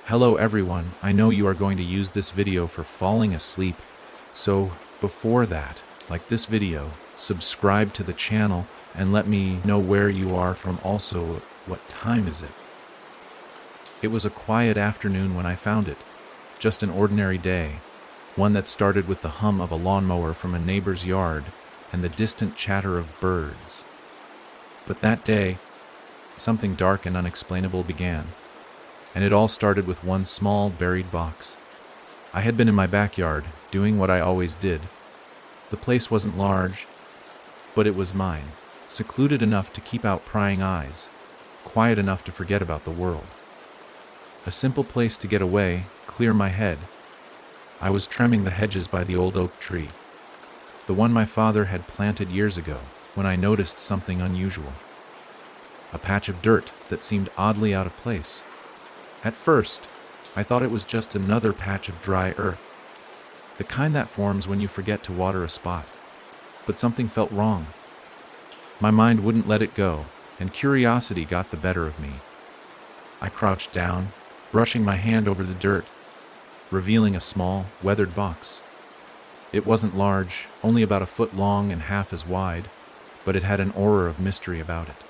Hello everyone, I know you are going to use this video for falling asleep, so before that, like this video, subscribe to the channel and let me know where you are from, also what time is it. It was a quiet afternoon when I found it, just an ordinary day, one that started with the hum of a lawnmower from a neighbor's yard and the distant chatter of birds. But that day, something dark and unexplainable began. And it all started with one small, buried box. I had been in my backyard, doing what I always did. The place wasn't large, but it was mine, secluded enough to keep out prying eyes, quiet enough to forget about the world. A simple place to get away, clear my head. I was trimming the hedges by the old oak tree, the one my father had planted years ago, when I noticed something unusual. A patch of dirt that seemed oddly out of place. At first, I thought it was just another patch of dry earth, the kind that forms when you forget to water a spot. But something felt wrong. My mind wouldn't let it go, and curiosity got the better of me. I crouched down, brushing my hand over the dirt, revealing a small, weathered box. It wasn't large, only about a foot long and half as wide, but it had an aura of mystery about it,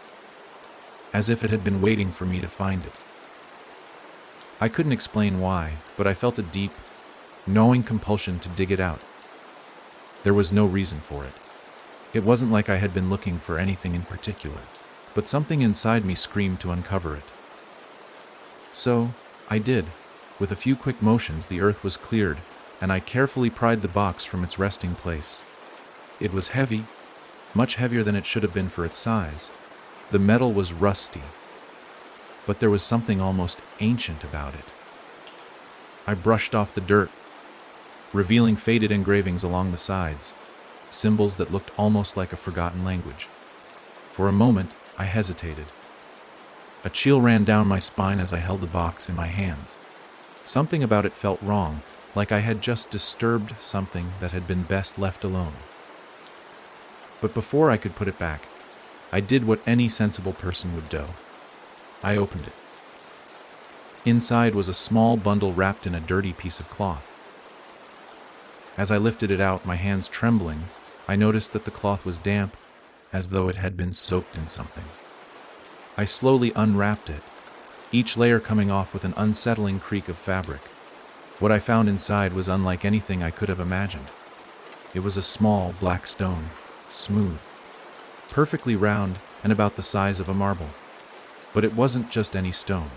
as if it had been waiting for me to find it. I couldn't explain why, but I felt a deep, gnawing compulsion to dig it out. There was no reason for it. It wasn't like I had been looking for anything in particular, but something inside me screamed to uncover it. So, I did. With a few quick motions, the earth was cleared, and I carefully pried the box from its resting place. It was heavy, much heavier than it should have been for its size. The metal was rusty, but there was something almost ancient about it. I brushed off the dirt, revealing faded engravings along the sides, symbols that looked almost like a forgotten language. For a moment, I hesitated. A chill ran down my spine as I held the box in my hands. Something about it felt wrong, like I had just disturbed something that had been best left alone. But before I could put it back, I did what any sensible person would do. I opened it. Inside was a small bundle wrapped in a dirty piece of cloth. As I lifted it out, my hands trembling, I noticed that the cloth was damp, as though it had been soaked in something. I slowly unwrapped it, each layer coming off with an unsettling creak of fabric. What I found inside was unlike anything I could have imagined. It was a small black stone, smooth, perfectly round and about the size of a marble. But it wasn't just any stone.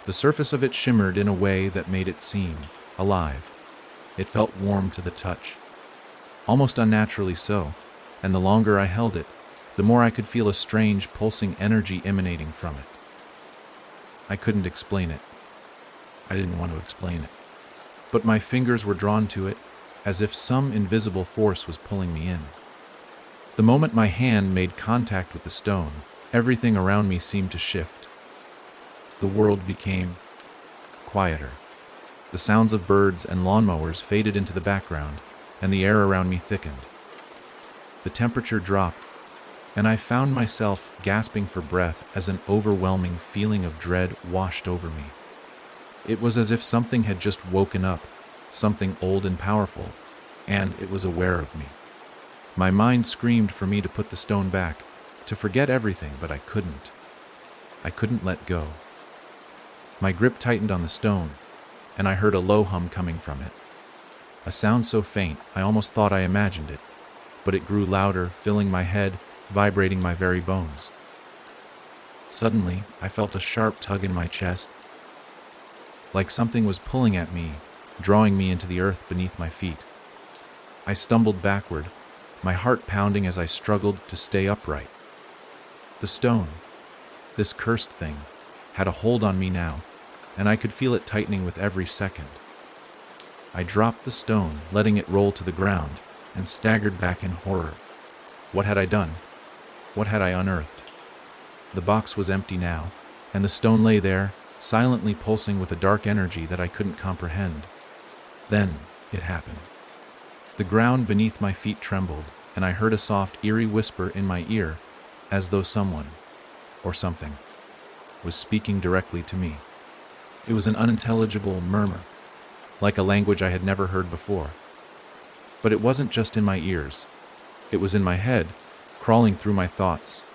The surface of it shimmered in a way that made it seem alive. It felt warm to the touch, almost unnaturally so, and the longer I held it, the more I could feel a strange, pulsing energy emanating from it. I couldn't explain it. I didn't want to explain it. But my fingers were drawn to it, as if some invisible force was pulling me in. The moment my hand made contact with the stone, everything around me seemed to shift. The world became quieter. The sounds of birds and lawnmowers faded into the background, and the air around me thickened. The temperature dropped, and I found myself gasping for breath as an overwhelming feeling of dread washed over me. It was as if something had just woken up, something old and powerful, and it was aware of me. My mind screamed for me to put the stone back, to forget everything, but I couldn't. I couldn't let go. My grip tightened on the stone, and I heard a low hum coming from it. A sound so faint, I almost thought I imagined it, but it grew louder, filling my head, vibrating my very bones. Suddenly, I felt a sharp tug in my chest, like something was pulling at me, drawing me into the earth beneath my feet. I stumbled backward, my heart pounding as I struggled to stay upright. The stone, this cursed thing, had a hold on me now, and I could feel it tightening with every second. I dropped the stone, letting it roll to the ground, and staggered back in horror. What had I done? What had I unearthed? The box was empty now, and the stone lay there, silently pulsing with a dark energy that I couldn't comprehend. Then it happened. The ground beneath my feet trembled, and I heard a soft, eerie whisper in my ear, as though someone, or something, was speaking directly to me. It was an unintelligible murmur, like a language I had never heard before. But it wasn't just in my ears. It was in my head, crawling through my thoughts,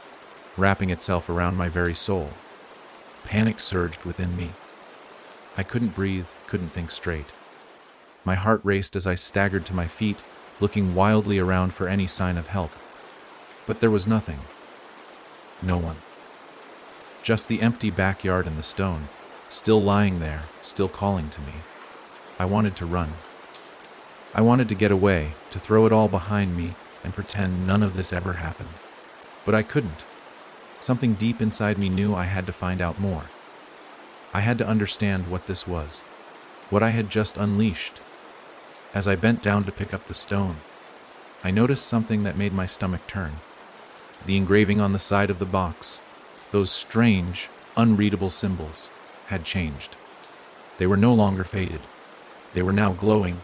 wrapping itself around my very soul. Panic surged within me. I couldn't breathe, couldn't think straight. My heart raced as I staggered to my feet, looking wildly around for any sign of help. But there was nothing. No one. Just the empty backyard and the stone, still lying there, still calling to me. I wanted to run. I wanted to get away, to throw it all behind me and pretend none of this ever happened. But I couldn't. Something deep inside me knew I had to find out more. I had to understand what this was, what I had just unleashed. As I bent down to pick up the stone, I noticed something that made my stomach turn. The engraving on the side of the box, those strange, unreadable symbols, had changed. They were no longer faded. They were now glowing,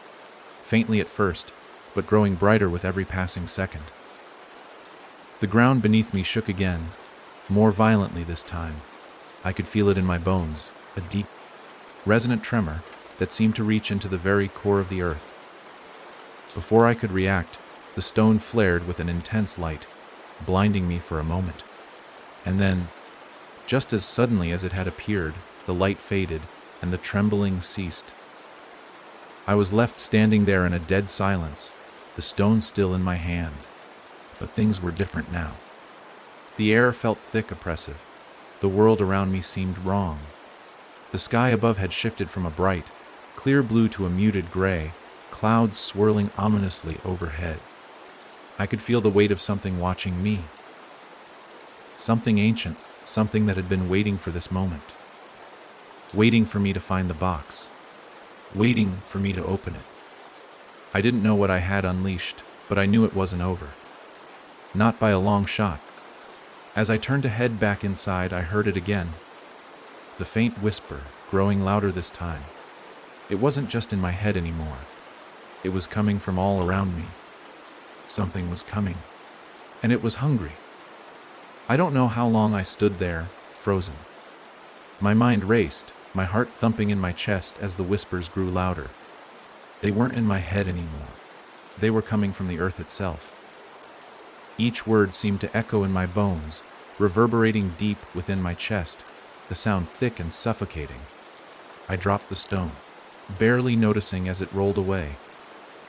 faintly at first, but growing brighter with every passing second. The ground beneath me shook again, more violently this time. I could feel it in my bones, a deep, resonant tremor that seemed to reach into the very core of the earth. Before I could react, the stone flared with an intense light, blinding me for a moment. And then, just as suddenly as it had appeared, the light faded and the trembling ceased. I was left standing there in a dead silence, the stone still in my hand. But things were different now. The air felt thick, oppressive. The world around me seemed wrong. The sky above had shifted from a bright, clear blue to a muted gray, clouds swirling ominously overhead. I could feel the weight of something watching me. Something ancient, something that had been waiting for this moment. Waiting for me to find the box. Waiting for me to open it. I didn't know what I had unleashed, but I knew it wasn't over. Not by a long shot. As I turned to head back inside, I heard it again. The faint whisper, growing louder this time. It wasn't just in my head anymore. It was coming from all around me. Something was coming. And it was hungry. I don't know how long I stood there, frozen. My mind raced, my heart thumping in my chest as the whispers grew louder. They weren't in my head anymore. They were coming from the earth itself. Each word seemed to echo in my bones, reverberating deep within my chest, the sound thick and suffocating. I dropped the stone, barely noticing as it rolled away.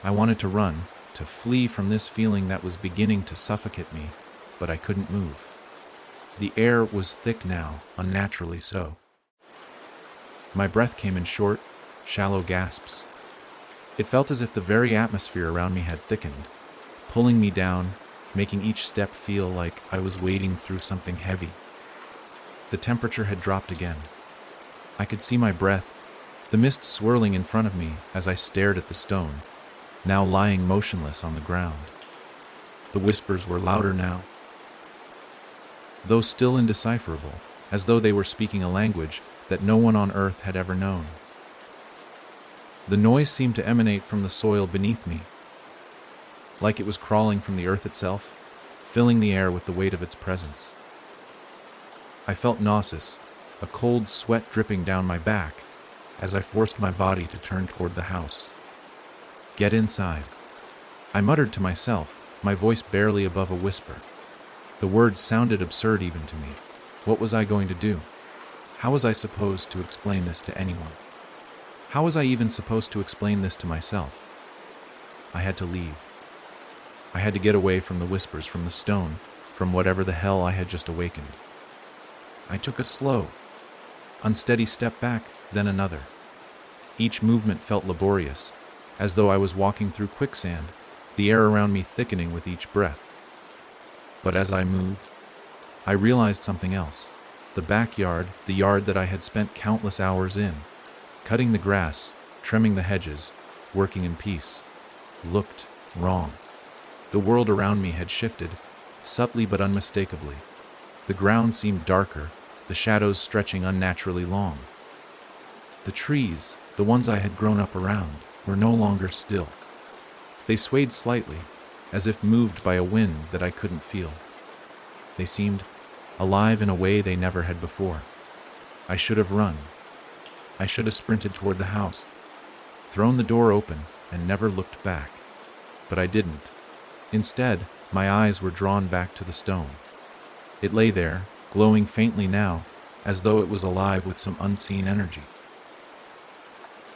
I wanted to run, to flee from this feeling that was beginning to suffocate me, but I couldn't move. The air was thick now, unnaturally so. My breath came in short, shallow gasps. It felt as if the very atmosphere around me had thickened, pulling me down, making each step feel like I was wading through something heavy. The temperature had dropped again. I could see my breath, the mist swirling in front of me as I stared at the stone, now lying motionless on the ground. The whispers were louder now, though still indecipherable, as though they were speaking a language that no one on earth had ever known. The noise seemed to emanate from the soil beneath me, like it was crawling from the earth itself, filling the air with the weight of its presence. I felt nauseous, a cold sweat dripping down my back, as I forced my body to turn toward the house. Get inside, I muttered to myself, my voice barely above a whisper. The words sounded absurd even to me. What was I going to do? How was I supposed to explain this to anyone? How was I even supposed to explain this to myself? I had to leave. I had to get away from the whispers, from the stone, from whatever the hell I had just awakened. I took a slow, unsteady step back, then another. Each movement felt laborious, as though I was walking through quicksand, the air around me thickening with each breath. But as I moved, I realized something else. The backyard, the yard that I had spent countless hours in, cutting the grass, trimming the hedges, working in peace, looked wrong. The world around me had shifted, subtly but unmistakably. The ground seemed darker, the shadows stretching unnaturally long. The trees, the ones I had grown up around, were no longer still. They swayed slightly, as if moved by a wind that I couldn't feel. They seemed alive in a way they never had before. I should have run. I should have sprinted toward the house, thrown the door open, and never looked back. But I didn't. Instead, my eyes were drawn back to the stone. It lay there, glowing faintly now, as though it was alive with some unseen energy.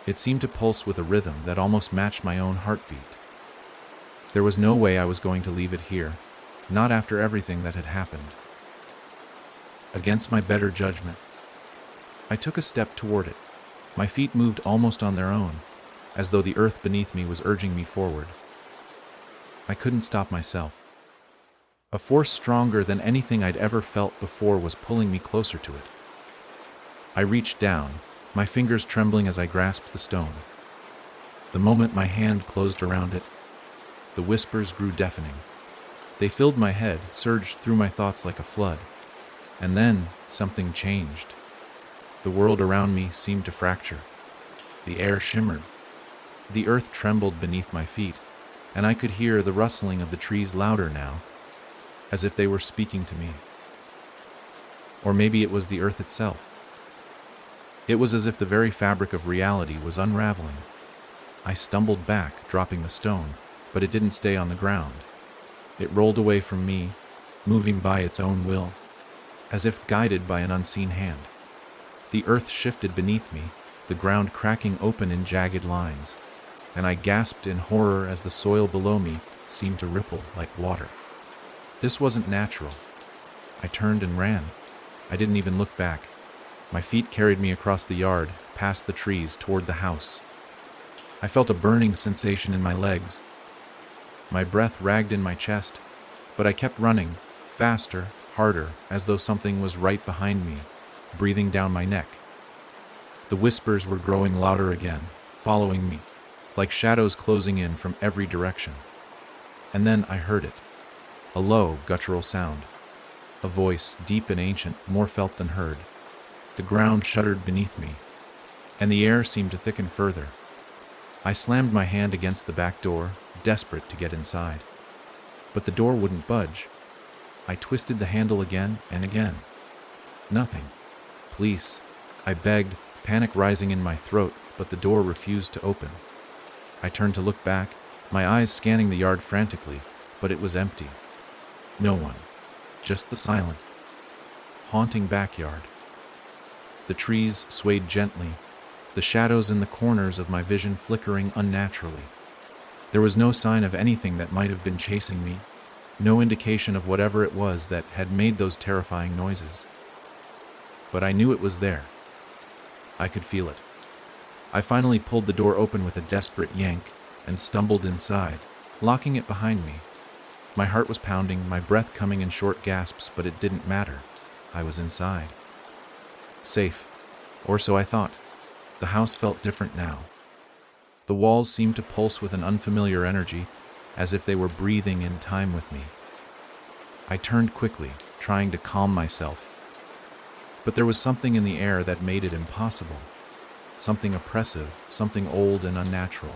It seemed to pulse with a rhythm that almost matched my own heartbeat. There was no way I was going to leave it here, not after everything that had happened. Against my better judgment, I took a step toward it. My feet moved almost on their own, as though the earth beneath me was urging me forward. I couldn't stop myself. A force stronger than anything I'd ever felt before was pulling me closer to it. I reached down, my fingers trembling as I grasped the stone. The moment my hand closed around it, the whispers grew deafening. They filled my head, surged through my thoughts like a flood. And then something changed. The world around me seemed to fracture. The air shimmered. The earth trembled beneath my feet, and I could hear the rustling of the trees louder now, as if they were speaking to me. Or maybe it was the earth itself. It was as if the very fabric of reality was unraveling. I stumbled back, dropping the stone, but it didn't stay on the ground. It rolled away from me, moving by its own will, as if guided by an unseen hand. The earth shifted beneath me, the ground cracking open in jagged lines, and I gasped in horror as the soil below me seemed to ripple like water. This wasn't natural. I turned and ran. I didn't even look back. My feet carried me across the yard, past the trees, toward the house. I felt a burning sensation in my legs. My breath ragged in my chest, but I kept running, faster, harder, as though something was right behind me, breathing down my neck. The whispers were growing louder again, following me, like shadows closing in from every direction. And then I heard it, a low, guttural sound, a voice, deep and ancient, more felt than heard. The ground shuddered beneath me, and the air seemed to thicken further. I slammed my hand against the back door, desperate to get inside. But the door wouldn't budge. I twisted the handle again and again. Nothing. Police, I begged, panic rising in my throat, but the door refused to open. I turned to look back, my eyes scanning the yard frantically, but it was empty. No one. Just the silent, haunting backyard. The trees swayed gently, the shadows in the corners of my vision flickering unnaturally. There was no sign of anything that might have been chasing me, no indication of whatever it was that had made those terrifying noises. But I knew it was there. I could feel it. I finally pulled the door open with a desperate yank and stumbled inside, locking it behind me. My heart was pounding, my breath coming in short gasps, but it didn't matter. I was inside. Safe, or so I thought. The house felt different now. The walls seemed to pulse with an unfamiliar energy, as if they were breathing in time with me. I turned quickly, trying to calm myself. But there was something in the air that made it impossible. Something oppressive, something old and unnatural.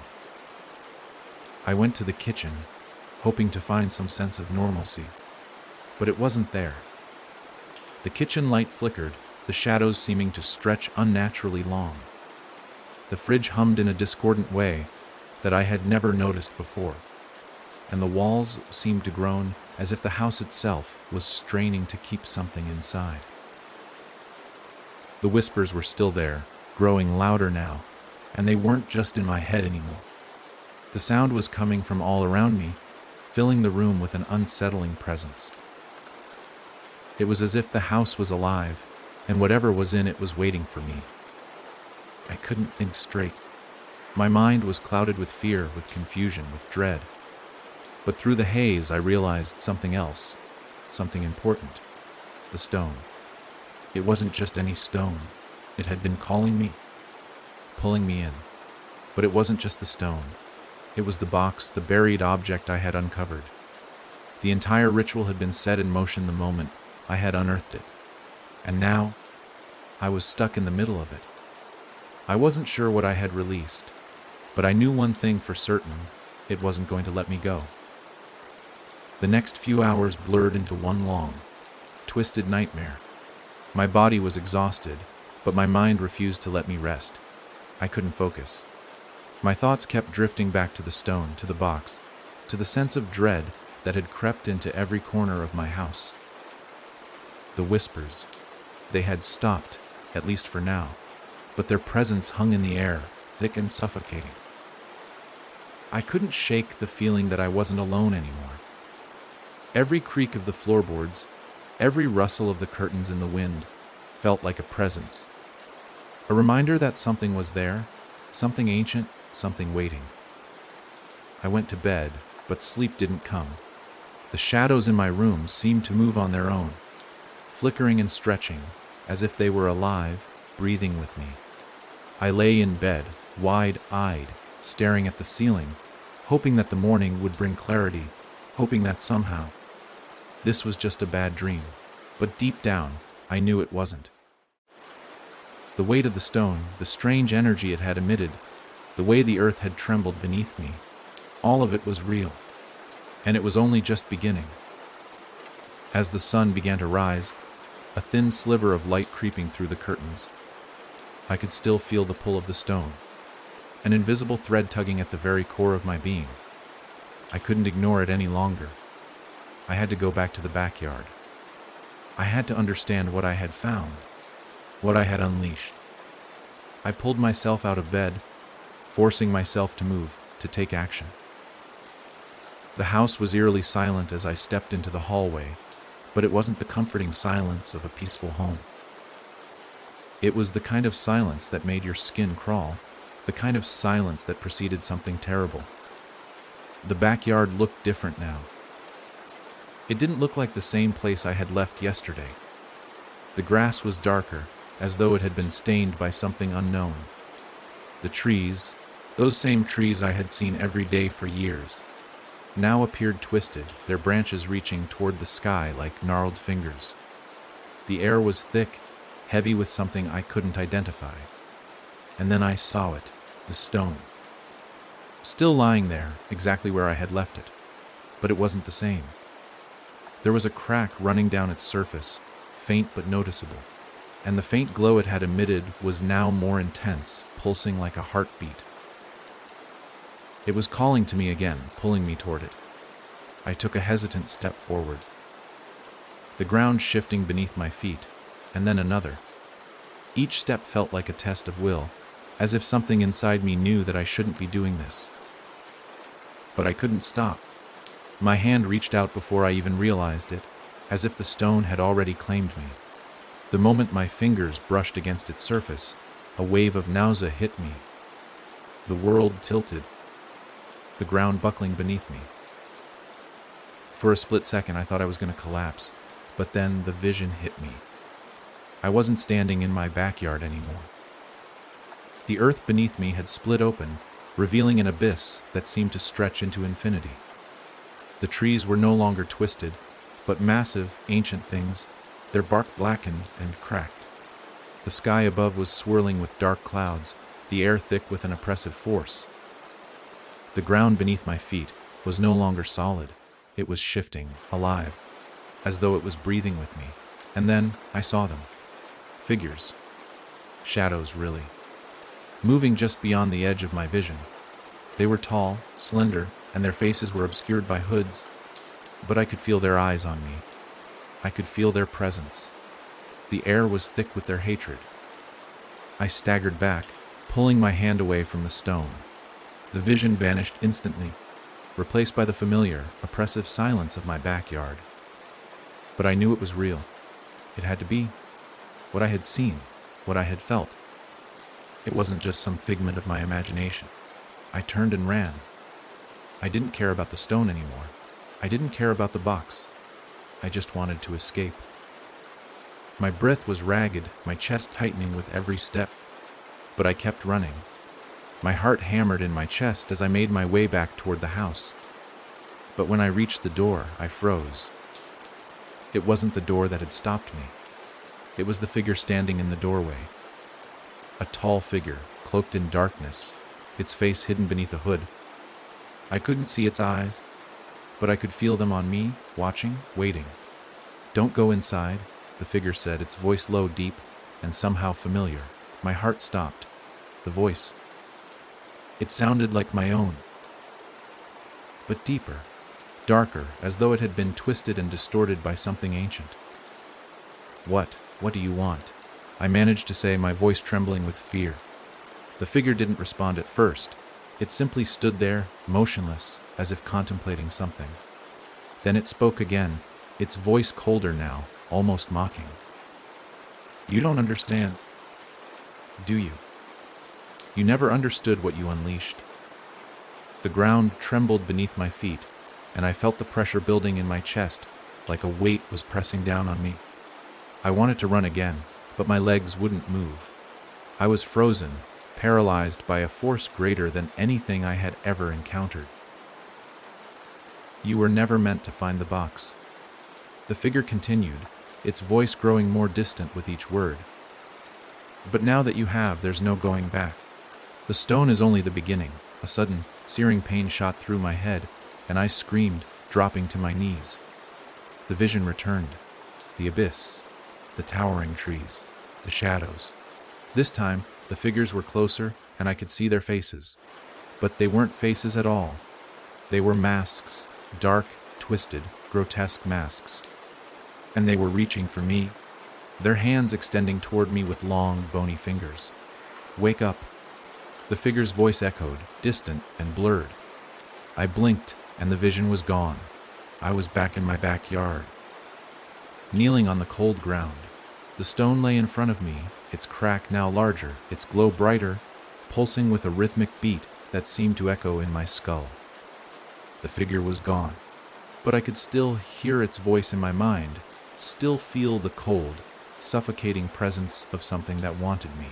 I went to the kitchen, hoping to find some sense of normalcy. But it wasn't there. The kitchen light flickered, the shadows seeming to stretch unnaturally long. The fridge hummed in a discordant way that I had never noticed before, and the walls seemed to groan as if the house itself was straining to keep something inside. The whispers were still there, growing louder now, and they weren't just in my head anymore. The sound was coming from all around me, filling the room with an unsettling presence. It was as if the house was alive, and whatever was in it was waiting for me. I couldn't think straight. My mind was clouded with fear, with confusion, with dread. But through the haze, I realized something else, something important. The stone. It wasn't just any stone. It had been calling me, pulling me in. But it wasn't just the stone. It was the box, the buried object I had uncovered. The entire ritual had been set in motion the moment I had unearthed it. And now, I was stuck in the middle of it. I wasn't sure what I had released, but I knew one thing for certain: it wasn't going to let me go. The next few hours blurred into one long, twisted nightmare. My body was exhausted, but my mind refused to let me rest. I couldn't focus. My thoughts kept drifting back to the stone, to the box, to the sense of dread that had crept into every corner of my house. The whispers. They had stopped, at least for now, but their presence hung in the air, thick and suffocating. I couldn't shake the feeling that I wasn't alone anymore. Every creak of the floorboards, every rustle of the curtains in the wind, felt like a presence. A reminder that something was there, something ancient, something waiting. I went to bed, but sleep didn't come. The shadows in my room seemed to move on their own, flickering and stretching, as if they were alive, breathing with me. I lay in bed, wide-eyed, staring at the ceiling, hoping that the morning would bring clarity, hoping that somehow this was just a bad dream. But deep down, I knew it wasn't. The weight of the stone, the strange energy it had emitted, the way the earth had trembled beneath me, all of it was real. And it was only just beginning. As the sun began to rise, a thin sliver of light creeping through the curtains, I could still feel the pull of the stone, an invisible thread tugging at the very core of my being. I couldn't ignore it any longer. I had to go back to the backyard. I had to understand what I had found, what I had unleashed. I pulled myself out of bed, forcing myself to move, to take action. The house was eerily silent as I stepped into the hallway, but it wasn't the comforting silence of a peaceful home. It was the kind of silence that made your skin crawl, the kind of silence that preceded something terrible. The backyard looked different now. It didn't look like the same place I had left yesterday. The grass was darker, as though it had been stained by something unknown. The trees, those same trees I had seen every day for years, now appeared twisted, their branches reaching toward the sky like gnarled fingers. The air was thick, heavy with something I couldn't identify. And then I saw it, the stone. Still lying there, exactly where I had left it. But it wasn't the same. There was a crack running down its surface, faint but noticeable, and the faint glow it had emitted was now more intense, pulsing like a heartbeat. It was calling to me again, pulling me toward it. I took a hesitant step forward. The ground shifting beneath my feet, and then another. Each step felt like a test of will, as if something inside me knew that I shouldn't be doing this. But I couldn't stop. My hand reached out before I even realized it, as if the stone had already claimed me. The moment my fingers brushed against its surface, a wave of nausea hit me. The world tilted, the ground buckling beneath me. For a split second, I thought I was going to collapse, but then the vision hit me. I wasn't standing in my backyard anymore. The earth beneath me had split open, revealing an abyss that seemed to stretch into infinity. The trees were no longer twisted, but massive, ancient things, their bark blackened and cracked. The sky above was swirling with dark clouds, the air thick with an oppressive force. The ground beneath my feet was no longer solid. It was shifting, alive, as though it was breathing with me. And then I saw them. Figures. Shadows, really. Moving just beyond the edge of my vision. They were tall, slender, and their faces were obscured by hoods, but I could feel their eyes on me. I could feel their presence. The air was thick with their hatred. I staggered back, pulling my hand away from the stone. The vision vanished instantly, replaced by the familiar, oppressive silence of my backyard. But I knew it was real. It had to be. What I had seen, what I had felt. It wasn't just some figment of my imagination. I turned and ran. I didn't care about the stone anymore. I didn't care about the box. I just wanted to escape. My breath was ragged, my chest tightening with every step, but I kept running. My heart hammered in my chest as I made my way back toward the house. But when I reached the door, I froze. It wasn't the door that had stopped me. It was the figure standing in the doorway. A tall figure, cloaked in darkness, its face hidden beneath a hood. I couldn't see its eyes, but I could feel them on me, watching, waiting. "Don't go inside," the figure said, its voice low, deep, and somehow familiar. My heart stopped. The voice. It sounded like my own, but deeper, darker, as though it had been twisted and distorted by something ancient. What do you want?" I managed to say, my voice trembling with fear. The figure didn't respond at first. It simply stood there, motionless, as if contemplating something. Then it spoke again, its voice colder now, almost mocking. "You don't understand, do you? You never understood what you unleashed." The ground trembled beneath my feet, and I felt the pressure building in my chest, like a weight was pressing down on me. I wanted to run again, but my legs wouldn't move. I was frozen, paralyzed by a force greater than anything I had ever encountered. "You were never meant to find the box." The figure continued, its voice growing more distant with each word. "But now that you have, there's no going back. The stone is only the beginning." A sudden, searing pain shot through my head, and I screamed, dropping to my knees. The vision returned. The abyss, the towering trees, the shadows. This time, the figures were closer, and I could see their faces. But they weren't faces at all. They were masks, dark, twisted, grotesque masks. And they were reaching for me, their hands extending toward me with long, bony fingers. "Wake up." The figure's voice echoed, distant and blurred. I blinked, and the vision was gone. I was back in my backyard. Kneeling on the cold ground, the stone lay in front of me, its crack now larger, its glow brighter, pulsing with a rhythmic beat that seemed to echo in my skull. The figure was gone, but I could still hear its voice in my mind, still feel the cold, suffocating presence of something that wanted me.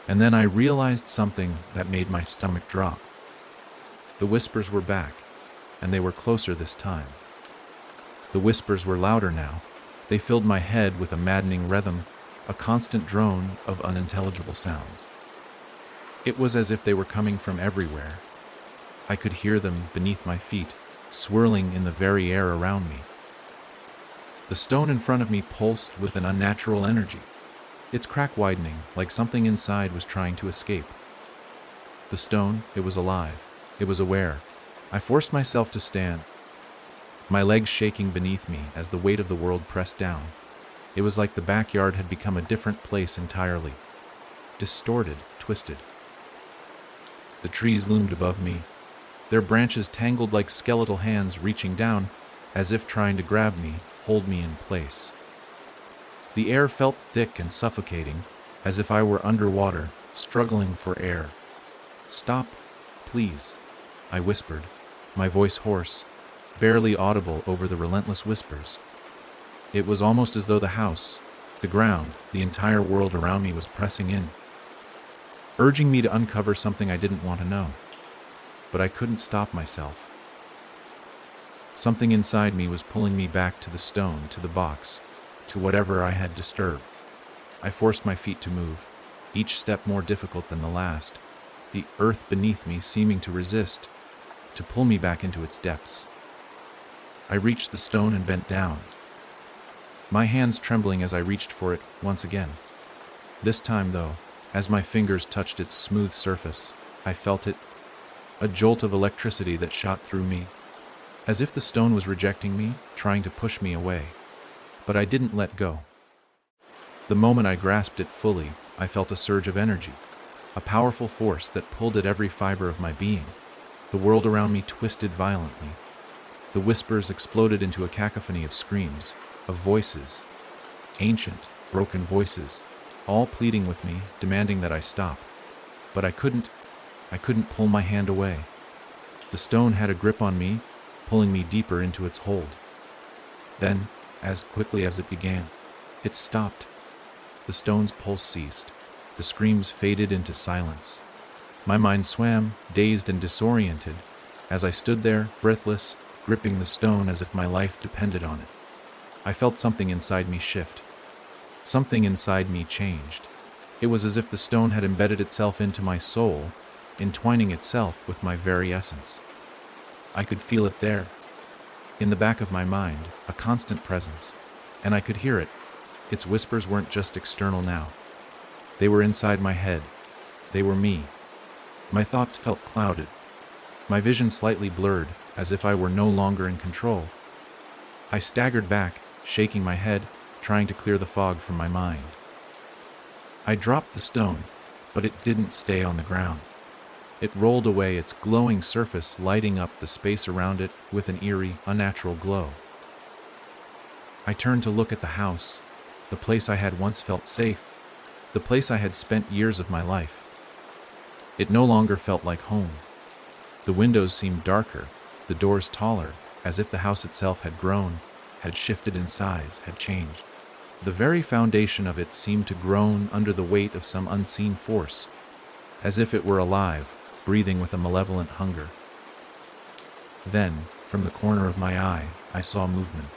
And then I realized something that made my stomach drop. The whispers were back, and they were closer this time. The whispers were louder now. They filled my head with a maddening rhythm, a constant drone of unintelligible sounds. It was as if they were coming from everywhere. I could hear them beneath my feet, swirling in the very air around me. The stone in front of me pulsed with an unnatural energy, its crack widening like something inside was trying to escape. The stone, it was alive. It was aware. I forced myself to stand, my legs shaking beneath me as the weight of the world pressed down. It was like the backyard had become a different place entirely. Distorted, twisted. The trees loomed above me, their branches tangled like skeletal hands reaching down, as if trying to grab me, hold me in place. The air felt thick and suffocating, as if I were underwater, struggling for air. "Stop, please," I whispered, my voice hoarse, barely audible over the relentless whispers. It was almost as though the house, the ground, the entire world around me was pressing in, urging me to uncover something I didn't want to know. But I couldn't stop myself. Something inside me was pulling me back to the stone, to the box, to whatever I had disturbed. I forced my feet to move, each step more difficult than the last, the earth beneath me seeming to resist, to pull me back into its depths. I reached the stone and bent down, my hands trembling as I reached for it once again. This time, though, as my fingers touched its smooth surface, I felt it, a jolt of electricity that shot through me, as if the stone was rejecting me, trying to push me away. But I didn't let go. The moment I grasped it fully, I felt a surge of energy, a powerful force that pulled at every fiber of my being. The world around me twisted violently. The whispers exploded into a cacophony of screams, of voices, ancient, broken voices, all pleading with me, demanding that I stop. But I couldn't pull my hand away. The stone had a grip on me, pulling me deeper into its hold. Then, as quickly as it began, it stopped. The stone's pulse ceased. The screams faded into silence. My mind swam, dazed and disoriented, as I stood there, breathless, gripping the stone as if my life depended on it. I felt something inside me shift. Something inside me changed. It was as if the stone had embedded itself into my soul, entwining itself with my very essence. I could feel it there, in the back of my mind, a constant presence, and I could hear it, Its whispers weren't just external now. They were inside my head. They were me. My thoughts felt clouded. My vision slightly blurred, as if I were no longer in control. I staggered back, shaking my head, trying to clear the fog from my mind. I dropped the stone, but it didn't stay on the ground. It rolled away, its glowing surface lighting up the space around it with an eerie, unnatural glow. I turned to look at the house, the place I had once felt safe, the place I had spent years of my life. It no longer felt like home. The windows seemed darker, the doors taller, as if the house itself had grown, had shifted in size, had changed. The very foundation of it seemed to groan under the weight of some unseen force, as if it were alive, breathing with a malevolent hunger. Then, from the corner of my eye, I saw movement.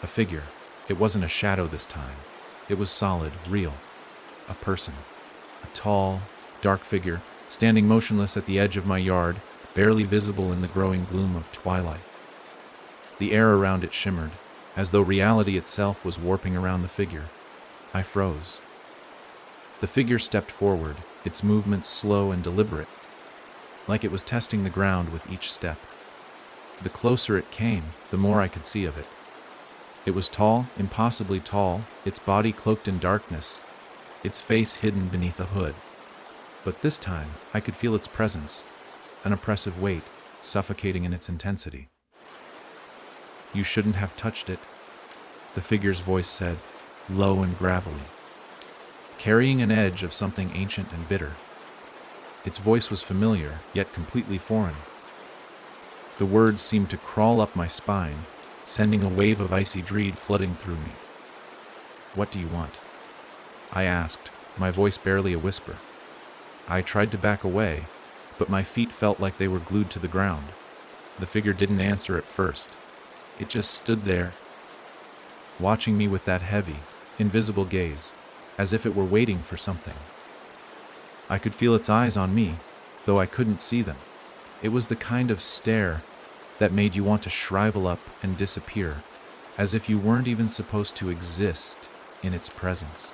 A figure. It wasn't a shadow this time. It was solid, real. A person. A tall, dark figure, standing motionless at the edge of my yard, barely visible in the growing gloom of twilight. The air around it shimmered, as though reality itself was warping around the figure. I froze. The figure stepped forward, its movements slow and deliberate, like it was testing the ground with each step. The closer it came, the more I could see of it. It was tall, impossibly tall, its body cloaked in darkness, its face hidden beneath a hood. But this time, I could feel its presence, an oppressive weight, suffocating in its intensity. "You shouldn't have touched it," the figure's voice said, low and gravelly, carrying an edge of something ancient and bitter. Its voice was familiar, yet completely foreign. The words seemed to crawl up my spine, sending a wave of icy dread flooding through me. "What do you want?" I asked, my voice barely a whisper. I tried to back away, but my feet felt like they were glued to the ground. The figure didn't answer at first. It just stood there, watching me with that heavy, invisible gaze, as if it were waiting for something. I could feel its eyes on me, though I couldn't see them. It was the kind of stare that made you want to shrivel up and disappear, as if you weren't even supposed to exist in its presence.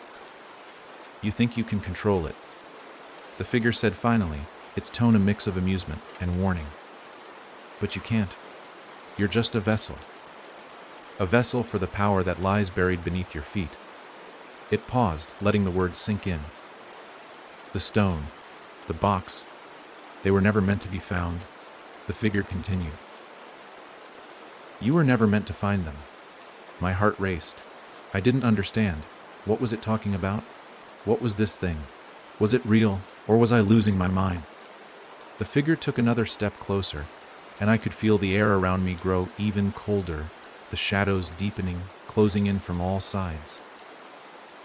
"You think you can control it," the figure said finally, its tone a mix of amusement and warning. "But you can't. You're just a vessel. A vessel for the power that lies buried beneath your feet." It paused, letting the words sink in. "The stone, the box, they were never meant to be found," the figure continued. "You were never meant to find them." My heart raced. I didn't understand. What was it talking about? What was this thing? Was it real, or was I losing my mind? The figure took another step closer, and I could feel the air around me grow even colder, the shadows deepening, closing in from all sides.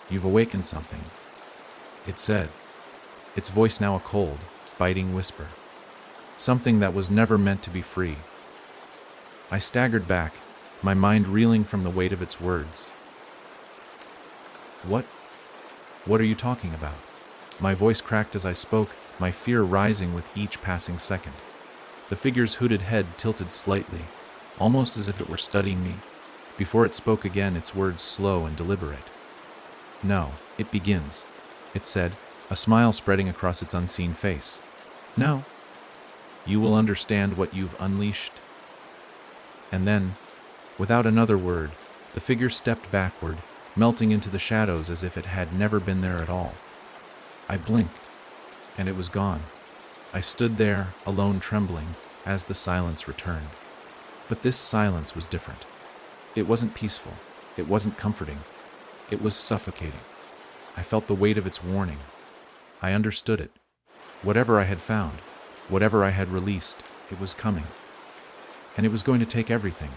"You've awakened something," it said, its voice now a cold, biting whisper. "Something that was never meant to be free." I staggered back, my mind reeling from the weight of its words. What are you talking about?" My voice cracked as I spoke, my fear rising with each passing second. The figure's hooded head tilted slightly, almost as if it were studying me. Before it spoke again, its words slow and deliberate. "No, it begins," it said, a smile spreading across its unseen face. "No. You will understand what you've unleashed." And then, without another word, the figure stepped backward, melting into the shadows as if it had never been there at all. I blinked, and it was gone. I stood there, alone, trembling, as the silence returned. But this silence was different. It wasn't peaceful. It wasn't comforting. It was suffocating. I felt the weight of its warning. I understood it. Whatever I had found, whatever I had released, it was coming. And it was going to take everything.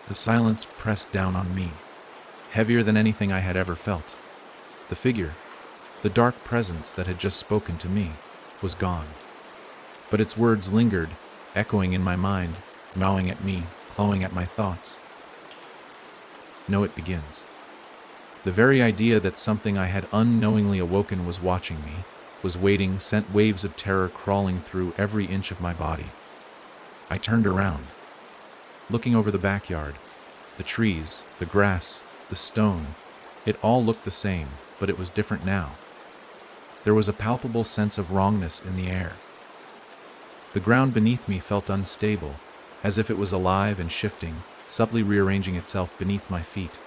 The silence pressed down on me, heavier than anything I had ever felt. The figure, the dark presence that had just spoken to me, was gone. But its words lingered, echoing in my mind, gnawing at me, clawing at my thoughts. "No, it begins." The very idea that something I had unknowingly awoken was watching me, was waiting, sent waves of terror crawling through every inch of my body. I turned around, looking over the backyard, the trees, the grass, the stone, It all looked the same, but it was different now. There was a palpable sense of wrongness in the air. The ground beneath me felt unstable, as if it was alive and shifting, subtly rearranging itself beneath my feet.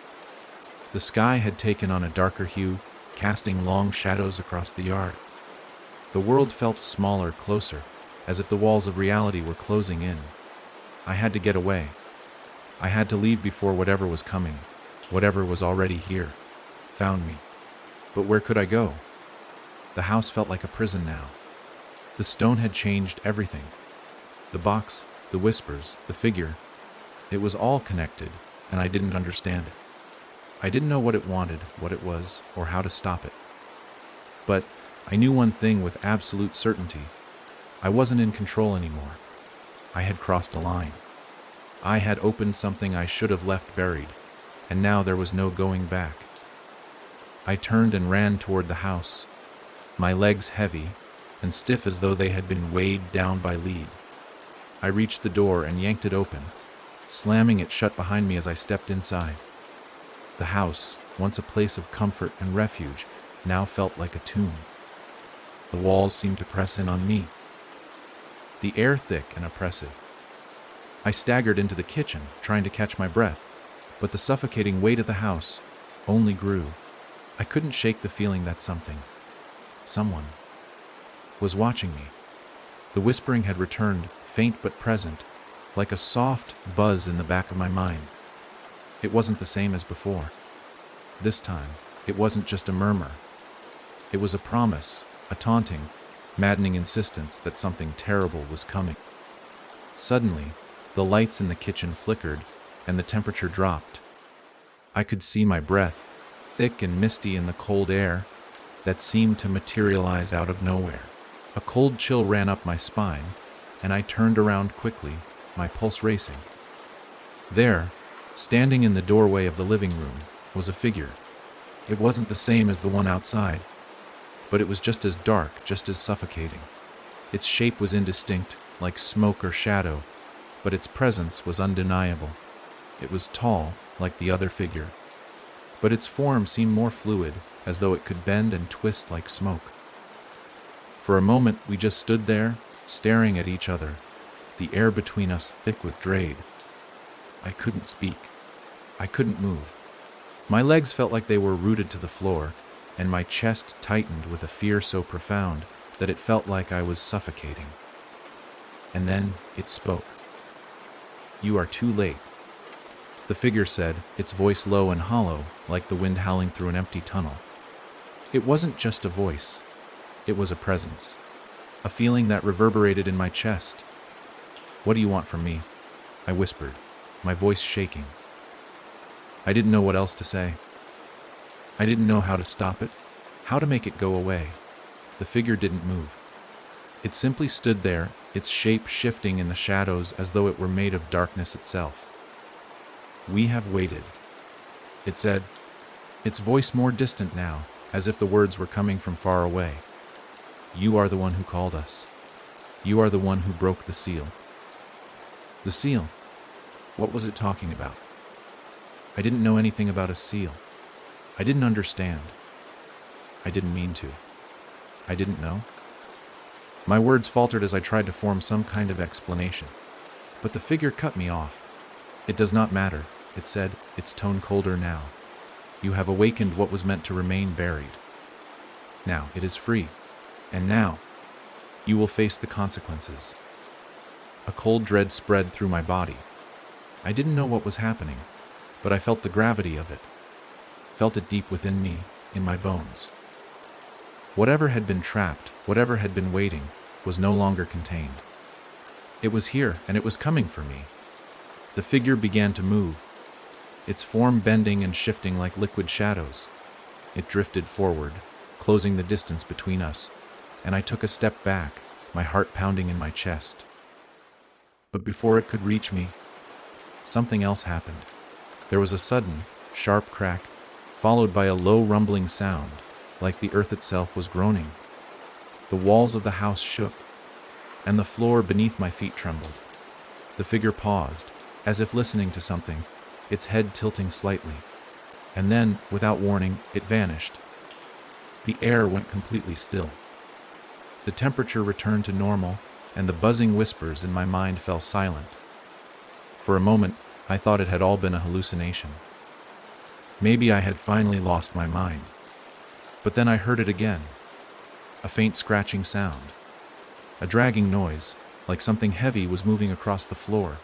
The sky had taken on a darker hue, casting long shadows across the yard. The world felt smaller, closer, as if the walls of reality were closing in. I had to get away. I had to leave before whatever was coming, whatever was already here, found me. But where could I go? The house felt like a prison now. The stone had changed everything. The box, the whispers, the figure. It was all connected, and I didn't understand it. I didn't know what it wanted, what it was, or how to stop it. But I knew one thing with absolute certainty. I wasn't in control anymore. I had crossed a line. I had opened something I should have left buried, and now there was no going back. I turned and ran toward the house, my legs heavy and stiff as though they had been weighed down by lead. I reached the door and yanked it open, slamming it shut behind me as I stepped inside. The house, once a place of comfort and refuge, now felt like a tomb. The walls seemed to press in on me, the air thick and oppressive. I staggered into the kitchen, trying to catch my breath, but the suffocating weight of the house only grew. I couldn't shake the feeling that someone, was watching me. The whispering had returned, faint but present, like a soft buzz in the back of my mind. It wasn't the same as before. This time, it wasn't just a murmur. It was a promise, a taunting, maddening insistence that something terrible was coming. Suddenly, the lights in the kitchen flickered, and the temperature dropped. I could see my breath, thick and misty in the cold air that seemed to materialize out of nowhere. A cold chill ran up my spine, and I turned around quickly, my pulse racing. There, standing in the doorway of the living room, was a figure. It wasn't the same as the one outside, but it was just as dark, just as suffocating. Its shape was indistinct, like smoke or shadow, but its presence was undeniable. It was tall, like the other figure, but its form seemed more fluid, as though it could bend and twist like smoke. For a moment, we just stood there, staring at each other, the air between us thick with dread. I couldn't speak. I couldn't move. My legs felt like they were rooted to the floor, and my chest tightened with a fear so profound that it felt like I was suffocating. And then it spoke. "You are too late," the figure said, its voice low and hollow, like the wind howling through an empty tunnel. It wasn't just a voice. It was a presence, a feeling that reverberated in my chest. "What do you want from me?" I whispered, my voice shaking. I didn't know what else to say. I didn't know how to stop it, how to make it go away. The figure didn't move. It simply stood there, its shape shifting in the shadows as though it were made of darkness itself. "We have waited," it said, its voice more distant now, as if the words were coming from far away. "You are the one who called us. You are the one who broke the seal." The seal? What was it talking about? I didn't know anything about a seal. I didn't understand. I didn't mean to. I didn't know. My words faltered as I tried to form some kind of explanation. But the figure cut me off. "It does not matter," it said, its tone colder now. "You have awakened what was meant to remain buried. Now it is free. And now, you will face the consequences." A cold dread spread through my body. I didn't know what was happening, but I felt the gravity of it. Felt it deep within me, in my bones. Whatever had been trapped, whatever had been waiting, was no longer contained. It was here, and it was coming for me. The figure began to move, its form bending and shifting like liquid shadows. It drifted forward, closing the distance between us, and I took a step back, my heart pounding in my chest. But before it could reach me, something else happened. There was a sudden, sharp crack, followed by a low rumbling sound, like the earth itself was groaning. The walls of the house shook, and the floor beneath my feet trembled. The figure paused, as if listening to something, its head tilting slightly. And then, without warning, it vanished. The air went completely still. The temperature returned to normal, and the buzzing whispers in my mind fell silent. For a moment, I thought it had all been a hallucination. Maybe I had finally lost my mind. But then I heard it again. A faint scratching sound. A dragging noise, like something heavy was moving across the floor.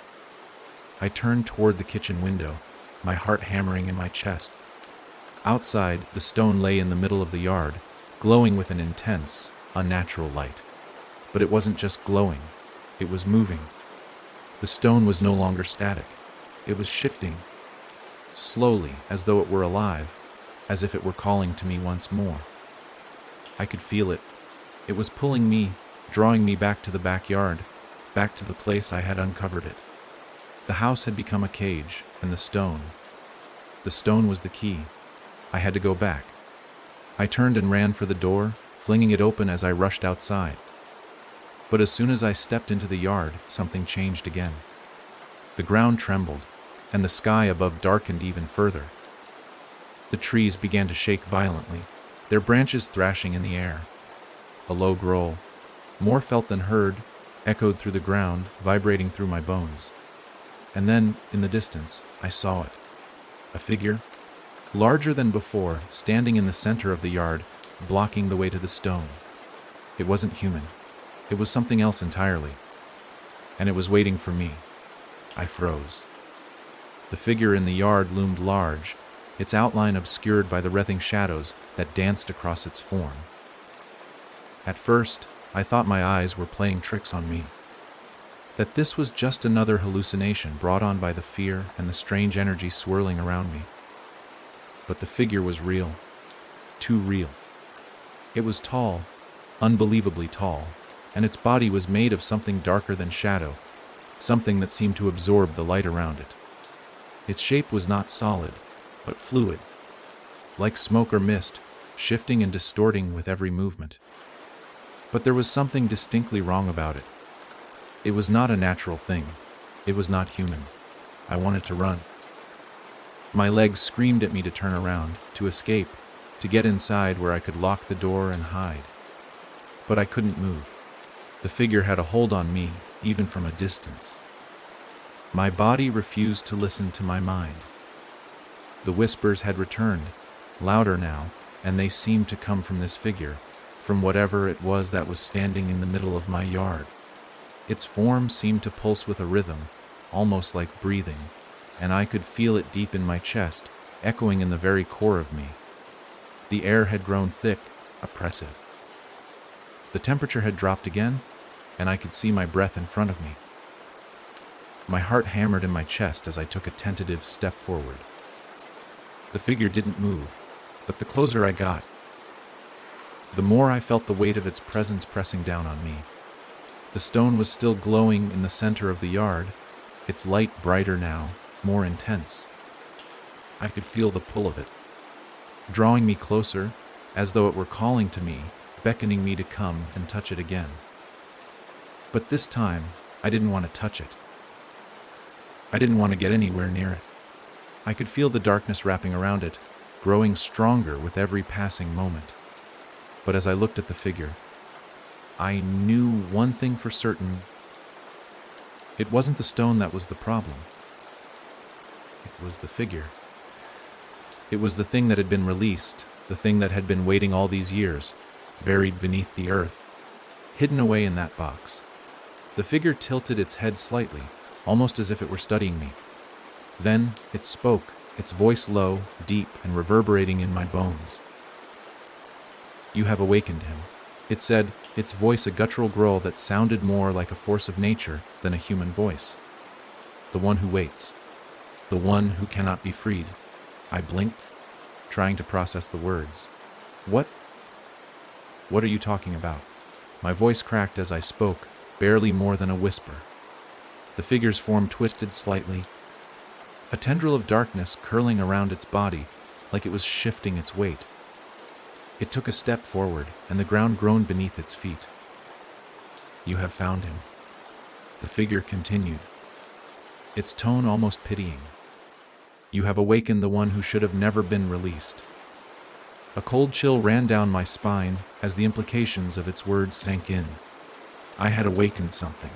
I turned toward the kitchen window, my heart hammering in my chest. Outside, the stone lay in the middle of the yard, glowing with an intense, unnatural light. But it wasn't just glowing, it was moving. The stone was no longer static. It was shifting, slowly, as though it were alive, as if it were calling to me once more. I could feel it. It was pulling me, drawing me back to the backyard, back to the place I had uncovered it. The house had become a cage, and the stone was the key. I had to go back. I turned and ran for the door, flinging it open as I rushed outside. But as soon as I stepped into the yard, something changed again. The ground trembled, and the sky above darkened even further. The trees began to shake violently, their branches thrashing in the air. A low growl, more felt than heard, echoed through the ground, vibrating through my bones. And then, in the distance, I saw it. A figure, larger than before, standing in the center of the yard, blocking the way to the stone. It wasn't human. It was something else entirely. And it was waiting for me. I froze. The figure in the yard loomed large, its outline obscured by the writhing shadows that danced across its form. At first, I thought my eyes were playing tricks on me. That this was just another hallucination brought on by the fear and the strange energy swirling around me. But the figure was real. Too real. It was tall, unbelievably tall, and its body was made of something darker than shadow, something that seemed to absorb the light around it. Its shape was not solid, but fluid, like smoke or mist, shifting and distorting with every movement. But there was something distinctly wrong about it. It was not a natural thing. It was not human. I wanted to run. My legs screamed at me to turn around, to escape, to get inside where I could lock the door and hide. But I couldn't move. The figure had a hold on me, even from a distance. My body refused to listen to my mind. The whispers had returned, louder now, and they seemed to come from this figure, from whatever it was that was standing in the middle of my yard. Its form seemed to pulse with a rhythm, almost like breathing, and I could feel it deep in my chest, echoing in the very core of me. The air had grown thick, oppressive. The temperature had dropped again, and I could see my breath in front of me. My heart hammered in my chest as I took a tentative step forward. The figure didn't move, but the closer I got, the more I felt the weight of its presence pressing down on me. The stone was still glowing in the center of the yard, its light brighter now, more intense. I could feel the pull of it, drawing me closer, as though it were calling to me, beckoning me to come and touch it again. But this time, I didn't want to touch it. I didn't want to get anywhere near it. I could feel the darkness wrapping around it, growing stronger with every passing moment. But as I looked at the figure, I knew one thing for certain. It wasn't the stone that was the problem. It was the figure. It was the thing that had been released, the thing that had been waiting all these years, buried beneath the earth, hidden away in that box. The figure tilted its head slightly, almost as if it were studying me. Then it spoke, its voice low, deep, and reverberating in my bones. "You have awakened him," it said, its voice a guttural growl that sounded more like a force of nature than a human voice. "The one who waits. The one who cannot be freed." I blinked, trying to process the words. What are you talking about?" My voice cracked as I spoke, barely more than a whisper. The figure's form twisted slightly, a tendril of darkness curling around its body, like it was shifting its weight. It took a step forward, and the ground groaned beneath its feet. "You have found him," the figure continued, its tone almost pitying. You have awakened the one who should have never been released." A cold chill ran down my spine as the implications of its words sank in. I had awakened something.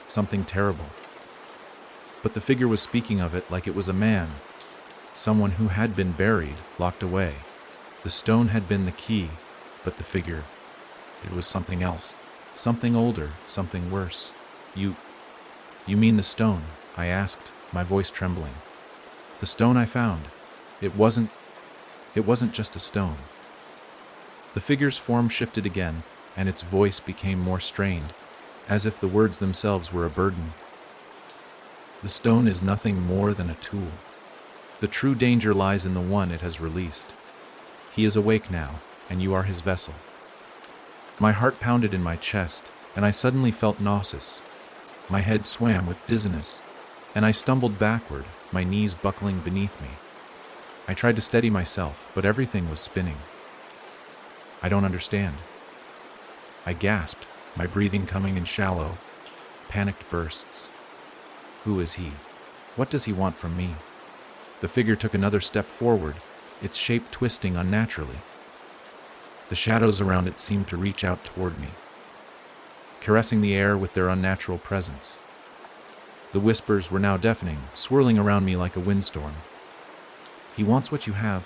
Something terrible. But the figure was speaking of it like it was a man. Someone who had been buried, locked away. The stone had been the key, but the figure, it was something else. Something older, something worse. You mean the stone?" I asked, my voice trembling. "The stone I found. It wasn't just a stone." The figure's form shifted again, and its voice became more strained, as if the words themselves were a burden. "The stone is nothing more than a tool. The true danger lies in the one it has released. He is awake now, and you are his vessel." My heart pounded in my chest, and I suddenly felt nauseous. My head swam with dizziness, and I stumbled backward, my knees buckling beneath me. I tried to steady myself, but everything was spinning. "I don't understand." I gasped, my breathing coming in shallow, panicked bursts. "Who is he? What does he want from me?" The figure took another step forward, its shape twisting unnaturally. The shadows around it seemed to reach out toward me, caressing the air with their unnatural presence. The whispers were now deafening, swirling around me like a windstorm. "He wants what you have,"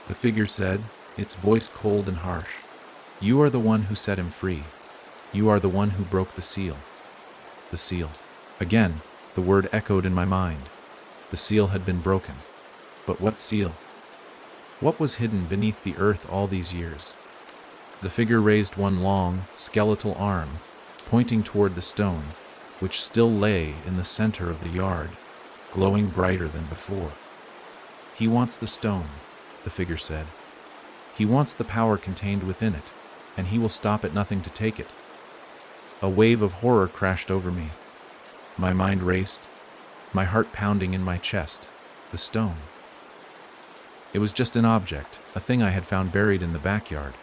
the figure said, its voice cold and harsh. "You are the one who set him free. You are the one who broke the seal." The seal. Again, the word echoed in my mind. The seal had been broken. But what seal? What was hidden beneath the earth all these years? The figure raised one long, skeletal arm, pointing toward the stone, which still lay in the center of the yard, glowing brighter than before. "He wants the stone," the figure said. "He wants the power contained within it, and he will stop at nothing to take it." A wave of horror crashed over me. My mind raced, my heart pounding in my chest. The stone. It was just an object, a thing I had found buried in the backyard.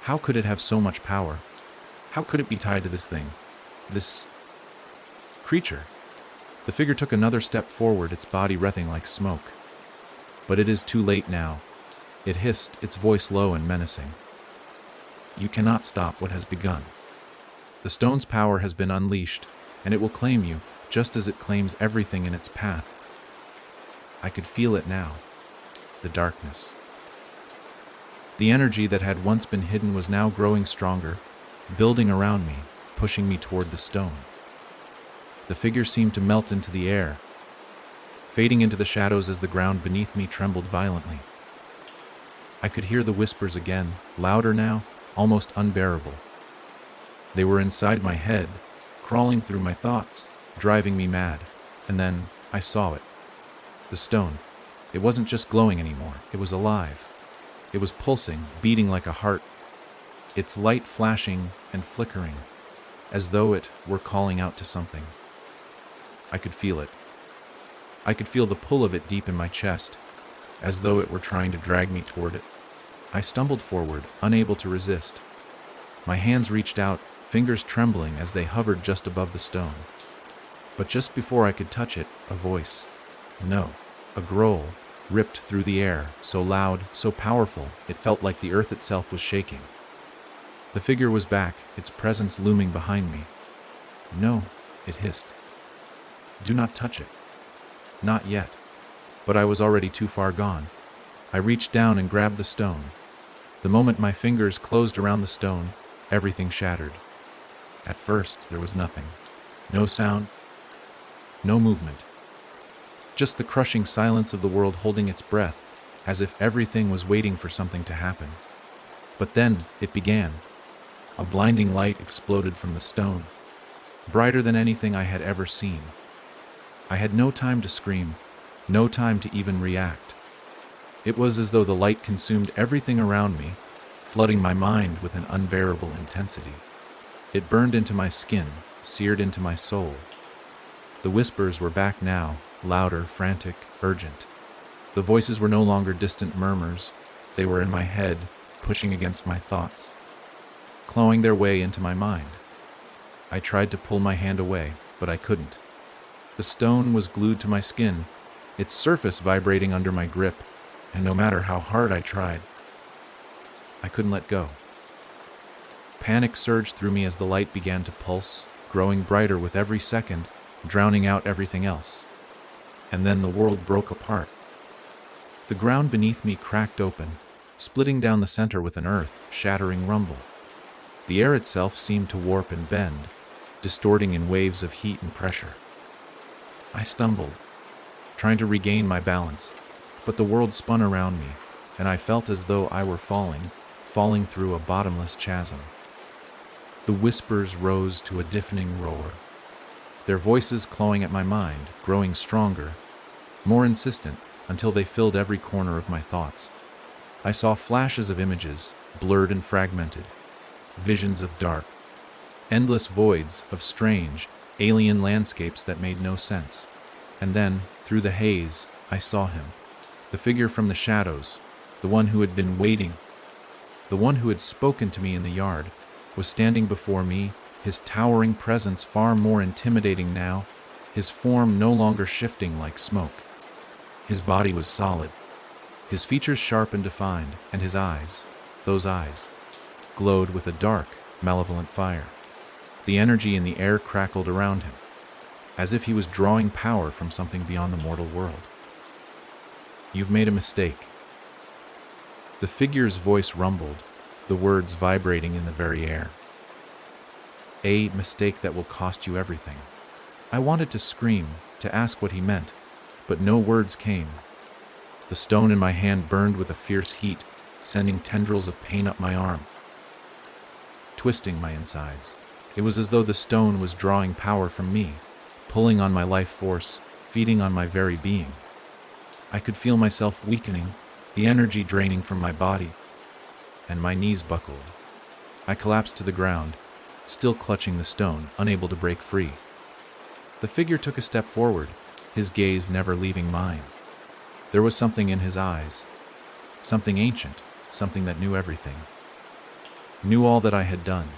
How could it have so much power? How could it be tied to this thing? This creature? The figure took another step forward, its body wreathing like smoke. "But it is too late now," it hissed, its voice low and menacing. "You cannot stop what has begun. The stone's power has been unleashed, and it will claim you, just as it claims everything in its path." I could feel it now. The darkness. The energy that had once been hidden was now growing stronger, building around me, pushing me toward the stone. The figure seemed to melt into the air, fading into the shadows as the ground beneath me trembled violently. I could hear the whispers again, louder now, almost unbearable. They were inside my head, crawling through my thoughts, driving me mad. And then I saw it. The stone. It wasn't just glowing anymore. It was alive. It was pulsing, beating like a heart, its light flashing and flickering, as though it were calling out to something. I could feel it. I could feel the pull of it deep in my chest, as though it were trying to drag me toward it. I stumbled forward, unable to resist. My hands reached out, fingers trembling as they hovered just above the stone. But just before I could touch it, a voice. No, a growl ripped through the air, so loud, so powerful, it felt like the earth itself was shaking. The figure was back, its presence looming behind me. "No," it hissed. "Do not touch it." Not yet. But I was already too far gone. I reached down and grabbed the stone. The moment my fingers closed around the stone, everything shattered. At first, there was nothing. No sound, no movement. Just the crushing silence of the world holding its breath, as if everything was waiting for something to happen. But then, it began. A blinding light exploded from the stone, brighter than anything I had ever seen. I had no time to scream, no time to even react. It was as though the light consumed everything around me, flooding my mind with an unbearable intensity. It burned into my skin, seared into my soul. The whispers were back now, louder, frantic, urgent. The voices were no longer distant murmurs. They were in my head, pushing against my thoughts, clawing their way into my mind. I tried to pull my hand away, but I couldn't. The stone was glued to my skin, its surface vibrating under my grip, and no matter how hard I tried, I couldn't let go. Panic surged through me as the light began to pulse, growing brighter with every second, drowning out everything else. And then the world broke apart. The ground beneath me cracked open, splitting down the center with an earth-shattering rumble. The air itself seemed to warp and bend, distorting in waves of heat and pressure. I stumbled, trying to regain my balance, but the world spun around me, and I felt as though I were falling through a bottomless chasm. The whispers rose to a deafening roar, their voices clawing at my mind, growing stronger, more insistent, until they filled every corner of my thoughts. I saw flashes of images, blurred and fragmented, visions of dark, endless voids of strange, alien landscapes that made no sense. And then, through the haze, I saw him, the figure from the shadows, the one who had been waiting, the one who had spoken to me in the yard, was standing before me, his towering presence far more intimidating now, his form no longer shifting like smoke. His body was solid, his features sharp and defined, and his eyes, those eyes, glowed with a dark, malevolent fire. The energy in the air crackled around him, as if he was drawing power from something beyond the mortal world. "You've made a mistake." The figure's voice rumbled, the words vibrating in the very air. "A mistake that will cost you everything." I wanted to scream, to ask what he meant, but no words came. The stone in my hand burned with a fierce heat, sending tendrils of pain up my arm, twisting my insides. It was as though the stone was drawing power from me, pulling on my life force, feeding on my very being. I could feel myself weakening, the energy draining from my body, and my knees buckled. I collapsed to the ground, still clutching the stone, unable to break free. The figure took a step forward, his gaze never leaving mine. There was something in his eyes, something ancient, something that knew everything. Knew all that I had done.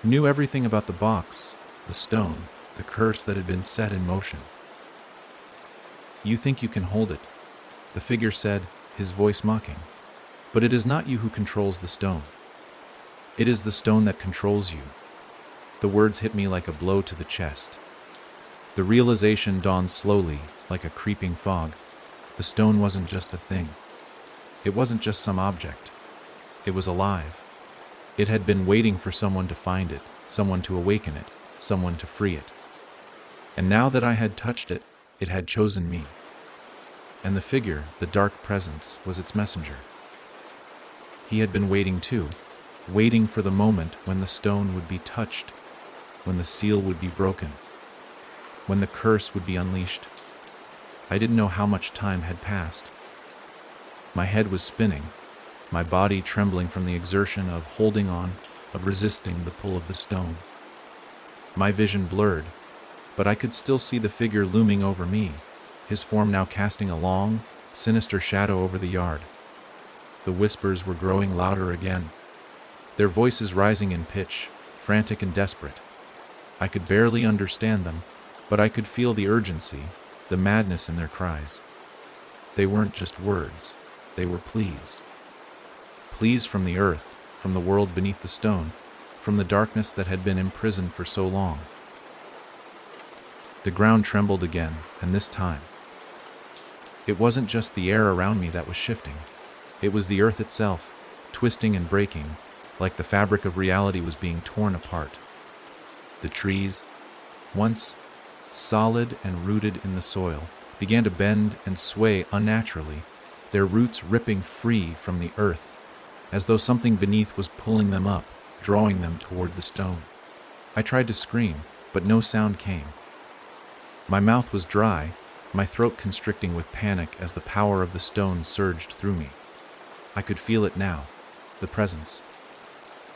Knew everything about the box, the stone, the curse that had been set in motion. "You think you can hold it," the figure said, his voice mocking. "But it is not you who controls the stone. It is the stone that controls you." The words hit me like a blow to the chest. The realization dawned slowly, like a creeping fog. The stone wasn't just a thing. It wasn't just some object. It was alive. It had been waiting for someone to find it, someone to awaken it, someone to free it. And now that I had touched it, it had chosen me. And the figure, the dark presence, was its messenger. He had been waiting too, waiting for the moment when the stone would be touched, when the seal would be broken, when the curse would be unleashed. I didn't know how much time had passed. My head was spinning, my body trembling from the exertion of holding on, of resisting the pull of the stone. My vision blurred, but I could still see the figure looming over me, his form now casting a long, sinister shadow over the yard. The whispers were growing louder again, their voices rising in pitch, frantic and desperate. I could barely understand them, but I could feel the urgency, the madness in their cries. They weren't just words, they were pleas. Pleas from the earth, from the world beneath the stone, from the darkness that had been imprisoned for so long. The ground trembled again, and this time, it wasn't just the air around me that was shifting. It was the earth itself, twisting and breaking, like the fabric of reality was being torn apart. The trees, once solid and rooted in the soil, began to bend and sway unnaturally, their roots ripping free from the earth, as though something beneath was pulling them up, drawing them toward the stone. I tried to scream, but no sound came. My mouth was dry, my throat constricting with panic as the power of the stone surged through me. I could feel it now, the presence.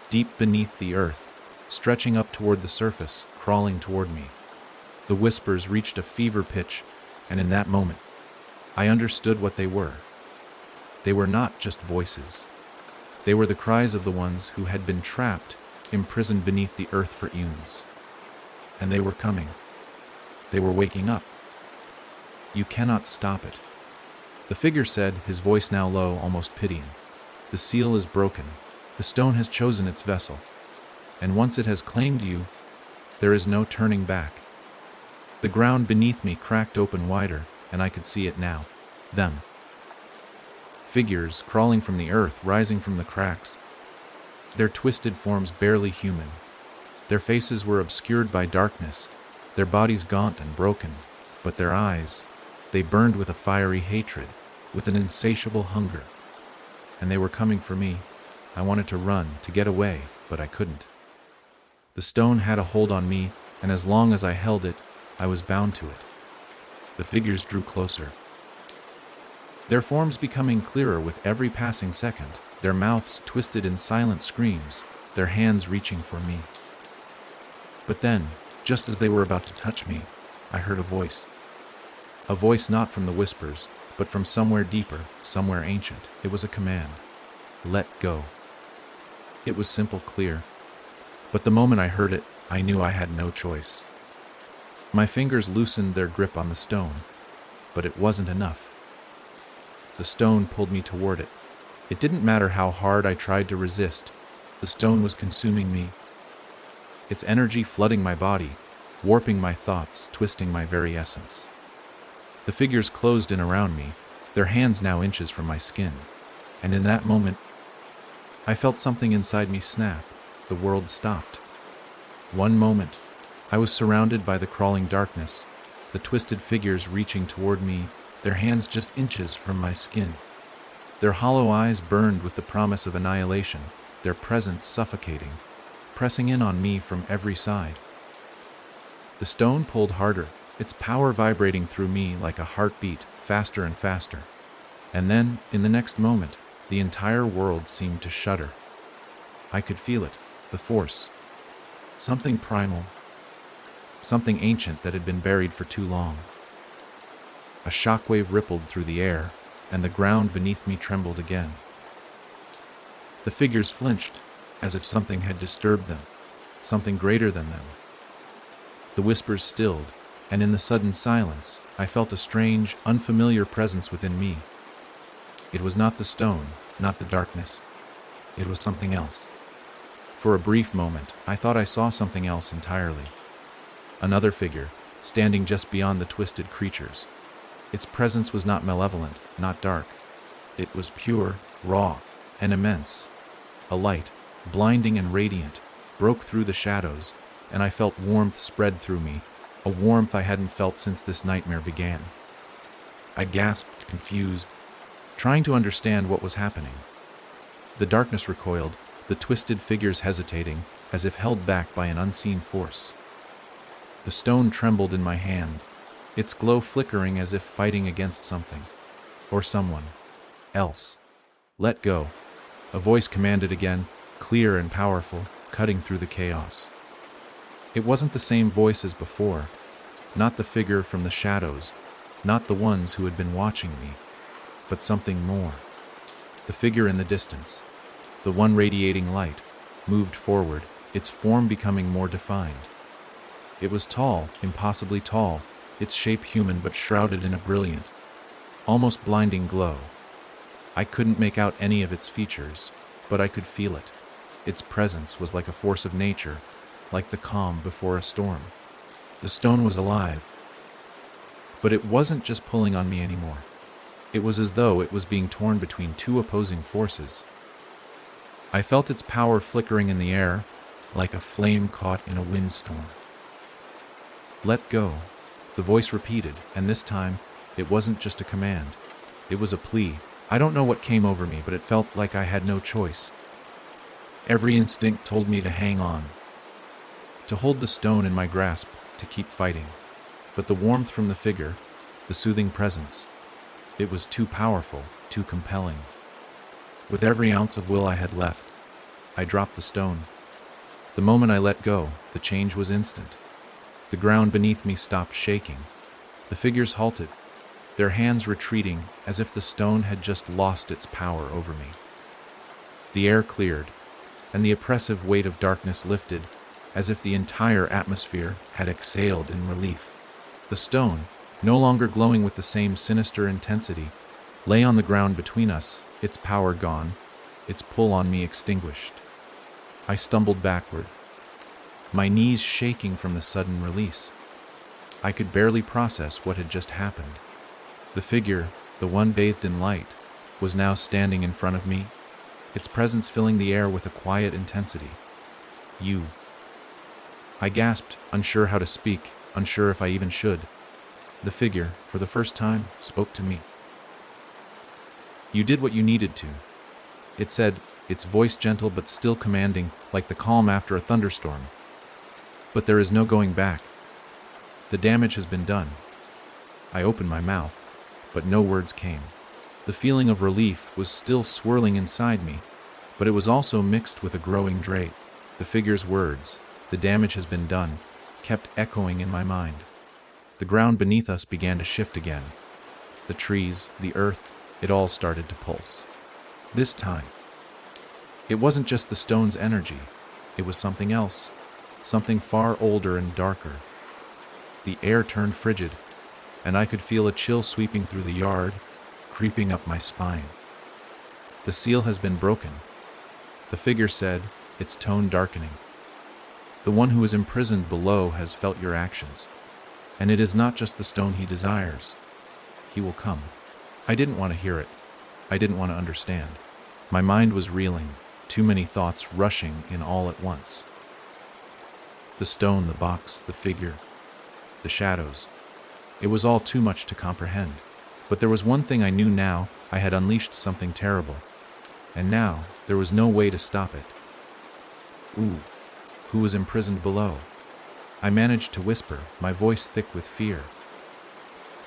Deep beneath the earth, stretching up toward the surface, crawling toward me. The whispers reached a fever pitch, and in that moment, I understood what they were. They were not just voices. They were the cries of the ones who had been trapped, imprisoned beneath the earth for eons. And they were coming. They were waking up. You cannot stop it. The figure said, his voice now low, almost pitying. The seal is broken. The stone has chosen its vessel. And once it has claimed you, there is no turning back. The ground beneath me cracked open wider, and I could see it now. Them. Figures crawling from the earth, rising from the cracks. Their twisted forms barely human. Their faces were obscured by darkness, their bodies gaunt and broken, but their eyes, they burned with a fiery hatred, with an insatiable hunger. And they were coming for me. I wanted to run, to get away, but I couldn't. The stone had a hold on me, and as long as I held it, I was bound to it. The figures drew closer. Their forms becoming clearer with every passing second, their mouths twisted in silent screams, their hands reaching for me. But then, just as they were about to touch me, I heard a voice. A voice not from the whispers, but from somewhere deeper, somewhere ancient. It was a command. Let go. It was simple, clear. But the moment I heard it, I knew I had no choice. My fingers loosened their grip on the stone, but it wasn't enough. The stone pulled me toward it. It didn't matter how hard I tried to resist. The stone was consuming me. Its energy flooding my body, warping my thoughts, twisting my very essence. The figures closed in around me, their hands now inches from my skin. And in that moment, I felt something inside me snap. The world stopped. One moment, I was surrounded by the crawling darkness, the twisted figures reaching toward me, their hands just inches from my skin. Their hollow eyes burned with the promise of annihilation, their presence suffocating, pressing in on me from every side. The stone pulled harder, its power vibrating through me like a heartbeat, faster and faster. And then, in the next moment, the entire world seemed to shudder. I could feel it, the force. Something primal. Something ancient that had been buried for too long. A shockwave rippled through the air, and the ground beneath me trembled again. The figures flinched, as if something had disturbed them, something greater than them. The whispers stilled, and in the sudden silence, I felt a strange, unfamiliar presence within me. It was not the stone, not the darkness. It was something else. For a brief moment, I thought I saw something else entirely. Another figure, standing just beyond the twisted creatures. Its presence was not malevolent, not dark. It was pure, raw, and immense. A light, blinding and radiant, broke through the shadows, and I felt warmth spread through me, a warmth I hadn't felt since this nightmare began. I gasped, confused, trying to understand what was happening. The darkness recoiled, the twisted figures hesitating, as if held back by an unseen force. The stone trembled in my hand, its glow flickering as if fighting against something, or someone else. Let go. A voice commanded again, clear and powerful, cutting through the chaos. It wasn't the same voice as before, not the figure from the shadows, not the ones who had been watching me, but something more. The figure in the distance, the one radiating light, moved forward, its form becoming more defined. It was tall, impossibly tall, its shape human but shrouded in a brilliant, almost blinding glow. I couldn't make out any of its features, but I could feel it. Its presence was like a force of nature, like the calm before a storm. The stone was alive, but it wasn't just pulling on me anymore. It was as though it was being torn between two opposing forces. I felt its power flickering in the air, like a flame caught in a windstorm. Let go, the voice repeated, and this time, it wasn't just a command. It was a plea. I don't know what came over me, but it felt like I had no choice. Every instinct told me to hang on, to hold the stone in my grasp, to keep fighting. But the warmth from the figure, the soothing presence, it was too powerful, too compelling. With every ounce of will I had left, I dropped the stone. The moment I let go, the change was instant. The ground beneath me stopped shaking. The figures halted, their hands retreating as if the stone had just lost its power over me. The air cleared, and the oppressive weight of darkness lifted, as if the entire atmosphere had exhaled in relief. The stone, no longer glowing with the same sinister intensity, lay on the ground between us, its power gone, its pull on me extinguished. I stumbled backward, my knees shaking from the sudden release. I could barely process what had just happened. The figure, the one bathed in light, was now standing in front of me, its presence filling the air with a quiet intensity. You. I gasped, unsure how to speak, unsure if I even should. The figure, for the first time, spoke to me. You did what you needed to, it said, its voice gentle but still commanding, like the calm after a thunderstorm. But there is no going back. The damage has been done. I opened my mouth, but no words came. The feeling of relief was still swirling inside me, but it was also mixed with a growing dread. The figure's words, "the damage has been done," kept echoing in my mind. The ground beneath us began to shift again. The trees, the earth, it all started to pulse. This time, it wasn't just the stone's energy, it was something else, something far older and darker. The air turned frigid, and I could feel a chill sweeping through the yard, creeping up my spine. The seal has been broken, the figure said, its tone darkening. The one who is imprisoned below has felt your actions, and it is not just the stone he desires. He will come. I didn't want to hear it. I didn't want to understand. My mind was reeling, too many thoughts rushing in all at once. The stone, the box, the figure, the shadows. It was all too much to comprehend. But there was one thing I knew now: I had unleashed something terrible. And now, there was no way to stop it. Ooh, who was imprisoned below? I managed to whisper, my voice thick with fear.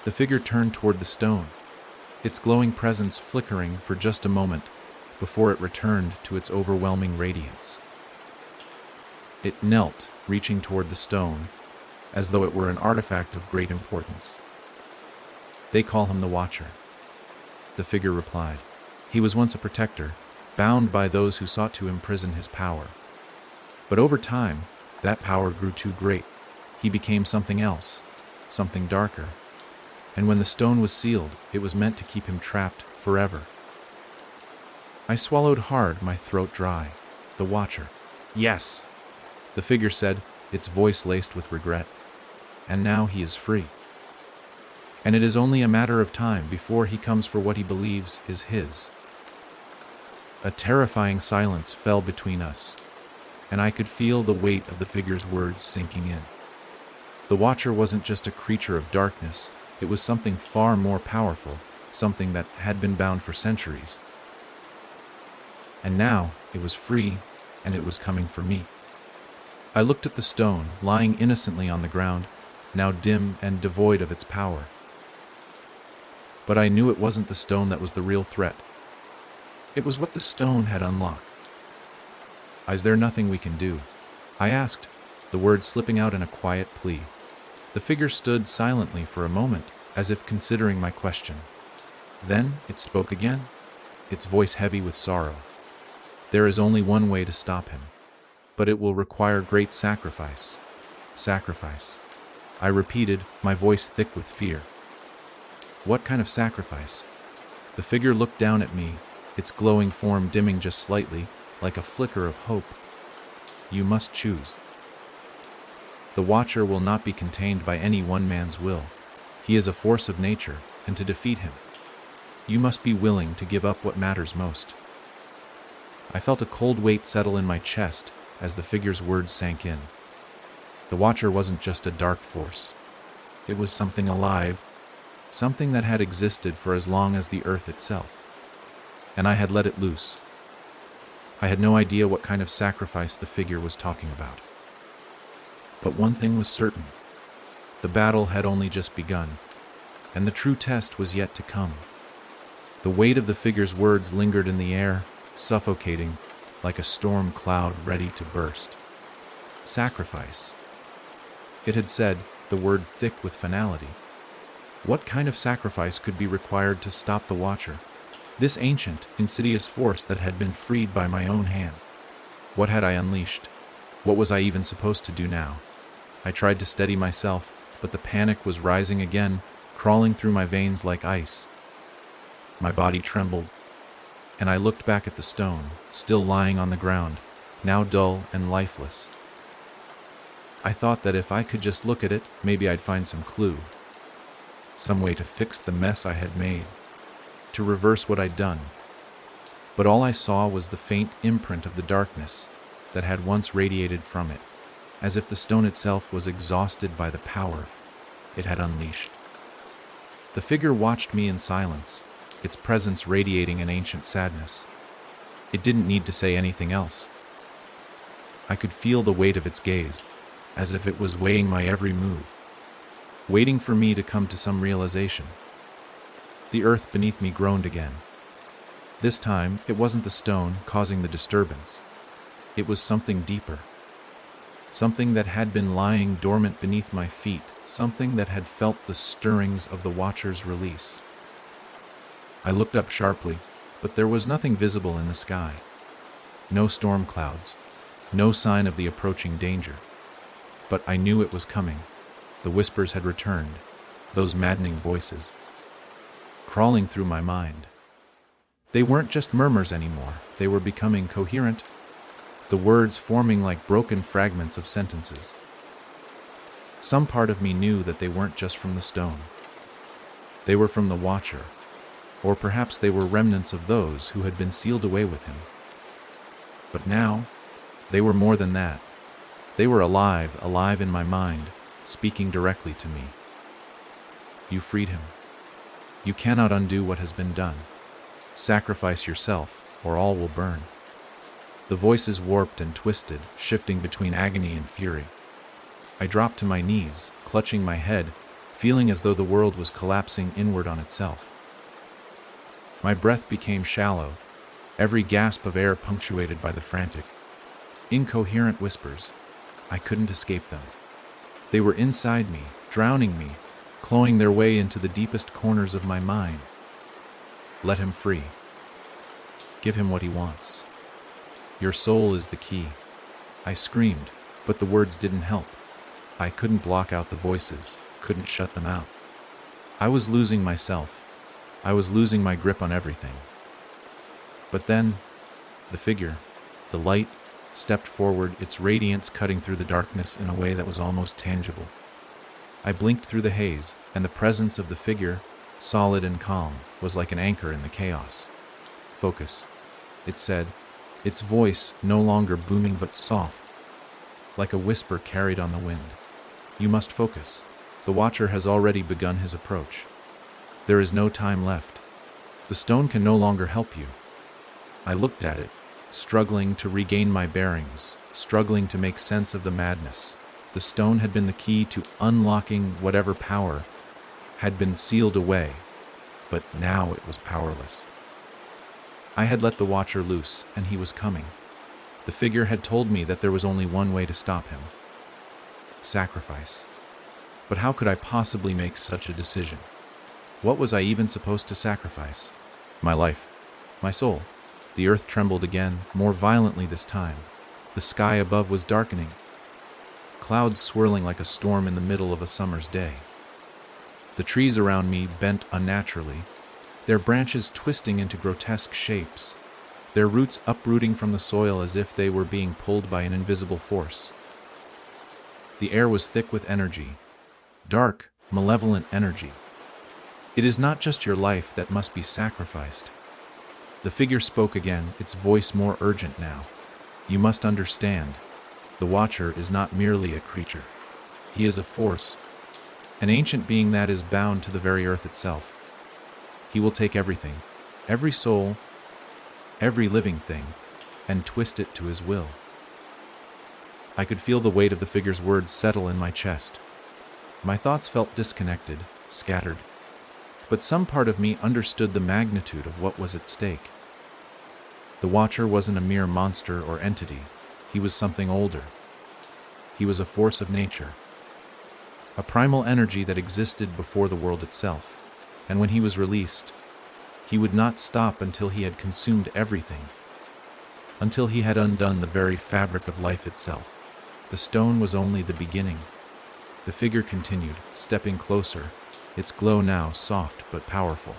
The figure turned toward the stone, its glowing presence flickering for just a moment before it returned to its overwhelming radiance. It knelt, reaching toward the stone, as though it were an artifact of great importance. "They call him the Watcher," the figure replied. "He was once a protector, bound by those who sought to imprison his power. But over time, that power grew too great. He became something else, something darker. And when the stone was sealed, it was meant to keep him trapped forever." I swallowed hard, my throat dry. The Watcher. Yes, the figure said, its voice laced with regret. And now he is free. And it is only a matter of time before he comes for what he believes is his. A terrifying silence fell between us, and I could feel the weight of the figure's words sinking in. The Watcher wasn't just a creature of darkness, it was something far more powerful, something that had been bound for centuries. And now it was free, and it was coming for me. I looked at the stone, lying innocently on the ground, now dim and devoid of its power. But I knew it wasn't the stone that was the real threat. It was what the stone had unlocked. "Is there nothing we can do?" I asked, the words slipping out in a quiet plea. The figure stood silently for a moment, as if considering my question. Then it spoke again, its voice heavy with sorrow. "There is only one way to stop him, but it will require great sacrifice." Sacrifice, I repeated, my voice thick with fear. "What kind of sacrifice?" The figure looked down at me, its glowing form dimming just slightly, like a flicker of hope. "You must choose. The Watcher will not be contained by any one man's will. He is a force of nature, and to defeat him, you must be willing to give up what matters most." I felt a cold weight settle in my chest as the figure's words sank in. The Watcher wasn't just a dark force. It was something alive, something that had existed for as long as the earth itself. And I had let it loose. I had no idea what kind of sacrifice the figure was talking about. But one thing was certain. The battle had only just begun, and the true test was yet to come. The weight of the figure's words lingered in the air, suffocating, like a storm cloud ready to burst. Sacrifice. It had said, the word thick with finality. What kind of sacrifice could be required to stop the Watcher? This ancient, insidious force that had been freed by my own hand. What had I unleashed? What was I even supposed to do now? I tried to steady myself, but the panic was rising again, crawling through my veins like ice. My body trembled, and I looked back at the stone, still lying on the ground, now dull and lifeless. I thought that if I could just look at it, maybe I'd find some clue, some way to fix the mess I had made, to reverse what I'd done. But all I saw was the faint imprint of the darkness that had once radiated from it, as if the stone itself was exhausted by the power it had unleashed. The figure watched me in silence, its presence radiating an ancient sadness. It didn't need to say anything else. I could feel the weight of its gaze, as if it was weighing my every move, waiting for me to come to some realization. The earth beneath me groaned again. This time, it wasn't the stone causing the disturbance. It was something deeper. Something that had been lying dormant beneath my feet, something that had felt the stirrings of the Watcher's release. I looked up sharply, but there was nothing visible in the sky. No storm clouds, no sign of the approaching danger. But I knew it was coming. The whispers had returned, those maddening voices, crawling through my mind. They weren't just murmurs anymore, they were becoming coherent, the words forming like broken fragments of sentences. Some part of me knew that they weren't just from the stone. They were from the Watcher, or perhaps they were remnants of those who had been sealed away with him. But now, they were more than that. They were alive in my mind, speaking directly to me. You freed him. You cannot undo what has been done. Sacrifice yourself, or all will burn. The voices warped and twisted, shifting between agony and fury. I dropped to my knees, clutching my head, feeling as though the world was collapsing inward on itself. My breath became shallow, every gasp of air punctuated by the frantic, incoherent whispers. I couldn't escape them. They were inside me, drowning me, clawing their way into the deepest corners of my mind. Let him free. Give him what he wants. Your soul is the key. I screamed, but the words didn't help. I couldn't block out the voices, couldn't shut them out. I was losing myself. I was losing my grip on everything. But then, the figure, the light, stepped forward, its radiance cutting through the darkness in a way that was almost tangible. I blinked through the haze, and the presence of the figure, solid and calm, was like an anchor in the chaos. Focus, it said, its voice no longer booming but soft, like a whisper carried on the wind. You must focus. The Watcher has already begun his approach. There is no time left. The stone can no longer help you. I looked at it, struggling to regain my bearings, struggling to make sense of the madness. The stone had been the key to unlocking whatever power had been sealed away, but now it was powerless. I had let the Watcher loose, and he was coming. The figure had told me that there was only one way to stop him. Sacrifice. But how could I possibly make such a decision? What was I even supposed to sacrifice? My life. My soul. The earth trembled again, more violently this time. The sky above was darkening, clouds swirling like a storm in the middle of a summer's day. The trees around me bent unnaturally, their branches twisting into grotesque shapes, their roots uprooting from the soil as if they were being pulled by an invisible force. The air was thick with energy, dark, malevolent energy. It is not just your life that must be sacrificed. The figure spoke again, its voice more urgent now. You must understand, the Watcher is not merely a creature. He is a force, an ancient being that is bound to the very earth itself. He will take everything, every soul, every living thing, and twist it to his will. I could feel the weight of the figure's words settle in my chest. My thoughts felt disconnected, scattered, but some part of me understood the magnitude of what was at stake. The Watcher wasn't a mere monster or entity. He was something older. He was a force of nature, a primal energy that existed before the world itself. And when he was released, he would not stop until he had consumed everything, until he had undone the very fabric of life itself. The stone was only the beginning. The figure continued, stepping closer, its glow now soft but powerful.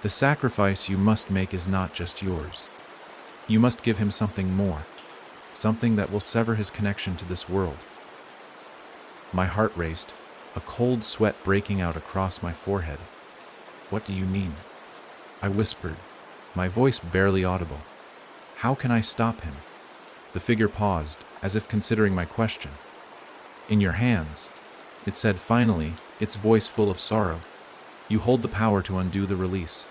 The sacrifice you must make is not just yours. You must give him something more, something that will sever his connection to this world. My heart raced, a cold sweat breaking out across my forehead. What do you mean? I whispered, my voice barely audible. How can I stop him? The figure paused, as if considering my question. In your hands, it said finally, its voice full of sorrow. You hold the power to undo the release.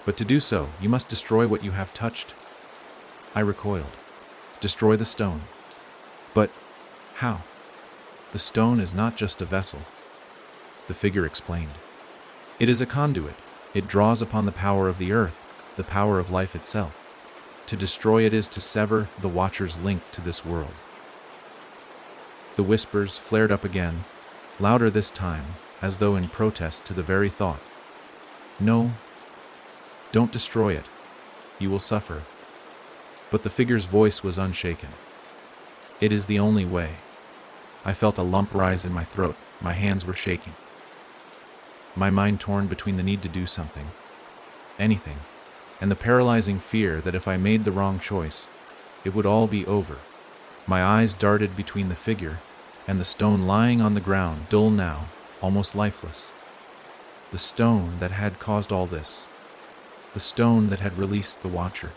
But to do so, you must destroy what you have touched. I recoiled. Destroy the stone. But how? The stone is not just a vessel. The figure explained. It is a conduit. It draws upon the power of the earth, the power of life itself. To destroy it is to sever the Watcher's link to this world. The whispers flared up again, louder this time, as though in protest to the very thought. No, don't destroy it. You will suffer. But the figure's voice was unshaken. It is the only way. I felt a lump rise in my throat. My hands were shaking. My mind torn between the need to do something, anything, and the paralyzing fear that if I made the wrong choice, it would all be over. My eyes darted between the figure and the stone lying on the ground, dull now, almost lifeless. The stone that had caused all this. The stone that had released the Watcher.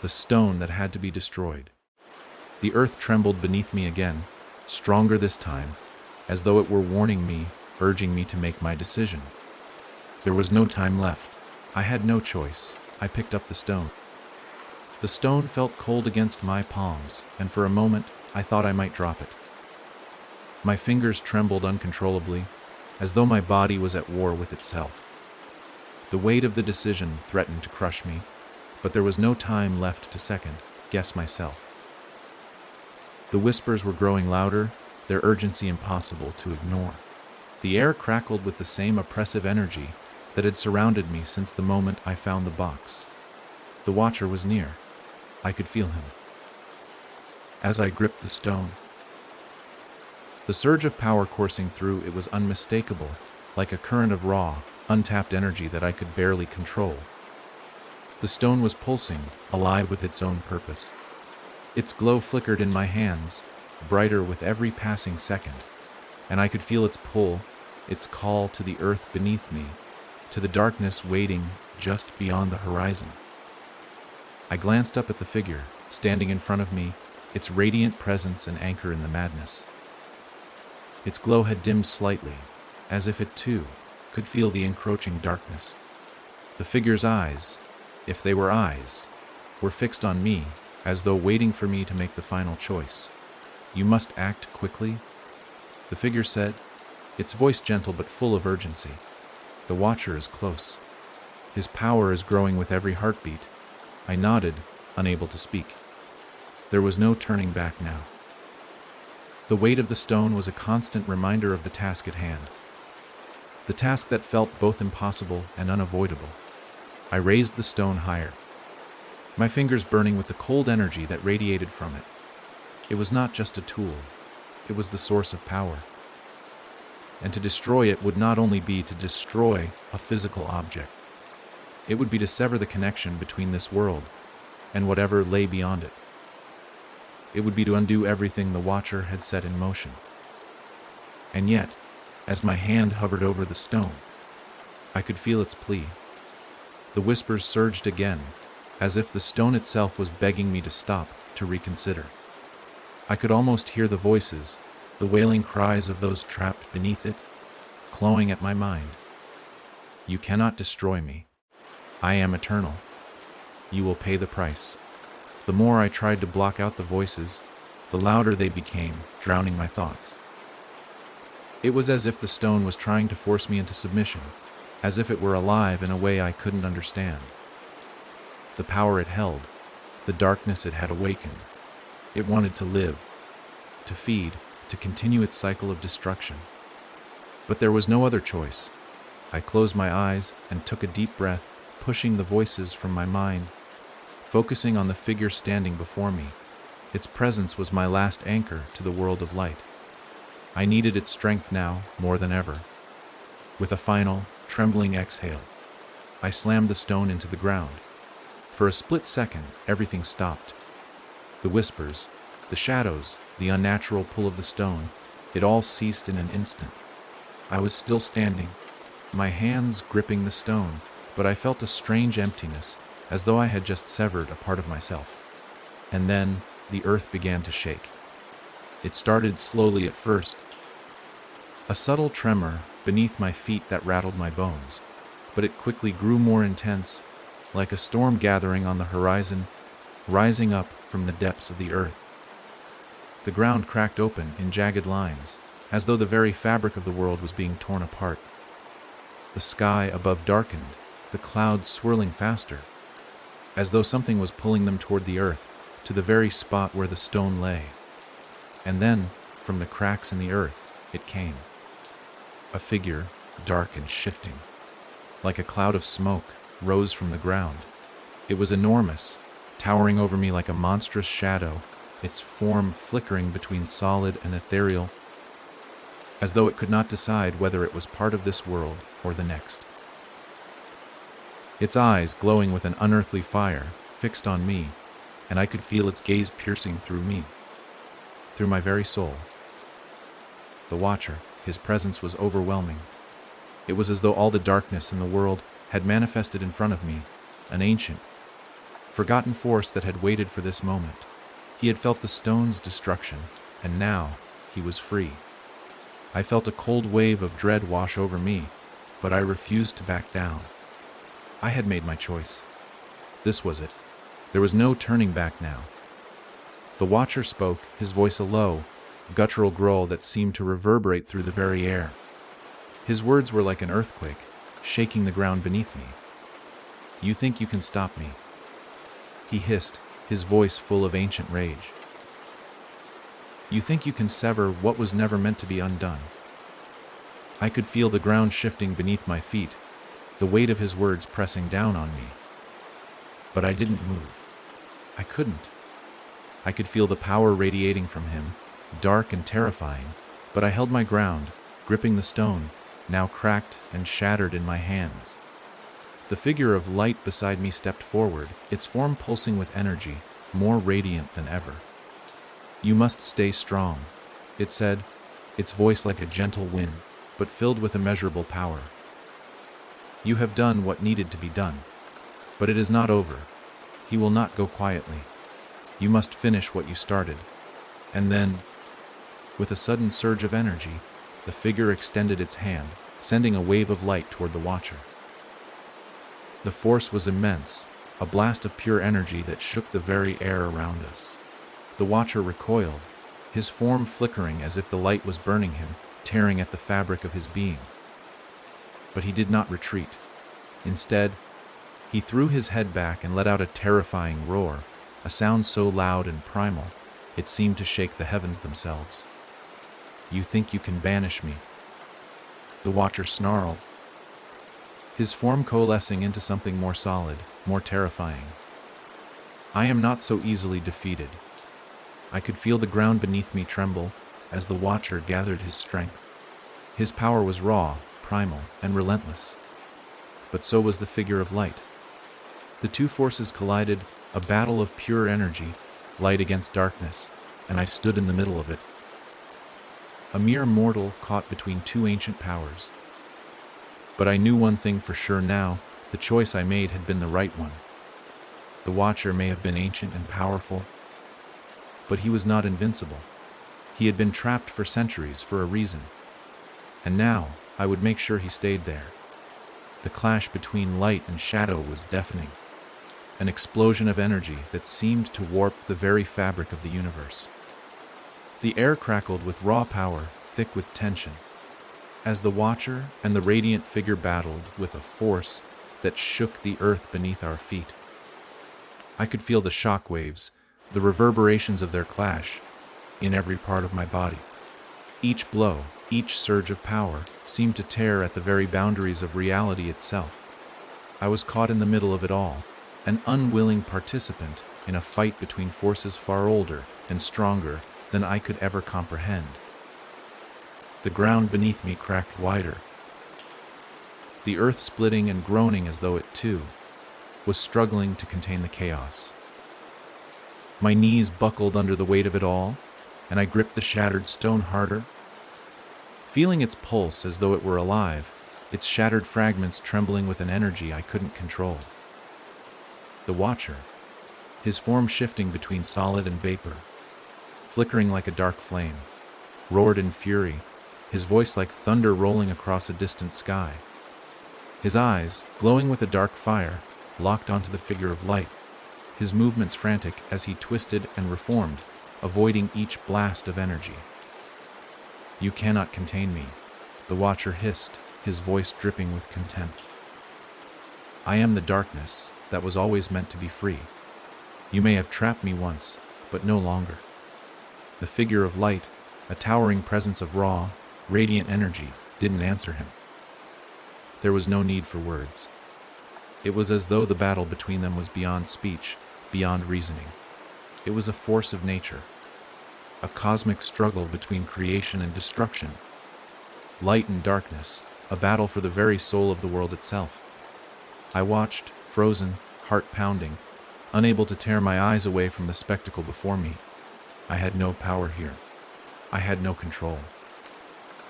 The stone that had to be destroyed. The earth trembled beneath me again, stronger this time, as though it were warning me, urging me to make my decision. There was no time left. I had no choice. I picked up the stone. The stone felt cold against my palms, and for a moment I thought I might drop it. My fingers trembled uncontrollably, as though my body was at war with itself. The weight of the decision threatened to crush me, but there was no time left to second-guess myself. The whispers were growing louder, their urgency impossible to ignore. The air crackled with the same oppressive energy that had surrounded me since the moment I found the box. The Watcher was near. I could feel him. As I gripped the stone, the surge of power coursing through it was unmistakable, like a current of raw, untapped energy that I could barely control. The stone was pulsing, alive with its own purpose. Its glow flickered in my hands, brighter with every passing second, and I could feel its pull, its call to the earth beneath me, to the darkness waiting just beyond the horizon. I glanced up at the figure, standing in front of me, its radiant presence an anchor in the madness. Its glow had dimmed slightly, as if it too could feel the encroaching darkness. The figure's eyes, if they were eyes, were fixed on me, as though waiting for me to make the final choice. You must act quickly, the figure said, its voice gentle but full of urgency. The Watcher is close. His power is growing with every heartbeat. I nodded, unable to speak. There was no turning back now. The weight of the stone was a constant reminder of the task at hand. The task that felt both impossible and unavoidable. I raised the stone higher, my fingers burning with the cold energy that radiated from it. It was not just a tool, it was the source of power. And to destroy it would not only be to destroy a physical object. It would be to sever the connection between this world and whatever lay beyond it. It would be to undo everything the Watcher had set in motion. And yet, as my hand hovered over the stone, I could feel its plea. The whispers surged again, as if the stone itself was begging me to stop, to reconsider. I could almost hear the voices, the wailing cries of those trapped beneath it, clawing at my mind. You cannot destroy me. I am eternal. You will pay the price. The more I tried to block out the voices, the louder they became, drowning my thoughts. It was as if the stone was trying to force me into submission, as if it were alive in a way I couldn't understand. The power it held, the darkness it had awakened, it wanted to live, to feed, to continue its cycle of destruction. But there was no other choice. I closed my eyes and took a deep breath, pushing the voices from my mind, focusing on the figure standing before me. Its presence was my last anchor to the world of light. I needed its strength now more than ever. With a final, trembling exhale, I slammed the stone into the ground. For a split second, everything stopped. The whispers, the shadows, the unnatural pull of the stone, it all ceased in an instant. I was still standing, my hands gripping the stone, but I felt a strange emptiness, as though I had just severed a part of myself. And then, the earth began to shake. It started slowly at first. A subtle tremor beneath my feet that rattled my bones, but it quickly grew more intense, like a storm gathering on the horizon, rising up from the depths of the earth. The ground cracked open in jagged lines, as though the very fabric of the world was being torn apart. The sky above darkened, the clouds swirling faster, as though something was pulling them toward the earth, to the very spot where the stone lay. And then, from the cracks in the earth, it came. A figure, dark and shifting, like a cloud of smoke, rose from the ground. It was enormous, towering over me like a monstrous shadow, its form flickering between solid and ethereal, as though it could not decide whether it was part of this world or the next. Its eyes, glowing with an unearthly fire, fixed on me, and I could feel its gaze piercing through me, through my very soul. The Watcher, his presence was overwhelming. It was as though all the darkness in the world had manifested in front of me, an ancient, forgotten force that had waited for this moment. He had felt the stone's destruction, and now he was free. I felt a cold wave of dread wash over me, but I refused to back down. I had made my choice. This was it. There was no turning back now. The Watcher spoke, his voice a low, guttural growl that seemed to reverberate through the very air. His words were like an earthquake, shaking the ground beneath me. "You think you can stop me?" he hissed, his voice full of ancient rage. "You think you can sever what was never meant to be undone?" I could feel the ground shifting beneath my feet, the weight of his words pressing down on me. But I didn't move. I couldn't. I could feel the power radiating from him, dark and terrifying, but I held my ground, gripping the stone, now cracked and shattered in my hands. The figure of light beside me stepped forward, its form pulsing with energy, more radiant than ever. "You must stay strong," it said, its voice like a gentle wind, but filled with immeasurable power. "You have done what needed to be done. But it is not over. He will not go quietly. You must finish what you started." And then, with a sudden surge of energy, the figure extended its hand, sending a wave of light toward the Watcher. The force was immense, a blast of pure energy that shook the very air around us. The Watcher recoiled, his form flickering as if the light was burning him, tearing at the fabric of his being. But he did not retreat. Instead, he threw his head back and let out a terrifying roar, a sound so loud and primal, it seemed to shake the heavens themselves. "You think you can banish me?" The Watcher snarled, his form coalescing into something more solid, more terrifying. "I am not so easily defeated." I could feel the ground beneath me tremble as the Watcher gathered his strength. His power was raw, primal, and relentless. But so was the figure of light. The two forces collided, a battle of pure energy, light against darkness, and I stood in the middle of it. A mere mortal caught between two ancient powers. But I knew one thing for sure now, the choice I made had been the right one. The Watcher may have been ancient and powerful, but he was not invincible. He had been trapped for centuries for a reason. And now, I would make sure he stayed there. The clash between light and shadow was deafening. An explosion of energy that seemed to warp the very fabric of the universe. The air crackled with raw power, thick with tension, as the Watcher and the radiant figure battled with a force that shook the earth beneath our feet. I could feel the shock waves, the reverberations of their clash, in every part of my body. Each blow, each surge of power, seemed to tear at the very boundaries of reality itself. I was caught in the middle of it all, an unwilling participant in a fight between forces far older and stronger than I could ever comprehend. The ground beneath me cracked wider. the earth splitting and groaning as though it, too, was struggling to contain the chaos. My knees buckled under the weight of it all, and I gripped the shattered stone harder, feeling its pulse as though it were alive, its shattered fragments trembling with an energy I couldn't control. The Watcher, his form shifting between solid and vapor, flickering like a dark flame, roared in fury, his voice like thunder rolling across a distant sky. His eyes, glowing with a dark fire, locked onto the figure of light, his movements frantic as he twisted and reformed, avoiding each blast of energy. "You cannot contain me," the Watcher hissed, his voice dripping with contempt. "I am the darkness that was always meant to be free. You may have trapped me once, but no longer." The figure of light, a towering presence of raw, radiant energy, didn't answer him. There was no need for words. It was as though the battle between them was beyond speech, beyond reasoning. It was a force of nature, a cosmic struggle between creation and destruction. Light and darkness, a battle for the very soul of the world itself. I watched, frozen, heart pounding, unable to tear my eyes away from the spectacle before me. I had no power here. I had no control.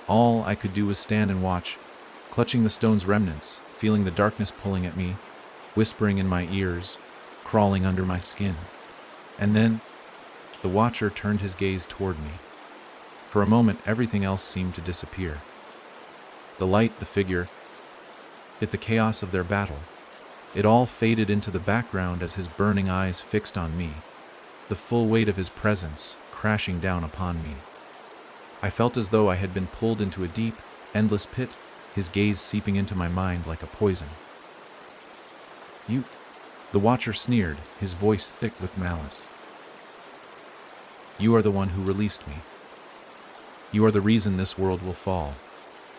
All I could do was stand and watch, clutching the stone's remnants, feeling the darkness pulling at me, whispering in my ears, crawling under my skin. And then, the Watcher turned his gaze toward me. For a moment, everything else seemed to disappear. The light, the figure, the chaos of their battle. It all faded into the background as his burning eyes fixed on me, the full weight of his presence crashing down upon me. I felt as though I had been pulled into a deep, endless pit, his gaze seeping into my mind like a poison. "You," the Watcher sneered, his voice thick with malice. "You are the one who released me. You are the reason this world will fall."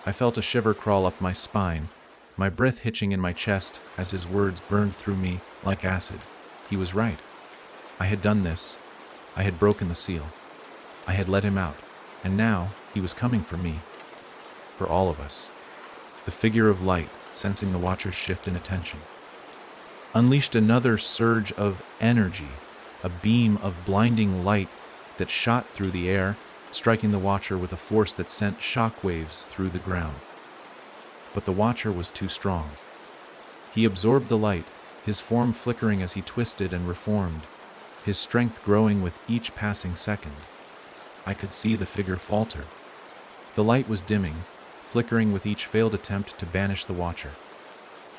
I felt a shiver crawl up my spine, my breath hitching in my chest as his words burned through me like acid. He was right. I had done this. I had broken the seal. I had let him out, and now he was coming for me. For all of us. The figure of light, sensing the Watcher's shift in attention, unleashed another surge of energy, a beam of blinding light that shot through the air, striking the Watcher with a force that sent shock waves through the ground. But the Watcher was too strong. He absorbed the light, his form flickering as he twisted and reformed, his strength growing with each passing second. I could see the figure falter. The light was dimming, flickering with each failed attempt to banish the Watcher.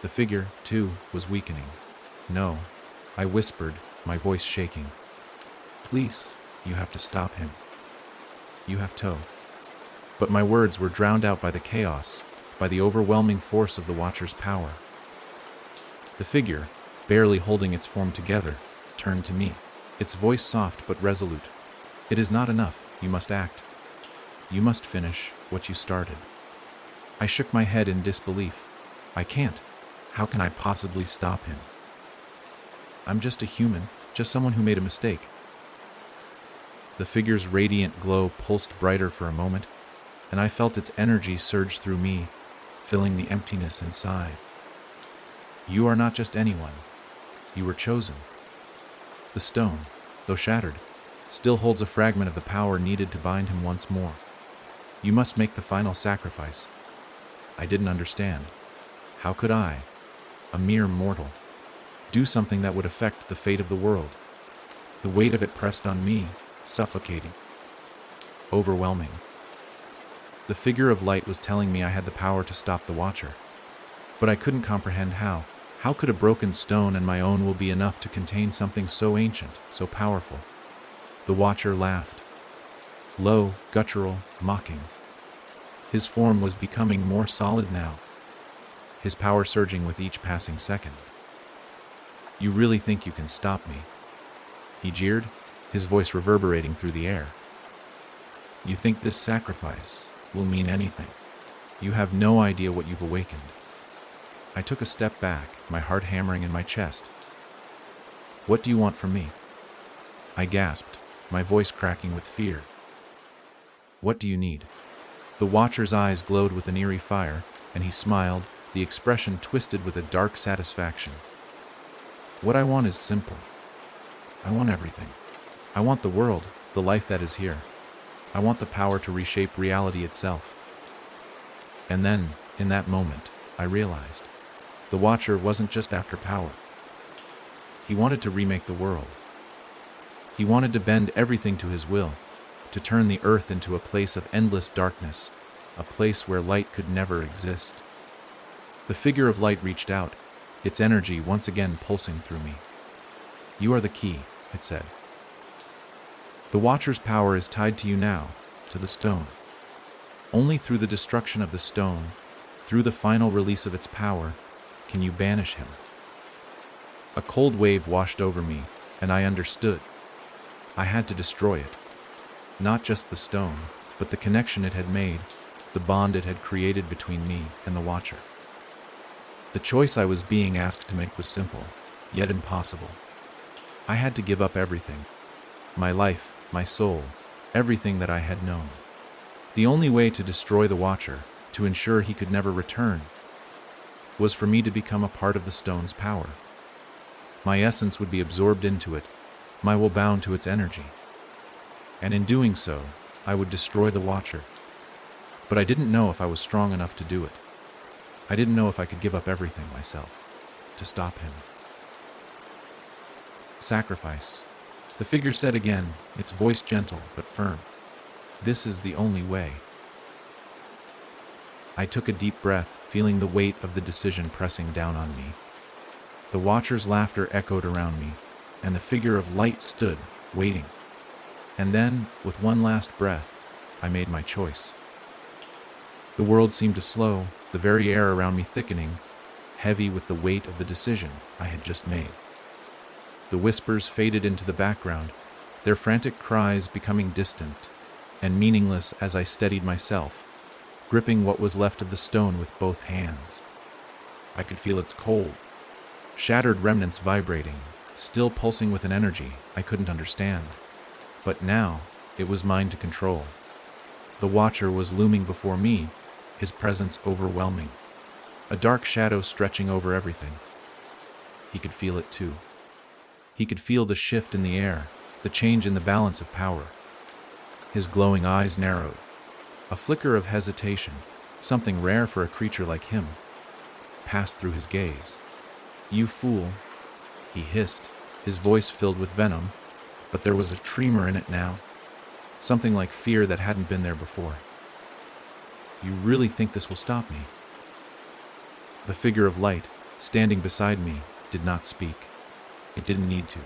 The figure, too, was weakening. "No," I whispered, my voice shaking. "Please, you have to stop him. You have to." But my words were drowned out by the chaos, by the overwhelming force of the Watcher's power. The figure, barely holding its form together, turned to me, its voice soft but resolute. "It is not enough. You must act. You must finish what you started." I shook my head in disbelief. "I can't. How can I possibly stop him? I'm just a human, just someone who made a mistake." The figure's radiant glow pulsed brighter for a moment, and I felt its energy surge through me, filling the emptiness inside. "You are not just anyone. You were chosen. The stone, though shattered, still holds a fragment of the power needed to bind him once more. You must make the final sacrifice." I didn't understand. How could I, a mere mortal, do something that would affect the fate of the world? The weight of it pressed on me, suffocating, overwhelming. The figure of light was telling me I had the power to stop the Watcher, but I couldn't comprehend how. How could a broken stone and my own will be enough to contain something so ancient, so powerful? The Watcher laughed, low, guttural, mocking. His form was becoming more solid now, his power surging with each passing second. "You really think you can stop me?" he jeered, his voice reverberating through the air. "You think this sacrifice will mean anything? You have no idea what you've awakened." I took a step back, my heart hammering in my chest. "What do you want from me?" I gasped, my voice cracking with fear. "What do you need?" The Watcher's eyes glowed with an eerie fire, and he smiled, the expression twisted with a dark satisfaction. What I want is simple. I want everything. I want the world, the life that is here. I want the power to reshape reality itself. And then, in that moment, I realized the Watcher wasn't just after power. He wanted to remake the world. He wanted to bend everything to his will, to turn the earth into a place of endless darkness, a place where light could never exist. The figure of light reached out, its energy once again pulsing through me. "You are the key," it said. "The Watcher's power is tied to you now, to the stone. Only through the destruction of the stone, through the final release of its power, can you banish him." A cold wave washed over me, and I understood. I had to destroy it. Not just the stone, but the connection it had made, the bond it had created between me and the Watcher. The choice I was being asked to make was simple, yet impossible. I had to give up everything. My life, my soul, everything that I had known. The only way to destroy the Watcher, to ensure he could never return, was for me to become a part of the stone's power. My essence would be absorbed into it, my will bound to its energy. And in doing so, I would destroy the Watcher. But I didn't know if I was strong enough to do it. I didn't know if I could give up everything myself to stop him. "Sacrifice," the figure said again, its voice gentle but firm. "This is the only way." I took a deep breath, feeling the weight of the decision pressing down on me. The Watcher's laughter echoed around me, and the figure of light stood, waiting. And then, with one last breath, I made my choice. The world seemed to slow, the very air around me thickening, heavy with the weight of the decision I had just made. The whispers faded into the background, their frantic cries becoming distant and meaningless as I steadied myself, gripping what was left of the stone with both hands. I could feel its cold, shattered remnants vibrating, still pulsing with an energy I couldn't understand. But now, it was mine to control. The Watcher was looming before me, his presence overwhelming, a dark shadow stretching over everything. He could feel it too. He could feel the shift in the air, the change in the balance of power. His glowing eyes narrowed. A flicker of hesitation, something rare for a creature like him, passed through his gaze. "You fool," he hissed, his voice filled with venom, but there was a tremor in it now, something like fear that hadn't been there before. "You really think this will stop me?" The figure of light, standing beside me, did not speak. It didn't need to.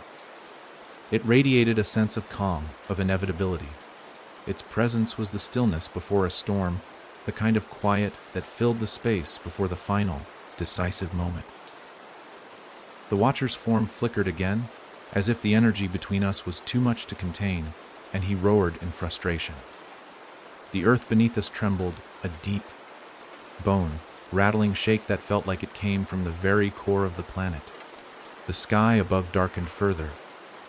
It radiated a sense of calm, of inevitability. Its presence was the stillness before a storm, the kind of quiet that filled the space before the final, decisive moment. The Watcher's form flickered again, as if the energy between us was too much to contain, and he roared in frustration. The earth beneath us trembled, a deep, bone, rattling shake that felt like it came from the very core of the planet. The sky above darkened further,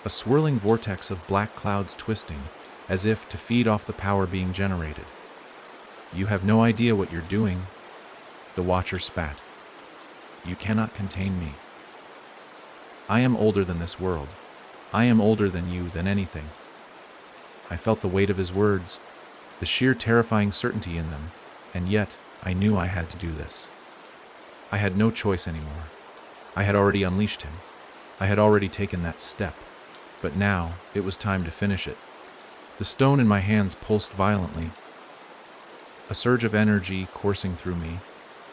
a swirling vortex of black clouds twisting, as if to feed off the power being generated. "You have no idea what you're doing," the Watcher spat. "You cannot contain me. I am older than this world. I am older than you, than anything." I felt the weight of his words, the sheer terrifying certainty in them, and yet I knew I had to do this. I had no choice anymore. I had already unleashed him. I had already taken that step, but now it was time to finish it. The stone in my hands pulsed violently, a surge of energy coursing through me,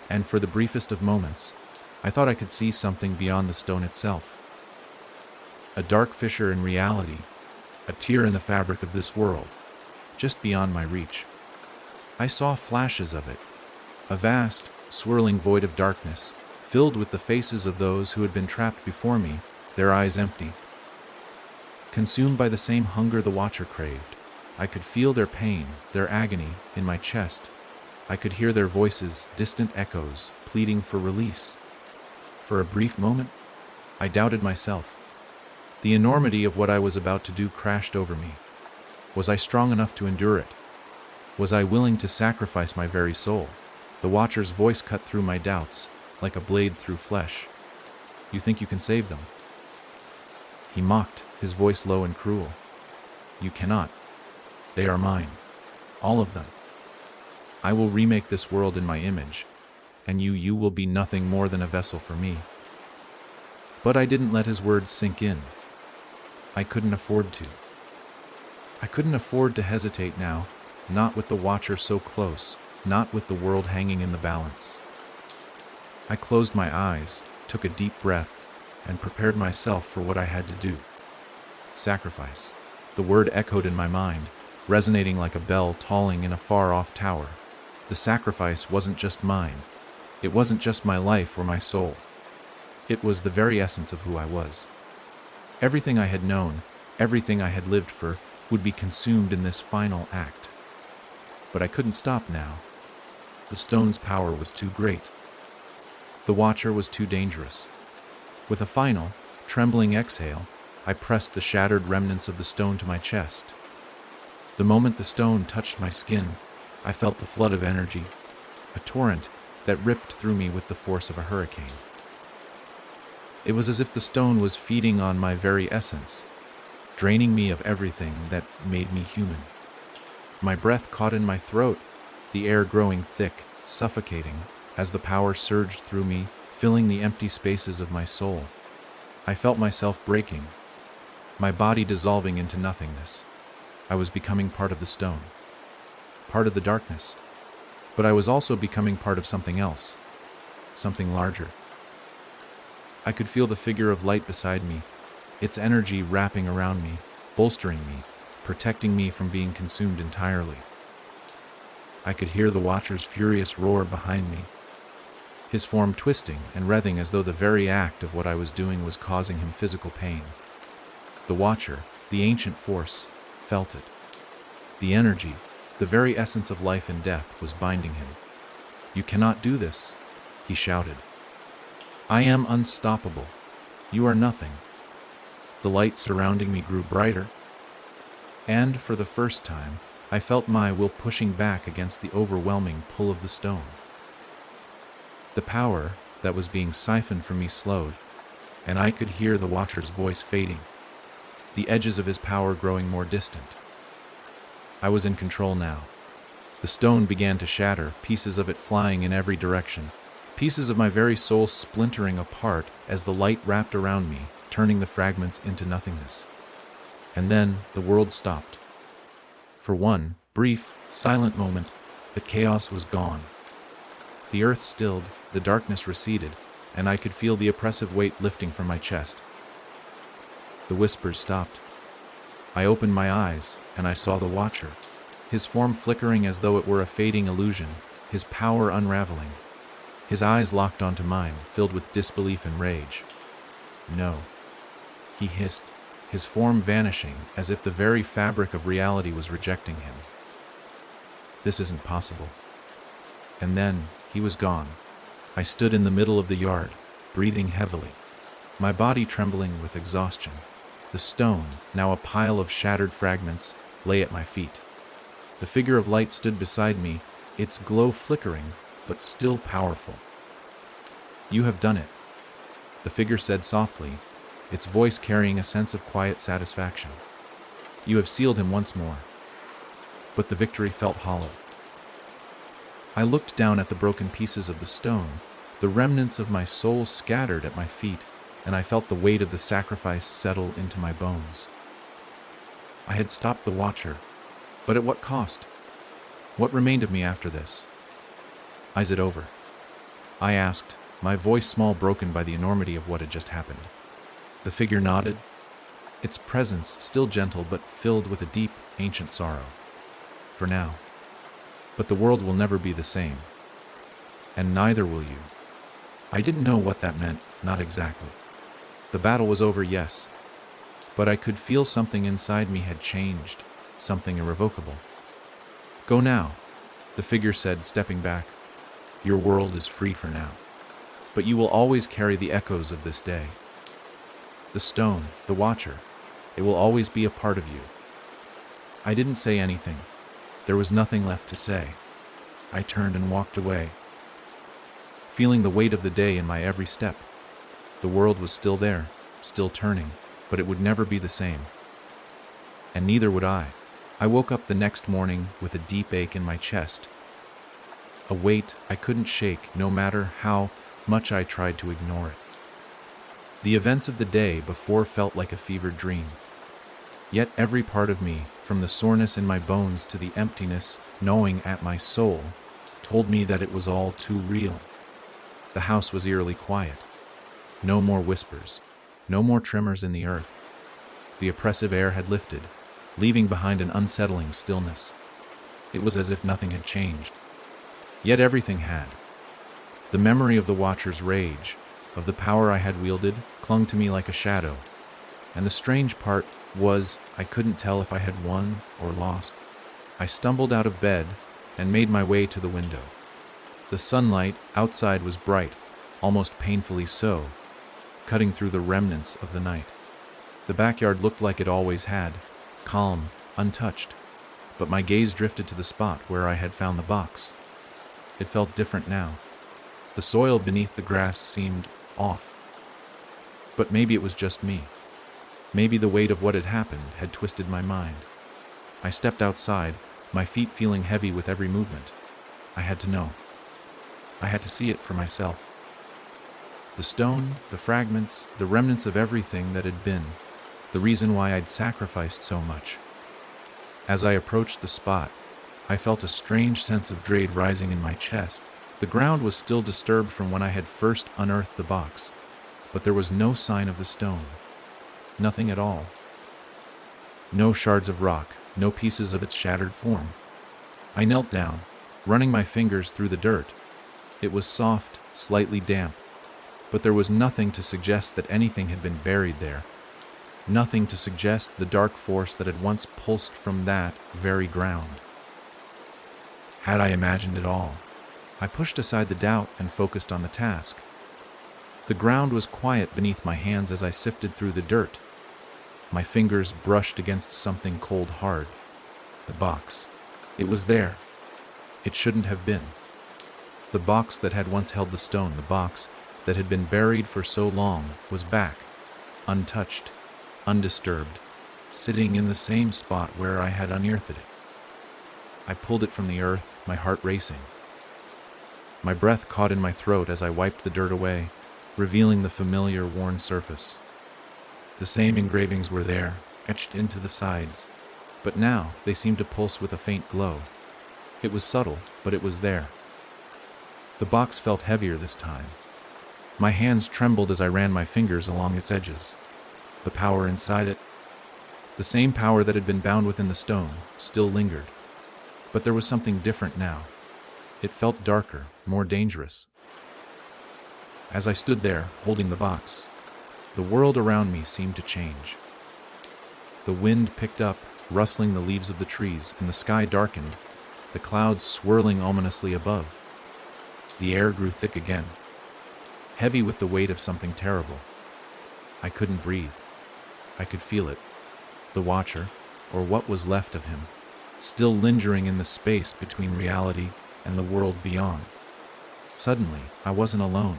and for the briefest of moments, I thought I could see something beyond the stone itself. A dark fissure in reality, a tear in the fabric of this world, just beyond my reach. I saw flashes of it, a vast, swirling void of darkness, filled with the faces of those who had been trapped before me, their eyes empty. Consumed by the same hunger the Watcher craved, I could feel their pain, their agony, in my chest. I could hear their voices, distant echoes, pleading for release. For a brief moment, I doubted myself. The enormity of what I was about to do crashed over me. Was I strong enough to endure it? Was I willing to sacrifice my very soul? The Watcher's voice cut through my doubts, like a blade through flesh. You think you can save them? He mocked, his voice low and cruel. You cannot. They are mine. All of them. I will remake this world in my image, and you will be nothing more than a vessel for me. But I didn't let his words sink in. I couldn't afford to. I couldn't afford to hesitate now, not with the Watcher so close, not with the world hanging in the balance. I closed my eyes, took a deep breath, and prepared myself for what I had to do. Sacrifice. The word echoed in my mind, resonating like a bell tolling in a far-off tower. The sacrifice wasn't just mine. It wasn't just my life or my soul. It was the very essence of who I was. Everything I had known, everything I had lived for, would be consumed in this final act. But I couldn't stop now. The stone's power was too great. The Watcher was too dangerous. With a final, trembling exhale, I pressed the shattered remnants of the stone to my chest. The moment the stone touched my skin, I felt the flood of energy, a torrent that ripped through me with the force of a hurricane. It was as if the stone was feeding on my very essence, draining me of everything that made me human. My breath caught in my throat, the air growing thick, suffocating, as the power surged through me, filling the empty spaces of my soul. I felt myself breaking, my body dissolving into nothingness. I was becoming part of the stone, part of the darkness, but I was also becoming part of something else, something larger. I could feel the figure of light beside me, its energy wrapping around me, bolstering me, protecting me from being consumed entirely. I could hear the Watcher's furious roar behind me, his form twisting and writhing as though the very act of what I was doing was causing him physical pain. The Watcher, the ancient force, felt it. The energy, the very essence of life and death, was binding him. You cannot do this, he shouted. I am unstoppable. You are nothing. The light surrounding me grew brighter, and for the first time, I felt my will pushing back against the overwhelming pull of the stone. The power that was being siphoned from me slowed, and I could hear the Watcher's voice fading, the edges of his power growing more distant. I was in control now. The stone began to shatter, pieces of it flying in every direction, pieces of my very soul splintering apart as the light wrapped around me, turning the fragments into nothingness. And then the world stopped. For one brief, silent moment, the chaos was gone. The earth stilled, the darkness receded, and I could feel the oppressive weight lifting from my chest. The whispers stopped. I opened my eyes, and I saw the Watcher, his form flickering as though it were a fading illusion, his power unraveling. His eyes locked onto mine, filled with disbelief and rage. No, he hissed, his form vanishing as if the very fabric of reality was rejecting him. This isn't possible. And then he was gone. I stood in the middle of the yard, breathing heavily, my body trembling with exhaustion. The stone, now a pile of shattered fragments, lay at my feet. The figure of light stood beside me, its glow flickering, but still powerful. You have done it, the figure said softly, its voice carrying a sense of quiet satisfaction. You have sealed him once more. But the victory felt hollow. I looked down at the broken pieces of the stone, the remnants of my soul scattered at my feet, and I felt the weight of the sacrifice settle into my bones. I had stopped the Watcher, but at what cost? What remained of me after this? Is it over? I asked, my voice small, broken by the enormity of what had just happened. The figure nodded, its presence still gentle but filled with a deep, ancient sorrow. For now. But the world will never be the same. And neither will you. I didn't know what that meant, not exactly. The battle was over, yes, but I could feel something inside me had changed, something irrevocable. Go now, the figure said, stepping back. Your world is free for now, but you will always carry the echoes of this day. The stone, the Watcher, it will always be a part of you. I didn't say anything. There was nothing left to say. I turned and walked away. feeling the weight of the day in my every step. The world was still there, still turning, but it would never be the same. And neither would I. I woke up the next morning with a deep ache in my chest, a weight I couldn't shake no matter how much I tried to ignore it. The events of the day before felt like a fevered dream. Yet every part of me, from the soreness in my bones to the emptiness gnawing at my soul, told me that it was all too real. The house was eerily quiet. No more whispers, no more tremors in the earth. The oppressive air had lifted, leaving behind an unsettling stillness. It was as if nothing had changed. Yet everything had. The memory of the Watcher's rage, of the power I had wielded, clung to me like a shadow. And the strange part was I couldn't tell if I had won or lost. I stumbled out of bed and made my way to the window. The sunlight outside was bright, almost painfully so, cutting through the remnants of the night. The backyard looked like it always had, calm, untouched, but my gaze drifted to the spot where I had found the box. It felt different now. The soil beneath the grass seemed off. But maybe it was just me. Maybe the weight of what had happened had twisted my mind. I stepped outside, my feet feeling heavy with every movement. I had to know. I had to see it for myself. The stone, the fragments, the remnants of everything that had been, the reason why I'd sacrificed so much. As I approached the spot, I felt a strange sense of dread rising in my chest. The ground was still disturbed from when I had first unearthed the box, but there was no sign of the stone. Nothing at all. No shards of rock, no pieces of its shattered form. I knelt down, running my fingers through the dirt. It was soft, slightly damp, but there was nothing to suggest that anything had been buried there. Nothing to suggest the dark force that had once pulsed from that very ground. Had I imagined it all? I pushed aside the doubt and focused on the task. The ground was quiet beneath my hands as I sifted through the dirt. My fingers brushed against something cold hard. The box. It was there. It shouldn't have been. The box that had once held the stone, the box that had been buried for so long, was back, untouched, undisturbed, sitting in the same spot where I had unearthed it. I pulled it from the earth, my heart racing. My breath caught in my throat as I wiped the dirt away, revealing the familiar worn surface. The same engravings were there, etched into the sides, but now they seemed to pulse with a faint glow. It was subtle, but it was there. The box felt heavier this time. My hands trembled as I ran my fingers along its edges. The power inside it, the same power that had been bound within the stone, still lingered. But there was something different now. It felt darker, more dangerous. As I stood there, holding the box, the world around me seemed to change. The wind picked up, rustling the leaves of the trees, and the sky darkened, the clouds swirling ominously above. The air grew thick again, heavy with the weight of something terrible. I couldn't breathe. I could feel it. The Watcher, or what was left of him, still lingering in the space between reality and the world beyond. Suddenly, I wasn't alone.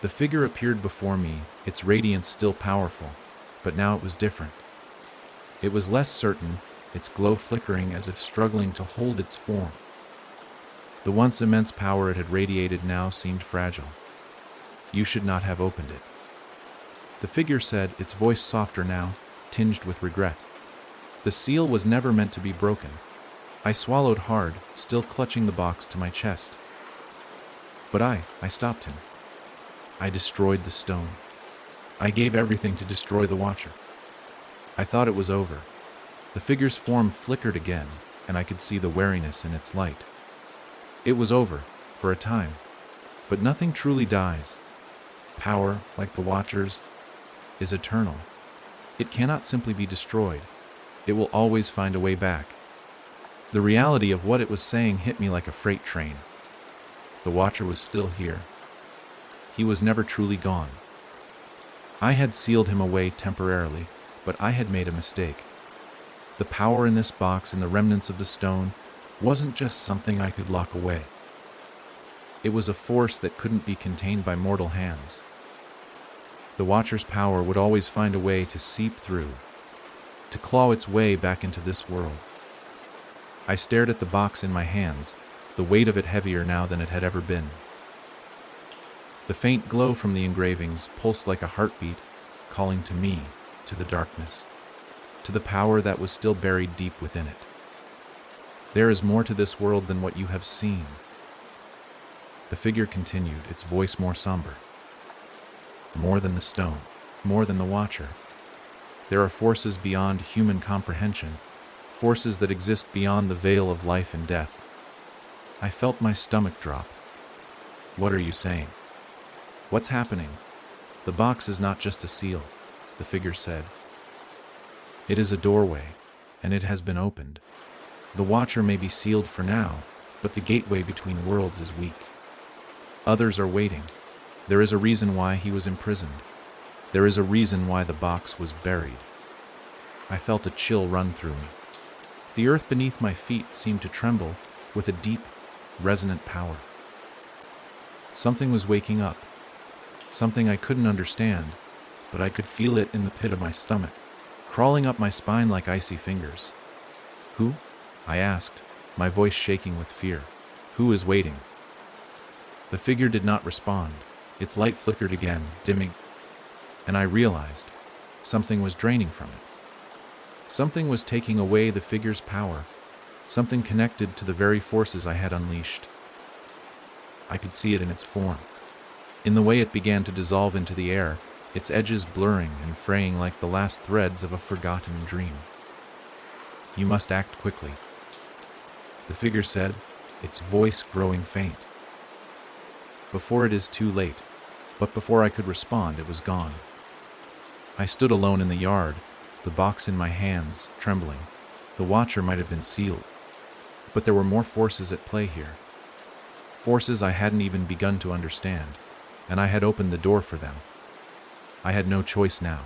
The figure appeared before me, its radiance still powerful, but now it was different. It was less certain, its glow flickering as if struggling to hold its form. The once immense power it had radiated now seemed fragile. You should not have opened it. The figure said, its voice softer now, tinged with regret. The seal was never meant to be broken. I swallowed hard, still clutching the box to my chest. But I stopped him. I destroyed the stone. I gave everything to destroy the Watcher. I thought it was over. The figure's form flickered again, and I could see the wariness in its light. It was over, for a time. But nothing truly dies. Power, like the Watcher's, is eternal. It cannot simply be destroyed. It will always find a way back. The reality of what it was saying hit me like a freight train. The Watcher was still here. He was never truly gone. I had sealed him away temporarily, but I had made a mistake. The power in this box and the remnants of the stone wasn't just something I could lock away. It was a force that couldn't be contained by mortal hands. The Watcher's power would always find a way to seep through, to claw its way back into this world. I stared at the box in my hands, the weight of it heavier now than it had ever been. The faint glow from the engravings pulsed like a heartbeat, calling to me, to the darkness, to the power that was still buried deep within it. There is more to this world than what you have seen. The figure continued, its voice more somber. More than the stone, more than the Watcher. There are forces beyond human comprehension, forces that exist beyond the veil of life and death. I felt my stomach drop. What are you saying? What's happening? The box is not just a seal, the figure said. It is a doorway, and it has been opened. The Watcher may be sealed for now, but the gateway between worlds is weak. Others are waiting. There is a reason why he was imprisoned. There is a reason why the box was buried. I felt a chill run through me. The earth beneath my feet seemed to tremble with a deep, resonant power. Something was waking up. Something I couldn't understand, but I could feel it in the pit of my stomach, crawling up my spine like icy fingers. Who? I asked, my voice shaking with fear. Who is waiting? The figure did not respond. Its light flickered again, dimming, and I realized something was draining from it. Something was taking away the figure's power, something connected to the very forces I had unleashed. I could see it in its form, in the way it began to dissolve into the air, its edges blurring and fraying like the last threads of a forgotten dream. You must act quickly, the figure said, its voice growing faint. Before it is too late, but before I could respond, it was gone. I stood alone in the yard, the box in my hands, trembling. The Watcher might have been sealed, but there were more forces at play here. Forces I hadn't even begun to understand, and I had opened the door for them. I had no choice now.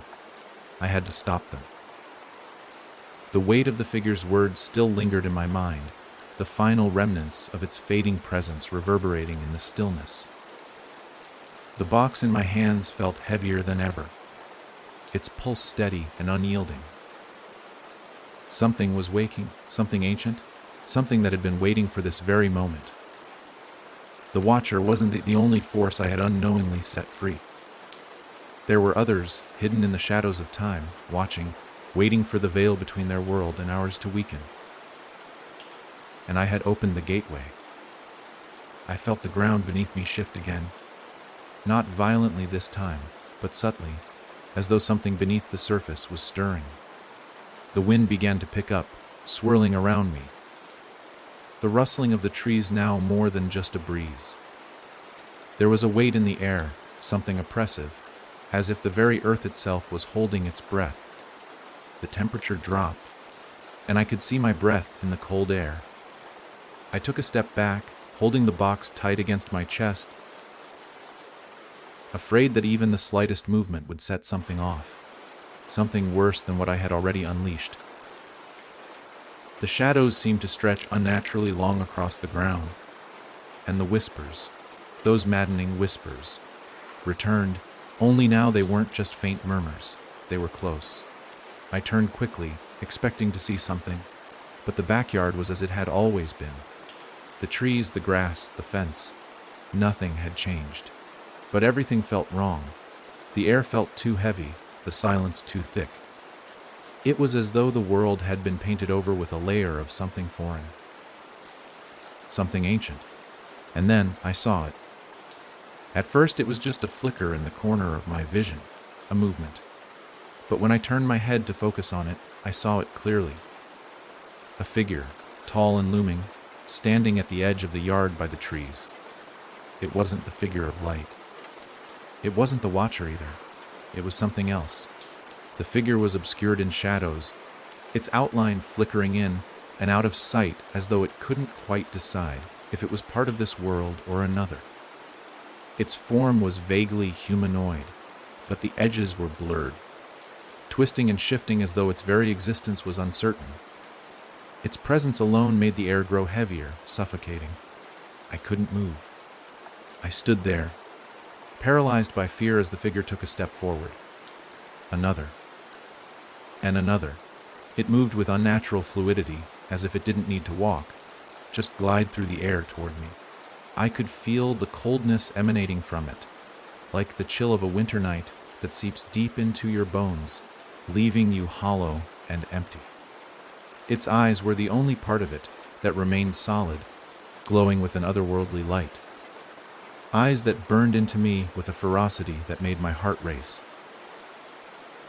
I had to stop them. The weight of the figure's words still lingered in my mind, the final remnants of its fading presence reverberating in the stillness. The box in my hands felt heavier than ever, its pulse steady and unyielding. Something was waking, something ancient, something that had been waiting for this very moment. The Watcher wasn't the only force I had unknowingly set free. There were others, hidden in the shadows of time, watching, waiting for the veil between their world and ours to weaken. And I had opened the gateway. I felt the ground beneath me shift again. Not violently this time, but subtly, as though something beneath the surface was stirring. The wind began to pick up, swirling around me. The rustling of the trees now more than just a breeze. There was a weight in the air, something oppressive, as if the very earth itself was holding its breath. The temperature dropped, and I could see my breath in the cold air. I took a step back, holding the box tight against my chest, afraid that even the slightest movement would set something off, something worse than what I had already unleashed. The shadows seemed to stretch unnaturally long across the ground, and the whispers, those maddening whispers, returned, only now they weren't just faint murmurs, they were close. I turned quickly, expecting to see something, but the backyard was as it had always been. The trees, the grass, the fence, nothing had changed. But everything felt wrong. The air felt too heavy, the silence too thick. It was as though the world had been painted over with a layer of something foreign, something ancient. And then I saw it. At first it was just a flicker in the corner of my vision, a movement. But when I turned my head to focus on it, I saw it clearly. A figure, tall and looming, standing at the edge of the yard by the trees. It wasn't the figure of light. It wasn't the Watcher either. It was something else. The figure was obscured in shadows, its outline flickering in and out of sight as though it couldn't quite decide if it was part of this world or another. Its form was vaguely humanoid, but the edges were blurred, twisting and shifting as though its very existence was uncertain. Its presence alone made the air grow heavier, suffocating. I couldn't move. I stood there, paralyzed by fear as the figure took a step forward. Another. And another. It moved with unnatural fluidity, as if it didn't need to walk, just glide through the air toward me. I could feel the coldness emanating from it, like the chill of a winter night that seeps deep into your bones, leaving you hollow and empty. Its eyes were the only part of it that remained solid, glowing with an otherworldly light. Eyes that burned into me with a ferocity that made my heart race.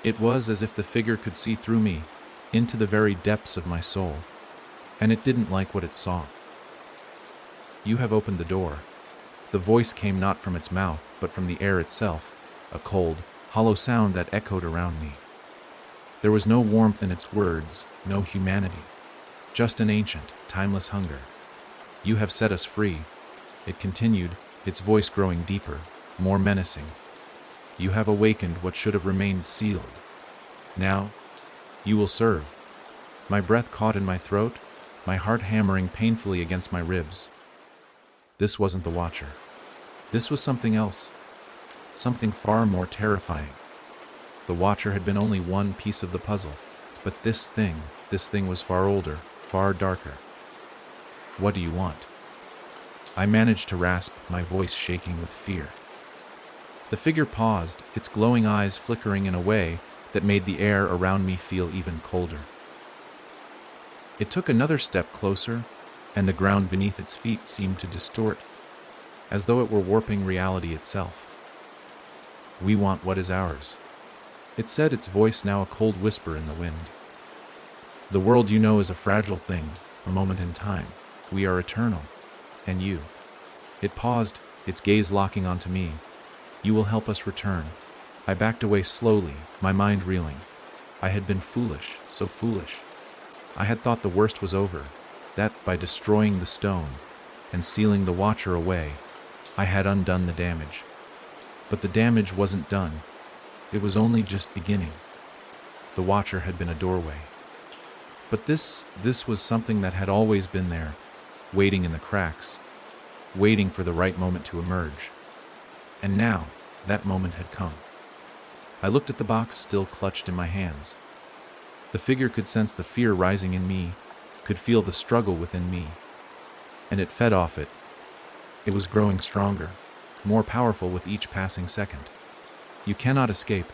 It was as if the figure could see through me, into the very depths of my soul, and it didn't like what it saw. "You have opened the door." The voice came not from its mouth, but from the air itself, a cold, hollow sound that echoed around me. There was no warmth in its words, no humanity, just an ancient, timeless hunger. "You have set us free," it continued, its voice growing deeper, more menacing. "You have awakened what should have remained sealed. Now, you will serve." My breath caught in my throat, my heart hammering painfully against my ribs. This wasn't the Watcher. This was something else, something far more terrifying. The Watcher had been only one piece of the puzzle, but this thing was far older, far darker. "What do you want?" I managed to rasp, my voice shaking with fear. The figure paused, its glowing eyes flickering in a way that made the air around me feel even colder. It took another step closer, and the ground beneath its feet seemed to distort, as though it were warping reality itself. "We want what is ours," it said, its voice now a cold whisper in the wind. "The world you know is a fragile thing, a moment in time. We are eternal. And you." It paused, its gaze locking onto me. "You will help us return." I backed away slowly, my mind reeling. I had been foolish, so foolish. I had thought the worst was over, that by destroying the stone and sealing the Watcher away, I had undone the damage. But the damage wasn't done. It was only just beginning. The Watcher had been a doorway. But this was something that had always been there, waiting in the cracks, waiting for the right moment to emerge. And now, that moment had come. I looked at the box still clutched in my hands. The figure could sense the fear rising in me, could feel the struggle within me, and it fed off it. It was growing stronger, more powerful with each passing second. "You cannot escape."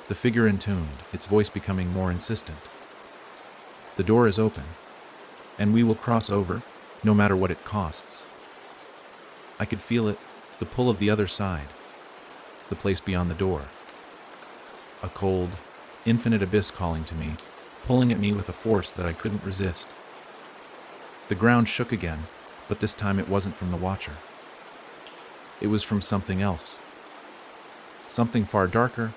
The figure intoned, its voice becoming more insistent. "The door is open, and we will cross over, no matter what it costs." I could feel it, the pull of the other side, the place beyond the door. A cold, infinite abyss calling to me, pulling at me with a force that I couldn't resist. The ground shook again, but this time it wasn't from the Watcher. It was from something else. Something far darker,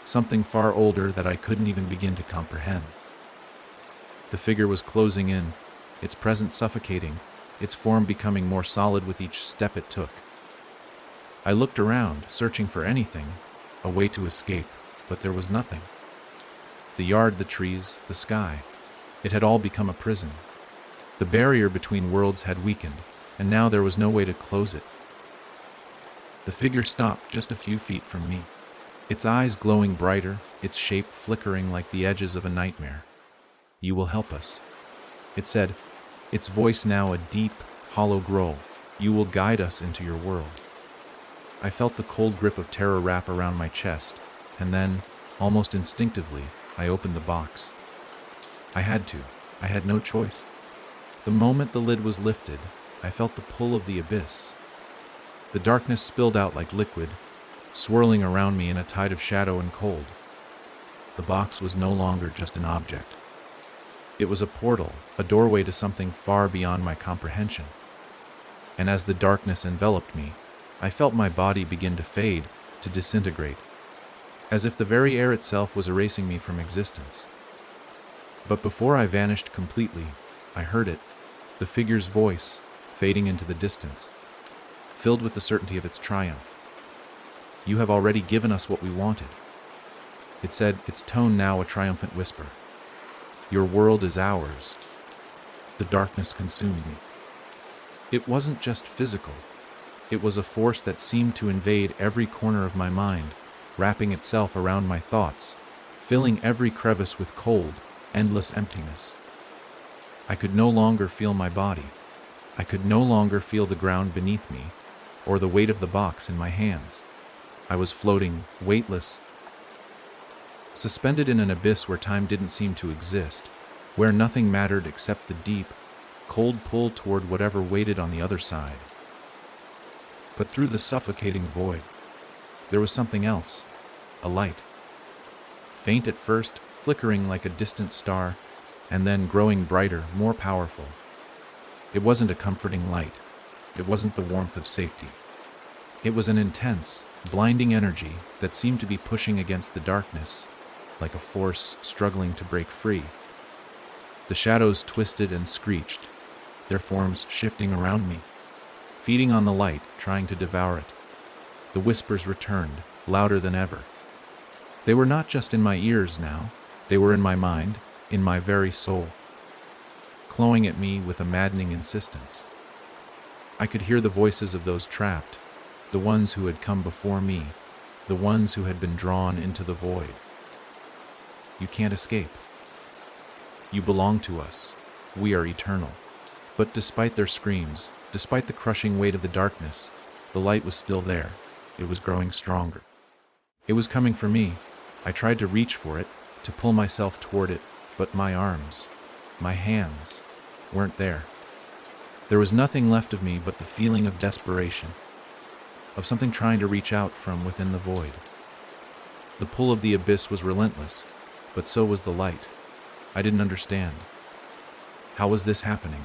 something far older that I couldn't even begin to comprehend. The figure was closing in, its presence suffocating, its form becoming more solid with each step it took. I looked around, searching for anything, a way to escape, but there was nothing. The yard, the trees, the sky, it had all become a prison. The barrier between worlds had weakened, and now there was no way to close it. The figure stopped just a few feet from me, its eyes glowing brighter, its shape flickering like the edges of a nightmare. "You will help us," it said, its voice now a deep, hollow growl. "You will guide us into your world." I felt the cold grip of terror wrap around my chest, and then, almost instinctively, I opened the box. I had to. I had no choice. The moment the lid was lifted, I felt the pull of the abyss. The darkness spilled out like liquid, swirling around me in a tide of shadow and cold. The box was no longer just an object. It was a portal, a doorway to something far beyond my comprehension. And as the darkness enveloped me, I felt my body begin to fade, to disintegrate, as if the very air itself was erasing me from existence. But before I vanished completely, I heard it, the figure's voice, fading into the distance, filled with the certainty of its triumph. "You have already given us what we wanted," it said, its tone now a triumphant whisper. "Your world is ours." The darkness consumed me. It wasn't just physical. It was a force that seemed to invade every corner of my mind, wrapping itself around my thoughts, filling every crevice with cold, endless emptiness. I could no longer feel my body. I could no longer feel the ground beneath me, or the weight of the box in my hands. I was floating, weightless, suspended in an abyss where time didn't seem to exist, where nothing mattered except the deep, cold pull toward whatever waited on the other side. But through the suffocating void, there was something else, a light. Faint at first, flickering like a distant star, and then growing brighter, more powerful. It wasn't a comforting light. It wasn't the warmth of safety. It was an intense, blinding energy that seemed to be pushing against the darkness, like a force struggling to break free. The shadows twisted and screeched, their forms shifting around me, feeding on the light, trying to devour it. The whispers returned, louder than ever. They were not just in my ears now, they were in my mind, in my very soul, clawing at me with a maddening insistence. I could hear the voices of those trapped, the ones who had come before me, the ones who had been drawn into the void. You can't escape. You belong to us. We are eternal. But despite their screams, despite the crushing weight of the darkness, the light was still there. It was growing stronger. It was coming for me. I tried to reach for it, to pull myself toward it, but my arms, my hands, weren't there. There was nothing left of me but the feeling of desperation, of something trying to reach out from within the void. The pull of the abyss was relentless, but so was the light. I didn't understand. How was this happening?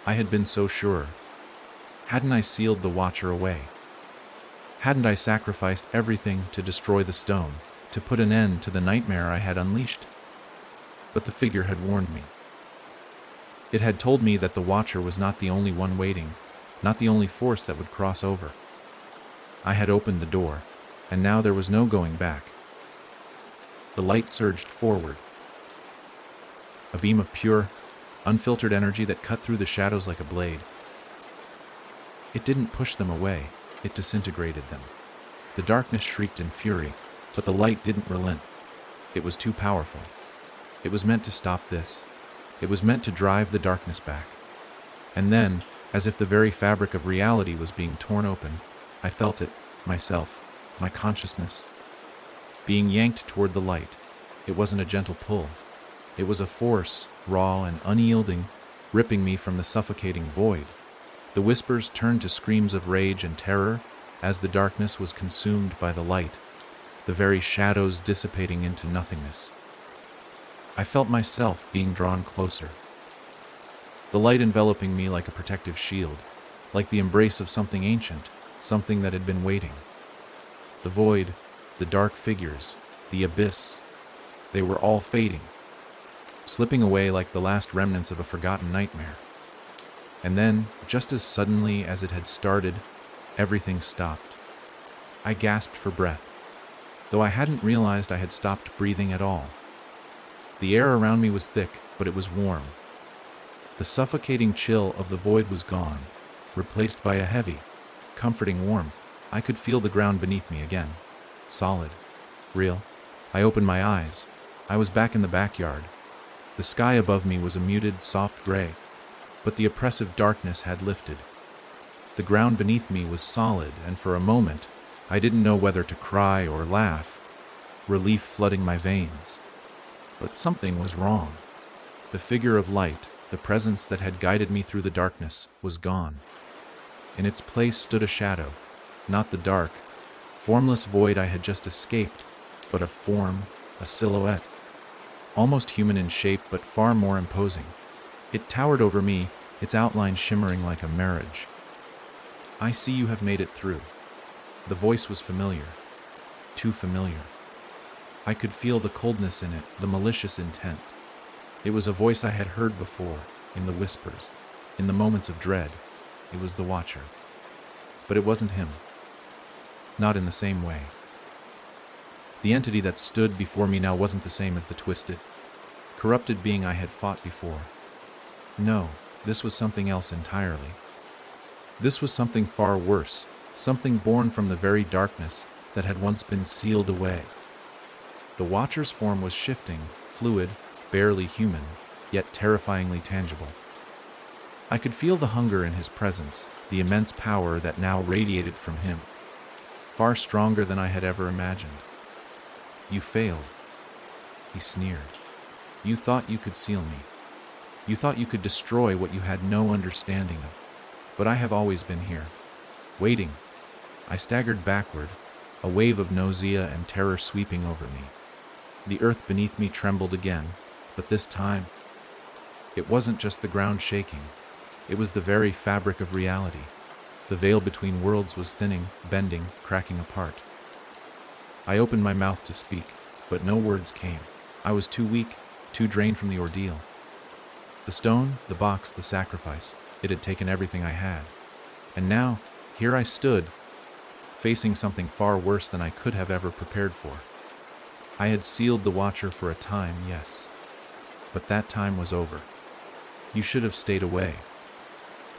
I had been so sure. Hadn't I sealed the Watcher away? Hadn't I sacrificed everything to destroy the stone, to put an end to the nightmare I had unleashed? But the figure had warned me. It had told me that the Watcher was not the only one waiting, not the only force that would cross over. I had opened the door, and now there was no going back. The light surged forward, a beam of pure, unfiltered energy that cut through the shadows like a blade. It didn't push them away, it disintegrated them. The darkness shrieked in fury, but the light didn't relent. It was too powerful. It was meant to stop this. It was meant to drive the darkness back. And then, as if the very fabric of reality was being torn open, I felt it, myself, my consciousness, being yanked toward the light. It wasn't a gentle pull. It was a force, raw and unyielding, ripping me from the suffocating void. The whispers turned to screams of rage and terror as the darkness was consumed by the light, the very shadows dissipating into nothingness. I felt myself being drawn closer, the light enveloping me like a protective shield, like the embrace of something ancient, something that had been waiting. The void, the dark figures, the abyss, they were all fading, slipping away like the last remnants of a forgotten nightmare. And then, just as suddenly as it had started, everything stopped. I gasped for breath, though I hadn't realized I had stopped breathing at all. The air around me was thick, but it was warm. The suffocating chill of the void was gone, replaced by a heavy, comforting warmth. I could feel the ground beneath me again. Solid. Real. I opened my eyes. I was back in the backyard. The sky above me was a muted, soft gray, but the oppressive darkness had lifted. The ground beneath me was solid, and for a moment, I didn't know whether to cry or laugh, relief flooding my veins. But something was wrong. The figure of light, the presence that had guided me through the darkness, was gone. In its place stood a shadow, not the dark, formless void I had just escaped, but a form, a silhouette, almost human in shape but far more imposing. It towered over me, its outline shimmering like a mirage. "I see you have made it through." The voice was familiar, too familiar. I could feel the coldness in it, the malicious intent. It was a voice I had heard before, in the whispers, in the moments of dread. It was the Watcher. But it wasn't him. Not in the same way. The entity that stood before me now wasn't the same as the twisted, corrupted being I had fought before. No, this was something else entirely. This was something far worse, something born from the very darkness that had once been sealed away. The Watcher's form was shifting, fluid, barely human, yet terrifyingly tangible. I could feel the hunger in his presence, the immense power that now radiated from him, far stronger than I had ever imagined. "You failed," he sneered. "You thought you could seal me. You thought you could destroy what you had no understanding of. But I have always been here, waiting." I staggered backward, a wave of nausea and terror sweeping over me. The earth beneath me trembled again, but this time, it wasn't just the ground shaking. It was the very fabric of reality. The veil between worlds was thinning, bending, cracking apart. I opened my mouth to speak, but no words came. I was too weak, too drained from the ordeal. The stone, the box, the sacrifice, it had taken everything I had. And now, here I stood, facing something far worse than I could have ever prepared for. I had sealed the Watcher for a time, yes, but that time was over. "You should have stayed away,"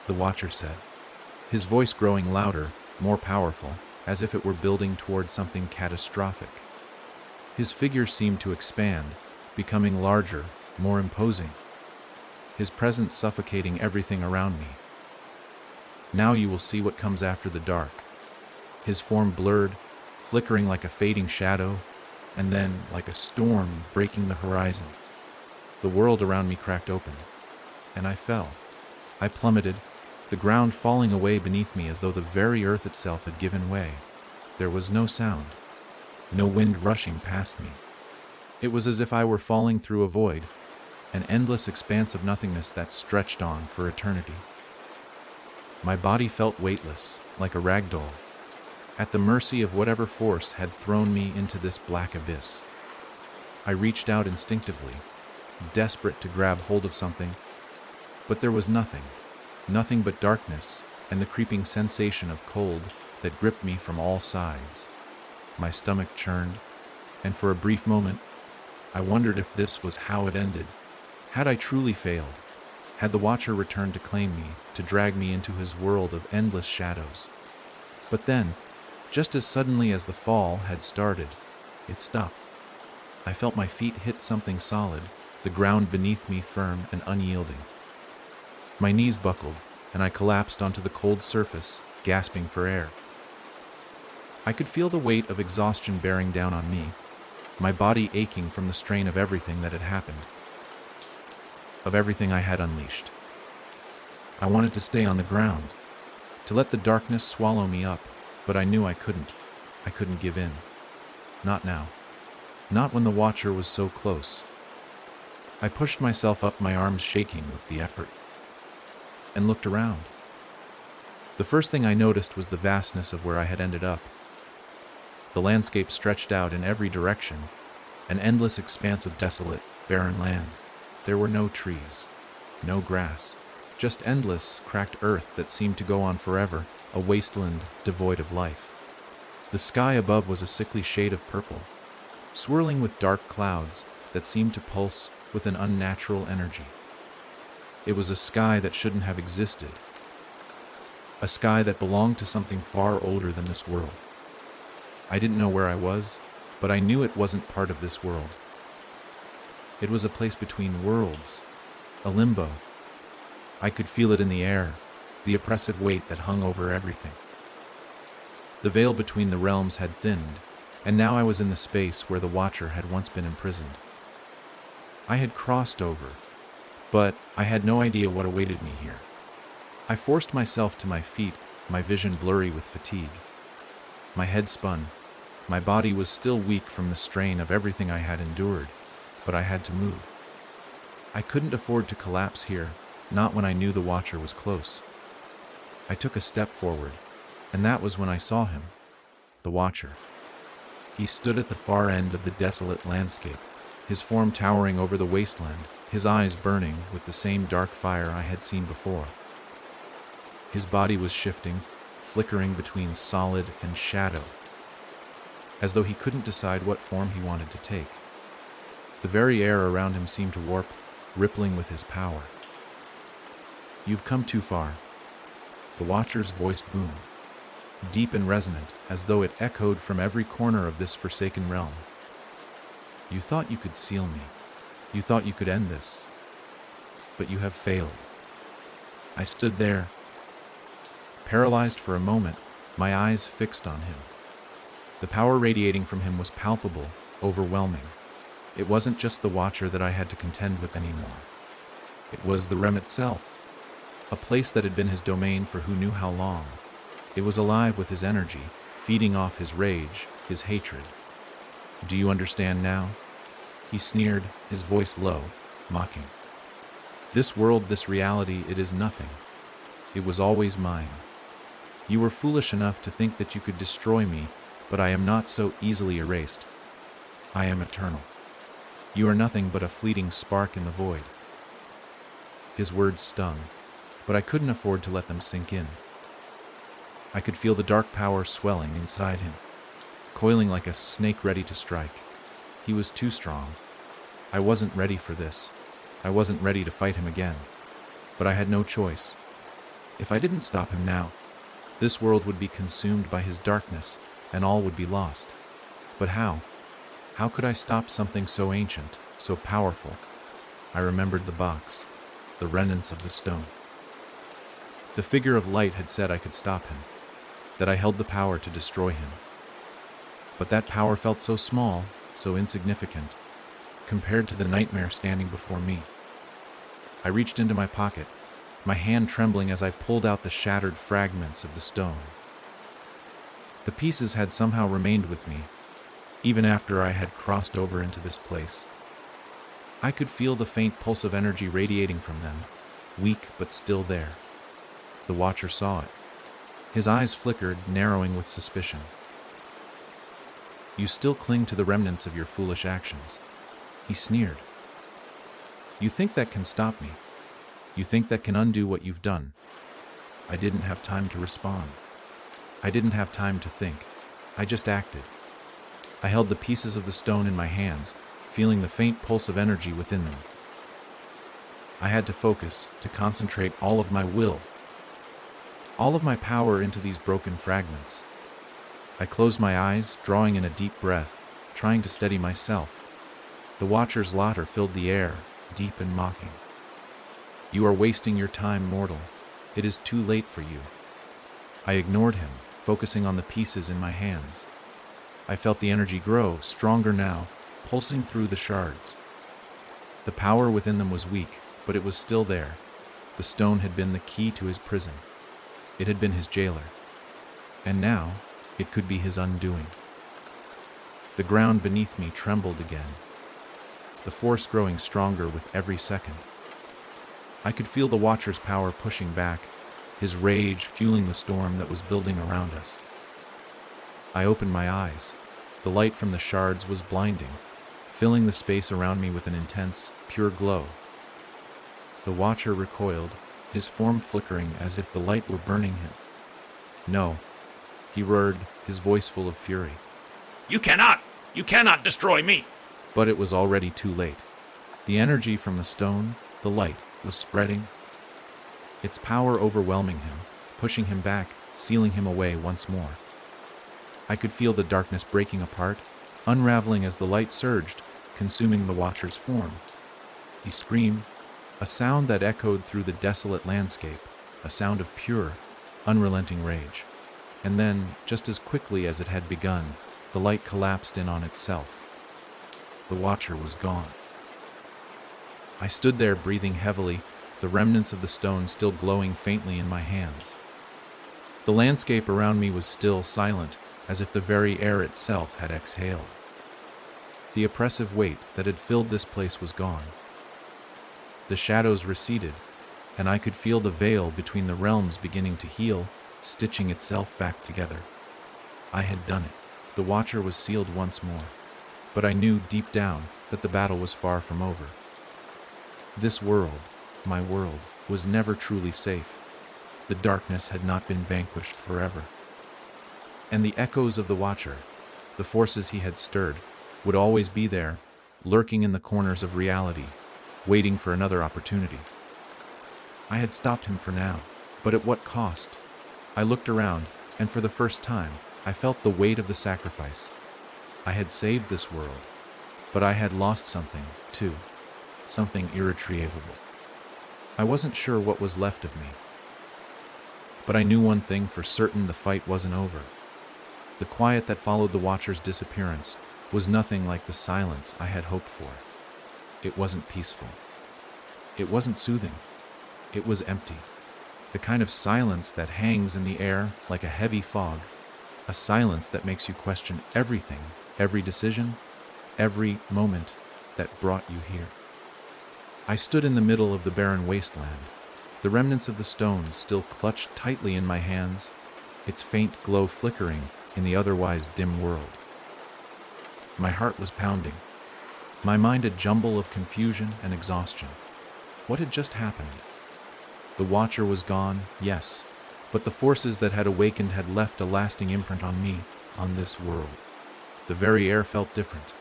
the Watcher said, his voice growing louder, more powerful, as if it were building toward something catastrophic. His figure seemed to expand, becoming larger, more imposing, his presence suffocating everything around me. "Now you will see what comes after the dark." His form blurred, flickering like a fading shadow, and then like a storm breaking the horizon. The world around me cracked open, and I fell. I plummeted, the ground falling away beneath me as though the very earth itself had given way. There was no sound, no wind rushing past me. It was as if I were falling through a void, an endless expanse of nothingness that stretched on for eternity. My body felt weightless, like a rag doll, at the mercy of whatever force had thrown me into this black abyss. I reached out instinctively, desperate to grab hold of something, but there was nothing but darkness and the creeping sensation of cold that gripped me from all sides. My stomach churned, and for a brief moment, I wondered if this was how it ended. Had I truly failed? Had the Watcher returned to claim me, to drag me into his world of endless shadows? But then, just as suddenly as the fall had started, it stopped. I felt my feet hit something solid, the ground beneath me firm and unyielding. My knees buckled, and I collapsed onto the cold surface, gasping for air. I could feel the weight of exhaustion bearing down on me, my body aching from the strain of everything that had happened, of everything I had unleashed. I wanted to stay on the ground, to let the darkness swallow me up, but I knew I couldn't. I couldn't give in. Not now. Not when the Watcher was so close. I pushed myself up, my arms shaking with the effort, and looked around. The first thing I noticed was the vastness of where I had ended up. The landscape stretched out in every direction, an endless expanse of desolate, barren land. There were no trees, no grass, just endless, cracked earth that seemed to go on forever, a wasteland devoid of life. The sky above was a sickly shade of purple, swirling with dark clouds that seemed to pulse with an unnatural energy. It was a sky that shouldn't have existed, a sky that belonged to something far older than this world. I didn't know where I was, but I knew it wasn't part of this world. It was a place between worlds, a limbo. I could feel it in the air, the oppressive weight that hung over everything. The veil between the realms had thinned, and now I was in the space where the Watcher had once been imprisoned. I had crossed over, but I had no idea what awaited me here. I forced myself to my feet, my vision blurry with fatigue. My head spun. My body was still weak from the strain of everything I had endured, but I had to move. I couldn't afford to collapse here, not when I knew the Watcher was close. I took a step forward, and that was when I saw him, the Watcher. He stood at the far end of the desolate landscape, his form towering over the wasteland, his eyes burning with the same dark fire I had seen before. His body was shifting, flickering between solid and shadow, as though he couldn't decide what form he wanted to take. The very air around him seemed to warp, rippling with his power. "You've come too far," The Watcher's voice boomed, deep and resonant, as though it echoed from every corner of this forsaken realm. You thought you could seal me. You thought you could end this. But you have failed. I stood there, paralyzed for a moment, my eyes fixed on him. The power radiating from him was palpable, overwhelming. It wasn't just the Watcher that I had to contend with anymore. It was the realm itself, a place that had been his domain for who knew how long. It was alive with his energy, feeding off his rage, his hatred. Do you understand now? He sneered, his voice low, mocking. This world, this reality, it is nothing. It was always mine. You were foolish enough to think that you could destroy me, but I am not so easily erased. I am eternal. You are nothing but a fleeting spark in the void. His words stung, but I couldn't afford to let them sink in. I could feel the dark power swelling inside him, coiling like a snake ready to strike. He was too strong. I wasn't ready for this. I wasn't ready to fight him again. But I had no choice. If I didn't stop him now, this world would be consumed by his darkness, and all would be lost. But how? How could I stop something so ancient, so powerful? I remembered the box, the remnants of the stone. The figure of light had said I could stop him, that I held the power to destroy him. But that power felt so small, so insignificant, compared to the nightmare standing before me. I reached into my pocket, my hand trembling as I pulled out the shattered fragments of the stone. The pieces had somehow remained with me, even after I had crossed over into this place. I could feel the faint pulse of energy radiating from them, weak but still there. The Watcher saw it. His eyes flickered, narrowing with suspicion. You still cling to the remnants of your foolish actions. He sneered. You think that can stop me? You think that can undo what you've done? I didn't have time to respond. I didn't have time to think. I just acted. I held the pieces of the stone in my hands, feeling the faint pulse of energy within them. I had to focus, to concentrate all of my will, all of my power into these broken fragments. I closed my eyes, drawing in a deep breath, trying to steady myself. The Watcher's laughter filled the air, deep and mocking. You are wasting your time, mortal. It is too late for you. I ignored him, focusing on the pieces in my hands. I felt the energy grow, stronger now, pulsing through the shards. The power within them was weak, but it was still there. The stone had been the key to his prison. It had been his jailer. And now, it could be his undoing. The ground beneath me trembled again, the force growing stronger with every second. I could feel the Watcher's power pushing back, his rage fueling the storm that was building around us. I opened my eyes. The light from the shards was blinding, filling the space around me with an intense, pure glow. The Watcher recoiled, his form flickering as if the light were burning him. No, he roared, his voice full of fury. You cannot destroy me! But it was already too late. The energy from the stone, the light, was spreading, its power overwhelming him, pushing him back, sealing him away once more. I could feel the darkness breaking apart, unraveling as the light surged, consuming the Watcher's form. He screamed, a sound that echoed through the desolate landscape, a sound of pure, unrelenting rage. And then, just as quickly as it had begun, the light collapsed in on itself. The Watcher was gone. I stood there breathing heavily, the remnants of the stone still glowing faintly in my hands. The landscape around me was still silent, as if the very air itself had exhaled. The oppressive weight that had filled this place was gone. The shadows receded, and I could feel the veil between the realms beginning to heal, stitching itself back together. I had done it. The Watcher was sealed once more, but I knew deep down that the battle was far from over. This world, my world, was never truly safe. The darkness had not been vanquished forever. And the echoes of the Watcher, the forces he had stirred, would always be there, lurking in the corners of reality, waiting for another opportunity. I had stopped him for now, But at what cost? I looked around, and for the first time, I felt the weight of the sacrifice. I had saved this world, but I had lost something, too. Something irretrievable. I wasn't sure what was left of me. But I knew one thing for certain: the fight wasn't over. The quiet that followed the Watcher's disappearance was nothing like the silence I had hoped for. It wasn't peaceful. It wasn't soothing. It was empty. The kind of silence that hangs in the air like a heavy fog. A silence that makes you question everything, every decision, every moment that brought you here. I stood in the middle of the barren wasteland, the remnants of the stone still clutched tightly in my hands, its faint glow flickering in the otherwise dim world. My heart was pounding, my mind a jumble of confusion and exhaustion. What had just happened? The Watcher was gone, yes, but the forces that had awakened had left a lasting imprint on me, on this world. The very air felt different.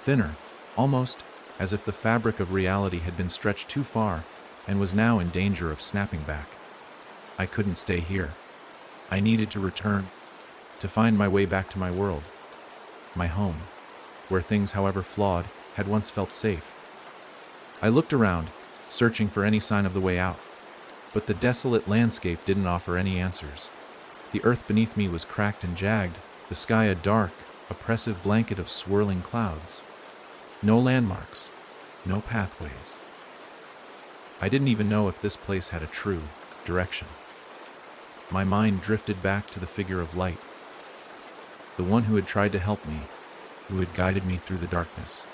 Thinner, almost as if the fabric of reality had been stretched too far and was now in danger of snapping back. I couldn't stay here. I needed to return, to find my way back to my world, my home, where things, however flawed, had once felt safe. I looked around, searching for any sign of the way out, but the desolate landscape didn't offer any answers. The earth beneath me was cracked and jagged, the sky a dark, oppressive blanket of swirling clouds. No landmarks, no pathways. I didn't even know if this place had a true direction. My mind drifted back to the figure of light, the one who had tried to help me, who had guided me through the darkness.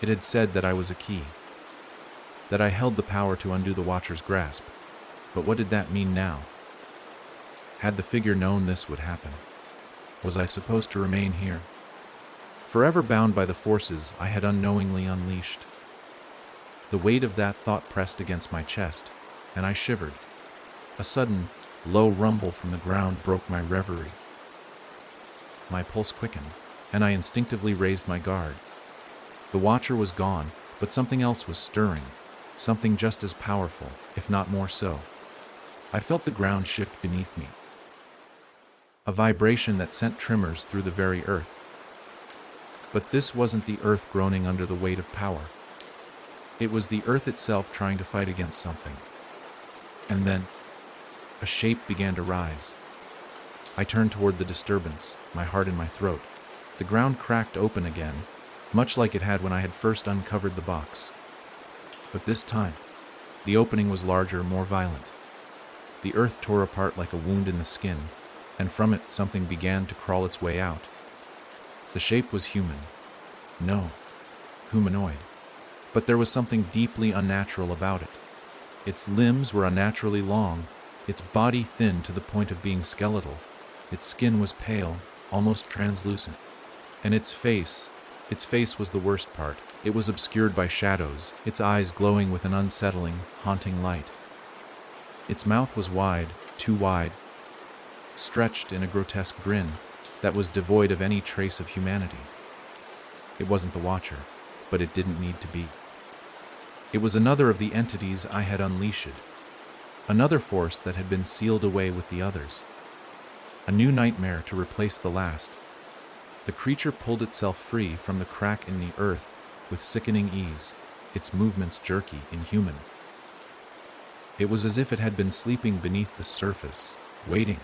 It had said that I was a key, that I held the power to undo the Watcher's grasp. But what did that mean now? Had the figure known this would happen? Was I supposed to remain here, forever bound by the forces I had unknowingly unleashed? The weight of that thought pressed against my chest, and I shivered. A sudden, low rumble from the ground broke my reverie. My pulse quickened, and I instinctively raised my guard. The Watcher was gone, but something else was stirring, something just as powerful, if not more so. I felt the ground shift beneath me, a vibration that sent tremors through the very earth. But this wasn't the earth groaning under the weight of power. It was the earth itself trying to fight against something. And then, a shape began to rise. I turned toward the disturbance, my heart in my throat. The ground cracked open again, much like it had when I had first uncovered the box. But this time, the opening was larger, more violent. The earth tore apart like a wound in the skin, and from it something began to crawl its way out. The shape was human. No, humanoid. But there was something deeply unnatural about it. Its limbs were unnaturally long, its body thin to the point of being skeletal. Its skin was pale, almost translucent. And its face was the worst part. It was obscured by shadows, its eyes glowing with an unsettling, haunting light. Its mouth was wide, too wide, stretched in a grotesque grin that was devoid of any trace of humanity. It wasn't the Watcher, but it didn't need to be. It was another of the entities I had unleashed, another force that had been sealed away with the others. A new nightmare to replace the last. The creature pulled itself free from the crack in the earth with sickening ease, its movements jerky, inhuman. It was as if it had been sleeping beneath the surface, waiting,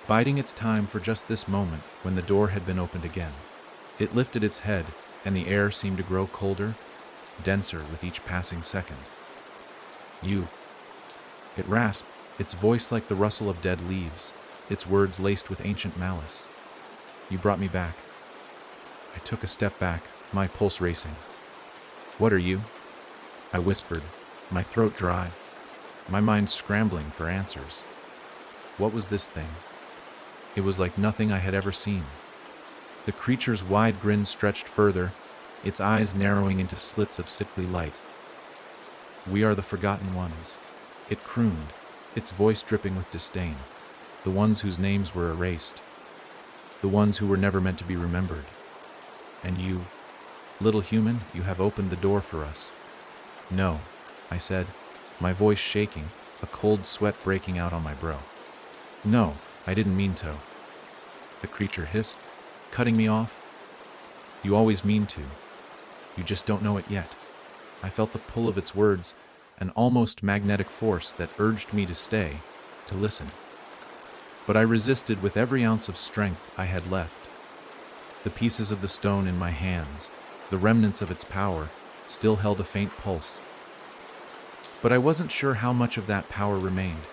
biding its time for just this moment when the door had been opened again. It lifted its head, and the air seemed to grow colder, denser with each passing second. You. It rasped, its voice like the rustle of dead leaves, its words laced with ancient malice. You brought me back. I took a step back, my pulse racing. What are you? I whispered, my throat dry, my mind scrambling for answers. What was this thing? It was like nothing I had ever seen. The creature's wide grin stretched further, its eyes narrowing into slits of sickly light. We are the forgotten ones, it crooned, its voice dripping with disdain. The ones whose names were erased. The ones who were never meant to be remembered. And you, little human, you have opened the door for us. No, I said, my voice shaking, a cold sweat breaking out on my brow. "No, I didn't mean to," the creature hissed, cutting me off. "You always mean to. You just don't know it yet." I felt the pull of its words, an almost magnetic force that urged me to stay, to listen. But I resisted with every ounce of strength I had left. The pieces of the stone in my hands, the remnants of its power, still held a faint pulse. But I wasn't sure how much of that power remained.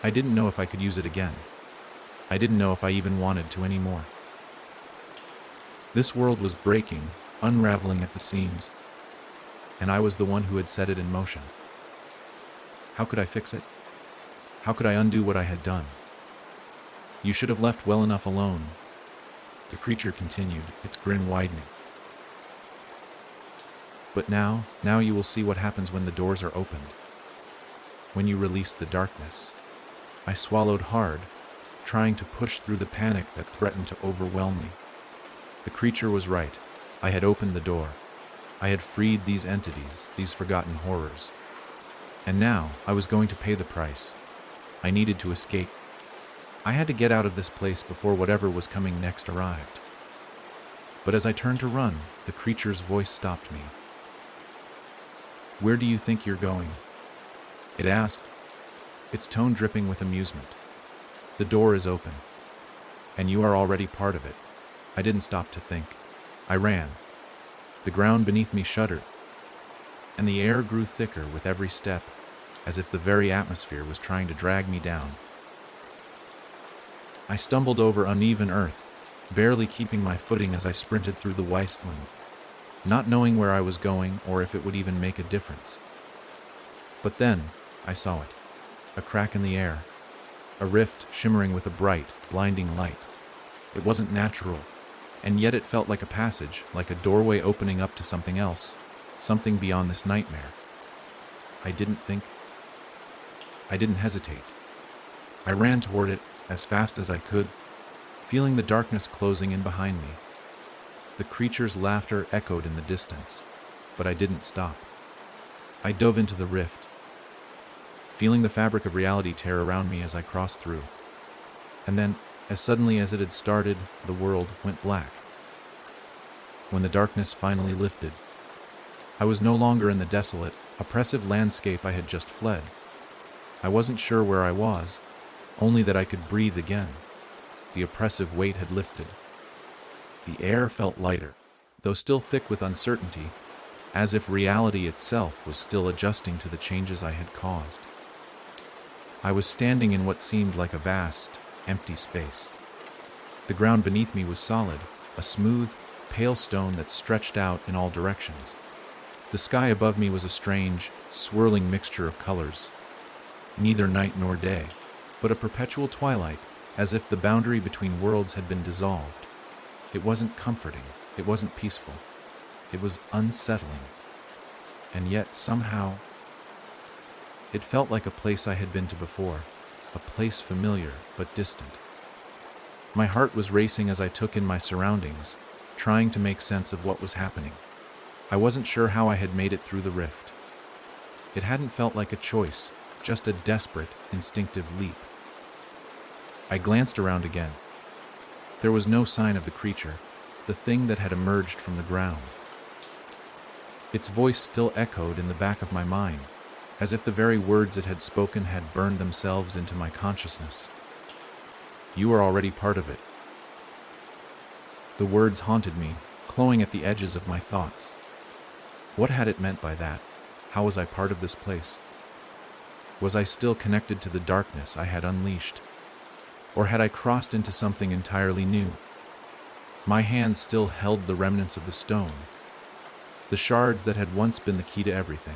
I didn't know if I could use it again. I didn't know if I even wanted to anymore. This world was breaking, unraveling at the seams, and I was the one who had set it in motion. How could I fix it? How could I undo what I had done? "You should have left well enough alone," the creature continued, its grin widening. "But now you will see what happens when the doors are opened. When you release the darkness." I swallowed hard, trying to push through the panic that threatened to overwhelm me. The creature was right. I had opened the door. I had freed these entities, these forgotten horrors. And now I was going to pay the price. I needed to escape. I had to get out of this place before whatever was coming next arrived. But as I turned to run, the creature's voice stopped me. "Where do you think you're going?" it asked, its tone dripping with amusement. "The door is open, and you are already part of it." I didn't stop to think. I ran. The ground beneath me shuddered, and the air grew thicker with every step, as if the very atmosphere was trying to drag me down. I stumbled over uneven earth, barely keeping my footing as I sprinted through the wasteland, not knowing where I was going or if it would even make a difference. But then I saw it, a crack in the air, a rift shimmering with a bright, blinding light. It wasn't natural, and yet it felt like a passage, like a doorway opening up to something else, something beyond this nightmare. I didn't hesitate. I ran toward it as fast as I could, feeling the darkness closing in behind me. The creature's laughter echoed in the distance, but I didn't stop. I dove into the rift, feeling the fabric of reality tear around me as I crossed through. And then, as suddenly as it had started, the world went black. When the darkness finally lifted, I was no longer in the desolate, oppressive landscape I had just fled. I wasn't sure where I was, only that I could breathe again. The oppressive weight had lifted. The air felt lighter, though still thick with uncertainty, as if reality itself was still adjusting to the changes I had caused. I was standing in what seemed like a vast, empty space. The ground beneath me was solid, a smooth, pale stone that stretched out in all directions. The sky above me was a strange, swirling mixture of colors, neither night nor day, but a perpetual twilight, as if the boundary between worlds had been dissolved. It wasn't comforting, it wasn't peaceful, it was unsettling. And yet, somehow, it felt like a place I had been to before, a place familiar but distant. My heart was racing as I took in my surroundings, trying to make sense of what was happening. I wasn't sure how I had made it through the rift. It hadn't felt like a choice, just a desperate, instinctive leap. I glanced around again. There was no sign of the creature, the thing that had emerged from the ground. Its voice still echoed in the back of my mind, as if the very words it had spoken had burned themselves into my consciousness. "You are already part of it." The words haunted me, clawing at the edges of my thoughts. What had it meant by that? How was I part of this place? Was I still connected to the darkness I had unleashed? Or had I crossed into something entirely new? My hand still held the remnants of the stone, the shards that had once been the key to everything.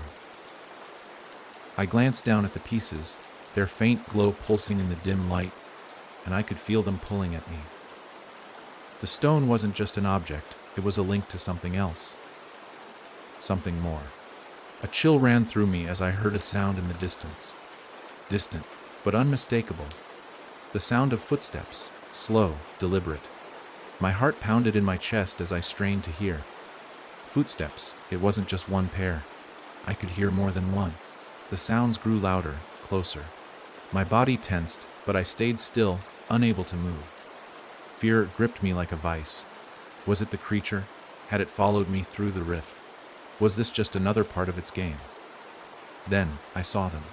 I glanced down at the pieces, their faint glow pulsing in the dim light, and I could feel them pulling at me. The stone wasn't just an object, it was a link to something else. Something more. A chill ran through me as I heard a sound in the distance. Distant, but unmistakable. The sound of footsteps, slow, deliberate. My heart pounded in my chest as I strained to hear. Footsteps, it wasn't just one pair. I could hear more than one. The sounds grew louder, closer. My body tensed, but I stayed still, unable to move. Fear gripped me like a vice. Was it the creature? Had it followed me through the rift? Was this just another part of its game? Then I saw them.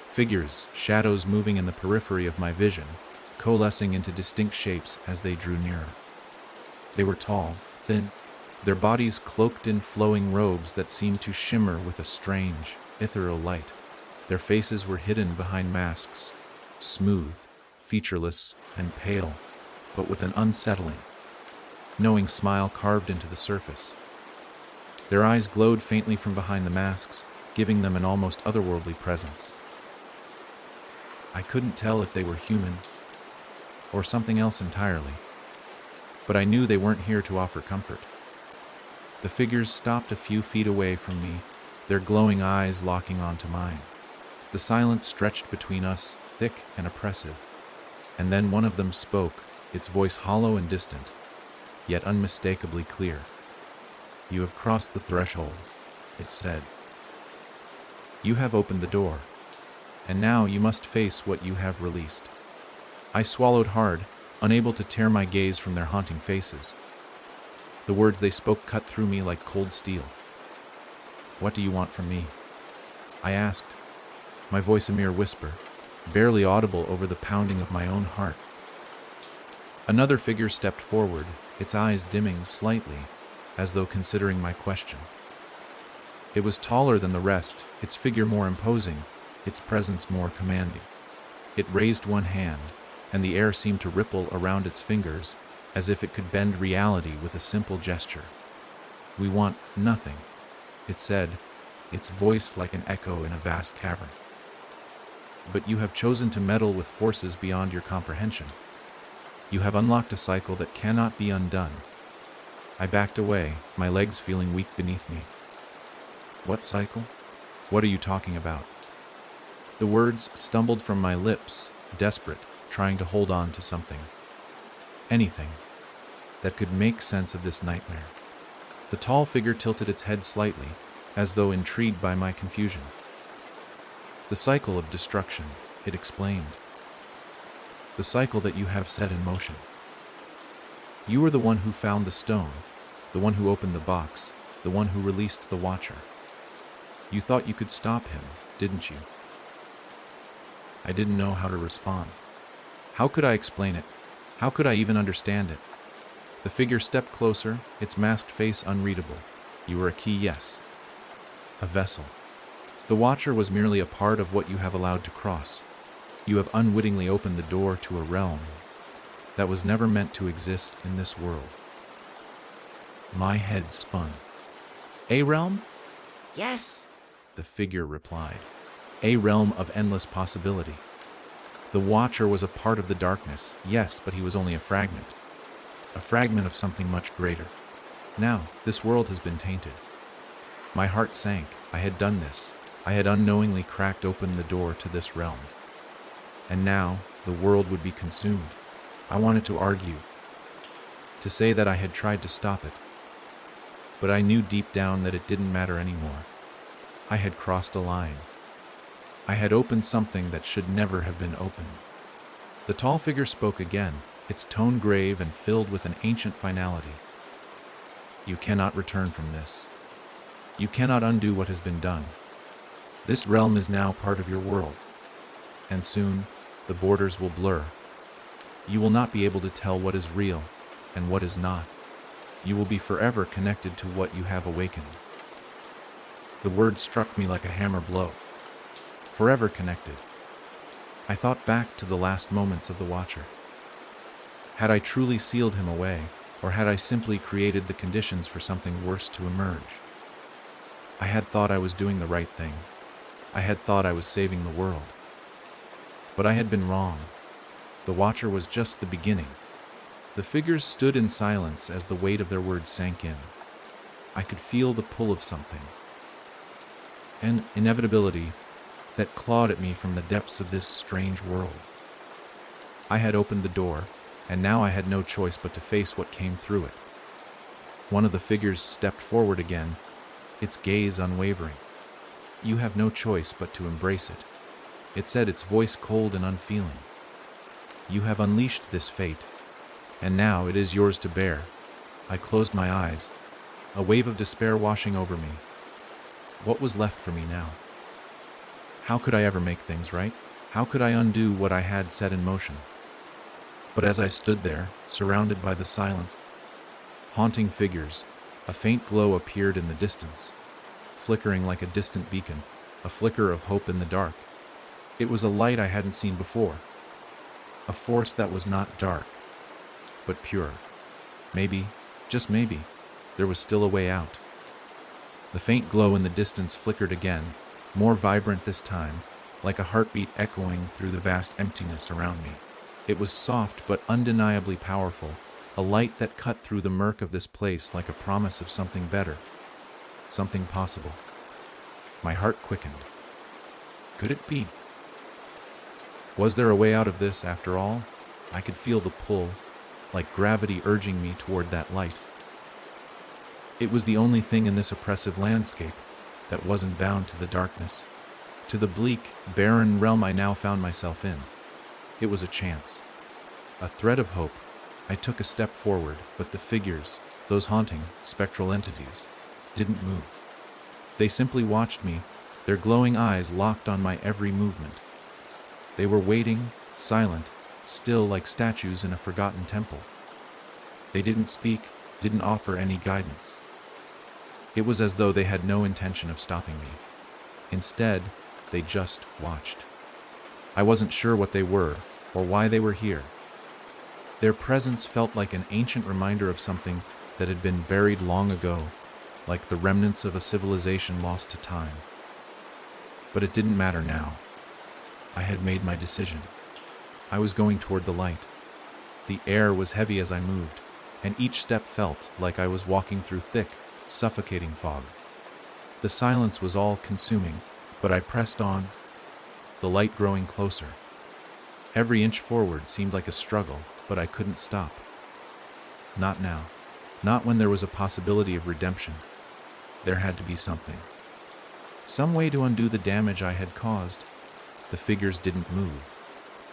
Figures, shadows moving in the periphery of my vision, coalescing into distinct shapes as they drew nearer. They were tall, thin, their bodies cloaked in flowing robes that seemed to shimmer with a strange, ethereal light. Their faces were hidden behind masks, smooth, featureless, and pale, but with an unsettling, knowing smile carved into the surface. Their eyes glowed faintly from behind the masks, giving them an almost otherworldly presence. I couldn't tell if they were human or something else entirely, but I knew they weren't here to offer comfort. The figures stopped a few feet away from me, their glowing eyes locking onto mine. The silence stretched between us, thick and oppressive, and then one of them spoke, its voice hollow and distant, yet unmistakably clear. "You have crossed the threshold," it said. "You have opened the door, and now you must face what you have released." I swallowed hard, unable to tear my gaze from their haunting faces. The words they spoke cut through me like cold steel. "What do you want from me?" I asked, my voice a mere whisper, barely audible over the pounding of my own heart. Another figure stepped forward, its eyes dimming slightly, as though considering my question. It was taller than the rest, its figure more imposing, its presence more commanding. It raised one hand, and the air seemed to ripple around its fingers, as if it could bend reality with a simple gesture. "We want nothing," it said, its voice like an echo in a vast cavern. "But you have chosen to meddle with forces beyond your comprehension. You have unlocked a cycle that cannot be undone." I backed away, my legs feeling weak beneath me. "What cycle? What are you talking about?" The words stumbled from my lips, desperate, trying to hold on to something. Anything that could make sense of this nightmare. The tall figure tilted its head slightly, as though intrigued by my confusion. "The cycle of destruction," it explained. "The cycle that you have set in motion. You were the one who found the stone, the one who opened the box, the one who released the Watcher. You thought you could stop him, didn't you?" I didn't know how to respond. How could I explain it? How could I even understand it? The figure stepped closer, its masked face unreadable. "You were a key, yes. A vessel. The Watcher was merely a part of what you have allowed to cross. You have unwittingly opened the door to a realm that was never meant to exist in this world." My head spun. "A realm?" "Yes," the figure replied. "A realm of endless possibility. The Watcher was a part of the darkness, yes, but he was only a fragment of something much greater. Now, this world has been tainted." My heart sank. I had done this. I had unknowingly cracked open the door to this realm. And now, the world would be consumed. I wanted to argue, to say that I had tried to stop it. But I knew deep down that it didn't matter anymore. I had crossed a line. I had opened something that should never have been opened. The tall figure spoke again, its tone grave and filled with an ancient finality. "You cannot return from this. You cannot undo what has been done. This realm is now part of your world, and soon the borders will blur. You will not be able to tell what is real and what is not. You will be forever connected to what you have awakened." The word struck me like a hammer blow. Forever connected. I thought back to the last moments of the Watcher. Had I truly sealed him away, or had I simply created the conditions for something worse to emerge? I had thought I was doing the right thing. I had thought I was saving the world. But I had been wrong. The Watcher was just the beginning. The figures stood in silence as the weight of their words sank in. I could feel the pull of something, an inevitability that clawed at me from the depths of this strange world. I had opened the door, and now I had no choice but to face what came through it. One of the figures stepped forward again, its gaze unwavering. "You have no choice but to embrace it." It said, its voice cold and unfeeling. "You have unleashed this fate, and now it is yours to bear." I closed my eyes, a wave of despair washing over me. What was left for me now? How could I ever make things right? How could I undo what I had set in motion? But as I stood there, surrounded by the silent, haunting figures, a faint glow appeared in the distance, flickering like a distant beacon, a flicker of hope in the dark. It was a light I hadn't seen before, a force that was not dark, but pure. Maybe, just maybe, there was still a way out. The faint glow in the distance flickered again, more vibrant this time, like a heartbeat echoing through the vast emptiness around me. It was soft but undeniably powerful, a light that cut through the murk of this place like a promise of something better, something possible. My heart quickened. Could it be? Was there a way out of this after all? I could feel the pull, like gravity urging me toward that light. It was the only thing in this oppressive landscape that wasn't bound to the darkness, to the bleak, barren realm I now found myself in. It was a chance, a thread of hope. I took a step forward, but the figures, those haunting, spectral entities, didn't move. They simply watched me, their glowing eyes locked on my every movement. They were waiting, silent, still like statues in a forgotten temple. They didn't speak, didn't offer any guidance. It was as though they had no intention of stopping me. Instead, they just watched. I wasn't sure what they were, or why they were here. Their presence felt like an ancient reminder of something that had been buried long ago, like the remnants of a civilization lost to time. But it didn't matter now. I had made my decision. I was going toward the light. The air was heavy as I moved, and each step felt like I was walking through thick, suffocating fog. The silence was all-consuming, but I pressed on, the light growing closer. Every inch forward seemed like a struggle, but I couldn't stop. Not now. Not when there was a possibility of redemption. There had to be something. Some way to undo the damage I had caused. The figures didn't move.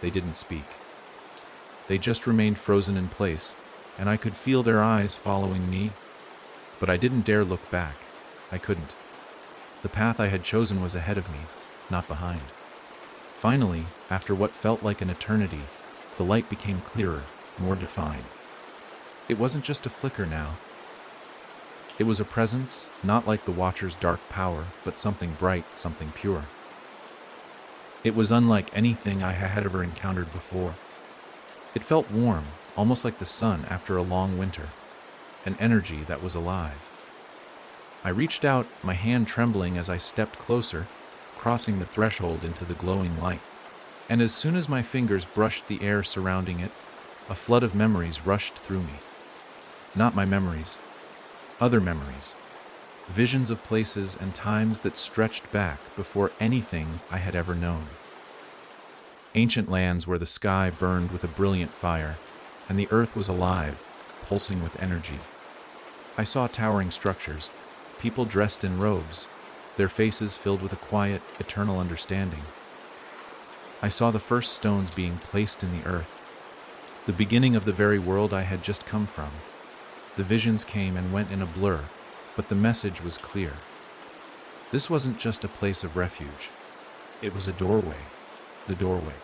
They didn't speak. They just remained frozen in place, and I could feel their eyes following me. But I didn't dare look back. I couldn't. The path I had chosen was ahead of me, not behind. Finally, after what felt like an eternity, the light became clearer, more defined. It wasn't just a flicker now. It was a presence, not like the Watcher's dark power, but something bright, something pure. It was unlike anything I had ever encountered before. It felt warm, almost like the sun after a long winter, an energy that was alive. I reached out, my hand trembling as I stepped closer, crossing the threshold into the glowing light. And as soon as my fingers brushed the air surrounding it, a flood of memories rushed through me. Not my memories, other memories. Visions of places and times that stretched back before anything I had ever known. Ancient lands where the sky burned with a brilliant fire, and the earth was alive, pulsing with energy. I saw towering structures, people dressed in robes, their faces filled with a quiet, eternal understanding. I saw the first stones being placed in the earth, the beginning of the very world I had just come from. The visions came and went in a blur, but the message was clear. This wasn't just a place of refuge. It was a doorway. The doorway.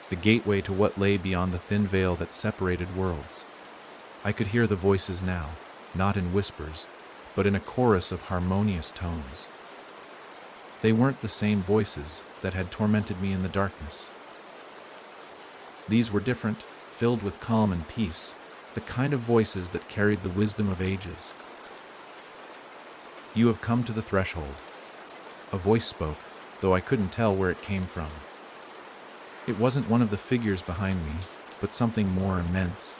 The gateway to what lay beyond the thin veil that separated worlds. I could hear the voices now, not in whispers, but in a chorus of harmonious tones. They weren't the same voices that had tormented me in the darkness. These were different, filled with calm and peace, the kind of voices that carried the wisdom of ages. "You have come to the threshold." A voice spoke, though I couldn't tell where it came from. It wasn't one of the figures behind me, but something more immense.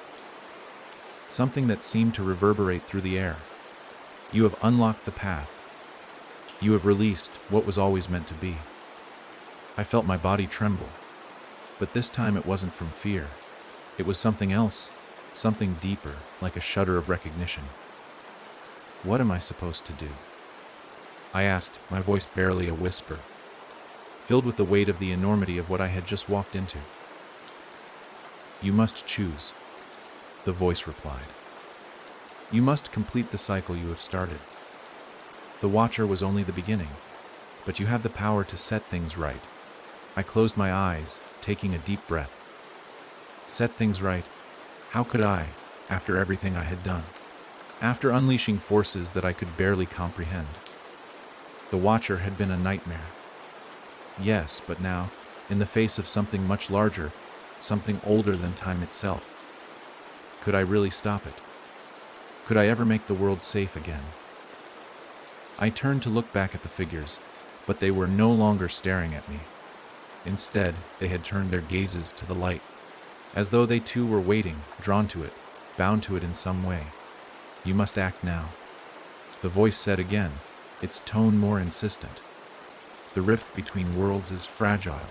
Something that seemed to reverberate through the air. "You have unlocked the path. You have released what was always meant to be." I felt my body tremble, but this time it wasn't from fear. It was something else, something deeper, like a shudder of recognition. "What am I supposed to do?" I asked, my voice barely a whisper. filled with the weight of the enormity of what I had just walked into. "You must choose," the voice replied. "You must complete the cycle you have started. The Watcher was only the beginning, but you have the power to set things right." I closed my eyes, taking a deep breath. Set things right? How could I, after everything I had done? After unleashing forces that I could barely comprehend? The Watcher had been a nightmare. Yes, but now, in the face of something much larger, something older than time itself, could I really stop it? Could I ever make the world safe again? I turned to look back at the figures, but they were no longer staring at me. Instead, they had turned their gazes to the light, as though they too were waiting, drawn to it, bound to it in some way. "You must act now," the voice said again, its tone more insistent. "The rift between worlds is fragile.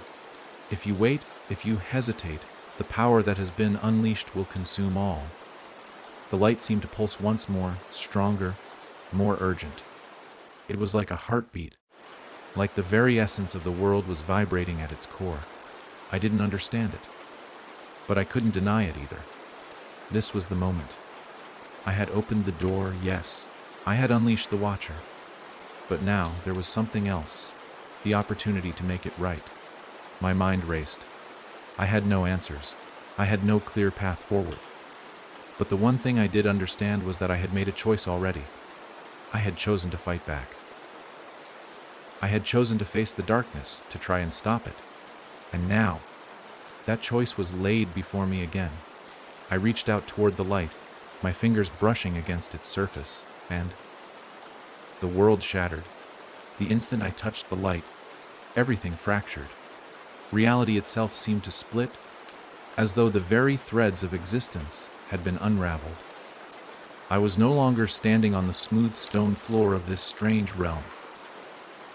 If you wait, if you hesitate, the power that has been unleashed will consume all." The light seemed to pulse once more, stronger, more urgent. It was like a heartbeat, like the very essence of the world was vibrating at its core. I didn't understand it, but I couldn't deny it either. This was the moment. I had opened the door, yes, I had unleashed the Watcher. But now there was something else, the opportunity to make it right. My mind raced. I had no answers. I had no clear path forward. But the one thing I did understand was that I had made a choice already. I had chosen to fight back. I had chosen to face the darkness, to try and stop it. And now, that choice was laid before me again. I reached out toward the light, my fingers brushing against its surface, and the world shattered. The instant I touched the light, everything fractured. Reality itself seemed to split, as though the very threads of existence had been unraveled. I was no longer standing on the smooth stone floor of this strange realm.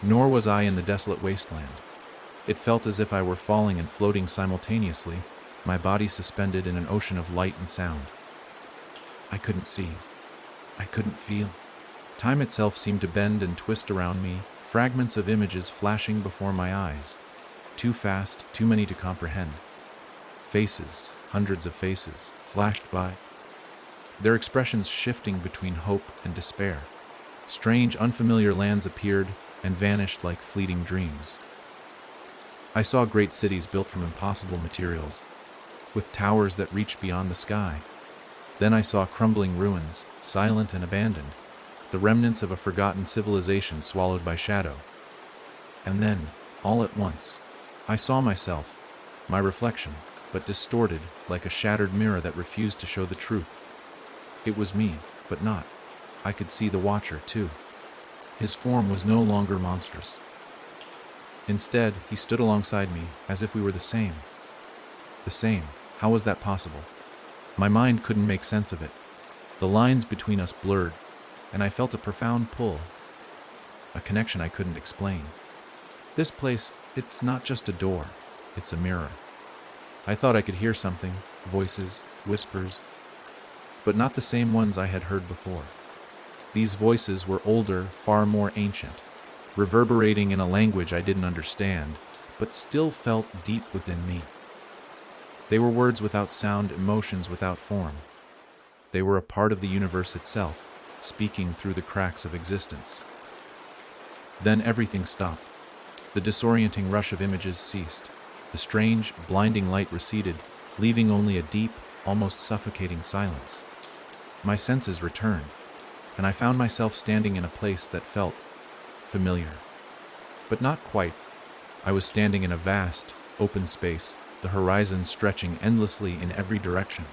Nor was I in the desolate wasteland. It felt as if I were falling and floating simultaneously, my body suspended in an ocean of light and sound. I couldn't see. I couldn't feel. Time itself seemed to bend and twist around me, fragments of images flashing before my eyes. Too fast, too many to comprehend. Faces, hundreds of faces, flashed by, their expressions shifting between hope and despair. Strange, unfamiliar lands appeared and vanished like fleeting dreams. I saw great cities built from impossible materials, with towers that reached beyond the sky. Then I saw crumbling ruins, silent and abandoned, the remnants of a forgotten civilization swallowed by shadow. And then, all at once, I saw myself, my reflection, but distorted like a shattered mirror that refused to show the truth. It was me, but not. I could see the Watcher, too. His form was no longer monstrous. Instead, he stood alongside me, as if we were the same. The same? How was that possible? My mind couldn't make sense of it. The lines between us blurred, and I felt a profound pull, a connection I couldn't explain. This place, it's not just a door, it's a mirror. I thought I could hear something, voices, whispers, but not the same ones I had heard before. These voices were older, far more ancient, reverberating in a language I didn't understand, but still felt deep within me. They were words without sound, emotions without form. They were a part of the universe itself, speaking through the cracks of existence. Then everything stopped. The disorienting rush of images ceased. The strange, blinding light receded, leaving only a deep, almost suffocating silence. My senses returned, and I found myself standing in a place that felt familiar. But not quite. I was standing in a vast, open space, the horizon stretching endlessly in every direction.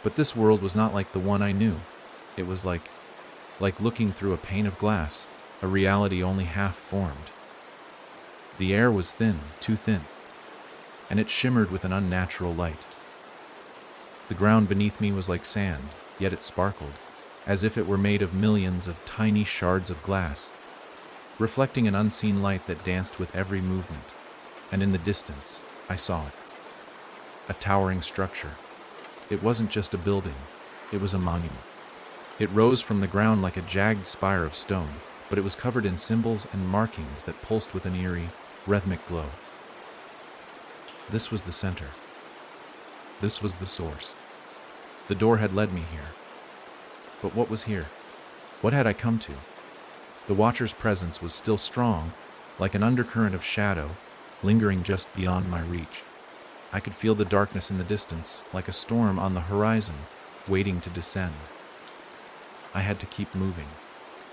But this world was not like the one I knew. It was like looking through a pane of glass, a reality only half formed. The air was thin, too thin, and it shimmered with an unnatural light. The ground beneath me was like sand, yet it sparkled, as if it were made of millions of tiny shards of glass, reflecting an unseen light that danced with every movement. And in the distance, I saw it. A towering structure. It wasn't just a building, it was a monument. It rose from the ground like a jagged spire of stone, but it was covered in symbols and markings that pulsed with an eerie, rhythmic glow. This was the center. This was the source. The door had led me here. But what was here? What had I come to? The Watcher's presence was still strong, like an undercurrent of shadow, lingering just beyond my reach. I could feel the darkness in the distance, like a storm on the horizon, waiting to descend. I had to keep moving.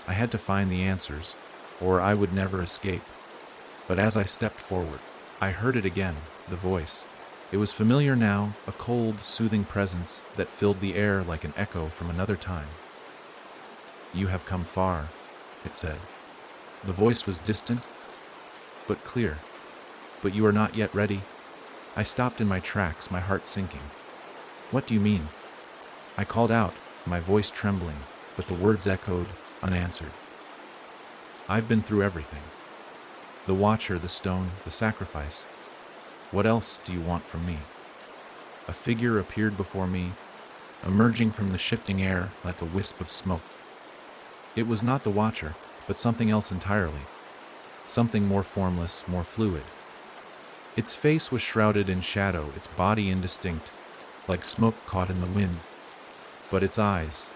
I had to find the answers, or I would never escape. But as I stepped forward, I heard it again, the voice. It was familiar now, a cold, soothing presence that filled the air like an echo from another time. "You have come far," it said. The voice was distant, but clear. "But you are not yet ready." I stopped in my tracks, my heart sinking. "What do you mean?" I called out, my voice trembling, but the words echoed, unanswered. "I've been through everything. The Watcher, the stone, the sacrifice. What else do you want from me?" A figure appeared before me, emerging from the shifting air like a wisp of smoke. It was not the Watcher, but something else entirely. Something more formless, more fluid. Its face was shrouded in shadow, its body indistinct, like smoke caught in the wind. But its eyes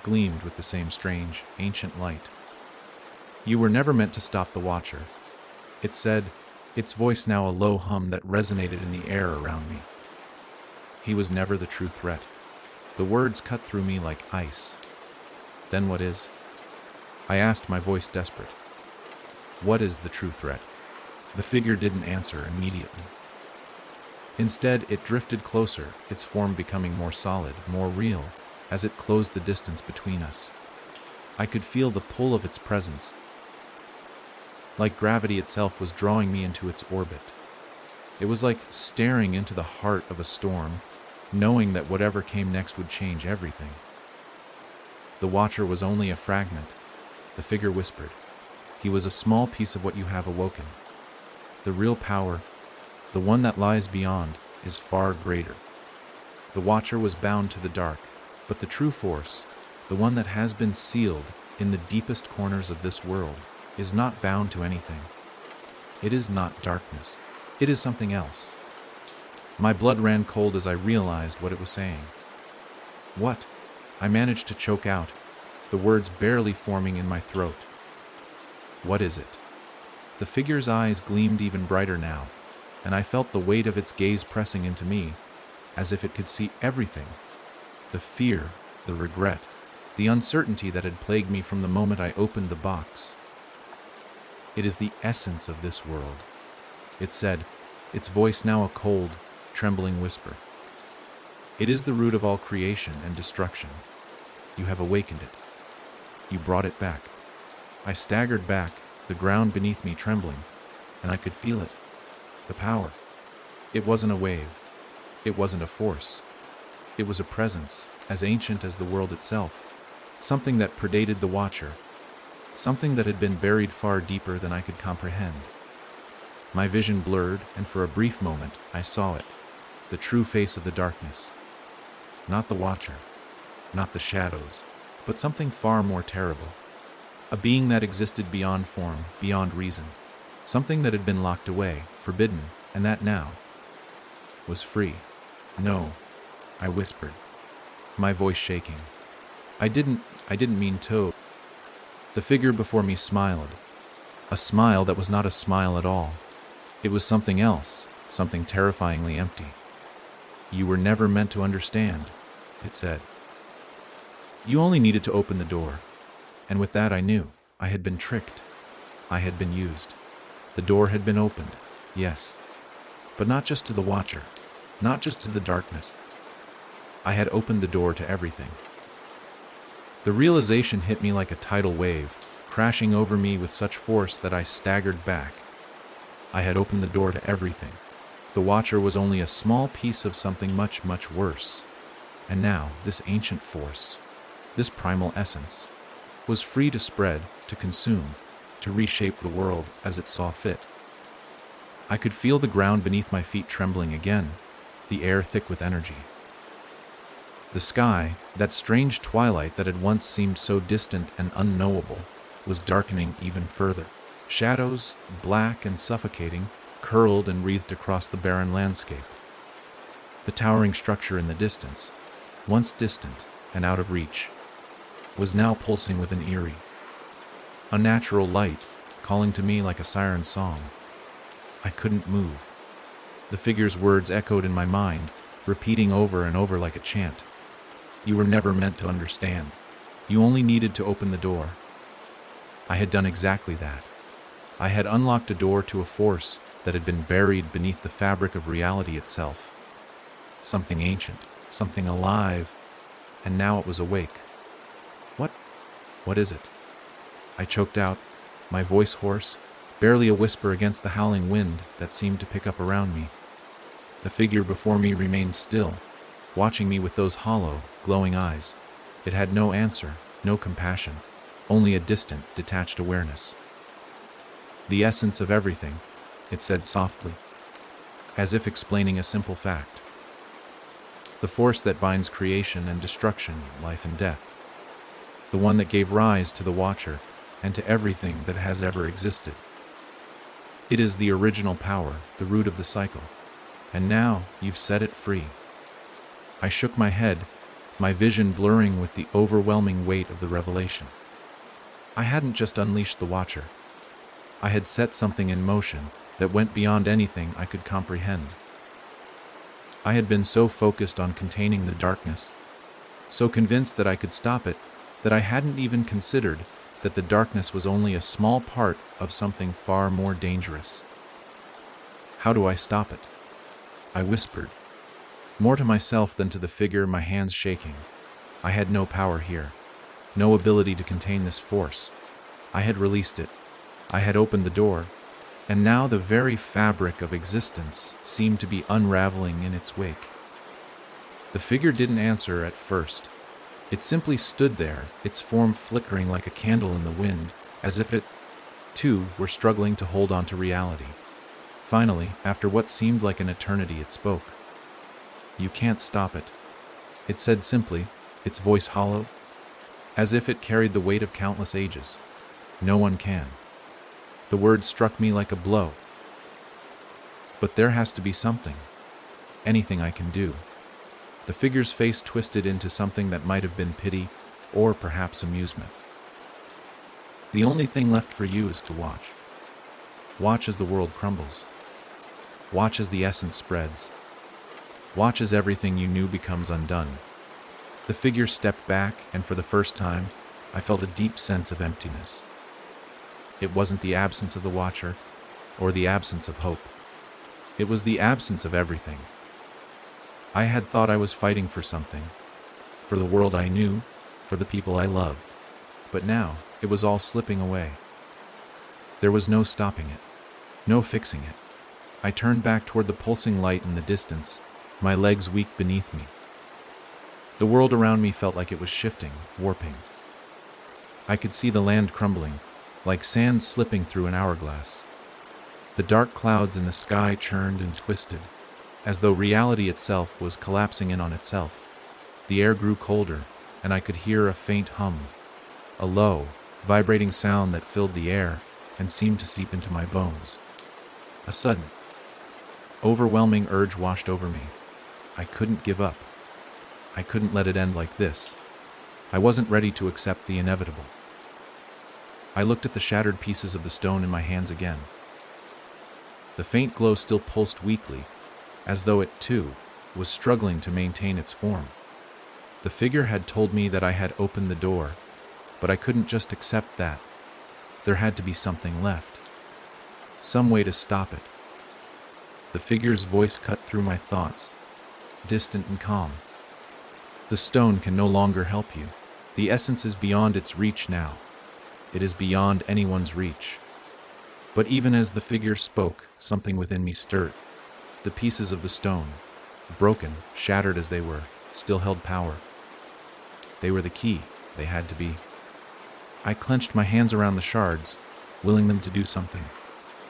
gleamed with the same strange, ancient light. "You were never meant to stop the Watcher," it said, its voice now a low hum that resonated in the air around me. "He was never the true threat." The words cut through me like ice. "Then what is?" I asked, my voice desperate. "What is the true threat?" The figure didn't answer immediately. Instead, it drifted closer, its form becoming more solid, more real, as it closed the distance between us. I could feel the pull of its presence, like gravity itself was drawing me into its orbit. It was like staring into the heart of a storm, knowing that whatever came next would change everything. "The Watcher was only a fragment," the figure whispered. "He was a small piece of what you have awoken. The real power, the one that lies beyond, is far greater. The Watcher was bound to the dark, but the true force, the one that has been sealed in the deepest corners of this world, is not bound to anything. It is not darkness. It is something else." My blood ran cold as I realized what it was saying. "What?" I managed to choke out, the words barely forming in my throat. "What is it?" The figure's eyes gleamed even brighter now, and I felt the weight of its gaze pressing into me, as if it could see everything. The fear, the regret, the uncertainty that had plagued me from the moment I opened the box. "It is the essence of this world," it said, its voice now a cold, trembling whisper. "It is the root of all creation and destruction. You have awakened it. You brought it back." I staggered back, the ground beneath me trembling, and I could feel it. The power. It wasn't a wave. It wasn't a force. It was a presence, as ancient as the world itself. Something that predated the Watcher. Something that had been buried far deeper than I could comprehend. My vision blurred, and for a brief moment I saw it, the true face of the darkness. Not the Watcher, not the shadows, but something far more terrible. A being that existed beyond form, beyond reason. Something that had been locked away, forbidden, and that now was free. "No," I whispered, my voice shaking. I didn't mean to." The figure before me smiled. A smile that was not a smile at all. It was something else, something terrifyingly empty. "You were never meant to understand," it said. "You only needed to open the door." And with that I knew. I had been tricked. I had been used. The door had been opened, yes. But not just to the Watcher. Not just to the darkness. I had opened the door to everything. The realization hit me like a tidal wave, crashing over me with such force that I staggered back. I had opened the door to everything. The Watcher was only a small piece of something much, much worse. And now, this ancient force, this primal essence, was free to spread, to consume, to reshape the world as it saw fit. I could feel the ground beneath my feet trembling again, the air thick with energy. The sky, that strange twilight that had once seemed so distant and unknowable, was darkening even further. Shadows, black and suffocating, curled and wreathed across the barren landscape. The towering structure in the distance, once distant and out of reach, was now pulsing with an eerie, unnatural light calling to me like a siren's song. I couldn't move. The figure's words echoed in my mind, repeating over and over like a chant. You were never meant to understand. You only needed to open the door. I had done exactly that. I had unlocked a door to a force that had been buried beneath the fabric of reality itself. Something ancient, something alive, and now it was awake. What is it? I choked out, my voice hoarse, barely a whisper against the howling wind that seemed to pick up around me. The figure before me remained still, watching me with those hollow, glowing eyes. It had no answer, no compassion, only a distant, detached awareness. The essence of everything, it said softly, as if explaining a simple fact. The force that binds creation and destruction, life and death. The one that gave rise to the Watcher and to everything that has ever existed. It is the original power, the root of the cycle, and now you've set it free. I shook my head, my vision blurring with the overwhelming weight of the revelation. I hadn't just unleashed the Watcher. I had set something in motion that went beyond anything I could comprehend. I had been so focused on containing the darkness, so convinced that I could stop it, that I hadn't even considered that the darkness was only a small part of something far more dangerous. How do I stop it? I whispered, more to myself than to the figure, my hands shaking. I had no power here, no ability to contain this force. I had released it. I had opened the door, and now the very fabric of existence seemed to be unraveling in its wake. The figure didn't answer at first. It simply stood there, its form flickering like a candle in the wind, as if it, too, were struggling to hold on to reality. Finally, after what seemed like an eternity, it spoke. You can't stop it, it said simply, its voice hollow, as if it carried the weight of countless ages. No one can. The words struck me like a blow. But there has to be something. Anything I can do. The figure's face twisted into something that might have been pity, or perhaps amusement. The only thing left for you is to watch. Watch as the world crumbles. Watch as the essence spreads. Watch as everything you knew becomes undone. The figure stepped back, and for the first time, I felt a deep sense of emptiness. It wasn't the absence of the Watcher, or the absence of hope. It was the absence of everything. I had thought I was fighting for something, for the world I knew, for the people I loved. But now, it was all slipping away. There was no stopping it, no fixing it. I turned back toward the pulsing light in the distance, my legs weak beneath me. The world around me felt like it was shifting, warping. I could see the land crumbling, like sand slipping through an hourglass. The dark clouds in the sky churned and twisted, as though reality itself was collapsing in on itself. The air grew colder, and I could hear a faint hum, a low, vibrating sound that filled the air and seemed to seep into my bones. A sudden, overwhelming urge washed over me. I couldn't give up. I couldn't let it end like this. I wasn't ready to accept the inevitable. I looked at the shattered pieces of the stone in my hands again. The faint glow still pulsed weakly, as though it, too, was struggling to maintain its form. The figure had told me that I had opened the door, but I couldn't just accept that. There had to be something left. Some way to stop it. The figure's voice cut through my thoughts, distant and calm. The stone can no longer help you. The essence is beyond its reach now. It is beyond anyone's reach. But even as the figure spoke, something within me stirred. The pieces of the stone, broken, shattered as they were, still held power. They were the key. They had to be. I clenched my hands around the shards, willing them to do something.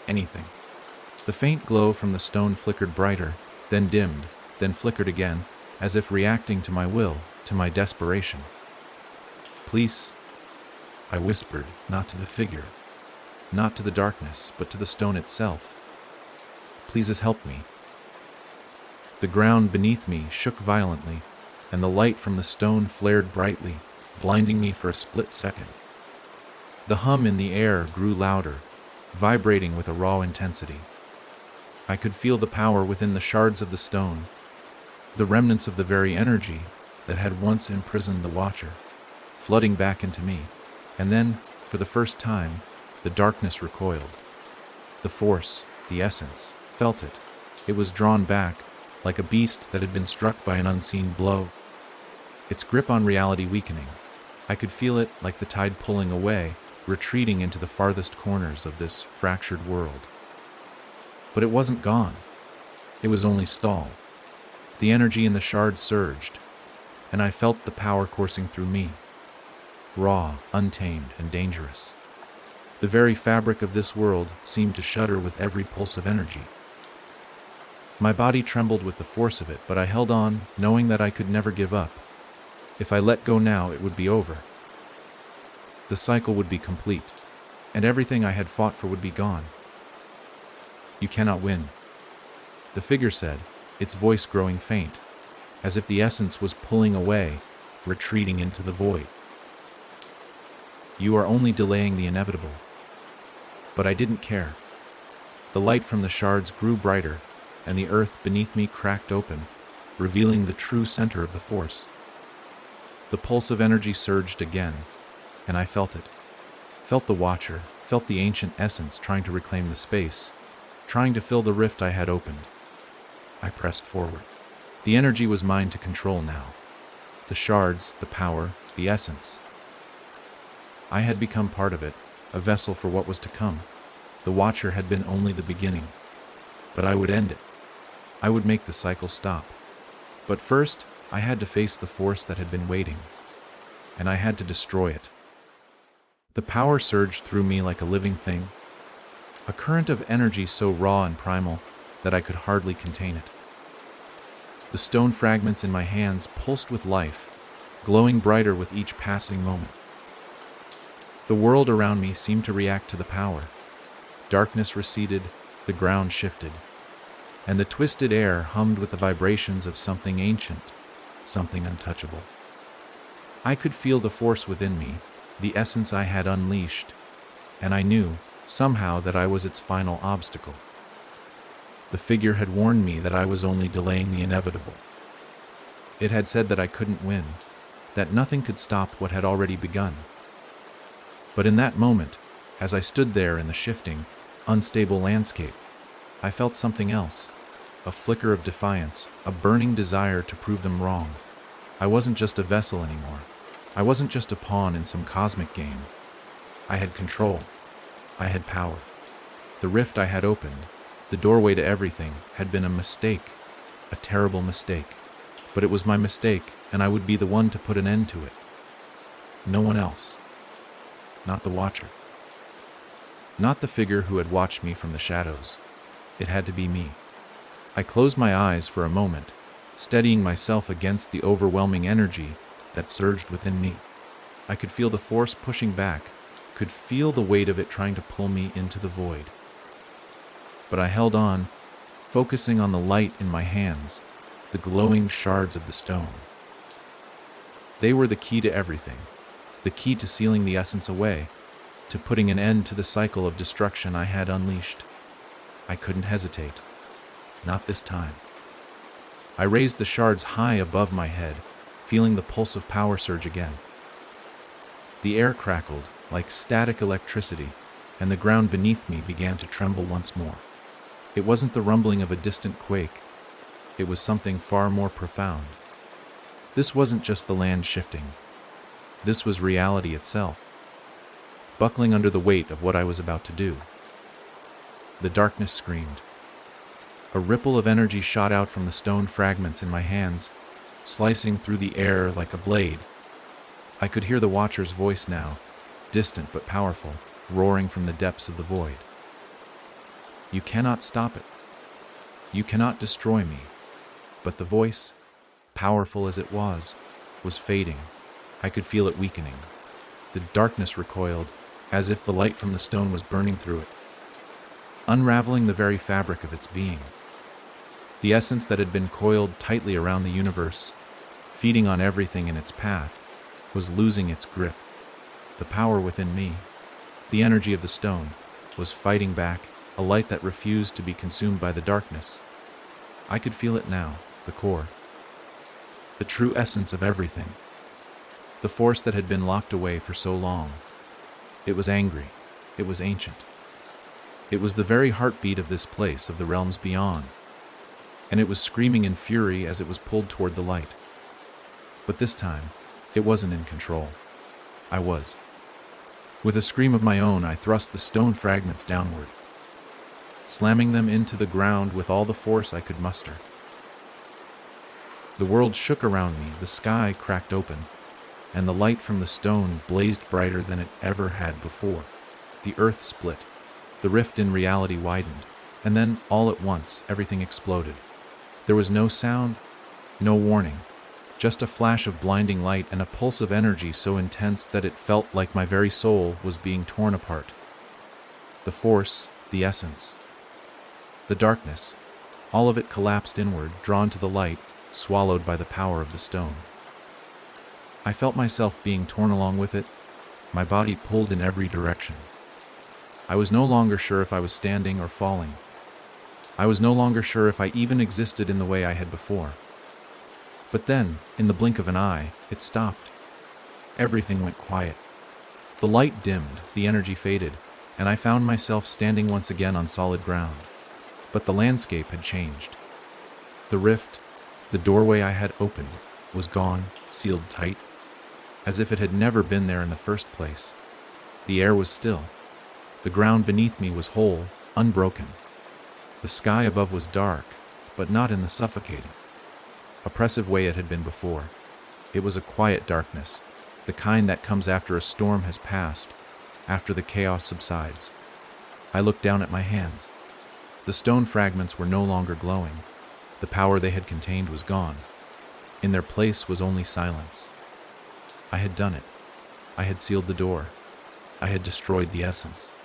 Anything. The faint glow from the stone flickered brighter, then dimmed, then flickered again, as if reacting to my will, to my desperation. Please, I whispered, not to the figure, not to the darkness, but to the stone itself. Please help me." The ground beneath me shook violently, and the light from the stone flared brightly, blinding me for a split second. The hum in the air grew louder, vibrating with a raw intensity. I could feel the power within the shards of the stone, the remnants of the very energy that had once imprisoned the Watcher, flooding back into me. And then, for the first time, the darkness recoiled. The force, the essence, felt it. It was drawn back, like a beast that had been struck by an unseen blow. Its grip on reality weakening. I could feel it like the tide pulling away, retreating into the farthest corners of this fractured world. But it wasn't gone. It was only stalled. The energy in the shards surged, and I felt the power coursing through me. Raw, untamed, and dangerous. The very fabric of this world seemed to shudder with every pulse of energy. My body trembled with the force of it, but I held on, knowing that I could never give up. If I let go now, it would be over. The cycle would be complete, and everything I had fought for would be gone. "You cannot win," the figure said, its voice growing faint, as if the essence was pulling away, retreating into the void. "You are only delaying the inevitable." But I didn't care. The light from the shards grew brighter, and the earth beneath me cracked open, revealing the true center of the force. The pulse of energy surged again, and I felt it. Felt the Watcher, felt the ancient essence trying to reclaim the space, trying to fill the rift I had opened. I pressed forward. The energy was mine to control now. The shards, the power, the essence. I had become part of it, a vessel for what was to come. The Watcher had been only the beginning. But I would end it. I would make the cycle stop. But first, I had to face the force that had been waiting. And I had to destroy it. The power surged through me like a living thing, a current of energy so raw and primal that I could hardly contain it. The stone fragments in my hands pulsed with life, glowing brighter with each passing moment. The world around me seemed to react to the power. Darkness receded, the ground shifted, and the twisted air hummed with the vibrations of something ancient, something untouchable. I could feel the force within me, the essence I had unleashed, and I knew, somehow, that I was its final obstacle. The figure had warned me that I was only delaying the inevitable. It had said that I couldn't win, that nothing could stop what had already begun. But in that moment, as I stood there in the shifting, unstable landscape, I felt something else, a flicker of defiance, a burning desire to prove them wrong. I wasn't just a vessel anymore. I wasn't just a pawn in some cosmic game. I had control. I had power. The rift I had opened, the doorway to everything, had been a mistake, a terrible mistake. But it was my mistake, and I would be the one to put an end to it. No one else. Not the Watcher. Not the figure who had watched me from the shadows. It had to be me. I closed my eyes for a moment, steadying myself against the overwhelming energy that surged within me. I could feel the force pushing back, could feel the weight of it trying to pull me into the void. But I held on, focusing on the light in my hands, the glowing shards of the stone. They were the key to everything, the key to sealing the essence away, to putting an end to the cycle of destruction I had unleashed. I couldn't hesitate. Not this time. I raised the shards high above my head, feeling the pulse of power surge again. The air crackled like static electricity, and the ground beneath me began to tremble once more. It wasn't the rumbling of a distant quake. It was something far more profound. This wasn't just the land shifting. This was reality itself, buckling under the weight of what I was about to do. The darkness screamed. A ripple of energy shot out from the stone fragments in my hands, slicing through the air like a blade. I could hear the Watcher's voice now, distant but powerful, roaring from the depths of the void. "You cannot stop it. You cannot destroy me." But the voice, powerful as it was fading. I could feel it weakening. The darkness recoiled, as if the light from the stone was burning through it. unraveling the very fabric of its being. The essence that had been coiled tightly around the universe, feeding on everything in its path, was losing its grip. The power within me, the energy of the stone, was fighting back, a light that refused to be consumed by the darkness. I could feel it now, the core, the true essence of everything, the force that had been locked away for so long. It was angry, it was ancient. It was the very heartbeat of this place, of the realms beyond, and it was screaming in fury as it was pulled toward the light. But this time, it wasn't in control. I was. With a scream of my own, I thrust the stone fragments downward, slamming them into the ground with all the force I could muster. The world shook around me, the sky cracked open, and the light from the stone blazed brighter than it ever had before. The earth split, the rift in reality widened, and then, all at once, everything exploded. There was no sound, no warning, just a flash of blinding light and a pulse of energy so intense that it felt like my very soul was being torn apart. The force, the essence, the darkness, all of it collapsed inward, drawn to the light, swallowed by the power of the stone. I felt myself being torn along with it, my body pulled in every direction. I was no longer sure if I was standing or falling. I was no longer sure if I even existed in the way I had before. But then, in the blink of an eye, it stopped. Everything went quiet. The light dimmed, the energy faded, and I found myself standing once again on solid ground. But the landscape had changed. The rift, the doorway I had opened, was gone, sealed tight, as if it had never been there in the first place. The air was still. The ground beneath me was whole, unbroken. The sky above was dark, but not in the suffocating, oppressive way it had been before. It was a quiet darkness, the kind that comes after a storm has passed, after the chaos subsides. I looked down at my hands. The stone fragments were no longer glowing. The power they had contained was gone. In their place was only silence. I had done it. I had sealed the door. I had destroyed the essence.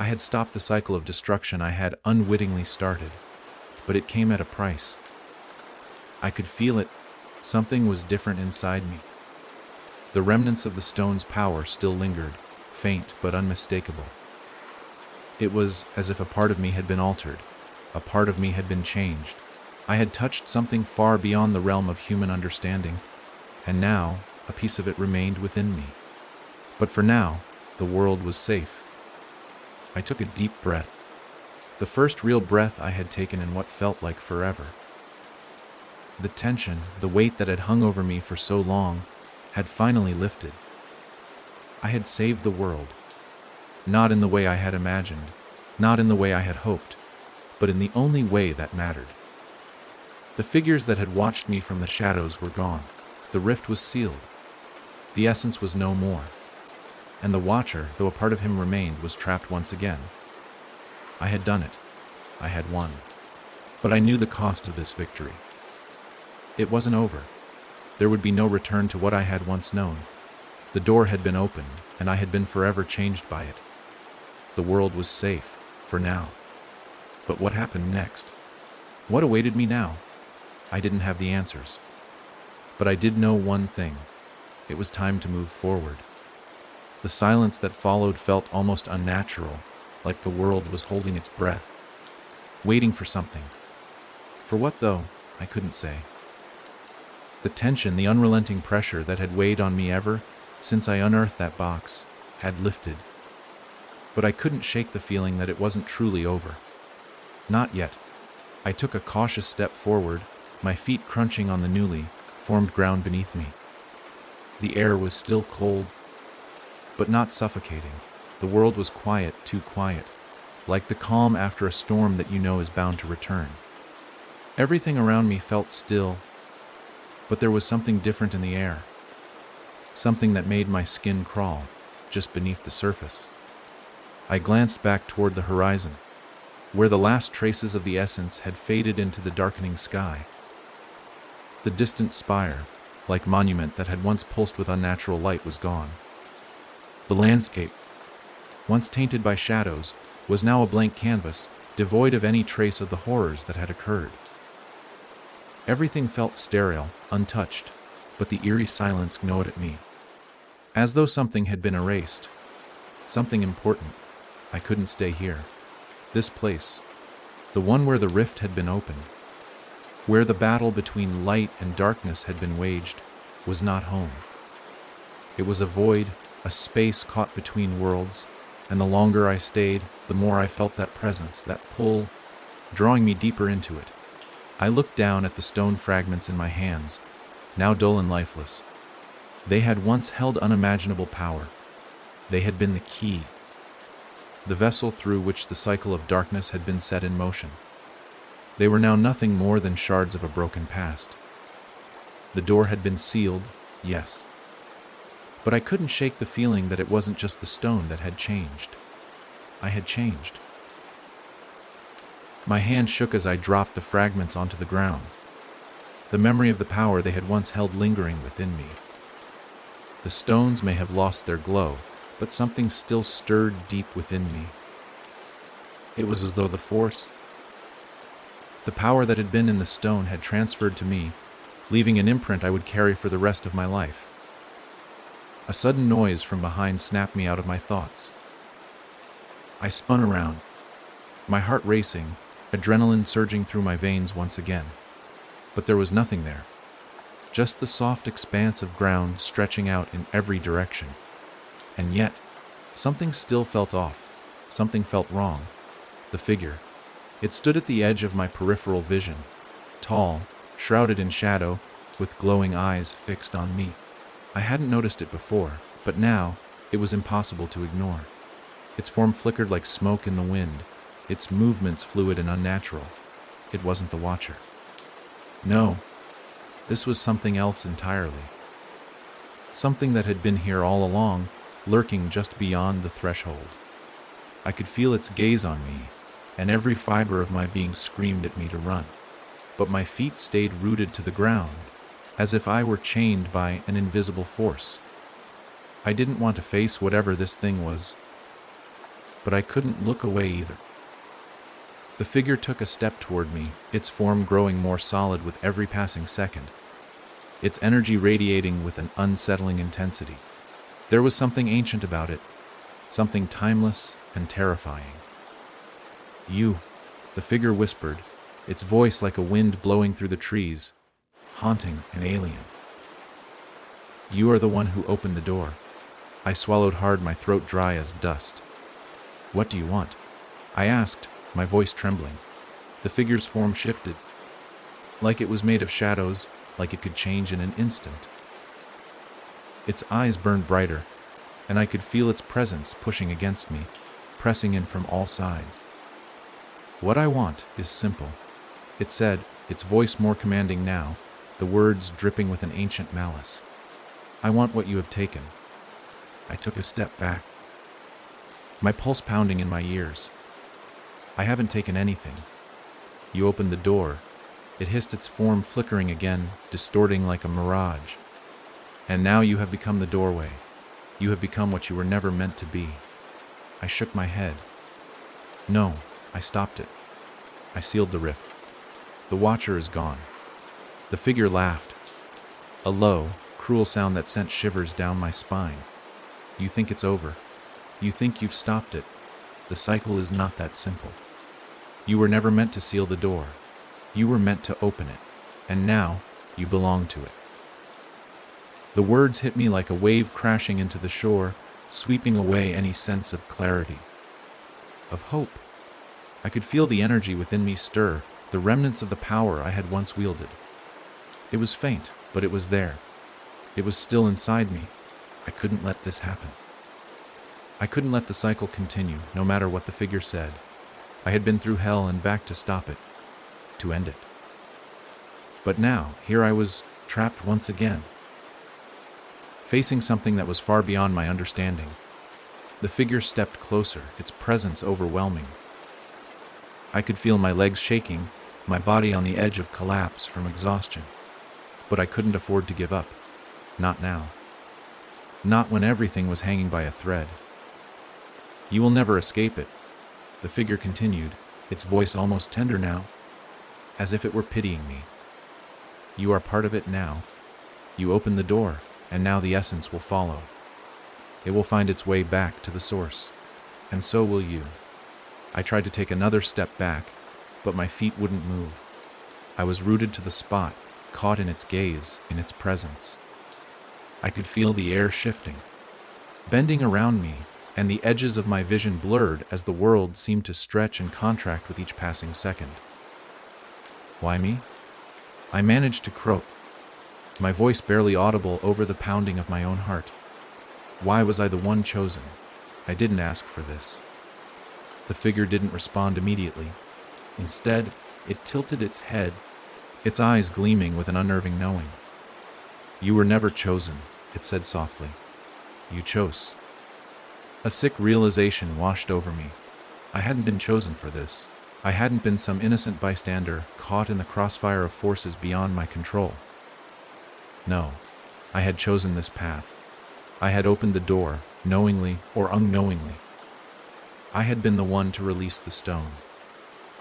I had stopped the cycle of destruction I had unwittingly started, but it came at a price. I could feel it. Something was different inside me. The remnants of the stone's power still lingered, faint but unmistakable. It was as if a part of me had been altered, a part of me had been changed. I had touched something far beyond the realm of human understanding, and now a piece of it remained within me. But for now, the world was safe. I took a deep breath, the first real breath I had taken in what felt like forever. The tension, the weight that had hung over me for so long, had finally lifted. I had saved the world, not in the way I had imagined, not in the way I had hoped, but in the only way that mattered. The figures that had watched me from the shadows were gone. The rift was sealed. The essence was no more. And the Watcher, though a part of him remained, was trapped once again. I had done it. I had won. But I knew the cost of this victory. It wasn't over. There would be no return to what I had once known. The door had been opened, and I had been forever changed by it. The world was safe, for now. But what happened next? What awaited me now? I didn't have the answers. But I did know one thing. It was time to move forward. The silence that followed felt almost unnatural, like the world was holding its breath, waiting for something. For what, though, I couldn't say. The tension, the unrelenting pressure that had weighed on me ever since I unearthed that box, had lifted. But I couldn't shake the feeling that it wasn't truly over. Not yet. I took a cautious step forward, my feet crunching on the newly formed ground beneath me. The air was still cold, but not suffocating. The world was quiet, too quiet, like the calm after a storm that you know is bound to return. Everything around me felt still, but there was something different in the air, something that made my skin crawl just beneath the surface. I glanced back toward the horizon, where the last traces of the essence had faded into the darkening sky. The distant spire, like monument that had once pulsed with unnatural light, was gone. The landscape, once tainted by shadows, was now a blank canvas, devoid of any trace of the horrors that had occurred. Everything felt sterile, untouched, but the eerie silence gnawed at me, as though something had been erased. Something important. I couldn't stay here. This place, the one where the rift had been opened, where the battle between light and darkness had been waged, was not home. It was a void, a space caught between worlds, and the longer I stayed, the more I felt that presence, that pull, drawing me deeper into it. I looked down at the stone fragments in my hands, now dull and lifeless. They had once held unimaginable power. They had been the key, the vessel through which the cycle of darkness had been set in motion. They were now nothing more than shards of a broken past. The door had been sealed, yes. But I couldn't shake the feeling that it wasn't just the stone that had changed. I had changed. My hand shook as I dropped the fragments onto the ground, the memory of the power they had once held lingering within me. The stones may have lost their glow, but something still stirred deep within me. It was as though the force, the power that had been in the stone, had transferred to me, leaving an imprint I would carry for the rest of my life. A sudden noise from behind snapped me out of my thoughts. I spun around, my heart racing, adrenaline surging through my veins once again. But there was nothing there, just the soft expanse of ground stretching out in every direction. And yet, something still felt off, something felt wrong. The figure. It stood at the edge of my peripheral vision, tall, shrouded in shadow, with glowing eyes fixed on me. I hadn't noticed it before, but now it was impossible to ignore. Its form flickered like smoke in the wind, its movements fluid and unnatural. It wasn't the Watcher. No, this was something else entirely. Something that had been here all along, lurking just beyond the threshold. I could feel its gaze on me, and every fiber of my being screamed at me to run. But my feet stayed rooted to the ground, as if I were chained by an invisible force. I didn't want to face whatever this thing was, but I couldn't look away either. The figure took a step toward me, its form growing more solid with every passing second, its energy radiating with an unsettling intensity. There was something ancient about it, something timeless and terrifying. "You," the figure whispered, its voice like a wind blowing through the trees, haunting and alien. "You are the one who opened the door." I swallowed hard, my throat dry as dust. "What do you want?" I asked, my voice trembling. The figure's form shifted, like it was made of shadows, like it could change in an instant. Its eyes burned brighter, and I could feel its presence pushing against me, pressing in from all sides. "What I want is simple," it said, its voice more commanding now, the words dripping with an ancient malice. "I want what you have taken." I took a step back, my pulse pounding in my ears. "I haven't taken anything. You opened the door." It hissed, its form flickering again, distorting like a mirage. "And now you have become the doorway. You have become what you were never meant to be." I shook my head. "No," I stopped it. "I sealed the rift. The Watcher is gone." The figure laughed, a low, cruel sound that sent shivers down my spine. "You think it's over. You think you've stopped it. The cycle is not that simple. You were never meant to seal the door. You were meant to open it, and now you belong to it." The words hit me like a wave crashing into the shore, sweeping away any sense of clarity, of hope. I could feel the energy within me stir, the remnants of the power I had once wielded. It was faint, but it was there. It was still inside me. I couldn't let this happen. I couldn't let the cycle continue, no matter what the figure said. I had been through hell and back to stop it, to end it. But now, here I was, trapped once again, facing something that was far beyond my understanding. The figure stepped closer, its presence overwhelming. I could feel my legs shaking, my body on the edge of collapse from exhaustion. But I couldn't afford to give up. Not now. Not when everything was hanging by a thread. "You will never escape it," The figure continued, its voice almost tender now, as if it were pitying me. You are part of it now. You opened the door, and now the essence will follow. It will find its way back to the source, and so will you. I tried to take another step back, but my feet wouldn't move. I was rooted to the spot, caught in its gaze, in its presence. I could feel the air shifting, bending around me, and the edges of my vision blurred as the world seemed to stretch and contract with each passing second. Why me? I managed to croak, my voice barely audible over the pounding of my own heart. Why was I the one chosen? I didn't ask for this. The figure didn't respond immediately. Instead, it tilted its head, its eyes gleaming with an unnerving knowing. You were never chosen, it said softly. You chose. A sick realization washed over me. I hadn't been chosen for this. I hadn't been some innocent bystander caught in the crossfire of forces beyond my control. No, I had chosen this path. I had opened the door, knowingly or unknowingly. I had been the one to release the stone.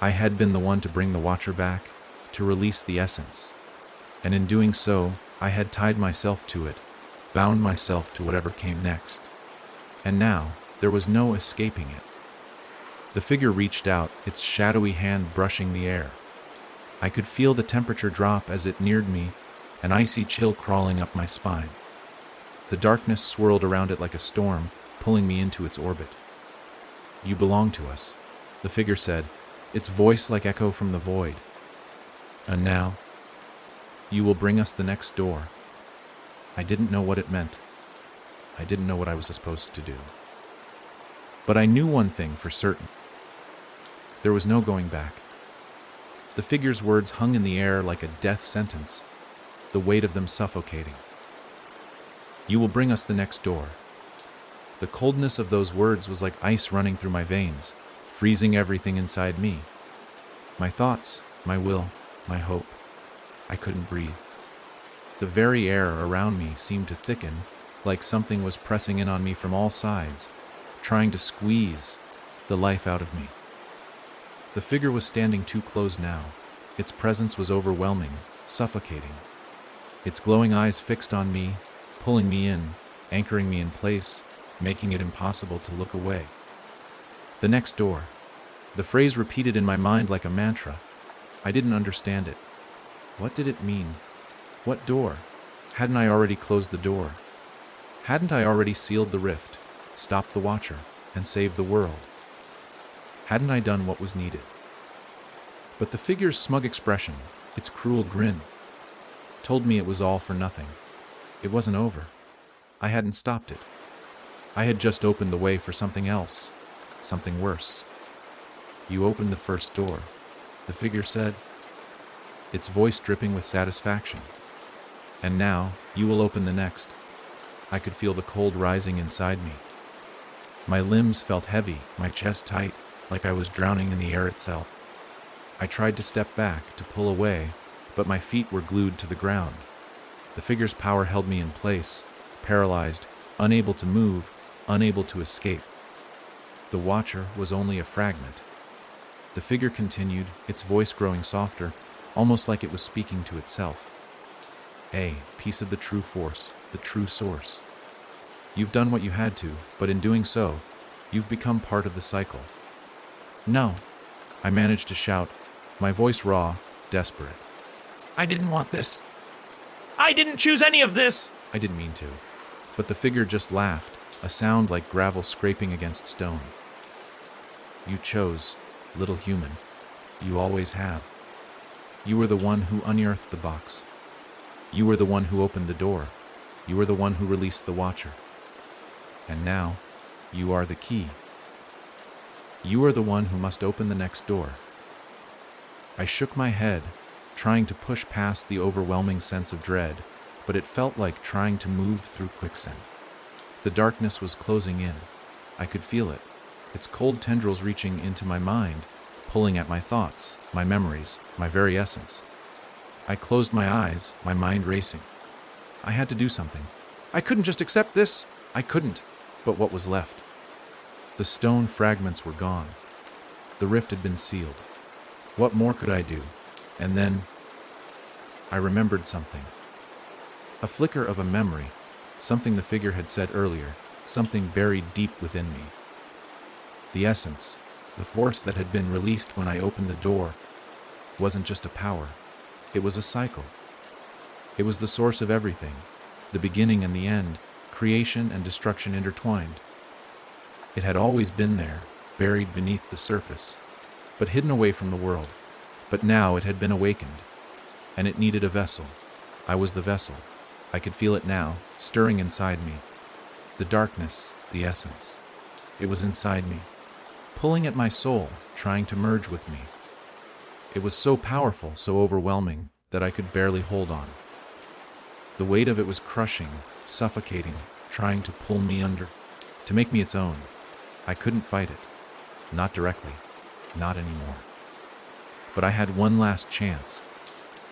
I had been the one to bring the Watcher back, to release the essence. And in doing so, I had tied myself to it, bound myself to whatever came next. And now, there was no escaping it. The figure reached out, its shadowy hand brushing the air. I could feel the temperature drop as it neared me, an icy chill crawling up my spine. The darkness swirled around it like a storm, pulling me into its orbit. You belong to us, the figure said, its voice like echo from the void. And now, you will bring us the next door. I didn't know what it meant. I didn't know what I was supposed to do. But I knew one thing for certain. There was no going back. The figure's words hung in the air like a death sentence, the weight of them suffocating. You will bring us the next door. The coldness of those words was like ice running through my veins, freezing everything inside me. My thoughts, my will, my hope. I couldn't breathe. The very air around me seemed to thicken, like something was pressing in on me from all sides, trying to squeeze the life out of me. The figure was standing too close now. Its presence was overwhelming, suffocating. Its glowing eyes fixed on me, pulling me in, anchoring me in place, making it impossible to look away. The next door. The phrase repeated in my mind like a mantra. I didn't understand it. What did it mean? What door? Hadn't I already closed the door? Hadn't I already sealed the rift, stopped the Watcher, and saved the world? Hadn't I done what was needed? But the figure's smug expression, its cruel grin, told me it was all for nothing. It wasn't over. I hadn't stopped it. I had just opened the way for something else, something worse. You opened the first door, the figure said, its voice dripping with satisfaction. And now, you will open the next. I could feel the cold rising inside me. My limbs felt heavy, my chest tight, like I was drowning in the air itself. I tried to step back, to pull away, but my feet were glued to the ground. The figure's power held me in place, paralyzed, unable to move, unable to escape. The Watcher was only a fragment. The figure continued, its voice growing softer, almost like it was speaking to itself. A piece of the true force, the true source. You've done what you had to, but in doing so, you've become part of the cycle. No, I managed to shout, my voice raw, desperate. I didn't want this. I didn't choose any of this. I didn't mean to. But the figure just laughed, a sound like gravel scraping against stone. You chose, little human. You always have. You were the one who unearthed the box. You were the one who opened the door. You were the one who released the Watcher. And now, you are the key. You are the one who must open the next door. I shook my head, trying to push past the overwhelming sense of dread, but it felt like trying to move through quicksand. The darkness was closing in. I could feel it, its cold tendrils reaching into my mind, pulling at my thoughts, my memories, my very essence. I closed my eyes, my mind racing. I had to do something. I couldn't just accept this. I couldn't. But what was left? The stone fragments were gone. The rift had been sealed. What more could I do? And then I remembered something. A flicker of a memory, something the figure had said earlier, something buried deep within me. The essence, the force that had been released when I opened the door, wasn't just a power. It was a cycle. It was the source of everything, the beginning and the end, creation and destruction intertwined. It had always been there, buried beneath the surface, but hidden away from the world. But now it had been awakened, and it needed a vessel. I was the vessel. I could feel it now, stirring inside me. The darkness, the essence. It was inside me, pulling at my soul, trying to merge with me. It was so powerful, so overwhelming, that I could barely hold on. The weight of it was crushing, suffocating, trying to pull me under, to make me its own. I couldn't fight it. Not directly. Not anymore. But I had one last chance.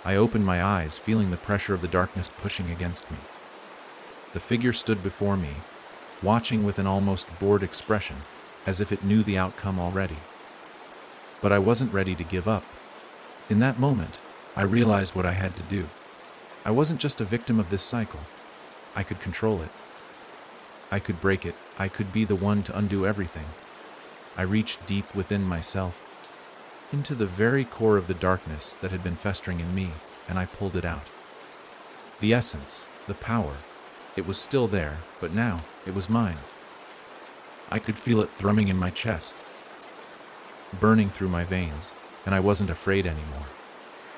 I opened my eyes, feeling the pressure of the darkness pushing against me. The figure stood before me, watching with an almost bored expression, as if it knew the outcome already. But I wasn't ready to give up. In that moment, I realized what I had to do. I wasn't just a victim of this cycle. I could control it. I could break it. I could be the one to undo everything. I reached deep within myself, into the very core of the darkness that had been festering in me, and I pulled it out. The essence, the power, it was still there, but now it was mine. I could feel it thrumming in my chest, burning through my veins, and I wasn't afraid anymore.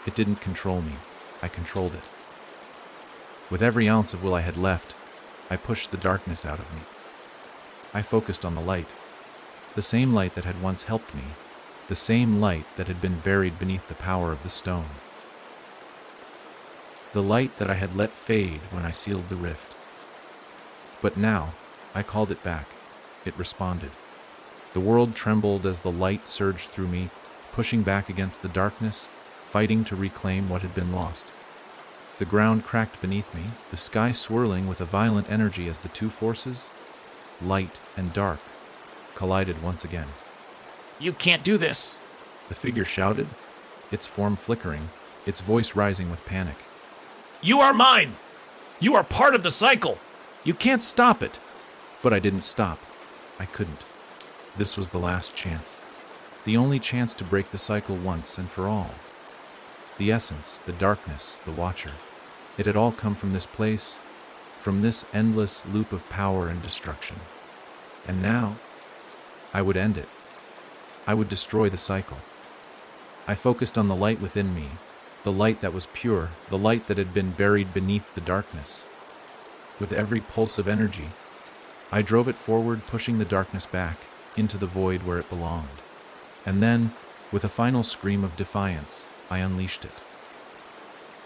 It didn't control me. I controlled it. With every ounce of will I had left, I pushed the darkness out of me. I focused on the light, the same light that had once helped me, the same light that had been buried beneath the power of the stone. The light that I had let fade when I sealed the rift. But now, I called it back. It responded. The world trembled as the light surged through me, pushing back against the darkness, fighting to reclaim what had been lost. The ground cracked beneath me, the sky swirling with a violent energy as the two forces, light and dark, collided once again. You can't do this! The figure shouted, its form flickering, its voice rising with panic. You are mine! You are part of the cycle! You can't stop it! But I didn't stop. I couldn't. This was the last chance. The only chance to break the cycle once and for all. The essence, the darkness, the watcher. It had all come from this place, from this endless loop of power and destruction. And now, I would end it. I would destroy the cycle. I focused on the light within me, the light that was pure, the light that had been buried beneath the darkness. With every pulse of energy, I drove it forward, pushing the darkness back into the void where it belonged. And then, with a final scream of defiance, I unleashed it.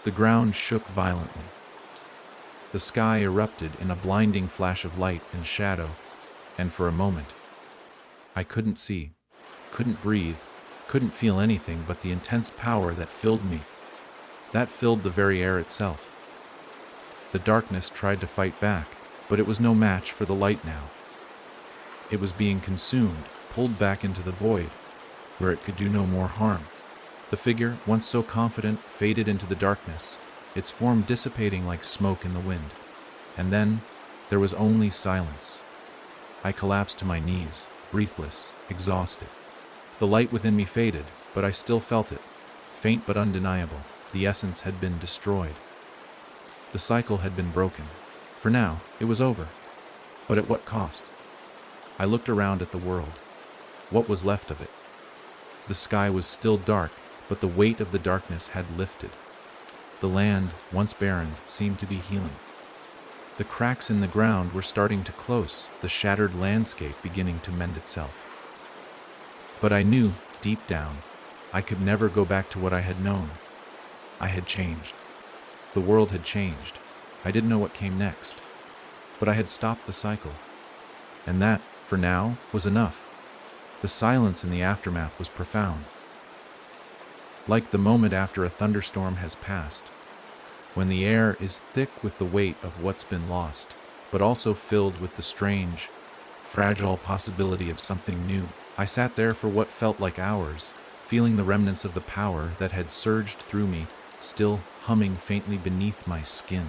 The ground shook violently. The sky erupted in a blinding flash of light and shadow, and for a moment, I couldn't see, couldn't breathe, couldn't feel anything but the intense power that filled me, that filled the very air itself. The darkness tried to fight back, but it was no match for the light now. It was being consumed, pulled back into the void, where it could do no more harm. The figure, once so confident, faded into the darkness, its form dissipating like smoke in the wind. And then, there was only silence. I collapsed to my knees, breathless, exhausted. The light within me faded, but I still felt it, faint but undeniable. The essence had been destroyed. The cycle had been broken. For now, it was over. But at what cost? I looked around at the world. What was left of it? The sky was still dark, but the weight of the darkness had lifted. The land, once barren, seemed to be healing. The cracks in the ground were starting to close, the shattered landscape beginning to mend itself. But I knew, deep down, I could never go back to what I had known. I had changed. The world had changed. I didn't know what came next. But I had stopped the cycle. And that, for now, was enough. The silence in the aftermath was profound. Like the moment after a thunderstorm has passed, when the air is thick with the weight of what's been lost, but also filled with the strange, fragile possibility of something new. I sat there for what felt like hours, feeling the remnants of the power that had surged through me, still humming faintly beneath my skin.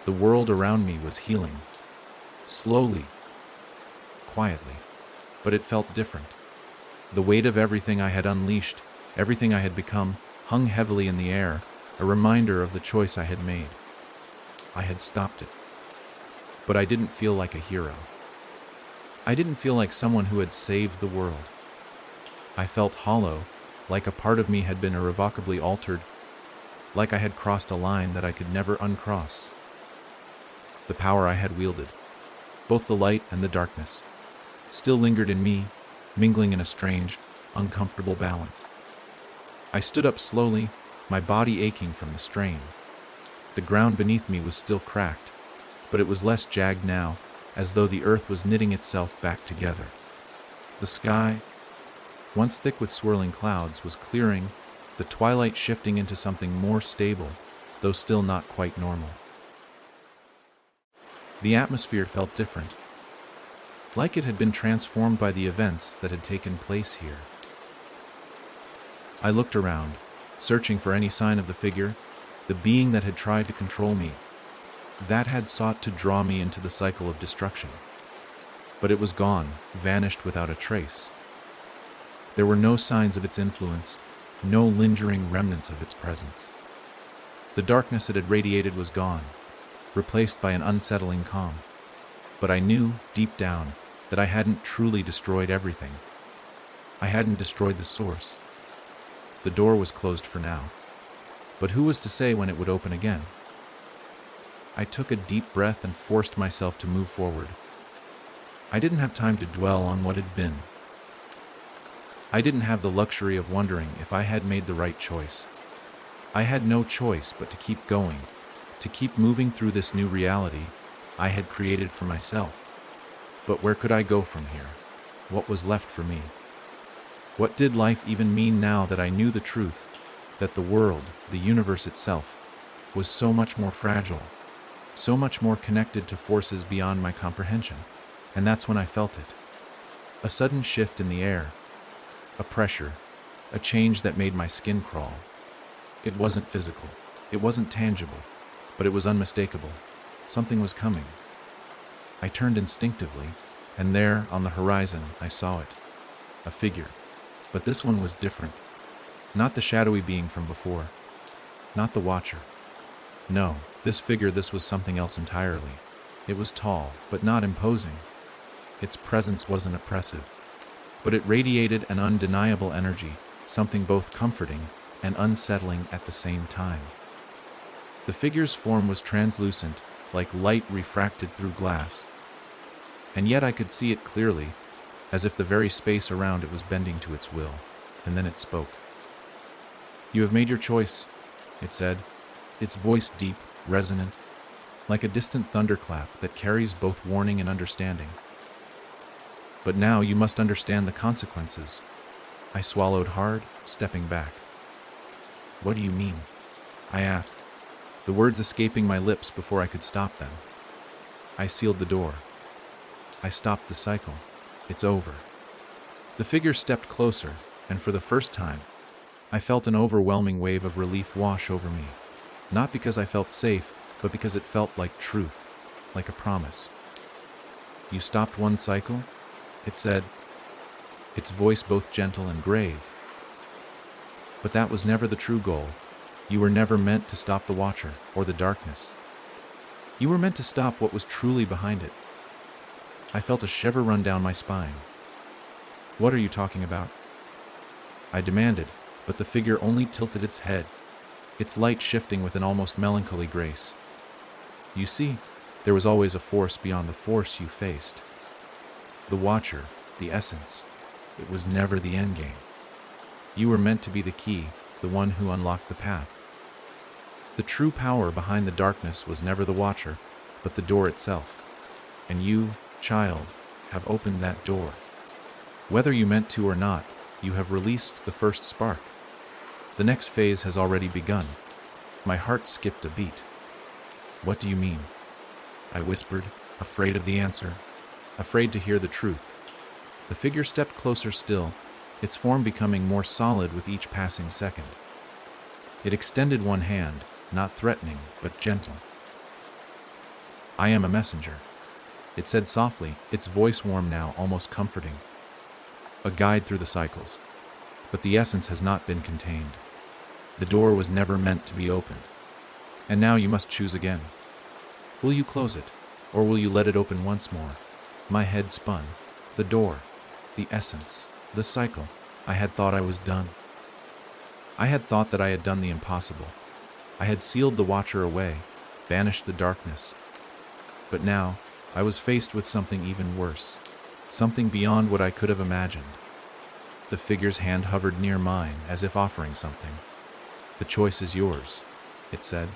The world around me was healing. Slowly, quietly, but it felt different. The weight of everything I had unleashed, everything I had become, hung heavily in the air, a reminder of the choice I had made. I had stopped it. But I didn't feel like a hero. I didn't feel like someone who had saved the world. I felt hollow, like a part of me had been irrevocably altered, like I had crossed a line that I could never uncross. The power I had wielded, both the light and the darkness, still lingered in me, mingling in a strange, uncomfortable balance. I stood up slowly, my body aching from the strain. The ground beneath me was still cracked, but it was less jagged now, as though the earth was knitting itself back together. The sky, once thick with swirling clouds, was clearing, the twilight shifting into something more stable, though still not quite normal. The atmosphere felt different, like it had been transformed by the events that had taken place here. I looked around, searching for any sign of the figure, the being that had tried to control me, that had sought to draw me into the cycle of destruction. But it was gone, vanished without a trace. There were no signs of its influence, no lingering remnants of its presence. The darkness it had radiated was gone, replaced by an unsettling calm. But I knew, deep down, that I hadn't truly destroyed everything. I hadn't destroyed the source. The door was closed for now. But who was to say when it would open again? I took a deep breath and forced myself to move forward. I didn't have time to dwell on what had been. I didn't have the luxury of wondering if I had made the right choice. I had no choice but to keep going, to keep moving through this new reality I had created for myself. But where could I go from here? What was left for me? What did life even mean now that I knew the truth, that the world, the universe itself, was so much more fragile, so much more connected to forces beyond my comprehension? And that's when I felt it. A sudden shift in the air, a pressure, a change that made my skin crawl. It wasn't physical, it wasn't tangible, but it was unmistakable. Something was coming. I turned instinctively, and there, on the horizon, I saw it. A figure. But this one was different. Not the shadowy being from before. Not the Watcher. No, this was something else entirely. It was tall, but not imposing. Its presence wasn't oppressive, but it radiated an undeniable energy, something both comforting and unsettling at the same time. The figure's form was translucent, like light refracted through glass. And yet I could see it clearly, as if the very space around it was bending to its will. And then it spoke. "You have made your choice," it said, its voice deep, resonant, like a distant thunderclap that carries both warning and understanding. "But now you must understand the consequences." I swallowed hard, stepping back. "What do you mean?" I asked, the words escaping my lips before I could stop them. "I sealed the door. I stopped the cycle. It's over." The figure stepped closer, and for the first time, I felt an overwhelming wave of relief wash over me. Not because I felt safe, but because it felt like truth, like a promise. "You stopped one cycle?" it said, its voice both gentle and grave. "But that was never the true goal. You were never meant to stop the Watcher or the darkness. You were meant to stop what was truly behind it." I felt a shiver run down my spine. "What are you talking about?" I demanded, but the figure only tilted its head, its light shifting with an almost melancholy grace. "You see, there was always a force beyond the force you faced. The Watcher, the essence, it was never the endgame. You were meant to be the key, the one who unlocked the path. The true power behind the darkness was never the Watcher, but the door itself. And you, child, have opened that door. Whether you meant to or not, you have released the first spark. The next phase has already begun." My heart skipped a beat. "What do you mean?" I whispered, afraid of the answer, afraid to hear the truth. The figure stepped closer still, its form becoming more solid with each passing second. It extended one hand, not threatening, but gentle. "I am a messenger," it said softly, its voice warm now, almost comforting. "A guide through the cycles. But the essence has not been contained. The door was never meant to be opened. And now you must choose again. Will you close it, or will you let it open once more?" My head spun. The door, the essence, the cycle. I had thought I was done. I had thought that I had done the impossible. I had sealed the Watcher away, banished the darkness. But now, I was faced with something even worse, something beyond what I could have imagined. The figure's hand hovered near mine, as if offering something. "The choice is yours," it said.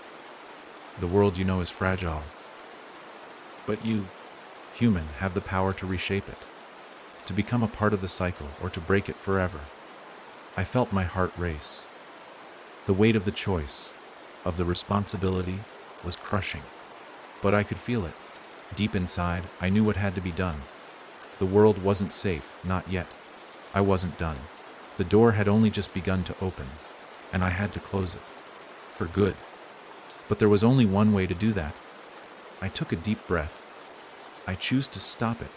"The world you know is fragile. But you, human, have the power to reshape it, to become a part of the cycle, or to break it forever." I felt my heart race. The weight of the choice, of the responsibility, was crushing. But I could feel it. Deep inside, I knew what had to be done. The world wasn't safe, not yet. I wasn't done. The door had only just begun to open, and I had to close it. For good. But there was only one way to do that. I took a deep breath. I choose to stop it.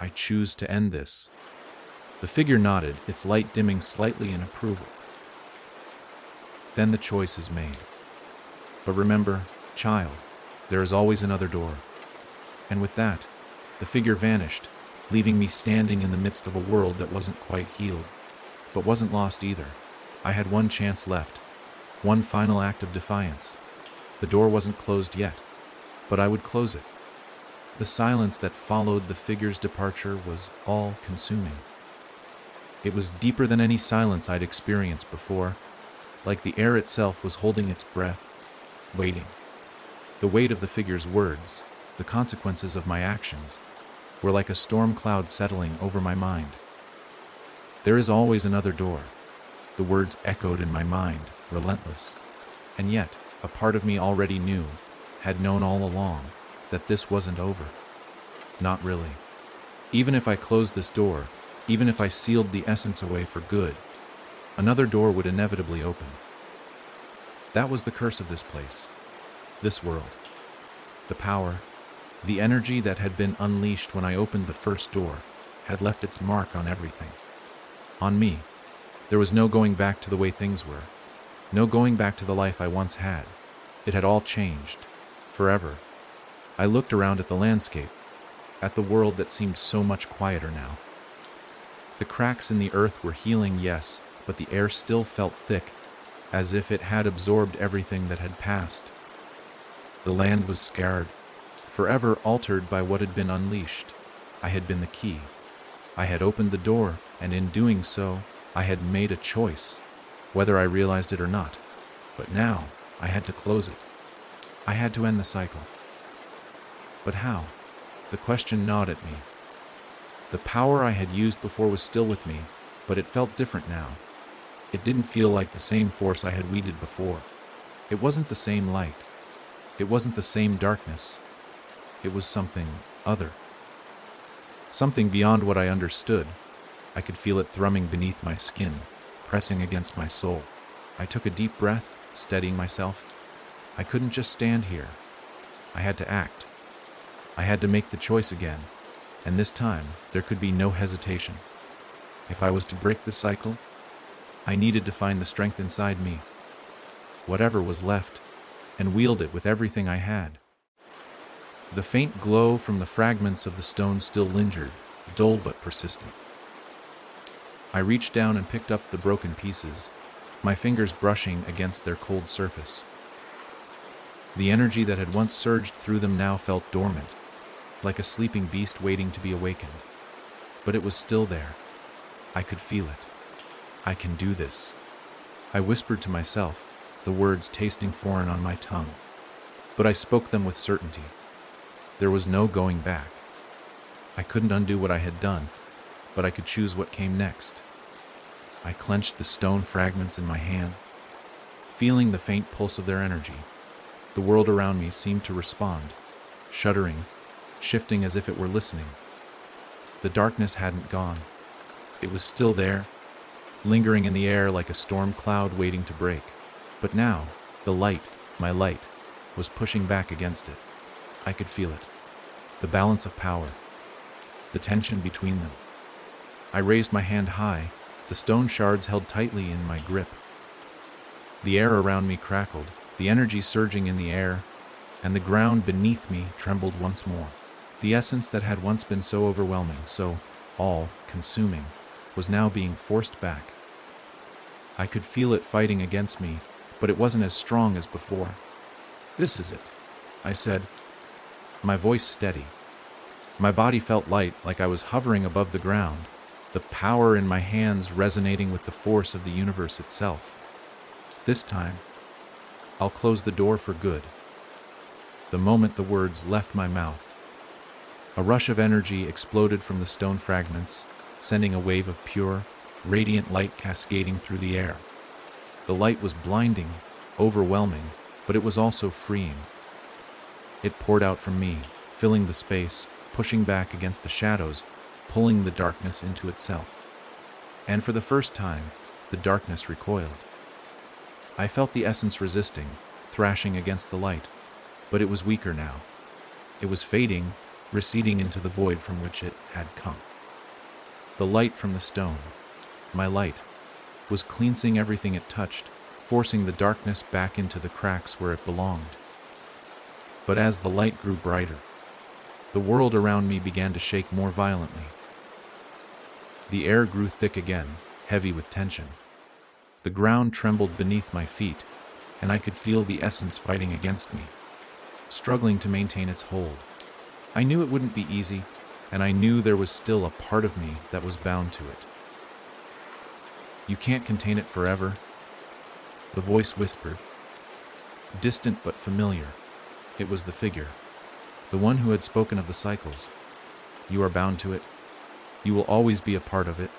I choose to end this. The figure nodded, its light dimming slightly in approval. "Then the choice is made. But remember, child, there is always another door." And with that, the figure vanished, leaving me standing in the midst of a world that wasn't quite healed, but wasn't lost either. I had one chance left, one final act of defiance. The door wasn't closed yet, but I would close it. The silence that followed the figure's departure was all-consuming. It was deeper than any silence I'd experienced before, like the air itself was holding its breath, waiting. The weight of the figure's words, the consequences of my actions, were like a storm cloud settling over my mind. "There is always another door," the words echoed in my mind, relentless. And yet, a part of me already knew, had known all along, that this wasn't over. Not really. Even if I closed this door, even if I sealed the essence away for good, another door would inevitably open. That was the curse of this place, this world. The power, the energy that had been unleashed when I opened the first door, had left its mark on everything. On me. There was no going back to the way things were. No going back to the life I once had. It had all changed. Forever. I looked around at the landscape, at the world that seemed so much quieter now. The cracks in the earth were healing, yes, but the air still felt thick, as if it had absorbed everything that had passed. The land was scarred, forever altered by what had been unleashed. I had been the key. I had opened the door, and in doing so, I had made a choice, whether I realized it or not. But now, I had to close it. I had to end the cycle. But how? The question gnawed at me. The power I had used before was still with me, but it felt different now. It didn't feel like the same force I had wielded before. It wasn't the same light. It wasn't the same darkness. It was something other. Something beyond what I understood. I could feel it thrumming beneath my skin, pressing against my soul. I took a deep breath, steadying myself. I couldn't just stand here. I had to act. I had to make the choice again, and this time there could be no hesitation. If I was to break the cycle, I needed to find the strength inside me, whatever was left, and wield it with everything I had. The faint glow from the fragments of the stone still lingered, dull but persistent. I reached down and picked up the broken pieces, my fingers brushing against their cold surface. The energy that had once surged through them now felt dormant, like a sleeping beast waiting to be awakened. But it was still there. I could feel it. I can do this. I whispered to myself, the words tasting foreign on my tongue. But I spoke them with certainty. There was no going back. I couldn't undo what I had done, but I could choose what came next. I clenched the stone fragments in my hand, feeling the faint pulse of their energy. The world around me seemed to respond, shuddering, shifting as if it were listening. The darkness hadn't gone. It was still there, lingering in the air like a storm cloud waiting to break. But now, the light, my light, was pushing back against it. I could feel it. The balance of power. The tension between them. I raised my hand high, the stone shards held tightly in my grip. The air around me crackled, the energy surging in the air, and the ground beneath me trembled once more. The essence that had once been so overwhelming, so all-consuming, was now being forced back. I could feel it fighting against me, but it wasn't as strong as before. "This is it," I said, my voice steady. My body felt light, like I was hovering above the ground, the power in my hands resonating with the force of the universe itself. "This time, I'll close the door for good." The moment the words left my mouth, a rush of energy exploded from the stone fragments, sending a wave of pure, radiant light cascading through the air. The light was blinding, overwhelming, but it was also freeing. It poured out from me, filling the space, pushing back against the shadows, pulling the darkness into itself. And for the first time, the darkness recoiled. I felt the essence resisting, thrashing against the light, but it was weaker now. It was fading, receding into the void from which it had come. The light from the stone, my light, was cleansing everything it touched, forcing the darkness back into the cracks where it belonged. But as the light grew brighter, the world around me began to shake more violently. The air grew thick again, heavy with tension. The ground trembled beneath my feet, and I could feel the essence fighting against me, struggling to maintain its hold. I knew it wouldn't be easy, and I knew there was still a part of me that was bound to it. "You can't contain it forever," the voice whispered. Distant but familiar, it was the figure, the one who had spoken of the cycles. "You are bound to it. You will always be a part of it."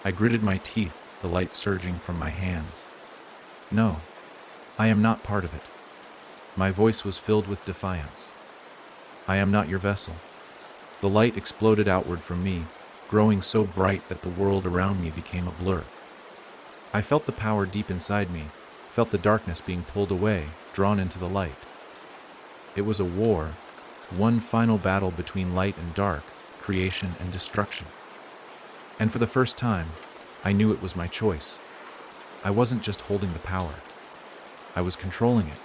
I gritted my teeth, the light surging from my hands. "No, I am not part of it." My voice was filled with defiance. "I am not your vessel." The light exploded outward from me, growing so bright that the world around me became a blur. I felt the power deep inside me, felt the darkness being pulled away, drawn into the light. It was a war, one final battle between light and dark, creation and destruction. And for the first time, I knew it was my choice. I wasn't just holding the power. I was controlling it.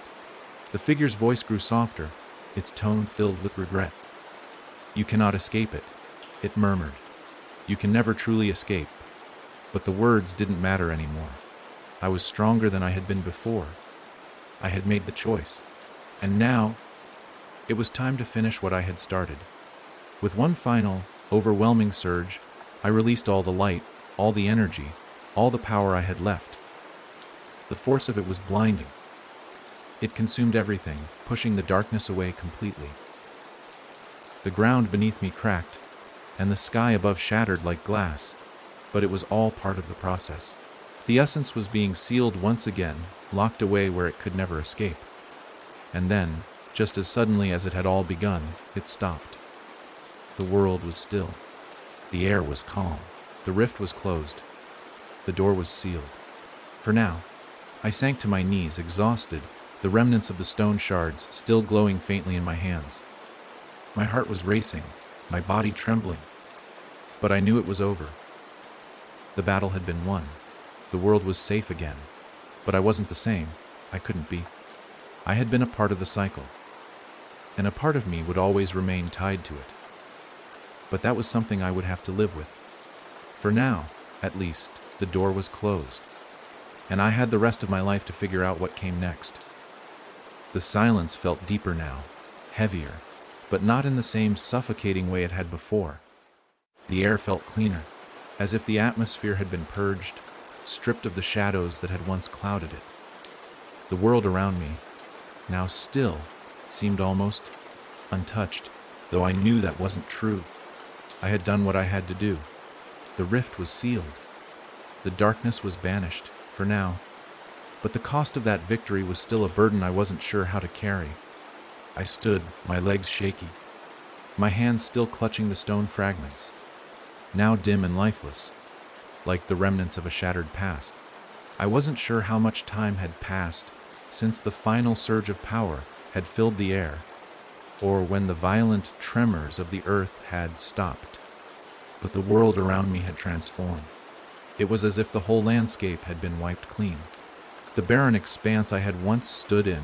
The figure's voice grew softer, its tone filled with regret. "You cannot escape it," it murmured. "You can never truly escape." But the words didn't matter anymore. I was stronger than I had been before. I had made the choice. And now, it was time to finish what I had started. With one final, overwhelming surge, I released all the light, all the energy, all the power I had left. The force of it was blinding. It consumed everything, pushing the darkness away completely. The ground beneath me cracked, and the sky above shattered like glass, but it was all part of the process. The essence was being sealed once again, locked away where it could never escape. And then, just as suddenly as it had all begun, it stopped. The world was still. The air was calm. The rift was closed. The door was sealed. For now, I sank to my knees, exhausted, the remnants of the stone shards still glowing faintly in my hands. My heart was racing, my body trembling. But I knew it was over. The battle had been won. The world was safe again. But I wasn't the same. I couldn't be. I had been a part of the cycle, and a part of me would always remain tied to it. But that was something I would have to live with. For now, at least, the door was closed, and I had the rest of my life to figure out what came next. The silence felt deeper now, heavier, but not in the same suffocating way it had before. The air felt cleaner, as if the atmosphere had been purged, stripped of the shadows that had once clouded it. The world around me, now still, seemed almost untouched, though I knew that wasn't true. I had done what I had to do. The rift was sealed. The darkness was banished, for now. But the cost of that victory was still a burden I wasn't sure how to carry. I stood, my legs shaky, my hands still clutching the stone fragments. now dim and lifeless, like the remnants of a shattered past. I wasn't sure how much time had passed since the final surge of power had filled the air, or when the violent tremors of the earth had stopped. But the world around me had transformed. It was as if the whole landscape had been wiped clean. The barren expanse I had once stood in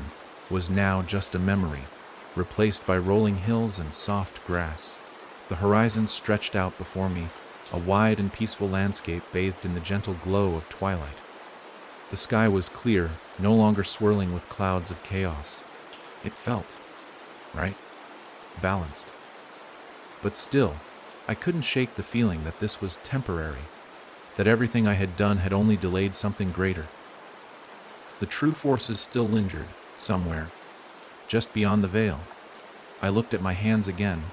was now just a memory, replaced by rolling hills and soft grass. The horizon stretched out before me, a wide and peaceful landscape bathed in the gentle glow of twilight. The sky was clear, no longer swirling with clouds of chaos. It felt, right, balanced. But still, I couldn't shake the feeling that this was temporary, that everything I had done had only delayed something greater. The true forces still lingered, somewhere, just beyond the veil. I looked at my hands again,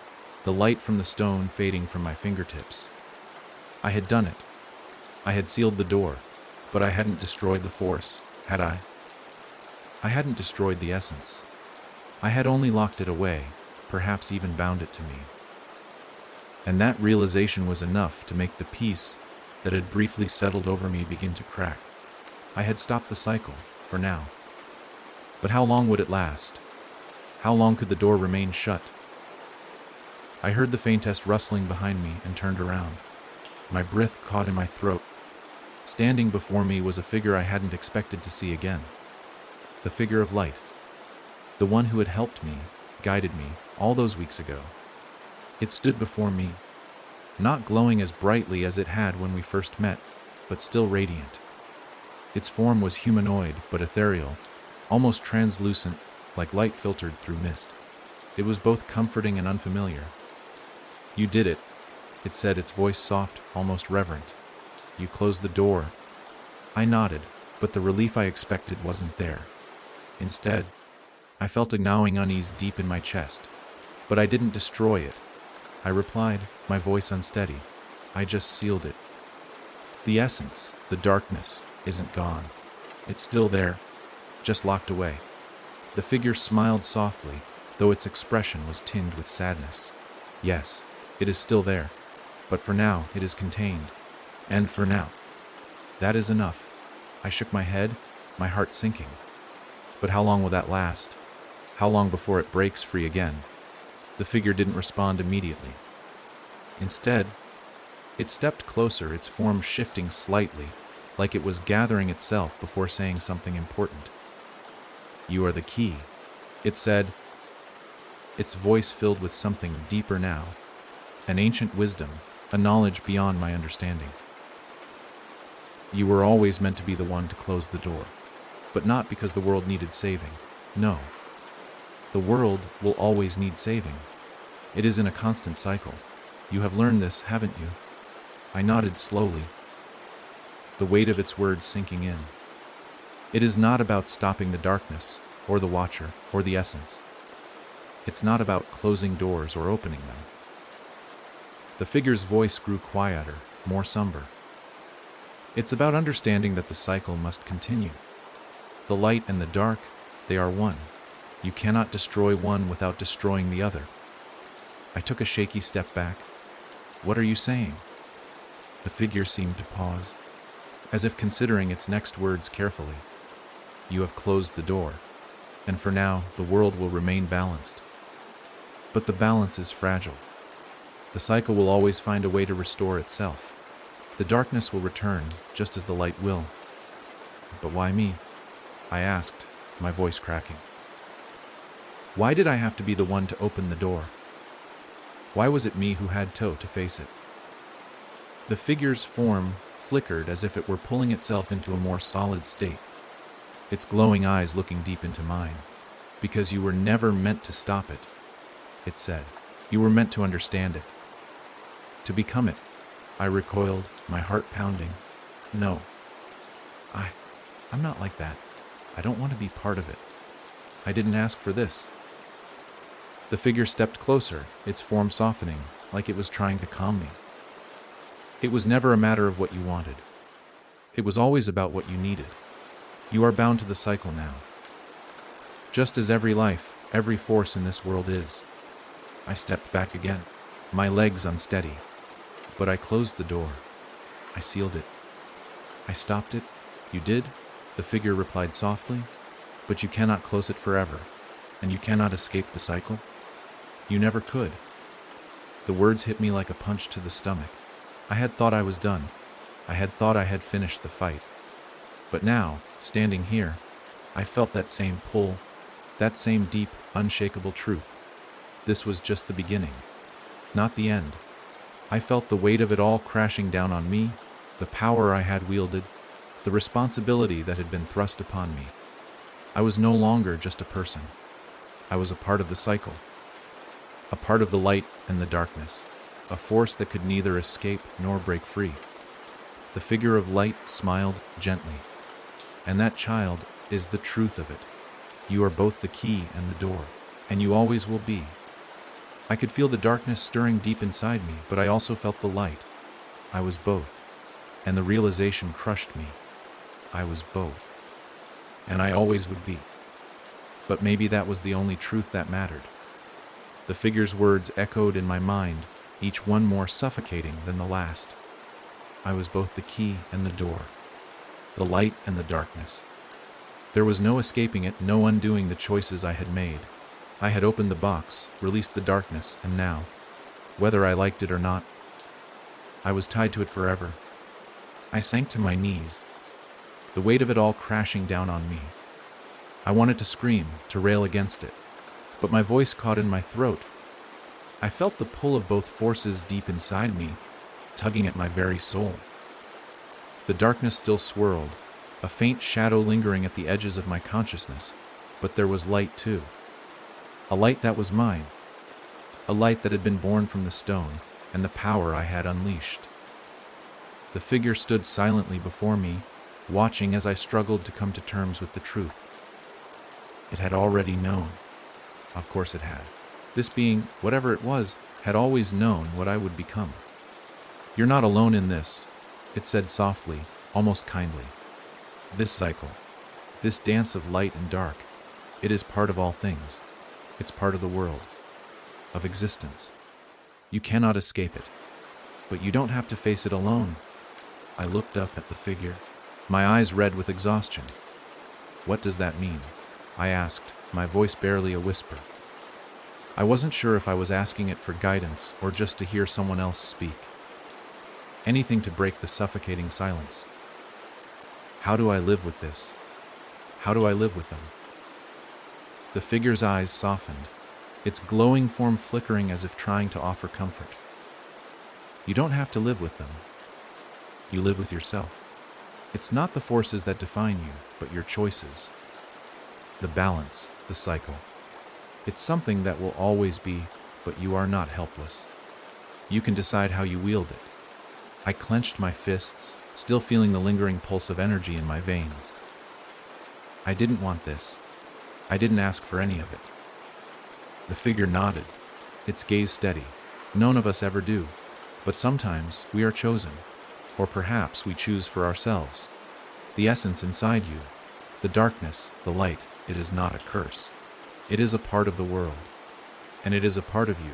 the light from the stone fading from my fingertips. I had done it. I had sealed the door, but I hadn't destroyed the force, had I? I hadn't destroyed the essence. I had only locked it away, perhaps even bound it to me. And that realization was enough to make the peace that had briefly settled over me begin to crack. I had stopped the cycle, for now. But how long would it last? How long could the door remain shut? I heard the faintest rustling behind me and turned around. My breath caught in my throat. Standing before me was a figure I hadn't expected to see again. The figure of light. The one who had helped me, guided me, all those weeks ago. It stood before me, not glowing as brightly as it had when we first met, but still radiant. Its form was humanoid but ethereal, almost translucent, like light filtered through mist. It was both comforting and unfamiliar. "You did it," it said, its voice soft, almost reverent. "You closed the door." I nodded, but the relief I expected wasn't there. Instead, I felt a gnawing unease deep in my chest. "But I didn't destroy it," I replied, my voice unsteady. "I just sealed it. The essence, the darkness, isn't gone. It's still there, just locked away." The figure smiled softly, though its expression was tinged with sadness. "Yes, it is still there, but for now it is contained. And for now, that is enough." I shook my head, my heart sinking. "But how long will that last? How long before it breaks free again?" The figure didn't respond immediately. Instead, it stepped closer, its form shifting slightly, like it was gathering itself before saying something important. "You are the key," it said, its voice filled with something deeper now, an ancient wisdom, a knowledge beyond my understanding. "You were always meant to be the one to close the door, but not because the world needed saving. No. The world will always need saving. It is in a constant cycle. You have learned this, haven't you?" I nodded slowly, the weight of its words sinking in. It is not about stopping the darkness, or the Watcher, or the essence. It's not about closing doors or opening them. The figure's voice grew quieter, more somber. It's about understanding that the cycle must continue. The light and the dark, they are one. You cannot destroy one without destroying the other. I took a shaky step back. "What are you saying?" The figure seemed to pause, as if considering its next words carefully. "You have closed the door, and for now the world will remain balanced. But the balance is fragile. The cycle will always find a way to restore itself. The darkness will return, just as the light will." "But why me?" I asked, my voice cracking. Why did I have to be the one to open the door? Why was it me who had to face it? The figure's form flickered as if it were pulling itself into a more solid state, its glowing eyes looking deep into mine. "Because you were never meant to stop it," it said. "You were meant to understand it. To become it." I recoiled, my heart pounding. "No. I'm not like that. I don't want to be part of it. I didn't ask for this." The figure stepped closer, its form softening, like it was trying to calm me. "It was never a matter of what you wanted. It was always about what you needed. You are bound to the cycle now. Just as every life, every force in this world is." I stepped back again, my legs unsteady. But I closed the door. I sealed it. I stopped it. You did? The figure replied softly. But you cannot close it forever, and you cannot escape the cycle. You never could. The words hit me like a punch to the stomach. I had thought I was done. I had thought I had finished the fight. But now, standing here, I felt that same pull, that same deep, unshakable truth. This was just the beginning, not the end. I felt the weight of it all crashing down on me, the power I had wielded, the responsibility that had been thrust upon me. I was no longer just a person. I was a part of the cycle, a part of the light and the darkness, a force that could neither escape nor break free. The figure of light smiled gently. And that, child, is the truth of it. You are both the key and the door, and you always will be. I could feel the darkness stirring deep inside me, but I also felt the light. I was both, and the realization crushed me. I was both, and I always would be. But maybe that was the only truth that mattered. The figure's words echoed in my mind, each one more suffocating than the last. I was both the key and the door, the light and the darkness. There was no escaping it, no undoing the choices I had made. I had opened the box, released the darkness, and now, whether I liked it or not, I was tied to it forever. I sank to my knees, the weight of it all crashing down on me. I wanted to scream, to rail against it, but my voice caught in my throat. I felt the pull of both forces deep inside me, tugging at my very soul. The darkness still swirled, a faint shadow lingering at the edges of my consciousness, but there was light too. A light that was mine, a light that had been born from the stone and the power I had unleashed. The figure stood silently before me, watching as I struggled to come to terms with the truth. It had already known. Of course it had. This being, whatever it was, had always known what I would become. You're not alone in this, it said softly, almost kindly. This cycle, this dance of light and dark, it is part of all things. It's part of the world, of existence. You cannot escape it, but you don't have to face it alone. I looked up at the figure, my eyes red with exhaustion. What does that mean? I asked, my voice barely a whisper. I wasn't sure if I was asking it for guidance or just to hear someone else speak. Anything to break the suffocating silence. How do I live with this? How do I live with them? The figure's eyes softened, its glowing form flickering as if trying to offer comfort. You don't have to live with them. You live with yourself. It's not the forces that define you, but your choices. The balance, the cycle. It's something that will always be, but you are not helpless. You can decide how you wield it. I clenched my fists, still feeling the lingering pulse of energy in my veins. I didn't want this. I didn't ask for any of it. The figure nodded, its gaze steady. None of us ever do, but sometimes we are chosen, or perhaps we choose for ourselves. The essence inside you, the darkness, the light, it is not a curse. It is a part of the world, and it is a part of you.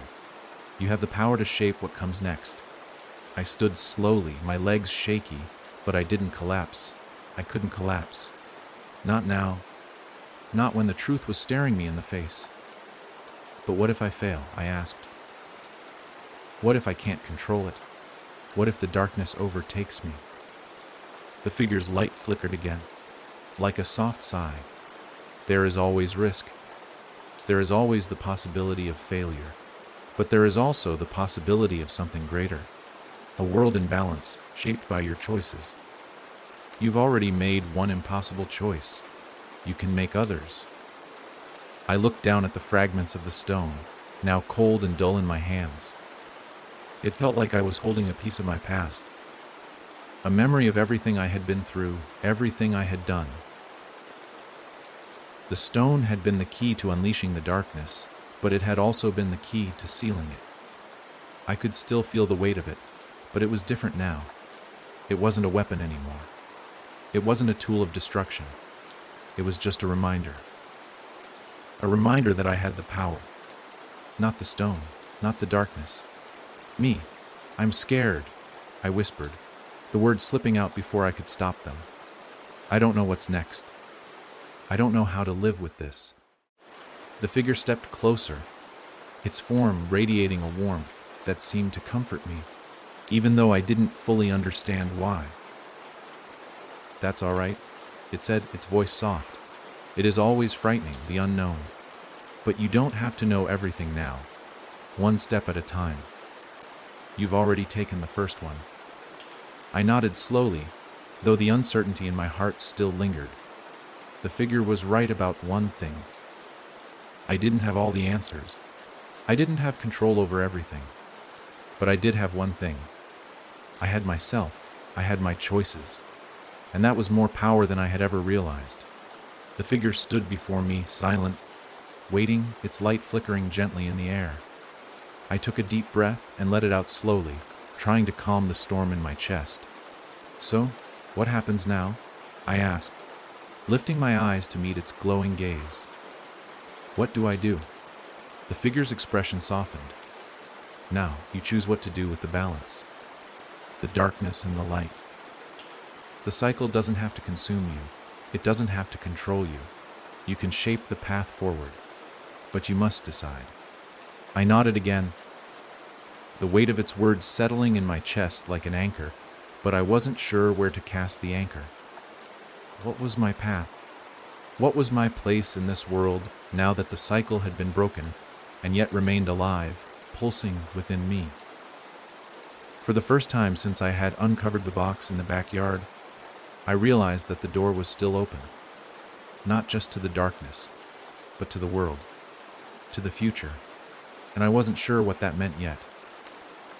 You have the power to shape what comes next. I stood slowly, my legs shaky, but I didn't collapse. I couldn't collapse. Not now. Not when the truth was staring me in the face. But what if I fail? I asked. What if I can't control it? What if the darkness overtakes me? The figure's light flickered again, like a soft sigh. There is always risk. There is always the possibility of failure. But there is also the possibility of something greater. A world in balance, shaped by your choices. You've already made one impossible choice. You can make others. I looked down at the fragments of the stone, now cold and dull in my hands. It felt like I was holding a piece of my past. A memory of everything I had been through, everything I had done. The stone had been the key to unleashing the darkness, but it had also been the key to sealing it. I could still feel the weight of it, but it was different now. It wasn't a weapon anymore. It wasn't a tool of destruction. It was just a reminder. A reminder that I had the power. Not the stone, not the darkness. Me. I'm scared, I whispered, the words slipping out before I could stop them. I don't know what's next. I don't know how to live with this. The figure stepped closer, its form radiating a warmth that seemed to comfort me, even though I didn't fully understand why. That's all right, it said, its voice soft. It is always frightening, the unknown. But you don't have to know everything now. One step at a time. You've already taken the first one. I nodded slowly, though the uncertainty in my heart still lingered. The figure was right about one thing. I didn't have all the answers. I didn't have control over everything. But I did have one thing. I had myself. I had my choices. And that was more power than I had ever realized. The figure stood before me, silent, waiting, its light flickering gently in the air. I took a deep breath and let it out slowly, trying to calm the storm in my chest. So, what happens now? I asked, lifting my eyes to meet its glowing gaze. What do I do? The figure's expression softened. Now, you choose what to do with the balance. The darkness and the light. The cycle doesn't have to consume you. It doesn't have to control you. You can shape the path forward. But you must decide. I nodded again, the weight of its words settling in my chest like an anchor, but I wasn't sure where to cast the anchor. What was my path? What was my place in this world now that the cycle had been broken and yet remained alive, pulsing within me? For the first time since I had uncovered the box in the backyard, I realized that the door was still open, not just to the darkness, but to the world, to the future, and I wasn't sure what that meant yet.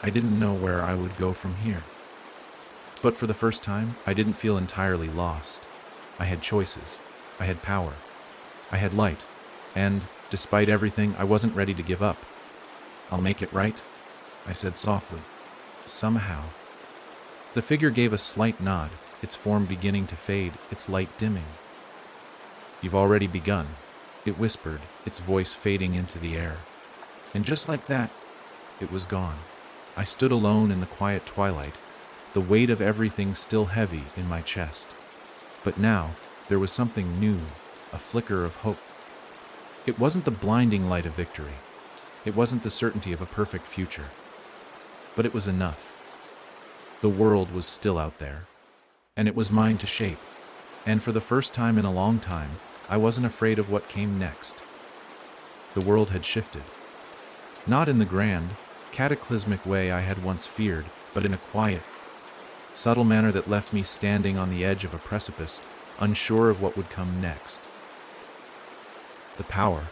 I didn't know where I would go from here. But for the first time, I didn't feel entirely lost. I had choices. I had power. I had light. And, despite everything, I wasn't ready to give up. I'll make it right, I said softly. Somehow. The figure gave a slight nod, its form beginning to fade, its light dimming. You've already begun, it whispered, its voice fading into the air. And just like that, it was gone. I stood alone in the quiet twilight, the weight of everything still heavy in my chest. But now, there was something new, a flicker of hope. It wasn't the blinding light of victory. It wasn't the certainty of a perfect future. But it was enough. The world was still out there, and it was mine to shape. And for the first time in a long time, I wasn't afraid of what came next. The world had shifted. Not in the grand, cataclysmic way I had once feared, but in a quiet, subtle manner that left me standing on the edge of a precipice, unsure of what would come next. The power,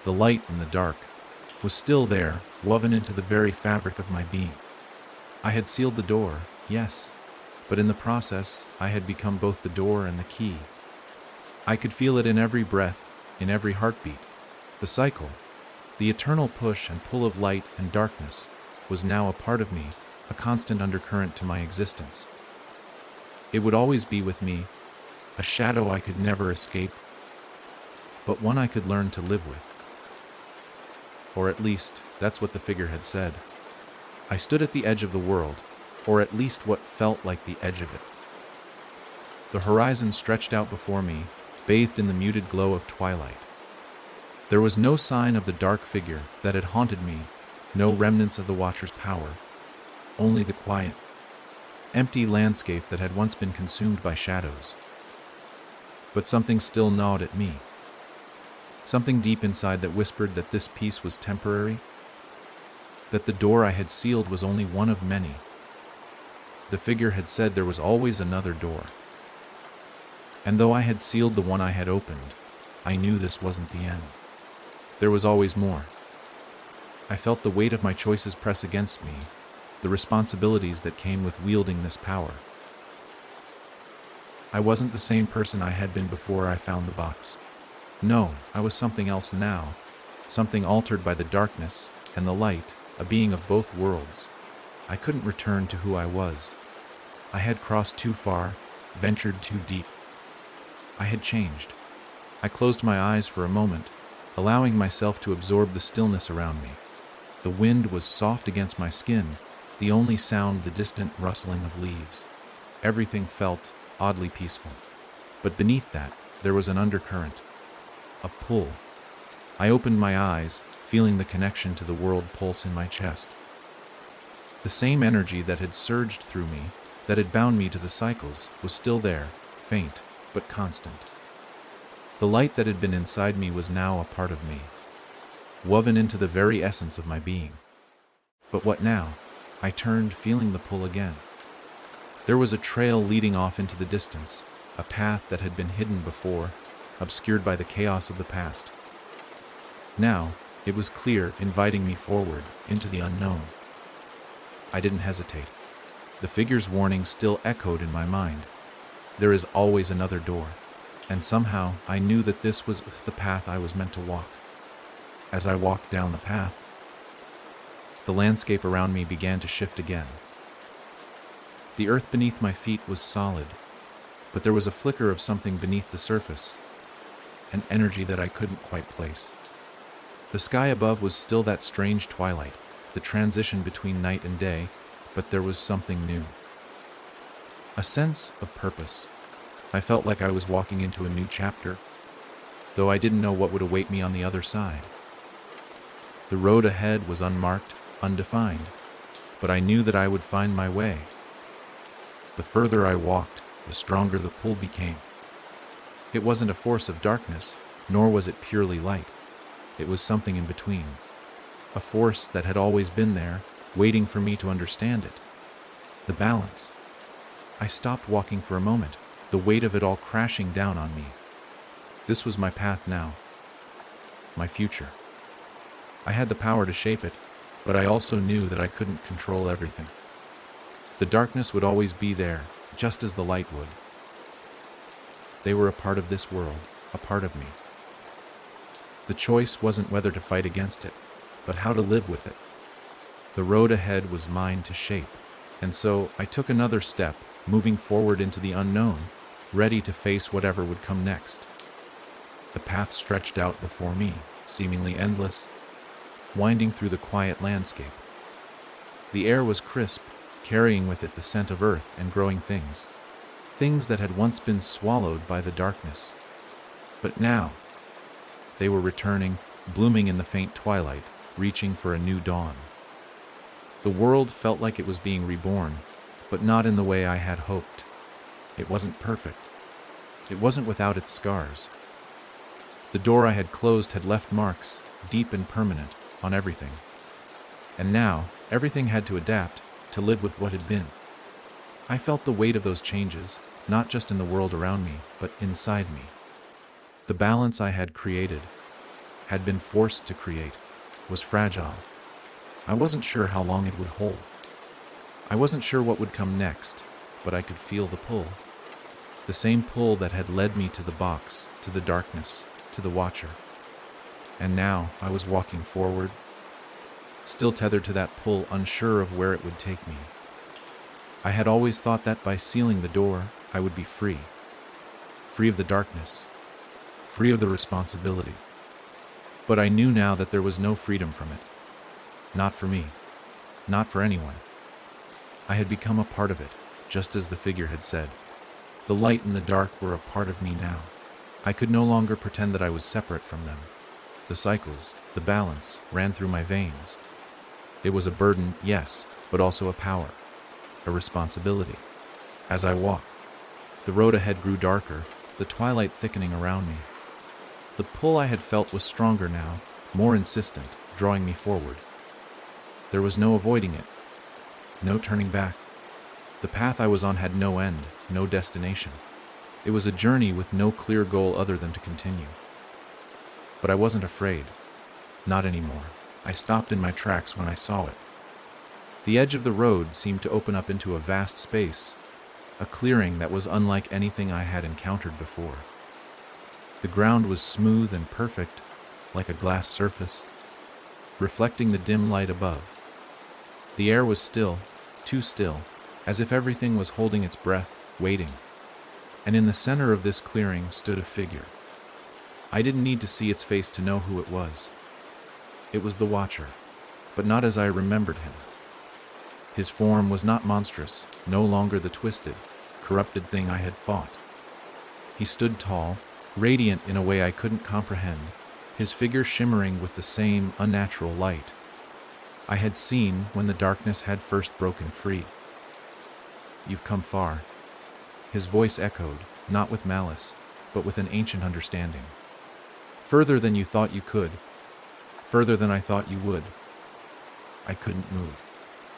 the light in the dark, was still there, woven into the very fabric of my being. I had sealed the door, yes, but in the process, I had become both the door and the key. I could feel it in every breath, in every heartbeat. The cycle, the eternal push and pull of light and darkness, was now a part of me, a constant undercurrent to my existence. It would always be with me, a shadow I could never escape, but one I could learn to live with. Or at least, that's what the figure had said. I stood at the edge of the world, or at least what felt like the edge of it. The horizon stretched out before me, bathed in the muted glow of twilight. There was no sign of the dark figure that had haunted me, no remnants of the Watcher's power, only the quiet, empty landscape that had once been consumed by shadows. But something still gnawed at me. Something deep inside that whispered that this peace was temporary, that the door I had sealed was only one of many. The figure had said there was always another door. And though I had sealed the one I had opened, I knew this wasn't the end. There was always more. I felt the weight of my choices press against me, the responsibilities that came with wielding this power. I wasn't the same person I had been before I found the box. No, I was something else now, something altered by the darkness and the light, a being of both worlds. I couldn't return to who I was. I had crossed too far, ventured too deep. I had changed. I closed my eyes for a moment, allowing myself to absorb the stillness around me. The wind was soft against my skin, the only sound the distant rustling of leaves. Everything felt oddly peaceful. But beneath that, there was an undercurrent, a pull. I opened my eyes, feeling the connection to the world pulse in my chest. The same energy that had surged through me, that had bound me to the cycles, was still there, faint, but constant. The light that had been inside me was now a part of me, woven into the very essence of my being. But what now? I turned, feeling the pull again. There was a trail leading off into the distance, a path that had been hidden before, obscured by the chaos of the past. Now, it was clear, inviting me forward, into the unknown. I didn't hesitate. The figure's warning still echoed in my mind. There is always another door. And somehow, I knew that this was the path I was meant to walk. As I walked down the path, the landscape around me began to shift again. The earth beneath my feet was solid, but there was a flicker of something beneath the surface, an energy that I couldn't quite place. The sky above was still that strange twilight, the transition between night and day, but there was something new. A sense of purpose. I felt like I was walking into a new chapter, though I didn't know what would await me on the other side. The road ahead was unmarked, undefined, but I knew that I would find my way. The further I walked, the stronger the pull became. It wasn't a force of darkness, nor was it purely light. It was something in between, a force that had always been there, waiting for me to understand it. The balance. I stopped walking for a moment, the weight of it all crashing down on me. This was my path now, my future. I had the power to shape it, but I also knew that I couldn't control everything. The darkness would always be there, just as the light would. They were a part of this world, a part of me. The choice wasn't whether to fight against it, but how to live with it. The road ahead was mine to shape, and so I took another step, moving forward into the unknown, ready to face whatever would come next. The path stretched out before me, seemingly endless, winding through the quiet landscape. The air was crisp, carrying with it the scent of earth and growing things, things that had once been swallowed by the darkness. But now, they were returning, blooming in the faint twilight, reaching for a new dawn. The world felt like it was being reborn, but not in the way I had hoped. It wasn't perfect. It wasn't without its scars. The door I had closed had left marks, deep and permanent, on everything. And now, everything had to adapt, to live with what had been. I felt the weight of those changes, not just in the world around me, but inside me. The balance I had created, had been forced to create, was fragile. I wasn't sure how long it would hold. I wasn't sure what would come next, but I could feel the pull. The same pull that had led me to the box, to the darkness, to the watcher. And now I was walking forward, still tethered to that pull, unsure of where it would take me. I had always thought that by sealing the door, I would be free. Free of the darkness, free of the responsibility. But I knew now that there was no freedom from it. Not for me, not for anyone. I had become a part of it, just as the figure had said. The light and the dark were a part of me now. I could no longer pretend that I was separate from them. The cycles, the balance, ran through my veins. It was a burden, yes, but also a power, a responsibility. As I walked, the road ahead grew darker, the twilight thickening around me. The pull I had felt was stronger now, more insistent, drawing me forward. There was no avoiding it, no turning back. The path I was on had no end, no destination. It was a journey with no clear goal other than to continue. But I wasn't afraid. Not anymore. I stopped in my tracks when I saw it. The edge of the road seemed to open up into a vast space, a clearing that was unlike anything I had encountered before. The ground was smooth and perfect, like a glass surface, reflecting the dim light above. The air was still, too still, as if everything was holding its breath, waiting. And in the center of this clearing stood a figure. I didn't need to see its face to know who it was. It was the Watcher, but not as I remembered him. His form was not monstrous, no longer the twisted, corrupted thing I had fought. He stood tall, radiant in a way I couldn't comprehend, his figure shimmering with the same unnatural light I had seen when the darkness had first broken free. "You've come far." His voice echoed, not with malice, but with an ancient understanding. "Further than you thought you could. Further than I thought you would." I couldn't move.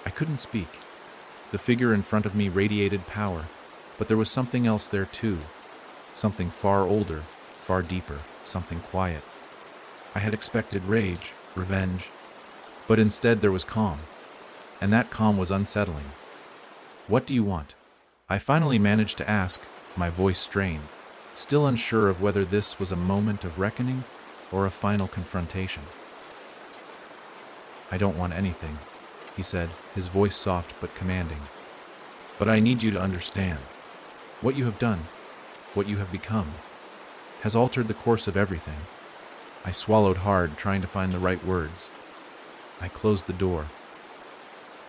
I couldn't speak. The figure in front of me radiated power, but there was something else there too. Something far older, far deeper, something quiet. I had expected rage, revenge, but instead there was calm, and that calm was unsettling. "What do you want?" I finally managed to ask, my voice strained, still unsure of whether this was a moment of reckoning or a final confrontation. "I don't want anything," he said, his voice soft but commanding. "But I need you to understand. What you have done, what you have become, has altered the course of everything." I swallowed hard, trying to find the right words. I closed the door.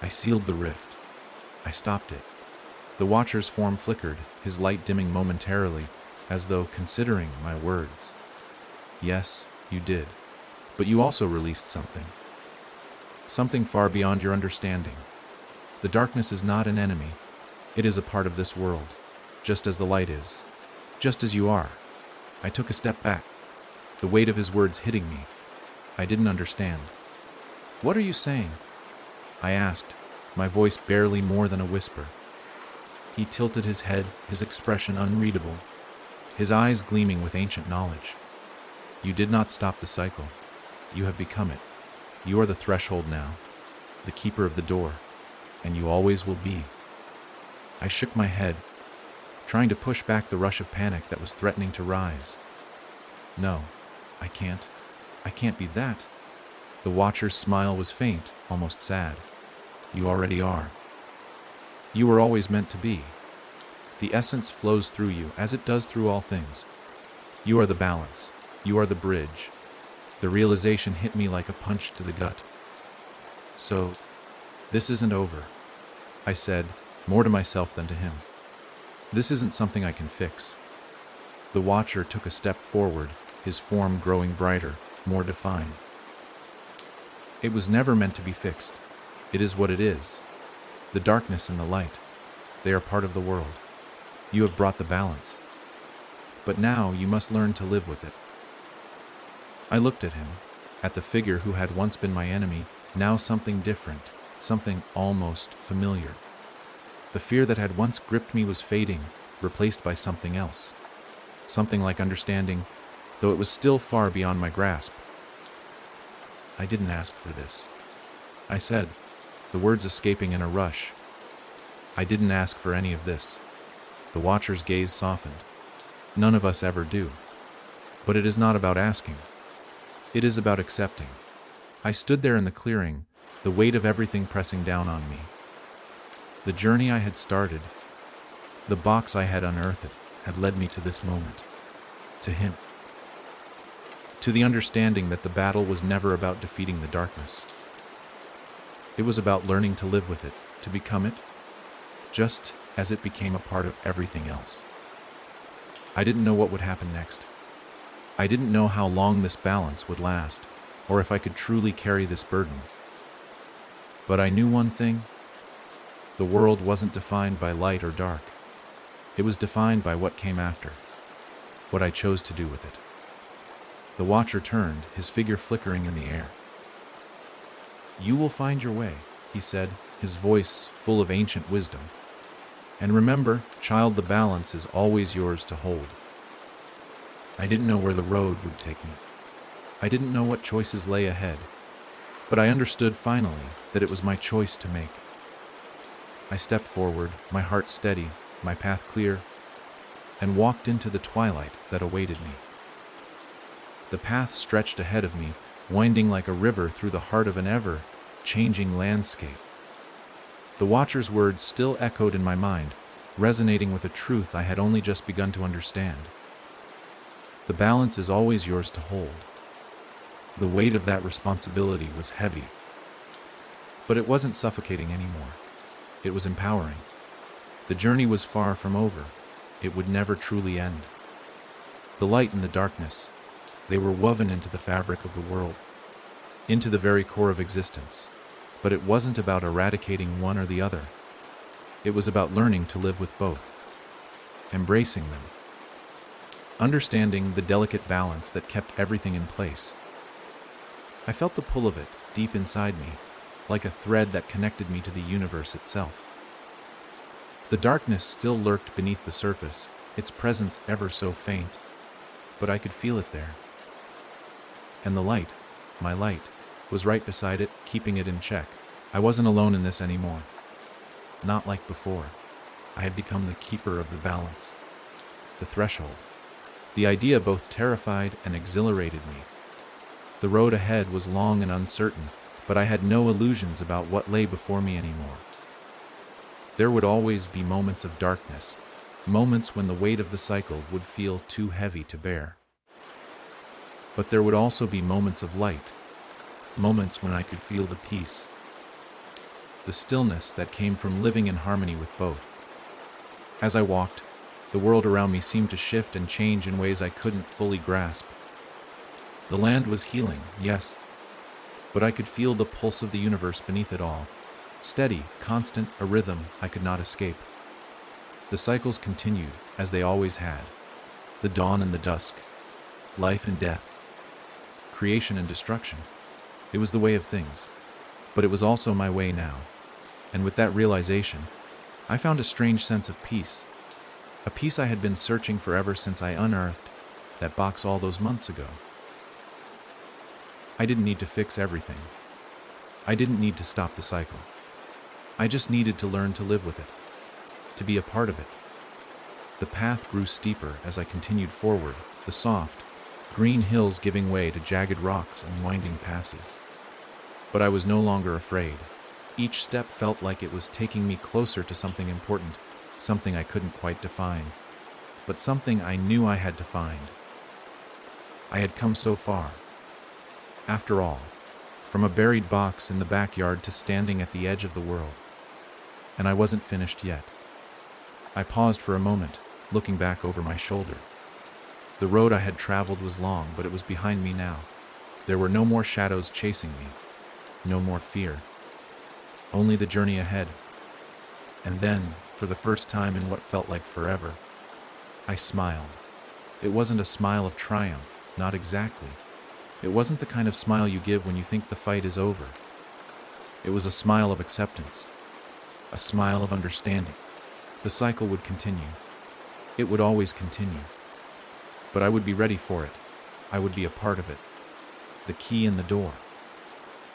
I sealed the rift. I stopped it. The Watcher's form flickered, his light dimming momentarily, as though considering my words. "Yes, you did. But you also released something. Something far beyond your understanding. The darkness is not an enemy. It is a part of this world, just as the light is. Just as you are." I took a step back, the weight of his words hitting me. I didn't understand. "What are you saying?" I asked, my voice barely more than a whisper. He tilted his head, his expression unreadable, his eyes gleaming with ancient knowledge. "You did not stop the cycle. You have become it. You are the threshold now, the keeper of the door, and you always will be." I shook my head, trying to push back the rush of panic that was threatening to rise. "No, I can't. I can't be that." The Watcher's smile was faint, almost sad. "You already are. You were always meant to be. The essence flows through you, as it does through all things. You are the balance. You are the bridge." The realization hit me like a punch to the gut. "So, this isn't over," I said, more to myself than to him. "This isn't something I can fix." The Watcher took a step forward, his form growing brighter, more defined. "It was never meant to be fixed. It is what it is. The darkness and the light, they are part of the world. You have brought the balance. But now you must learn to live with it." I looked at him, at the figure who had once been my enemy, now something different, something almost familiar. The fear that had once gripped me was fading, replaced by something else. Something like understanding, though it was still far beyond my grasp. "I didn't ask for this," I said, the words escaping in a rush. "I didn't ask for any of this." The Watcher's gaze softened. "None of us ever do. But it is not about asking. It is about accepting." I stood there in the clearing, the weight of everything pressing down on me. The journey I had started, the box I had unearthed, had led me to this moment. To him. To the understanding that the battle was never about defeating the darkness. It was about learning to live with it, to become it, just as it became a part of everything else. I didn't know what would happen next. I didn't know how long this balance would last, or if I could truly carry this burden. But I knew one thing. The world wasn't defined by light or dark. It was defined by what came after, what I chose to do with it. The Watcher turned, his figure flickering in the air. "You will find your way," he said, his voice full of ancient wisdom. "And remember, child, the balance is always yours to hold." I didn't know where the road would take me. I didn't know what choices lay ahead, but I understood finally that it was my choice to make. I stepped forward, my heart steady, my path clear, and walked into the twilight that awaited me. The path stretched ahead of me, winding like a river through the heart of an ever-changing landscape. The Watcher's words still echoed in my mind, resonating with a truth I had only just begun to understand. The balance is always yours to hold. The weight of that responsibility was heavy, but it wasn't suffocating anymore. It was empowering. The journey was far from over. It would never truly end. The light and the darkness, they were woven into the fabric of the world, into the very core of existence. But it wasn't about eradicating one or the other. It was about learning to live with both, embracing them, understanding the delicate balance that kept everything in place. I felt the pull of it deep inside me, like a thread that connected me to the universe itself. The darkness still lurked beneath the surface, its presence ever so faint, but I could feel it there. And the light, my light, was right beside it, keeping it in check. I wasn't alone in this anymore. Not like before. I had become the keeper of the balance, the threshold. The idea both terrified and exhilarated me. The road ahead was long and uncertain, but I had no illusions about what lay before me anymore. There would always be moments of darkness, moments when the weight of the cycle would feel too heavy to bear. But there would also be moments of light, moments when I could feel the peace, the stillness that came from living in harmony with both. As I walked, the world around me seemed to shift and change in ways I couldn't fully grasp. The land was healing, yes, but I could feel the pulse of the universe beneath it all. Steady, constant, a rhythm I could not escape. The cycles continued, as they always had. The dawn and the dusk, life and death, creation and destruction. It was the way of things, but it was also my way now. And with that realization, I found a strange sense of peace. A peace I had been searching for ever since I unearthed that box all those months ago. I didn't need to fix everything. I didn't need to stop the cycle. I just needed to learn to live with it, to be a part of it. The path grew steeper as I continued forward, the soft, green hills giving way to jagged rocks and winding passes. But I was no longer afraid. Each step felt like it was taking me closer to something important, something I couldn't quite define, but something I knew I had to find. I had come so far. After all, from a buried box in the backyard to standing at the edge of the world. And I wasn't finished yet. I paused for a moment, looking back over my shoulder. The road I had traveled was long, but it was behind me now. There were no more shadows chasing me, no more fear. Only the journey ahead. And then, for the first time in what felt like forever, I smiled. It wasn't a smile of triumph, not exactly. It wasn't the kind of smile you give when you think the fight is over. It was a smile of acceptance, a smile of understanding. The cycle would continue. It would always continue. But I would be ready for it. I would be a part of it. The key in the door.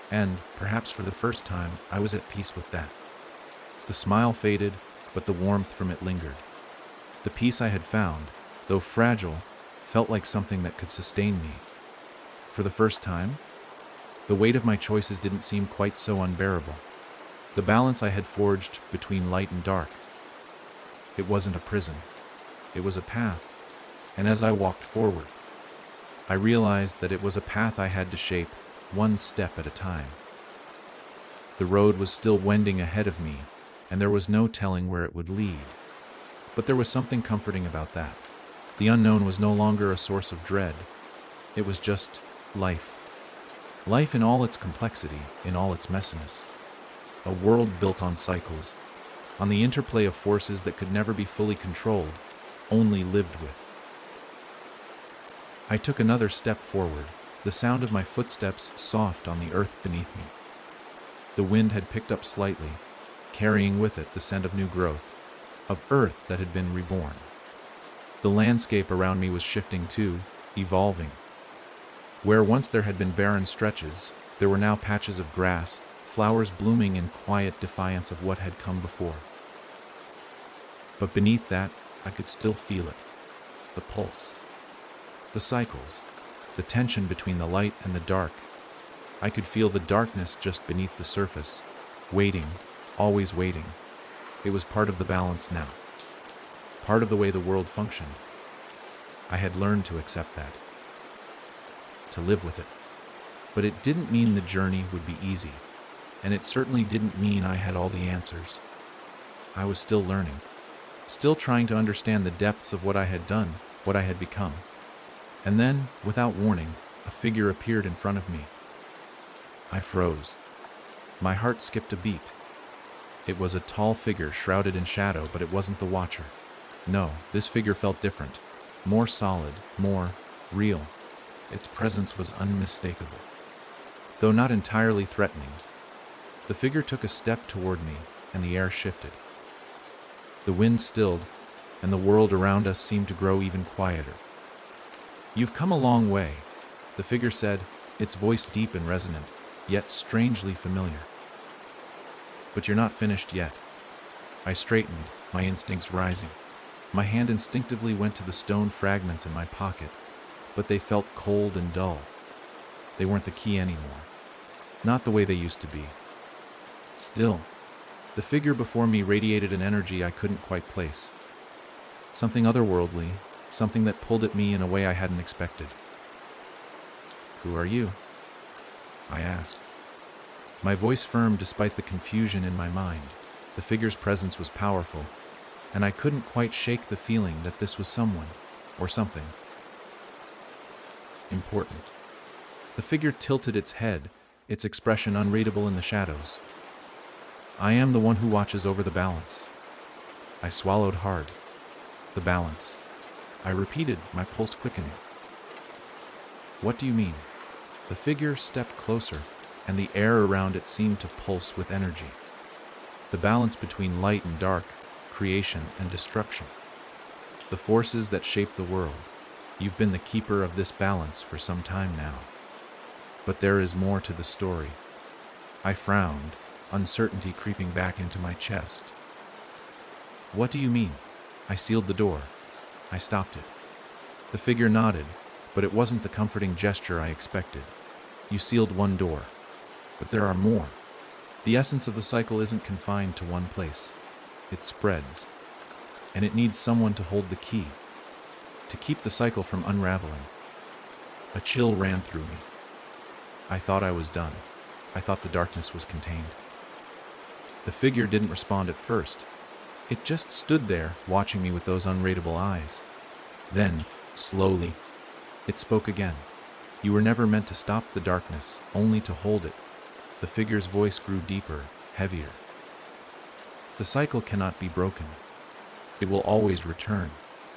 And, perhaps for the first time, I was at peace with that. The smile faded, but the warmth from it lingered. The peace I had found, though fragile, felt like something that could sustain me. For the first time, the weight of my choices didn't seem quite so unbearable. The balance I had forged between light and dark. It wasn't a prison. It was a path. And as I walked forward, I realized that it was a path I had to shape, one step at a time. The road was still wending ahead of me, and there was no telling where it would lead. But there was something comforting about that. The unknown was no longer a source of dread. It was just life. Life in all its complexity, in all its messiness. A world built on cycles, on the interplay of forces that could never be fully controlled, only lived with. I took another step forward, the sound of my footsteps soft on the earth beneath me. The wind had picked up slightly, carrying with it the scent of new growth, of earth that had been reborn. The landscape around me was shifting too, evolving. Where once there had been barren stretches, there were now patches of grass, flowers blooming in quiet defiance of what had come before. But beneath that, I could still feel it. The pulse. The cycles. The tension between the light and the dark. I could feel the darkness just beneath the surface, waiting, always waiting. It was part of the balance now. Part of the way the world functioned. I had learned to accept that. To live with it. But it didn't mean the journey would be easy, and it certainly didn't mean I had all the answers. I was still learning, still trying to understand the depths of what I had done, what I had become. And then, without warning, a figure appeared in front of me. I froze. My heart skipped a beat. It was a tall figure shrouded in shadow, but it wasn't the Watcher. No, this figure felt different, more solid, more real. Its presence was unmistakable. Though not entirely threatening, the figure took a step toward me, and the air shifted. The wind stilled, and the world around us seemed to grow even quieter. "You've come a long way," the figure said, its voice deep and resonant, yet strangely familiar. "But you're not finished yet." I straightened, my instincts rising. My hand instinctively went to the stone fragments in my pocket, but they felt cold and dull. They weren't the key anymore. Not the way they used to be. Still, the figure before me radiated an energy I couldn't quite place. Something otherworldly, something that pulled at me in a way I hadn't expected. "Who are you?" I asked. My voice firm despite the confusion in my mind. The figure's presence was powerful, and I couldn't quite shake the feeling that this was someone, or something, important. The figure tilted its head, its expression unreadable in the shadows. "I am the one who watches over the balance." I swallowed hard. "The balance," I repeated, my pulse quickening. "What do you mean?" The figure stepped closer, and the air around it seemed to pulse with energy. "The balance between light and dark, creation and destruction. The forces that shape the world. You've been the keeper of this balance for some time now. But there is more to the story." I frowned, uncertainty creeping back into my chest. "What do you mean?" I sealed the door. I stopped it. The figure nodded, but it wasn't the comforting gesture I expected. "You sealed one door, but there are more. The essence of the cycle isn't confined to one place. It spreads, and it needs someone to hold the key, to keep the cycle from unraveling." A chill ran through me. I thought I was done. I thought the darkness was contained. The figure didn't respond at first. It just stood there, watching me with those unreadable eyes. Then, slowly, it spoke again. "You were never meant to stop the darkness, only to hold it." The figure's voice grew deeper, heavier. "The cycle cannot be broken. It will always return,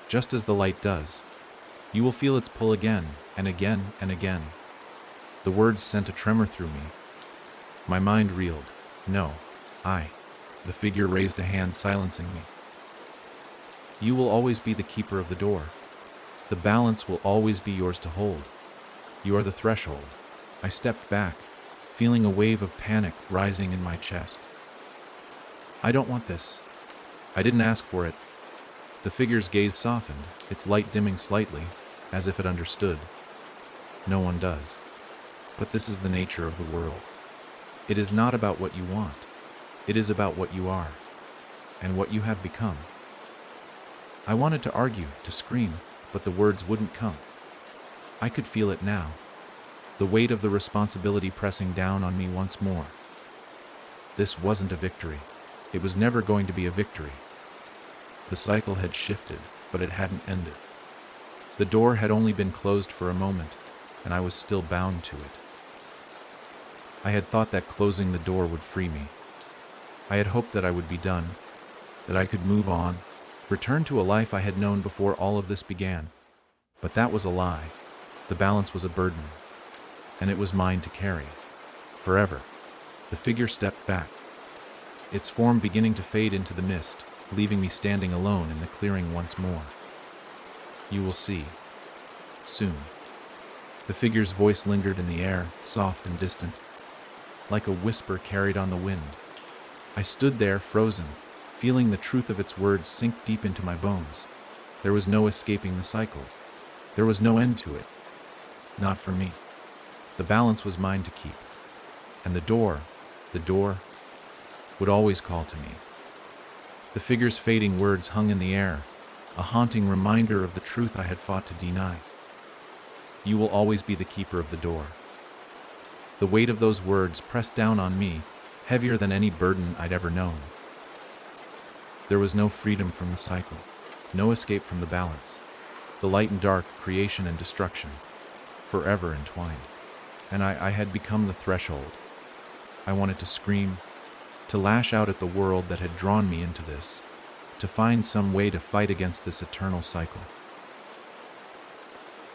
just as the light does. You will feel its pull again, and again, and again." The words sent a tremor through me. My mind reeled. "No, The figure raised a hand, silencing me. "You will always be the keeper of the door. The balance will always be yours to hold. You are the threshold." I stepped back, feeling a wave of panic rising in my chest. "I don't want this. I didn't ask for it." The figure's gaze softened, its light dimming slightly, as if it understood. "No one does. But this is the nature of the world. It is not about what you want. It is about what you are, and what you have become." I wanted to argue, to scream, but the words wouldn't come. I could feel it now, the weight of the responsibility pressing down on me once more. This wasn't a victory. It was never going to be a victory. The cycle had shifted, but it hadn't ended. The door had only been closed for a moment, and I was still bound to it. I had thought that closing the door would free me. I had hoped that I would be done, that I could move on, return to a life I had known before all of this began. But that was a lie. The balance was a burden, and it was mine to carry. Forever. The figure stepped back, its form beginning to fade into the mist, leaving me standing alone in the clearing once more. "You will see. Soon." The figure's voice lingered in the air, soft and distant, like a whisper carried on the wind. I stood there, frozen, feeling the truth of its words sink deep into my bones. There was no escaping the cycle. There was no end to it. Not for me. The balance was mine to keep. And the door, would always call to me. The figure's fading words hung in the air, a haunting reminder of the truth I had fought to deny. "You will always be the keeper of the door." The weight of those words pressed down on me, heavier than any burden I'd ever known. There was no freedom from the cycle, no escape from the balance. The light and dark, creation and destruction, forever entwined. And I had become the threshold. I wanted to scream, to lash out at the world that had drawn me into this, to find some way to fight against this eternal cycle.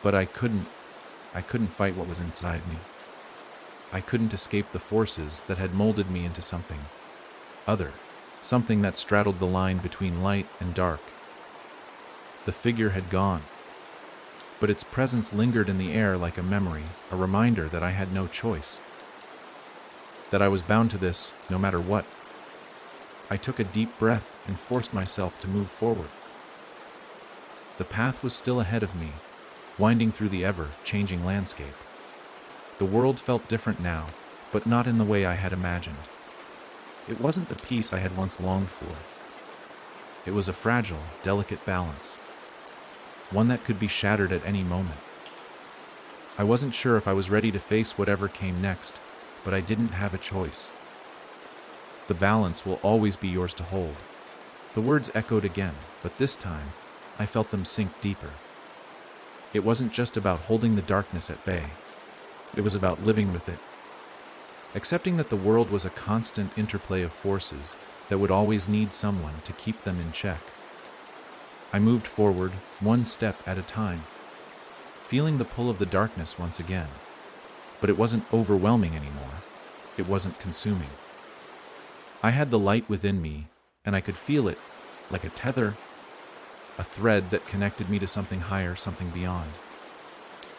But I couldn't fight what was inside me. I couldn't escape the forces that had molded me into something other, something that straddled the line between light and dark. The figure had gone, but its presence lingered in the air like a memory, a reminder that I had no choice, that I was bound to this no matter what. I took a deep breath and forced myself to move forward. The path was still ahead of me, winding through the ever-changing landscape. The world felt different now, but not in the way I had imagined. It wasn't the peace I had once longed for. It was a fragile, delicate balance, one that could be shattered at any moment. I wasn't sure if I was ready to face whatever came next, but I didn't have a choice. The balance will always be yours to hold. The words echoed again, but this time, I felt them sink deeper. It wasn't just about holding the darkness at bay. It was about living with it, accepting that the world was a constant interplay of forces that would always need someone to keep them in check. I moved forward, one step at a time, feeling the pull of the darkness once again. But it wasn't overwhelming anymore. It wasn't consuming. I had the light within me, and I could feel it, like a tether, a thread that connected me to something higher, something beyond.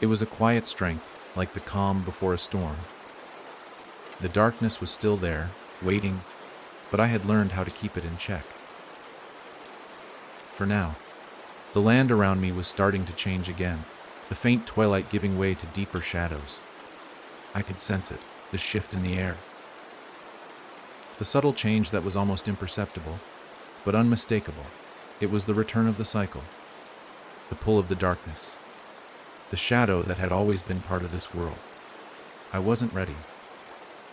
It was a quiet strength, like the calm before a storm. The darkness was still there, waiting, but I had learned how to keep it in check. For now, the land around me was starting to change again, the faint twilight giving way to deeper shadows. I could sense it, the shift in the air. The subtle change that was almost imperceptible, but unmistakable. It was the return of the cycle, the pull of the darkness, the shadow that had always been part of this world. I wasn't ready.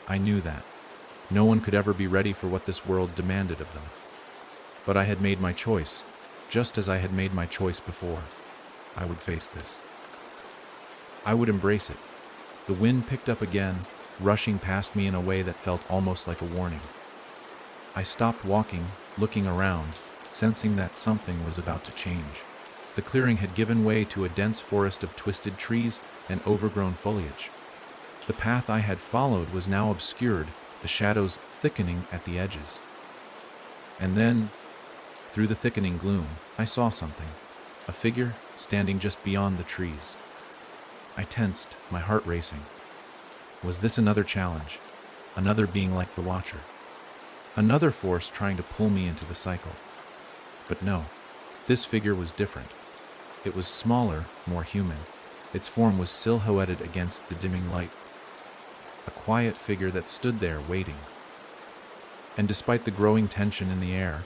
I knew that. No one could ever be ready for what this world demanded of them. But I had made my choice, just as I had made my choice before. I would face this. I would embrace it. The wind picked up again, rushing past me in a way that felt almost like a warning. I stopped walking, looking around, sensing that something was about to change. The clearing had given way to a dense forest of twisted trees and overgrown foliage. The path I had followed was now obscured, the shadows thickening at the edges. And then, through the thickening gloom, I saw something. A figure standing just beyond the trees. I tensed, my heart racing. Was this another challenge? Another being like the Watcher? Another force trying to pull me into the cycle? But no, this figure was different. It was smaller, more human. Its form was silhouetted against the dimming light. A quiet figure that stood there waiting. And despite the growing tension in the air,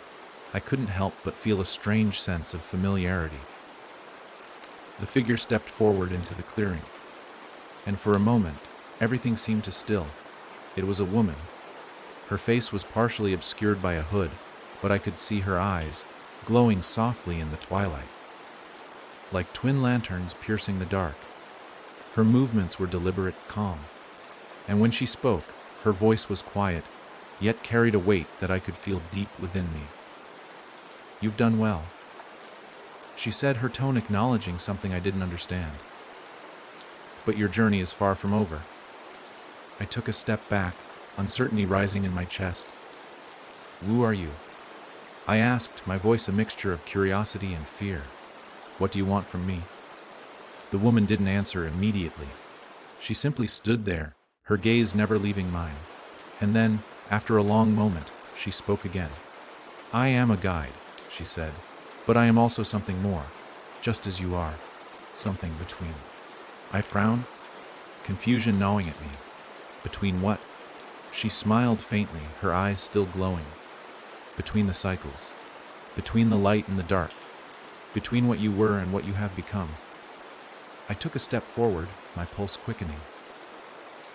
I couldn't help but feel a strange sense of familiarity. The figure stepped forward into the clearing, and for a moment, everything seemed to still. It was a woman. Her face was partially obscured by a hood, but I could see her eyes, glowing softly in the twilight, like twin lanterns piercing the dark. Her movements were deliberate, calm, and when she spoke, her voice was quiet, yet carried a weight that I could feel deep within me. "You've done well," she said, her tone acknowledging something I didn't understand. "But your journey is far from over." I took a step back, uncertainty rising in my chest. "Who are you?" I asked, my voice a mixture of curiosity and fear. "What do you want from me?" The woman didn't answer immediately. She simply stood there, her gaze never leaving mine. And then, after a long moment, she spoke again. "I am a guide," she said, "but I am also something more, just as you are, something between." I frowned, confusion gnawing at me. Between what? She smiled faintly, her eyes still glowing. Between the cycles, between the light and the dark, between what you were and what you have become. I took a step forward, my pulse quickening.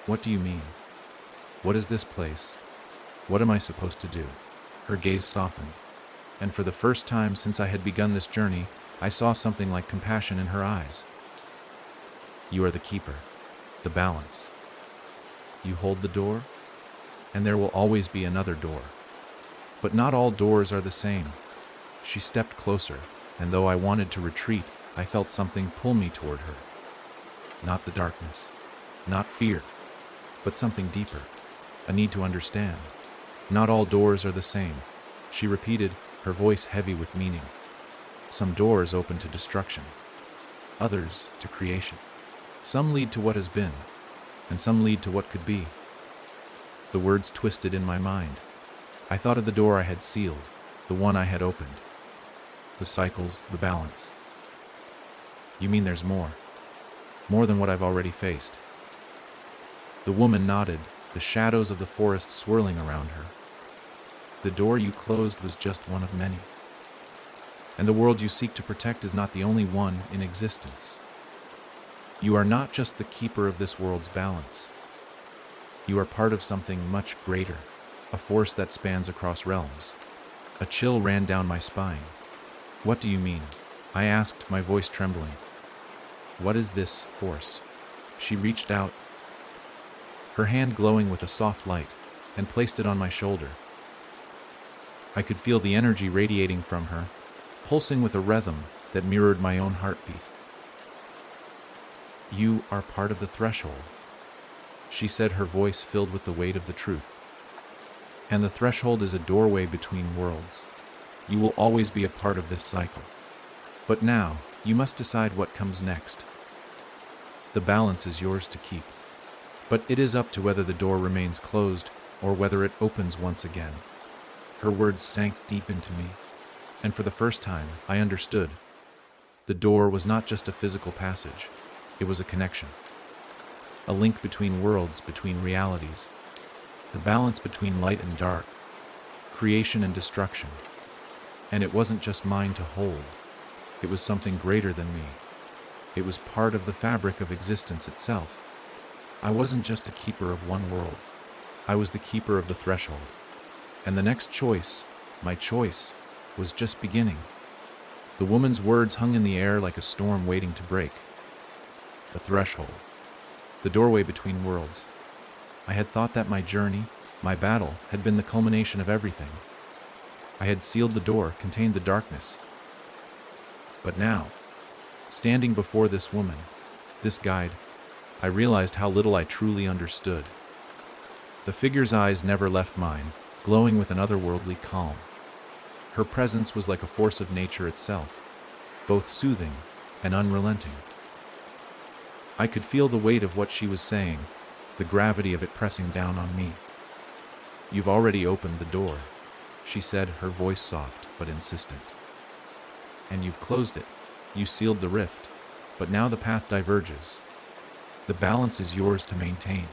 "What do you mean? What is this place? What am I supposed to do?" Her gaze softened. and for the first time since I had begun this journey, I saw something like compassion in her eyes. You are the keeper, the balance. You hold the door, and there will always be another door. But not all doors are the same. She stepped closer, and though I wanted to retreat, I felt something pull me toward her. Not the darkness, not fear, but something deeper, a need to understand. Not all doors are the same, she repeated, her voice heavy with meaning. Some doors open to destruction, others to creation. Some lead to what has been, and some lead to what could be. The words twisted in my mind. I thought of the door I had sealed, the one I had opened. The cycles, the balance. You mean there's more? More than what I've already faced? The woman nodded, the shadows of the forest swirling around her. The door you closed was just one of many. And the world you seek to protect is not the only one in existence. You are not just the keeper of this world's balance. You are part of something much greater, a force that spans across realms. A chill ran down my spine. What do you mean? I asked, my voice trembling. What is this force? She reached out, her hand glowing with a soft light, and placed it on my shoulder. I could feel the energy radiating from her, pulsing with a rhythm that mirrored my own heartbeat. You are part of the threshold, she said, her voice filled with the weight of the truth. And the threshold is a doorway between worlds. You will always be a part of this cycle. But now, you must decide what comes next. The balance is yours to keep. But it is up to whether the door remains closed or whether it opens once again. Her words sank deep into me, and for the first time, I understood. The door was not just a physical passage. It was a connection. A link between worlds, between realities. The balance between light and dark. Creation and destruction. And it wasn't just mine to hold. It was something greater than me. It was part of the fabric of existence itself. I wasn't just a keeper of one world. I was the keeper of the threshold. And the next choice, my choice, was just beginning. The woman's words hung in the air like a storm waiting to break. The threshold. The doorway between worlds. I had thought that my journey, my battle, had been the culmination of everything. I had sealed the door, contained the darkness. But now, standing before this woman, this guide, I realized how little I truly understood. The figure's eyes never left mine, glowing with an otherworldly calm. Her presence was like a force of nature itself, both soothing and unrelenting. I could feel the weight of what she was saying, the gravity of it pressing down on me. You've already opened the door, she said, her voice soft but insistent. And you've closed it. You sealed the rift, but now the path diverges. The balance is yours to maintain.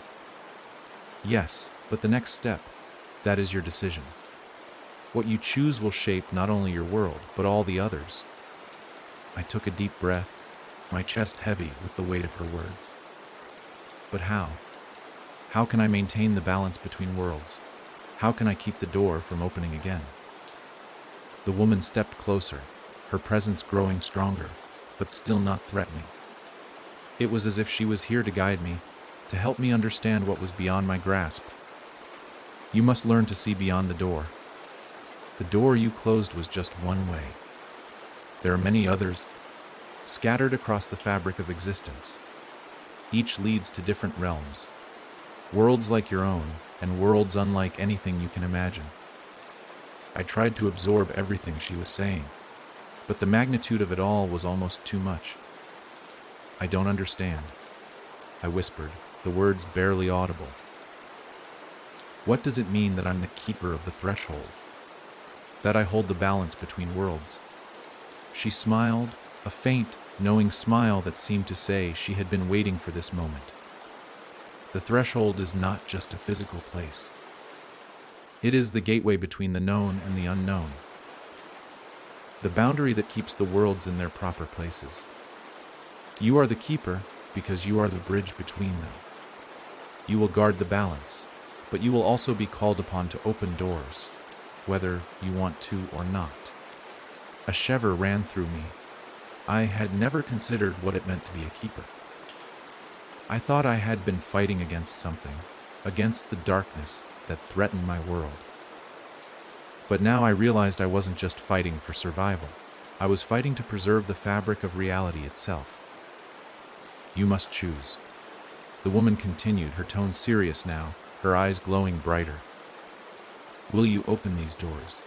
Yes, but the next step, that is your decision. What you choose will shape not only your world, but all the others. I took a deep breath, my chest heavy with the weight of her words. But how? How can I maintain the balance between worlds? How can I keep the door from opening again? The woman stepped closer, her presence growing stronger, but still not threatening. It was as if she was here to guide me, to help me understand what was beyond my grasp. You must learn to see beyond the door. The door you closed was just one way. There are many others, scattered across the fabric of existence. Each leads to different realms, worlds like your own, and worlds unlike anything you can imagine. I tried to absorb everything she was saying, but the magnitude of it all was almost too much. I don't understand, I whispered, the words barely audible. What does it mean that I'm the keeper of the threshold? That I hold the balance between worlds? She smiled, a faint, knowing smile that seemed to say she had been waiting for this moment. The threshold is not just a physical place. It is the gateway between the known and the unknown. The boundary that keeps the worlds in their proper places. You are the keeper because you are the bridge between them. You will guard the balance, but you will also be called upon to open doors, whether you want to or not. A shiver ran through me. I had never considered what it meant to be a keeper. I thought I had been fighting against something, against the darkness that threatened my world. But now I realized I wasn't just fighting for survival. I was fighting to preserve the fabric of reality itself. You must choose. The woman continued, her tone serious now, her eyes glowing brighter. Will you open these doors?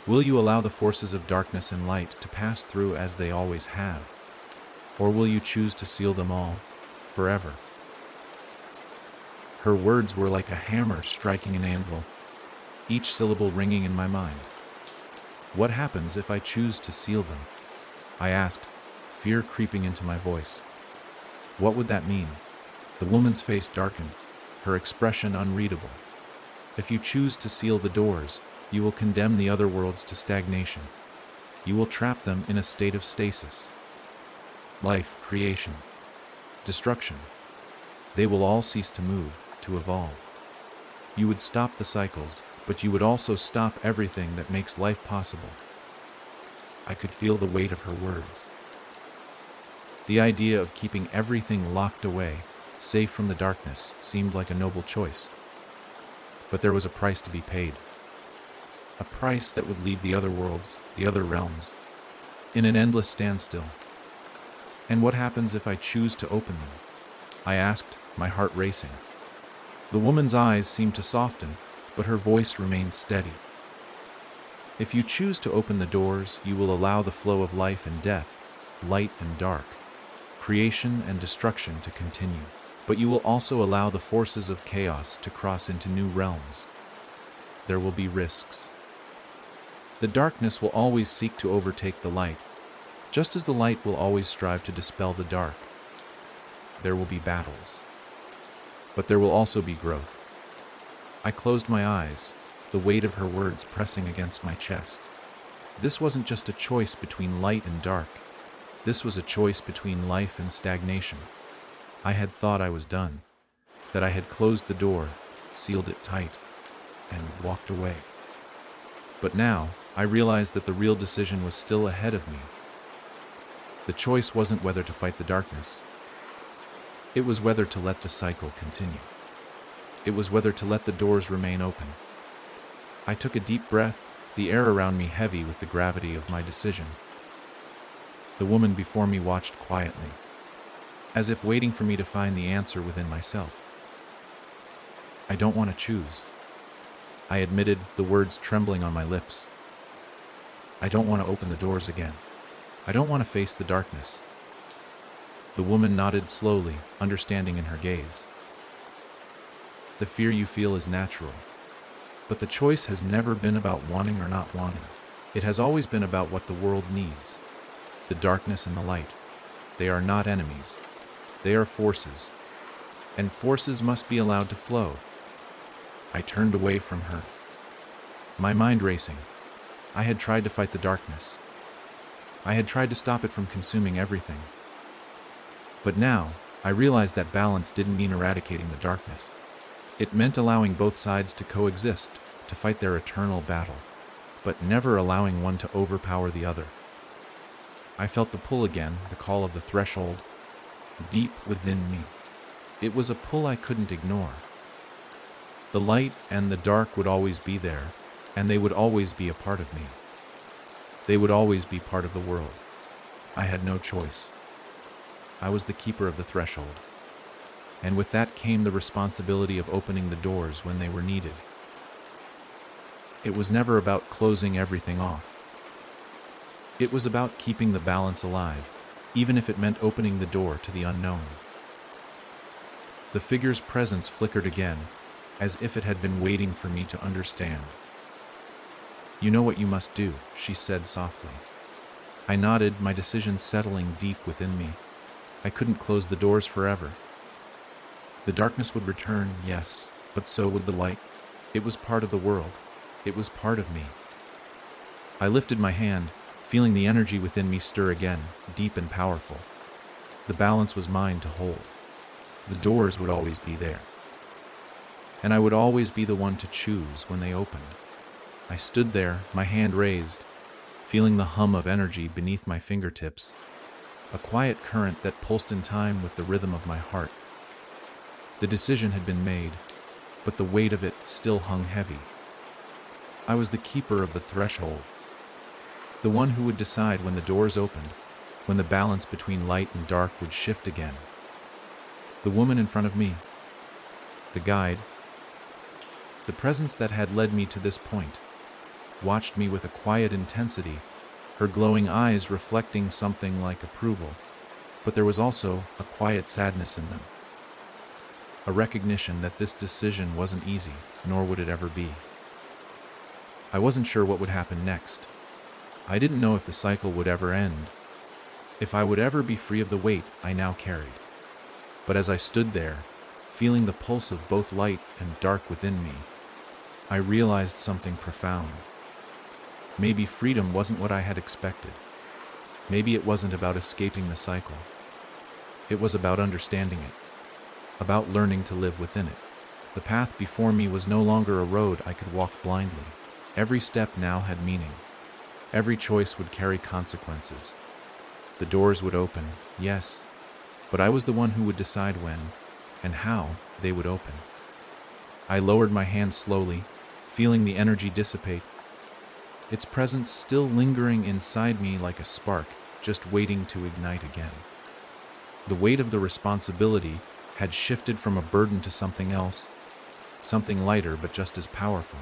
Will you allow the forces of darkness and light to pass through as they always have? Or will you choose to seal them all, forever? Her words were like a hammer striking an anvil, each syllable ringing in my mind. What happens if I choose to seal them? I asked, fear creeping into my voice. What would that mean? The woman's face darkened, her expression unreadable. If you choose to seal the doors, you will condemn the other worlds to stagnation. You will trap them in a state of stasis. Life, creation, destruction. They will all cease to move, to evolve. You would stop the cycles, but you would also stop everything that makes life possible. I could feel the weight of her words. The idea of keeping everything locked away, safe from the darkness, seemed like a noble choice. But there was a price to be paid. A price that would leave the other worlds, the other realms, in an endless standstill. And what happens if I choose to open them? I asked, my heart racing. The woman's eyes seemed to soften, but her voice remained steady. If you choose to open the doors, you will allow the flow of life and death, light and dark, creation and destruction to continue. But you will also allow the forces of chaos to cross into new realms. There will be risks. The darkness will always seek to overtake the light, just as the light will always strive to dispel the dark. There will be battles. But there will also be growth. I closed my eyes, the weight of her words pressing against my chest. This wasn't just a choice between light and dark. This was a choice between life and stagnation. I had thought I was done, that I had closed the door, sealed it tight, and walked away. But now, I realized that the real decision was still ahead of me. The choice wasn't whether to fight the darkness. It was whether to let the cycle continue. It was whether to let the doors remain open. I took a deep breath, the air around me heavy with the gravity of my decision. The woman before me watched quietly, as if waiting for me to find the answer within myself. I don't want to choose. I admitted, the words trembling on my lips. I don't want to open the doors again. I don't want to face the darkness. The woman nodded slowly, understanding in her gaze. The fear you feel is natural, but the choice has never been about wanting or not wanting. It has always been about what the world needs. The darkness and the light. They are not enemies. They are forces, and forces must be allowed to flow. I turned away from her, my mind racing. I had tried to fight the darkness. I had tried to stop it from consuming everything. But now, I realized that balance didn't mean eradicating the darkness. It meant allowing both sides to coexist, to fight their eternal battle, but never allowing one to overpower the other. I felt the pull again, the call of the threshold, deep within me. It was a pull I couldn't ignore. The light and the dark would always be there, and they would always be a part of me. They would always be part of the world. I had no choice. I was the keeper of the threshold, and with that came the responsibility of opening the doors when they were needed. It was never about closing everything off. It was about keeping the balance alive, even if it meant opening the door to the unknown. The figure's presence flickered again, as if it had been waiting for me to understand. "You know what you must do," she said softly. I nodded, my decision settling deep within me. I couldn't close the doors forever. The darkness would return, yes, but so would the light. It was part of the world. It was part of me. I lifted my hand, feeling the energy within me stir again, deep and powerful. The balance was mine to hold. The doors would always be there. And I would always be the one to choose when they opened. I stood there, my hand raised, feeling the hum of energy beneath my fingertips, a quiet current that pulsed in time with the rhythm of my heart. The decision had been made, but the weight of it still hung heavy. I was the keeper of the threshold, the one who would decide when the doors opened, when the balance between light and dark would shift again. The woman in front of me, the guide, the presence that had led me to this point, watched me with a quiet intensity, her glowing eyes reflecting something like approval, but there was also a quiet sadness in them. A recognition that this decision wasn't easy, nor would it ever be. I wasn't sure what would happen next. I didn't know if the cycle would ever end, if I would ever be free of the weight I now carried. But as I stood there, feeling the pulse of both light and dark within me, I realized something profound. Maybe freedom wasn't what I had expected. Maybe it wasn't about escaping the cycle. It was about understanding it, about learning to live within it. The path before me was no longer a road I could walk blindly. Every step now had meaning. Every choice would carry consequences. The doors would open, yes, but I was the one who would decide when and how they would open. I lowered my hand slowly, feeling the energy dissipate, its presence still lingering inside me like a spark, just waiting to ignite again. The weight of the responsibility had shifted from a burden to something else, something lighter but just as powerful.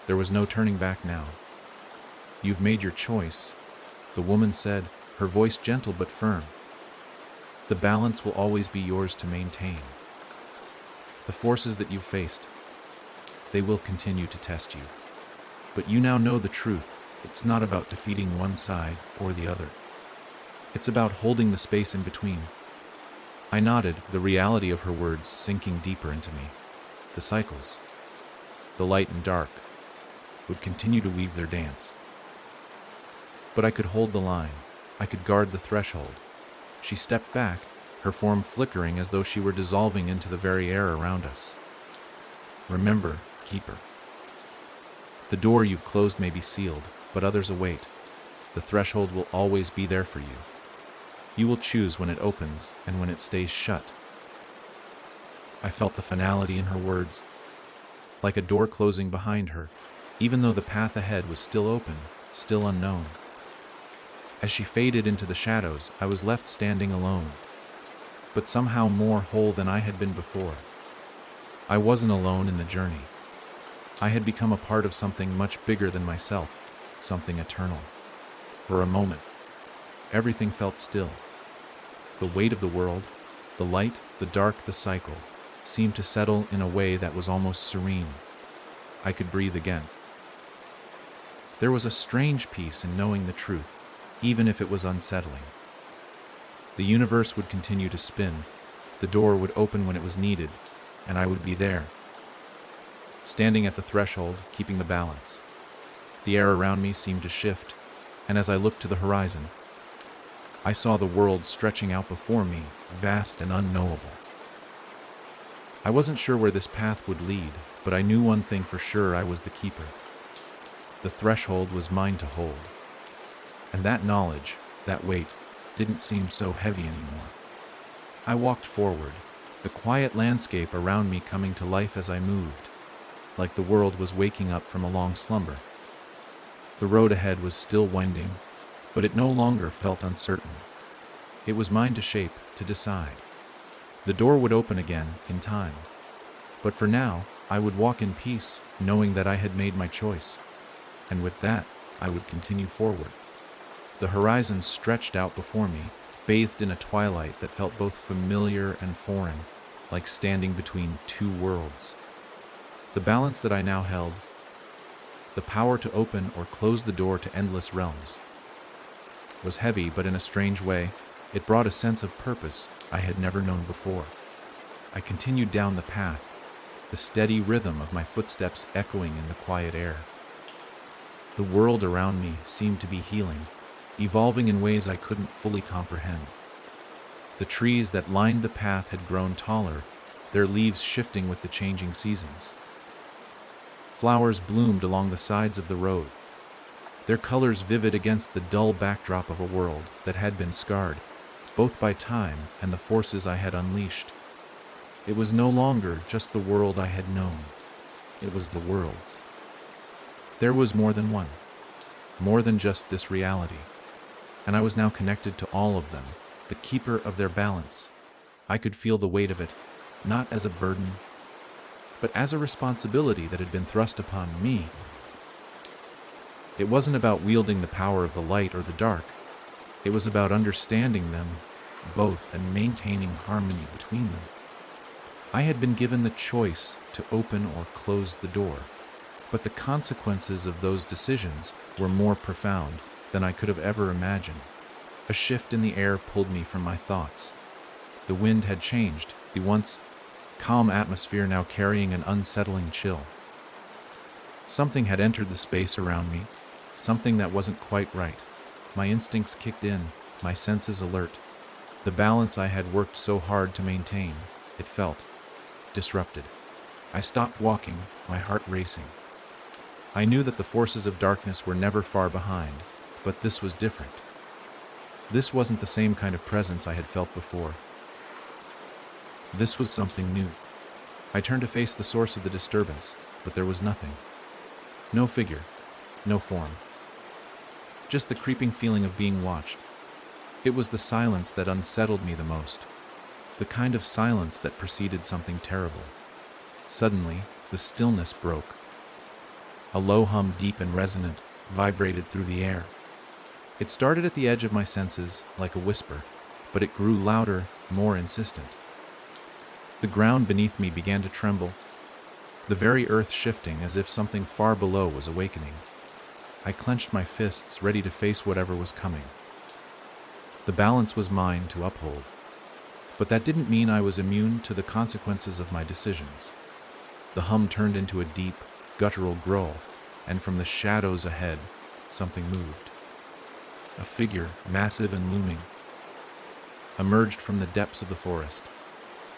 There was no turning back now. "You've made your choice," the woman said, her voice gentle but firm. "The balance will always be yours to maintain. The forces that you've faced, they will continue to test you. But you now know the truth. It's not about defeating one side or the other. It's about holding the space in between." I nodded, the reality of her words sinking deeper into me. The cycles, the light and dark, would continue to weave their dance. But I could hold the line. I could guard the threshold. She stepped back, her form flickering as though she were dissolving into the very air around us. "Remember, keeper. The door you've closed may be sealed, but others await. The threshold will always be there for you. You will choose when it opens and when it stays shut." I felt the finality in her words, like a door closing behind her, even though the path ahead was still open, still unknown. As she faded into the shadows, I was left standing alone, but somehow more whole than I had been before. I wasn't alone in the journey. I had become a part of something much bigger than myself, something eternal. For a moment, everything felt still. The weight of the world, the light, the dark, the cycle, seemed to settle in a way that was almost serene. I could breathe again. There was a strange peace in knowing the truth, even if it was unsettling. The universe would continue to spin, the door would open when it was needed, and I would be there, standing at the threshold, keeping the balance. The air around me seemed to shift, and as I looked to the horizon, I saw the world stretching out before me, vast and unknowable. I wasn't sure where this path would lead, but I knew one thing for sure: I was the keeper. The threshold was mine to hold. And that knowledge, that weight, didn't seem so heavy anymore. I walked forward, the quiet landscape around me coming to life as I moved, like the world was waking up from a long slumber. The road ahead was still winding, but it no longer felt uncertain. It was mine to shape, to decide. The door would open again, in time. But for now, I would walk in peace, knowing that I had made my choice. And with that, I would continue forward. The horizon stretched out before me, bathed in a twilight that felt both familiar and foreign, like standing between two worlds. The balance that I now held, the power to open or close the door to endless realms, was heavy, but in a strange way, it brought a sense of purpose I had never known before. I continued down the path, the steady rhythm of my footsteps echoing in the quiet air. The world around me seemed to be healing, evolving in ways I couldn't fully comprehend. The trees that lined the path had grown taller, their leaves shifting with the changing seasons. Flowers bloomed along the sides of the road, their colors vivid against the dull backdrop of a world that had been scarred, both by time and the forces I had unleashed. It was no longer just the world I had known. It was the world's. There was more than one, more than just this reality, and I was now connected to all of them, the keeper of their balance. I could feel the weight of it, not as a burden, but as a responsibility that had been thrust upon me. It wasn't about wielding the power of the light or the dark. It was about understanding them both and maintaining harmony between them. I had been given the choice to open or close the door, but the consequences of those decisions were more profound than I could have ever imagined. A shift in the air pulled me from my thoughts. The wind had changed, the once calm atmosphere now carrying an unsettling chill. Something had entered the space around me, something that wasn't quite right. My instincts kicked in, my senses alert. The balance I had worked so hard to maintain, it felt disrupted. I stopped walking, my heart racing. I knew that the forces of darkness were never far behind, but this was different. This wasn't the same kind of presence I had felt before. This was something new. I turned to face the source of the disturbance, but there was nothing. No figure, no form. Just the creeping feeling of being watched. It was the silence that unsettled me the most. The kind of silence that preceded something terrible. Suddenly, the stillness broke. A low hum, deep and resonant, vibrated through the air. It started at the edge of my senses, like a whisper, but it grew louder, more insistent. The ground beneath me began to tremble, the very earth shifting as if something far below was awakening. I clenched my fists, ready to face whatever was coming. The balance was mine to uphold, but that didn't mean I was immune to the consequences of my decisions. The hum turned into a deep, guttural growl, and from the shadows ahead, something moved. A figure, massive and looming, emerged from the depths of the forest.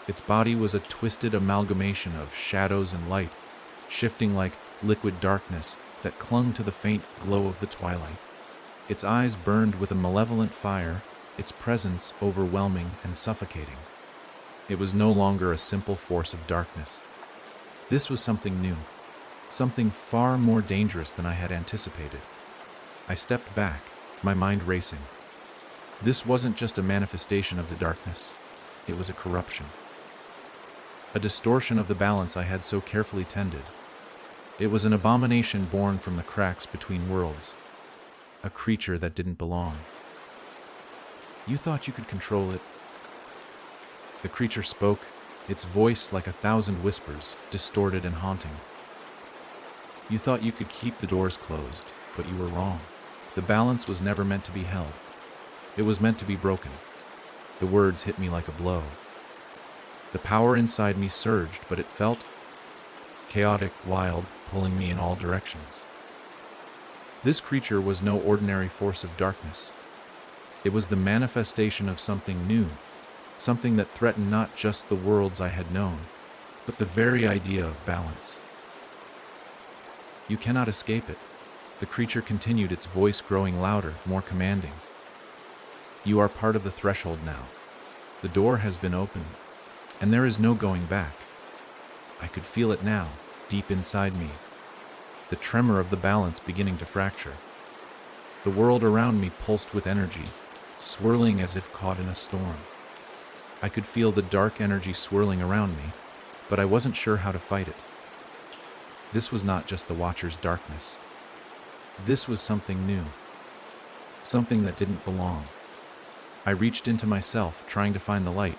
Its body was a twisted amalgamation of shadows and light, shifting like liquid darkness that clung to the faint glow of the twilight. Its eyes burned with a malevolent fire, its presence overwhelming and suffocating. It was no longer a simple force of darkness. This was something new, something far more dangerous than I had anticipated. I stepped back, my mind racing. This wasn't just a manifestation of the darkness, it was a corruption. A distortion of the balance I had so carefully tended. It was an abomination born from the cracks between worlds, a creature that didn't belong. You thought you could control it. The creature spoke, its voice like 1,000 whispers, distorted and haunting. You thought you could keep the doors closed, but you were wrong. The balance was never meant to be held. It was meant to be broken. The words hit me like a blow. The power inside me surged, but it felt chaotic, wild, pulling me in all directions. This creature was no ordinary force of darkness. It was the manifestation of something new, something that threatened not just the worlds I had known, but the very idea of balance. You cannot escape it. The creature continued, its voice growing louder, more commanding. You are part of the threshold now. The door has been opened, and there is no going back. I could feel it now, deep inside me, the tremor of the balance beginning to fracture. The world around me pulsed with energy, swirling as if caught in a storm. I could feel the dark energy swirling around me, but I wasn't sure how to fight it. This was not just the Watcher's darkness. This was something new, something that didn't belong. I reached into myself, trying to find the light.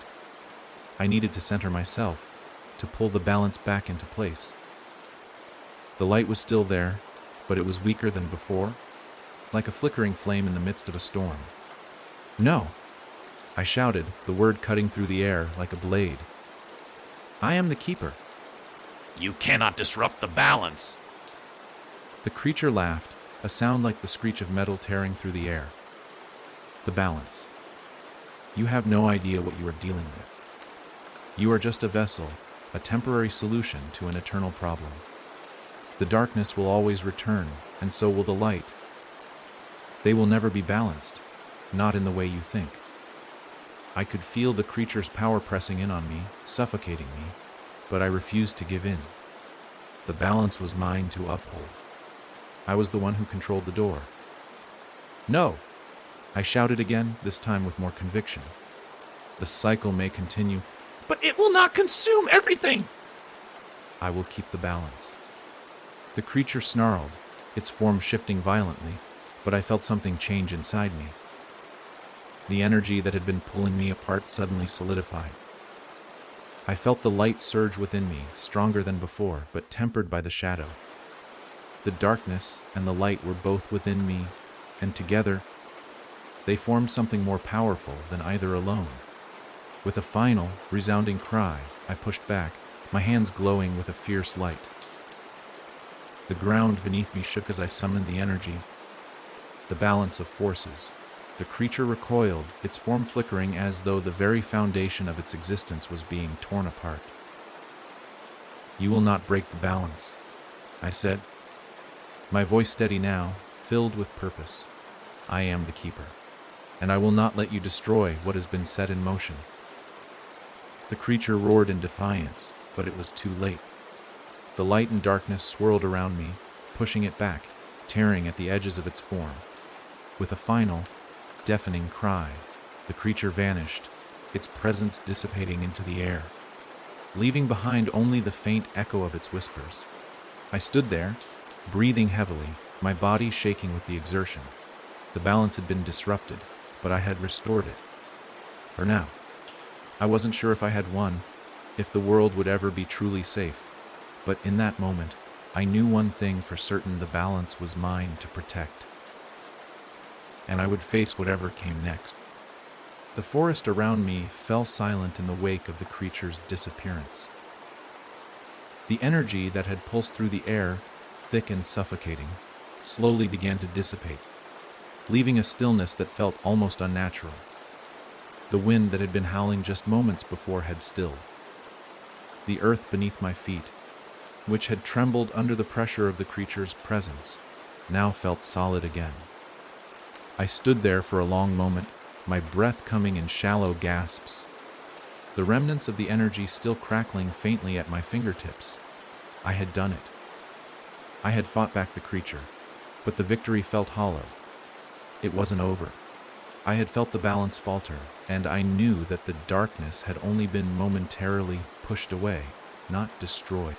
I needed to center myself, to pull the balance back into place. The light was still there, but it was weaker than before, like a flickering flame in the midst of a storm. No! I shouted, the word cutting through the air like a blade. I am the keeper. You cannot disrupt the balance. The creature laughed, a sound like the screech of metal tearing through the air. The balance. You have no idea what you are dealing with. You are just a vessel, a temporary solution to an eternal problem. The darkness will always return, and so will the light. They will never be balanced, not in the way you think. I could feel the creature's power pressing in on me, suffocating me, but I refused to give in. The balance was mine to uphold. I was the one who controlled the door. No! I shouted again, this time with more conviction. The cycle may continue, But it will not consume everything! I will keep the balance. The creature snarled, its form shifting violently, but I felt something change inside me. The energy that had been pulling me apart suddenly solidified. I felt the light surge within me, stronger than before, but tempered by the shadow. The darkness and the light were both within me, and together, they formed something more powerful than either alone. With a final, resounding cry, I pushed back, my hands glowing with a fierce light. The ground beneath me shook as I summoned the energy, the balance of forces. The creature recoiled, its form flickering as though the very foundation of its existence was being torn apart. You will not break the balance, I said, my voice steady now, filled with purpose. I am the keeper, and I will not let you destroy what has been set in motion. The creature roared in defiance, but it was too late. The light and darkness swirled around me, pushing it back, tearing at the edges of its form. With a final, deafening cry, the creature vanished, its presence dissipating into the air, leaving behind only the faint echo of its whispers. I stood there, breathing heavily, my body shaking with the exertion. The balance had been disrupted, but I had restored it. For now. I wasn't sure if I had won, if the world would ever be truly safe. But in that moment, I knew one thing for certain: the balance was mine to protect. And I would face whatever came next. The forest around me fell silent in the wake of the creature's disappearance. The energy that had pulsed through the air, thick and suffocating, slowly began to dissipate, leaving a stillness that felt almost unnatural. The wind that had been howling just moments before had stilled. The earth beneath my feet, which had trembled under the pressure of the creature's presence, now felt solid again. I stood there for a long moment, my breath coming in shallow gasps, the remnants of the energy still crackling faintly at my fingertips. I had done it. I had fought back the creature, but the victory felt hollow. It wasn't over. I had felt the balance falter, and I knew that the darkness had only been momentarily pushed away, not destroyed.